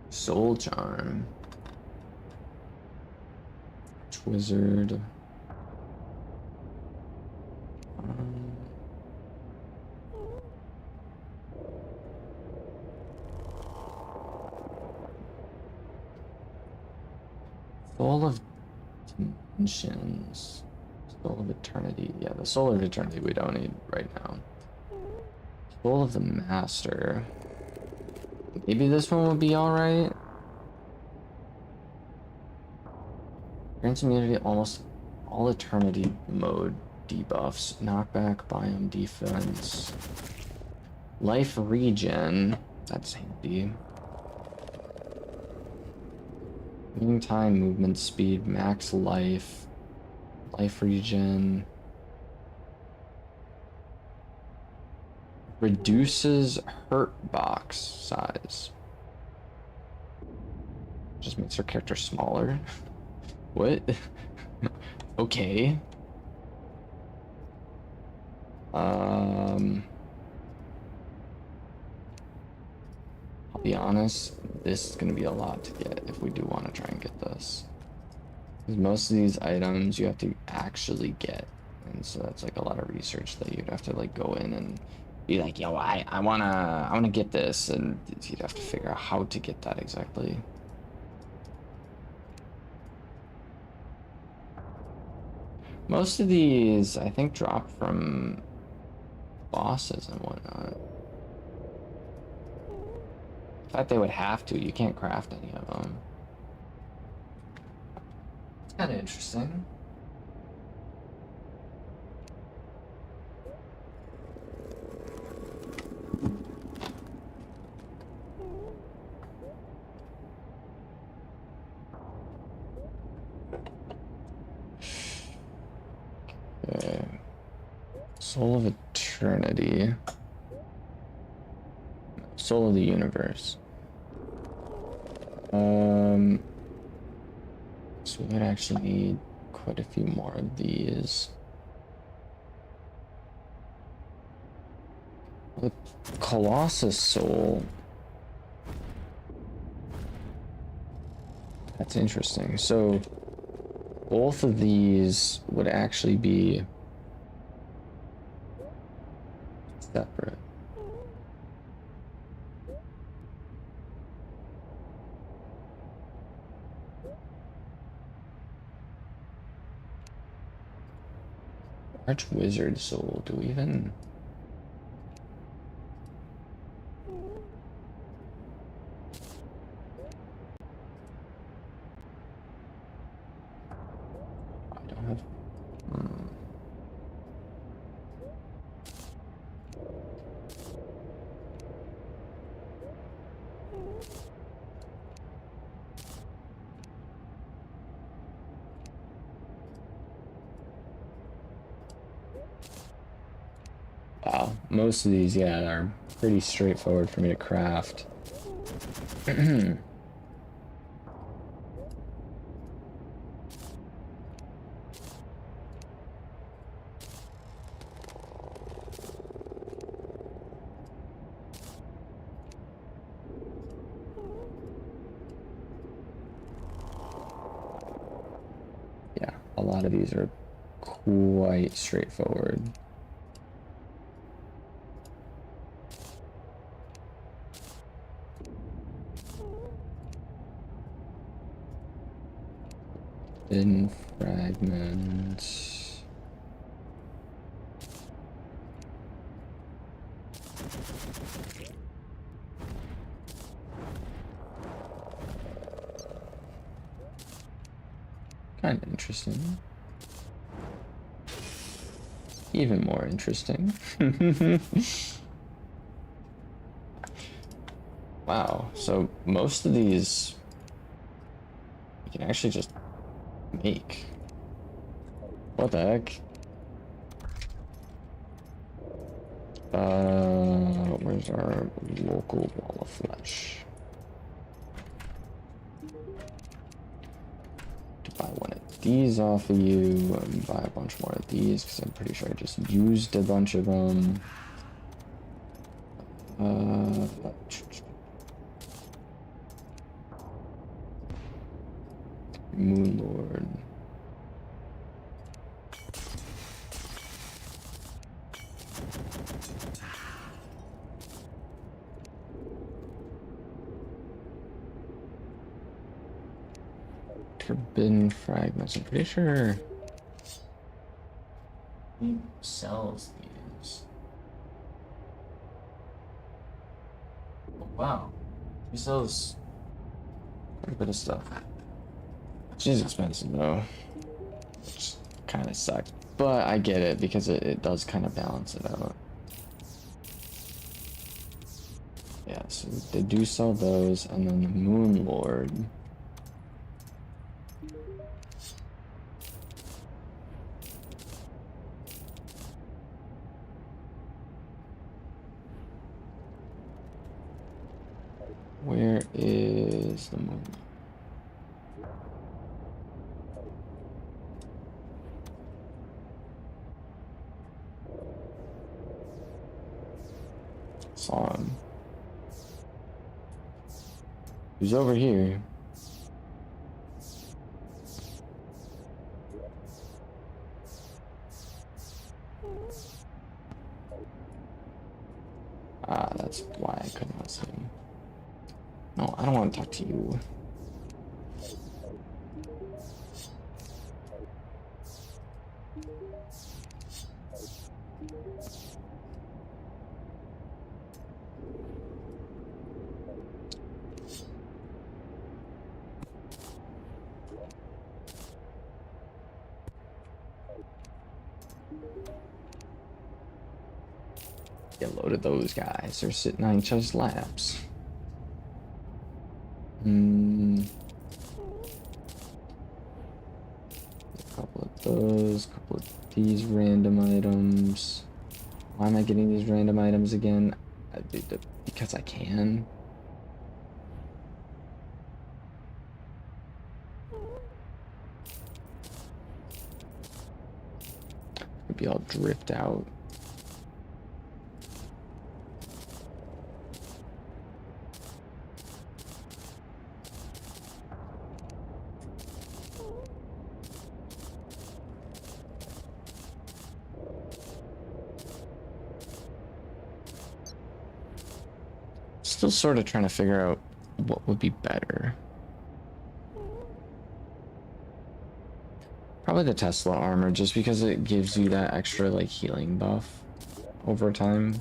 Soul charm, Wizard. Soul of Dimensions. Soul of Eternity. Yeah, the Soul of Eternity we don't need right now. Soul of the Master. Maybe this one would be alright. Grants immunity almost all Eternity mode debuffs. Knockback, biome defense. Life regen. That's handy. Meantime, movement speed, max life. Life regen. Reduces hurt box size. Just makes her character smaller. What? Okay. I'll be honest, this is gonna be a lot to get if we do want to try and get this. Because most of these items you have to actually get, and so that's like a lot of research that you'd have to like go in and be like, yo, I wanna get this, and you'd have to figure out how to get that exactly. Most of these, I think, drop from bosses and whatnot. In fact, they would have to. You can't craft any of them. It's kind of interesting. Okay. Soul of Eternity. Soul of the Universe. So we would actually need quite a few more of these. The Colossus Soul. That's interesting. So both of these would actually be separate. Wizard Soul, do we even... I don't have... Wow, most of these, yeah, are pretty straightforward for me to craft. Yeah, a lot of these are quite straightforward. In fragments. Kind of interesting. Even more interesting. Wow, so most of these you can actually just make. What the heck? Where's our local wall of flesh? To buy one of these off of you and buy a bunch more of these because I'm pretty sure I just used a bunch of them. Moon Lord. Forbidden fragments. I'm pretty sure Who sells these? Oh, wow. He sells quite a bit of stuff. She's expensive though. Which kind of sucks. But I get it because it does kind of balance it out. Yeah, so they do sell those, and then the Moon Lord. Where is the Moon? Saw him. He's over here. Ah, that's why I could not see him. No, I don't want to talk to you. Get a load of those guys. They're sitting on each other's laps. A couple of those, a couple of these random items. Why am I getting these random items again? Because I can. Maybe I'll drift out. Still sort of trying to figure out what would be better. Probably the Tesla armor, just because it gives you that extra like healing buff over time.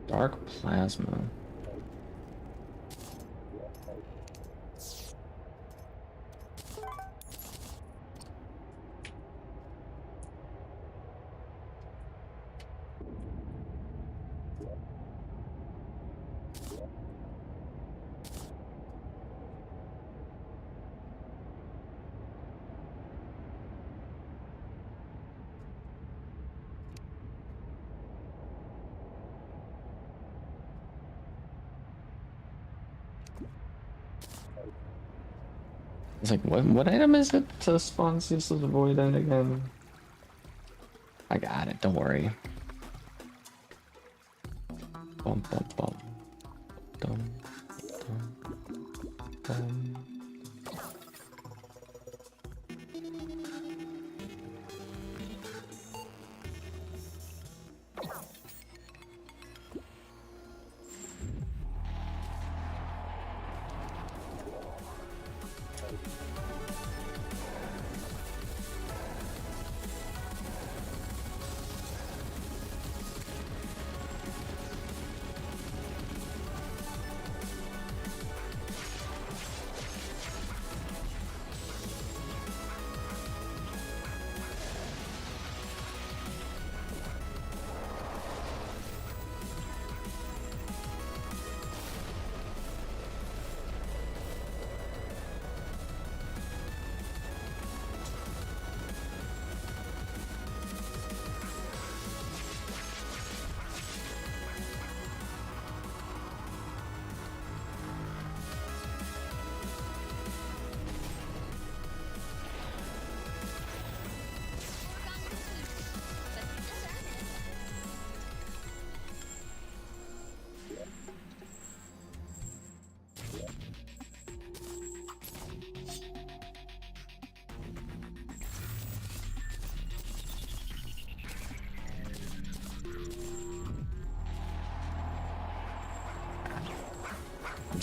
Dark plasma. It's like, what item is it to spawn ceaseless void end again? I got it, don't worry. Bum, bum, bum. Dum, dum, dum.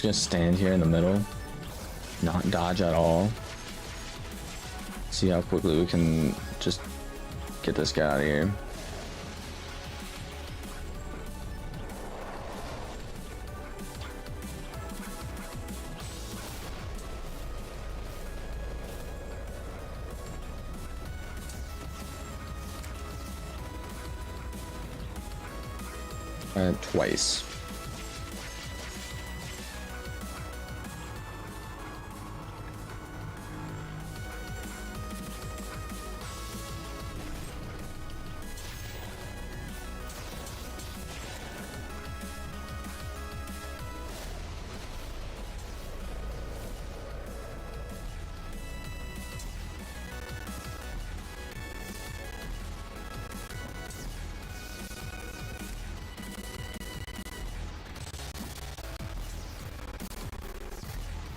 Just stand here in the middle, not dodge at all. See how quickly we can just get this guy out of here. Twice.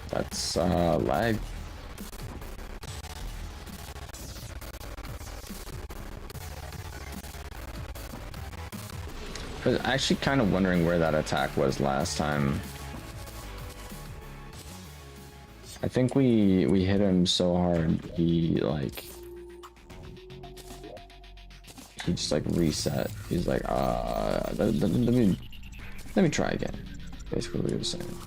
That's lag. I was actually kind of wondering where that attack was last time. I think we hit him so hard he just like reset. He's like let me try again. Basically what he was saying.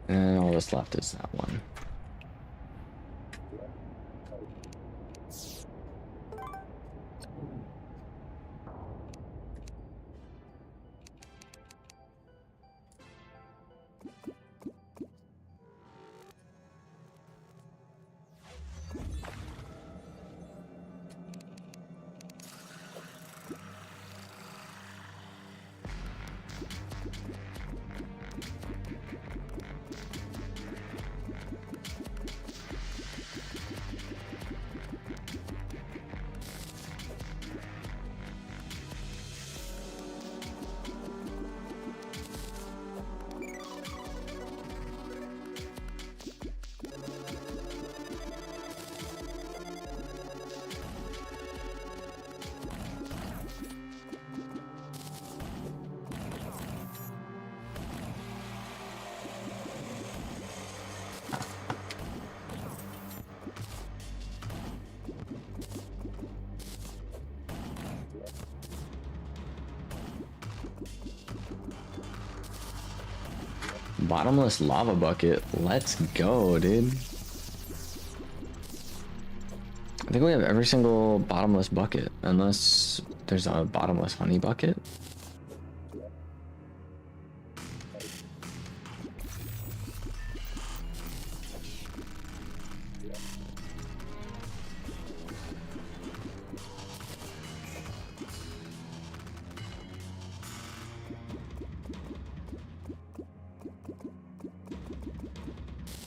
And all that's left is that one. Bottomless lava bucket. Let's go, dude. I think we have every single bottomless bucket, unless there's a bottomless honey bucket.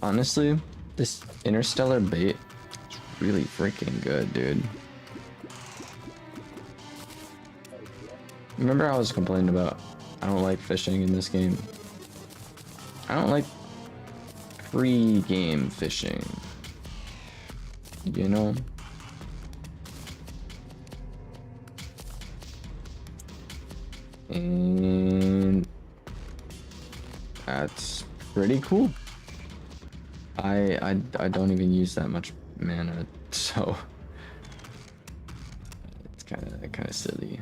Honestly, this interstellar bait is really freaking good, dude. Remember I was complaining about I don't like fishing in this game. I don't like pre-game fishing. You know? And that's pretty cool. I don't even use that much mana, so it's kind of silly.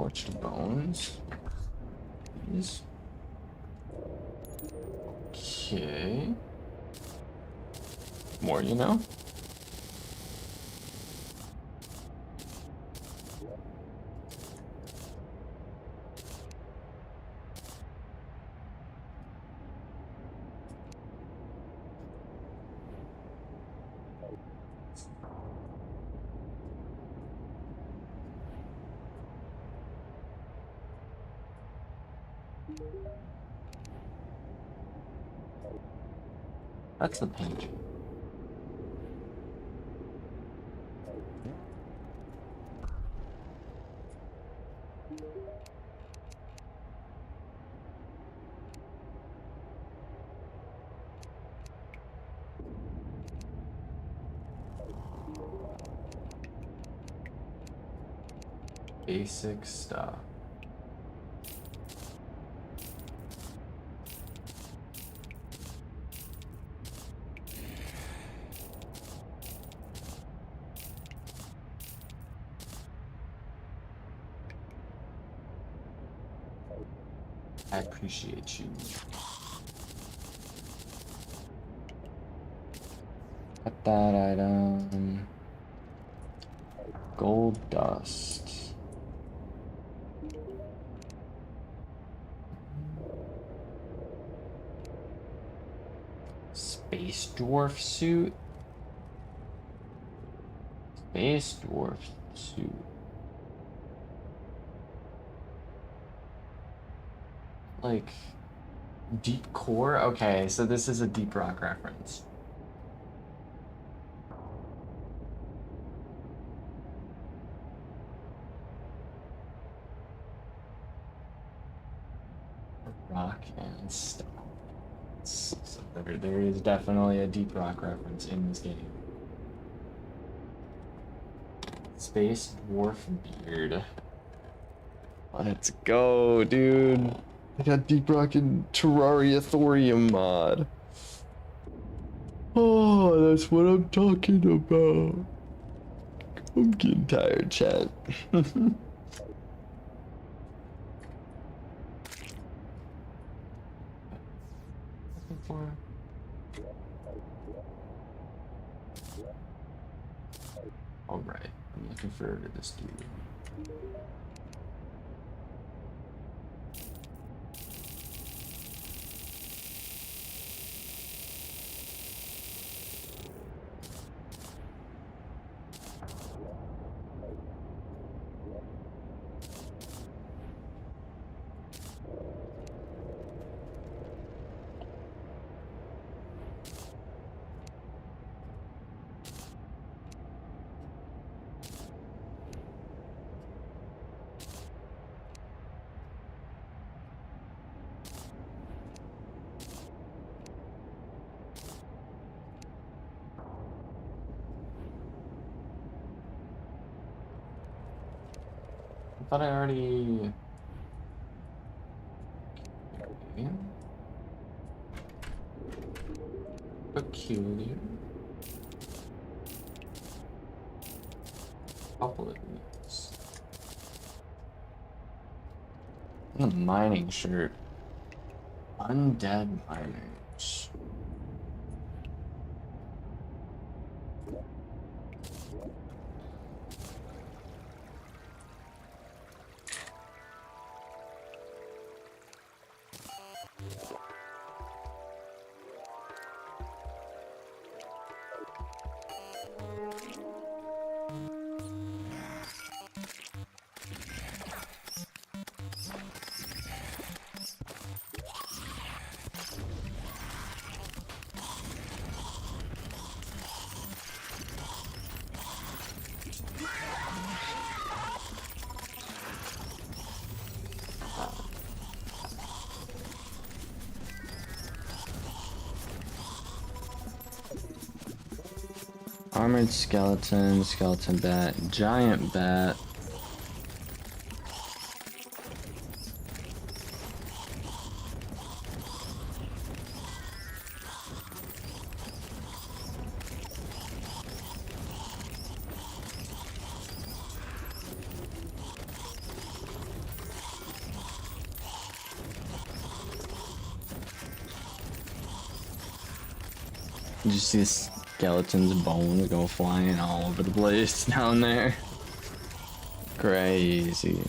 Torched bones. These. Okay. More, you know? That's the page. Basic stuff. I appreciate you. Got that item. Gold dust. Space dwarf suit. Space dwarf suit. Like deep core? Okay, so this is a deep rock reference. Rock and stone. So there is definitely a deep rock reference in this game. Space dwarf beard. Let's go, dude. I got deep rock and Terraria Thorium mod. Oh, that's what I'm talking about. I'm getting tired, chat. Alright, I'm looking for this dude. I thought I already... Okay. Peculiar. Couple of these. And a mining shirt. Undead miners. Armored skeleton, skeleton bat, giant bat. You see this skeleton's bones go flying all over the place down there. Crazy.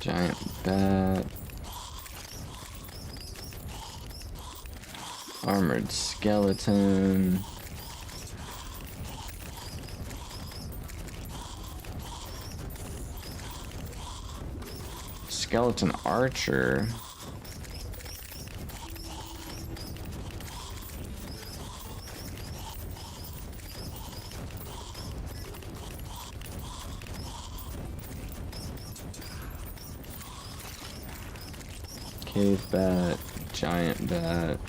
Giant bat. Armored skeleton. Skeleton archer. Cave bat, giant bat.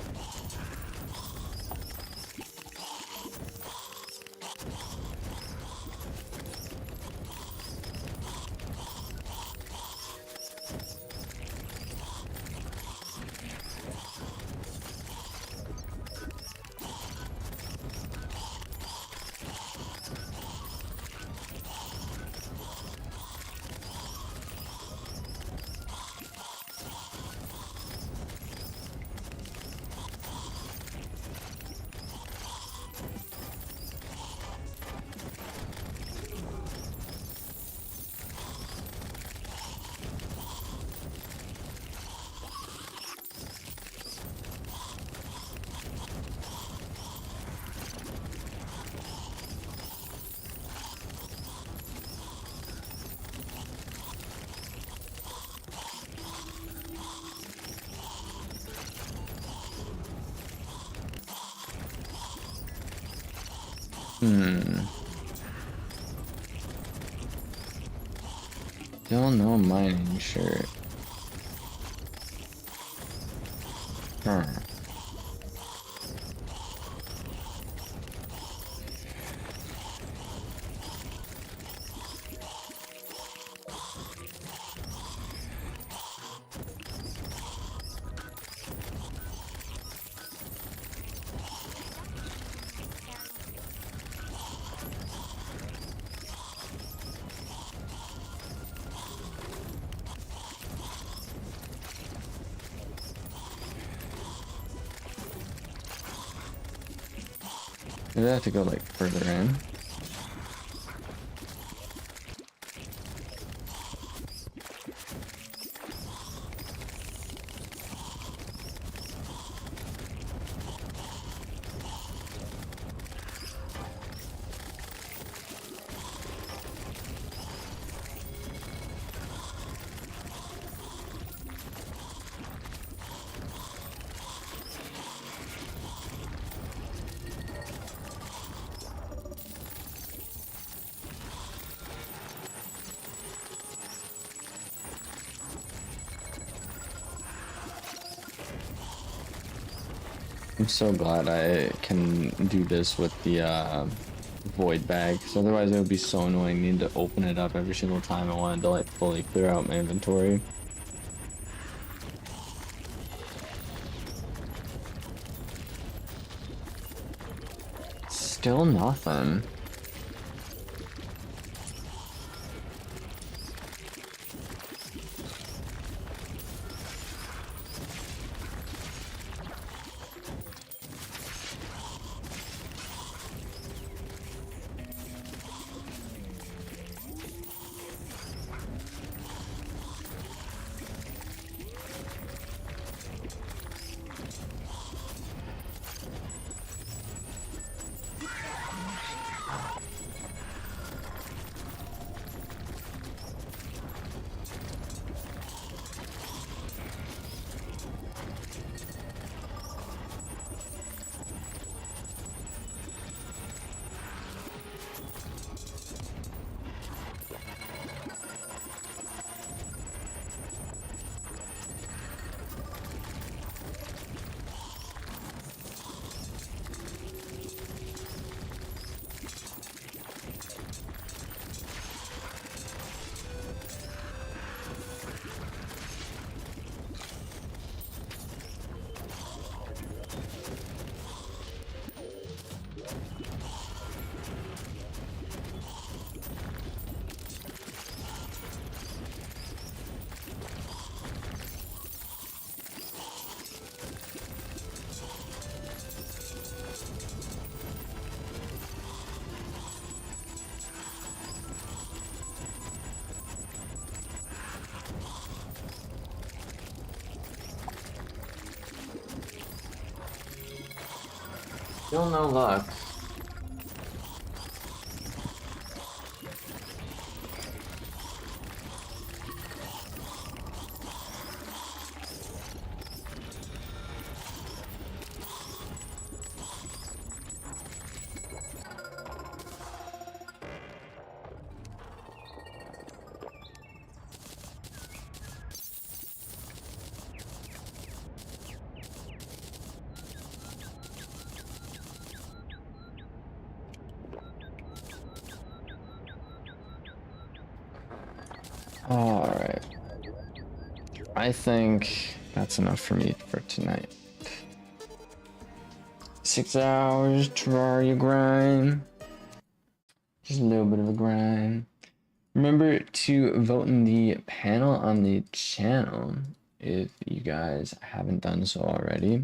Still no mining shirt. Huh. Maybe I have to go like further in. I'm so glad I can do this with the void bag, because otherwise it would be so annoying needing to open it up every single time I wanted to like fully clear out my inventory. Still nothing. Still no luck. Alright. I think that's enough for me for tonight. 6 hours, Terraria grind. Just a little bit of a grind. Remember to vote in the panel on the channel if you guys haven't done so already.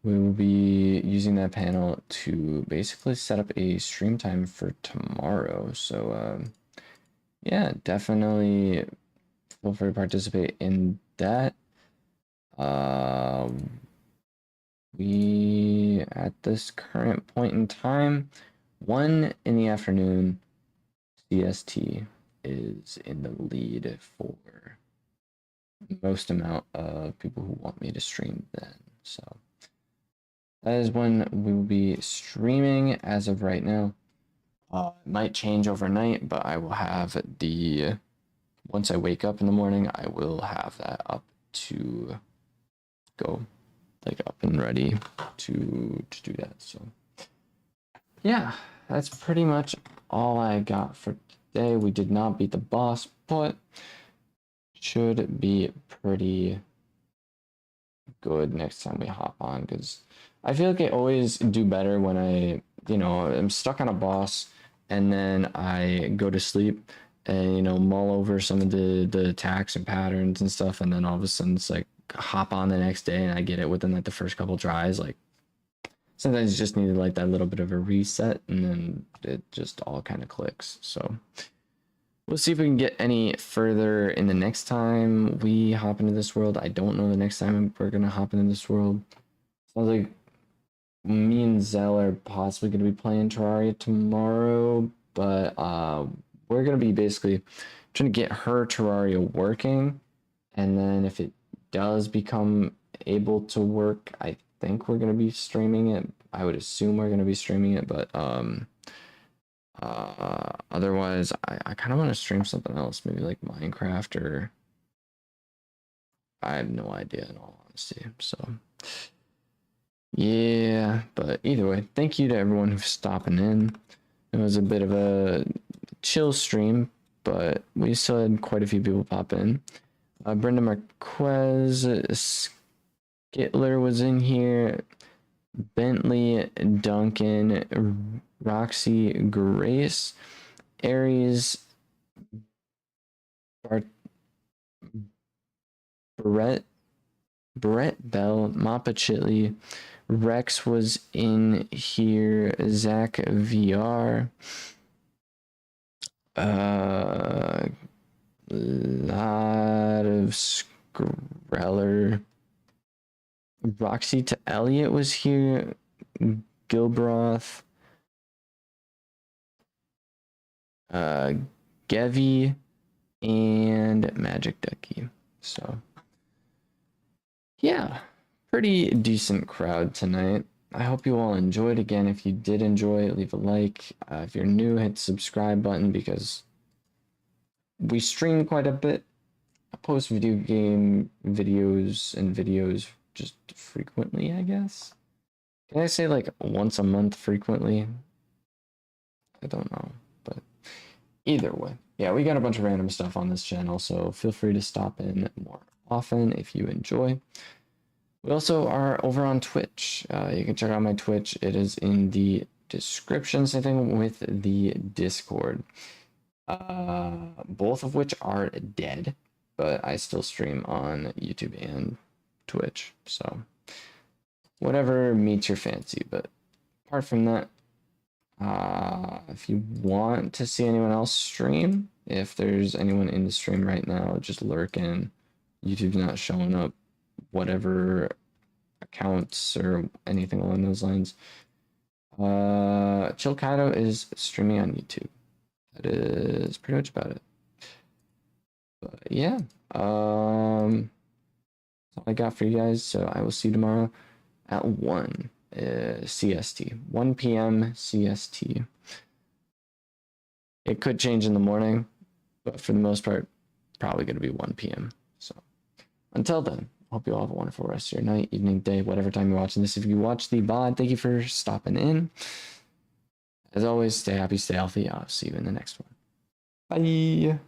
We will be using that panel to basically set up a stream time for tomorrow. So, yeah, definitely feel free to participate in that. We, at this current point in time, 1 in the afternoon, CST is in the lead for most amount of people who want me to stream then. So that is when we will be streaming as of right now. It might change overnight, but I will have the, once I wake up in the morning, I will have that up to go, like, up and ready to do that. So yeah, that's pretty much all I got for today. We did not beat the boss, but should be pretty good next time we hop on, because I feel like I always do better when I'm stuck on a boss and then I go to sleep and, mull over some of the attacks and patterns and stuff, and then all of a sudden it's like hop on the next day and I get it within like the first couple tries. Like, sometimes you just need like that little bit of a reset, and then it just all kind of clicks. So we'll see if we can get any further in the next time we hop into this world. I don't know the next time we're gonna hop into this world. Sounds like me and Zell are possibly gonna be playing Terraria tomorrow, but we're gonna be basically trying to get her Terraria working, and then if it does become able to work, I think we're gonna be streaming it. I would assume we're gonna be streaming it, but otherwise I kind of want to stream something else, maybe like Minecraft, or I have no idea in all honesty. So yeah, but either way, thank you to everyone who's stopping in. It was a bit of a chill stream, but we still had quite a few people pop in. Brenda Marquez, Skitler was in here, Bentley, Duncan, Roxy, Grace, Aries, Brett Bell, Mappa Chitley, Rex was in here, Zach VR, lot of Skreller, Roxy to Elliot was here, Gilbroth, Gevi, and Magic Ducky. So yeah, pretty decent crowd tonight. I hope you all enjoyed. Again, if you did enjoy, leave a like. If you're new, hit the subscribe button, because we stream quite a bit. I post video game videos just frequently, I guess. Can I say like once a month frequently? I don't know, but either way. Yeah, we got a bunch of random stuff on this channel, so feel free to stop in more often if you enjoy. We also are over on Twitch. You can check out my Twitch. It is in the description, same thing with the Discord. Both of which are dead, but I still stream on YouTube and Twitch, so whatever meets your fancy. But apart from that, if you want to see anyone else stream, if there's anyone in the stream right now just lurking, YouTube's not showing up, whatever accounts or anything along those lines, Chill Kaido is streaming on YouTube. That is pretty much about it. But yeah, that's all I got for you guys. So I will see you tomorrow at 1 CST, 1 p.m. CST. It could change in the morning, but for the most part, probably going to be 1 p.m. So until then, hope you all have a wonderful rest of your night, evening, day, whatever time you're watching this. If you watch the VOD, thank you for stopping in. As always, stay happy, stay healthy. I'll see you in the next one. Bye.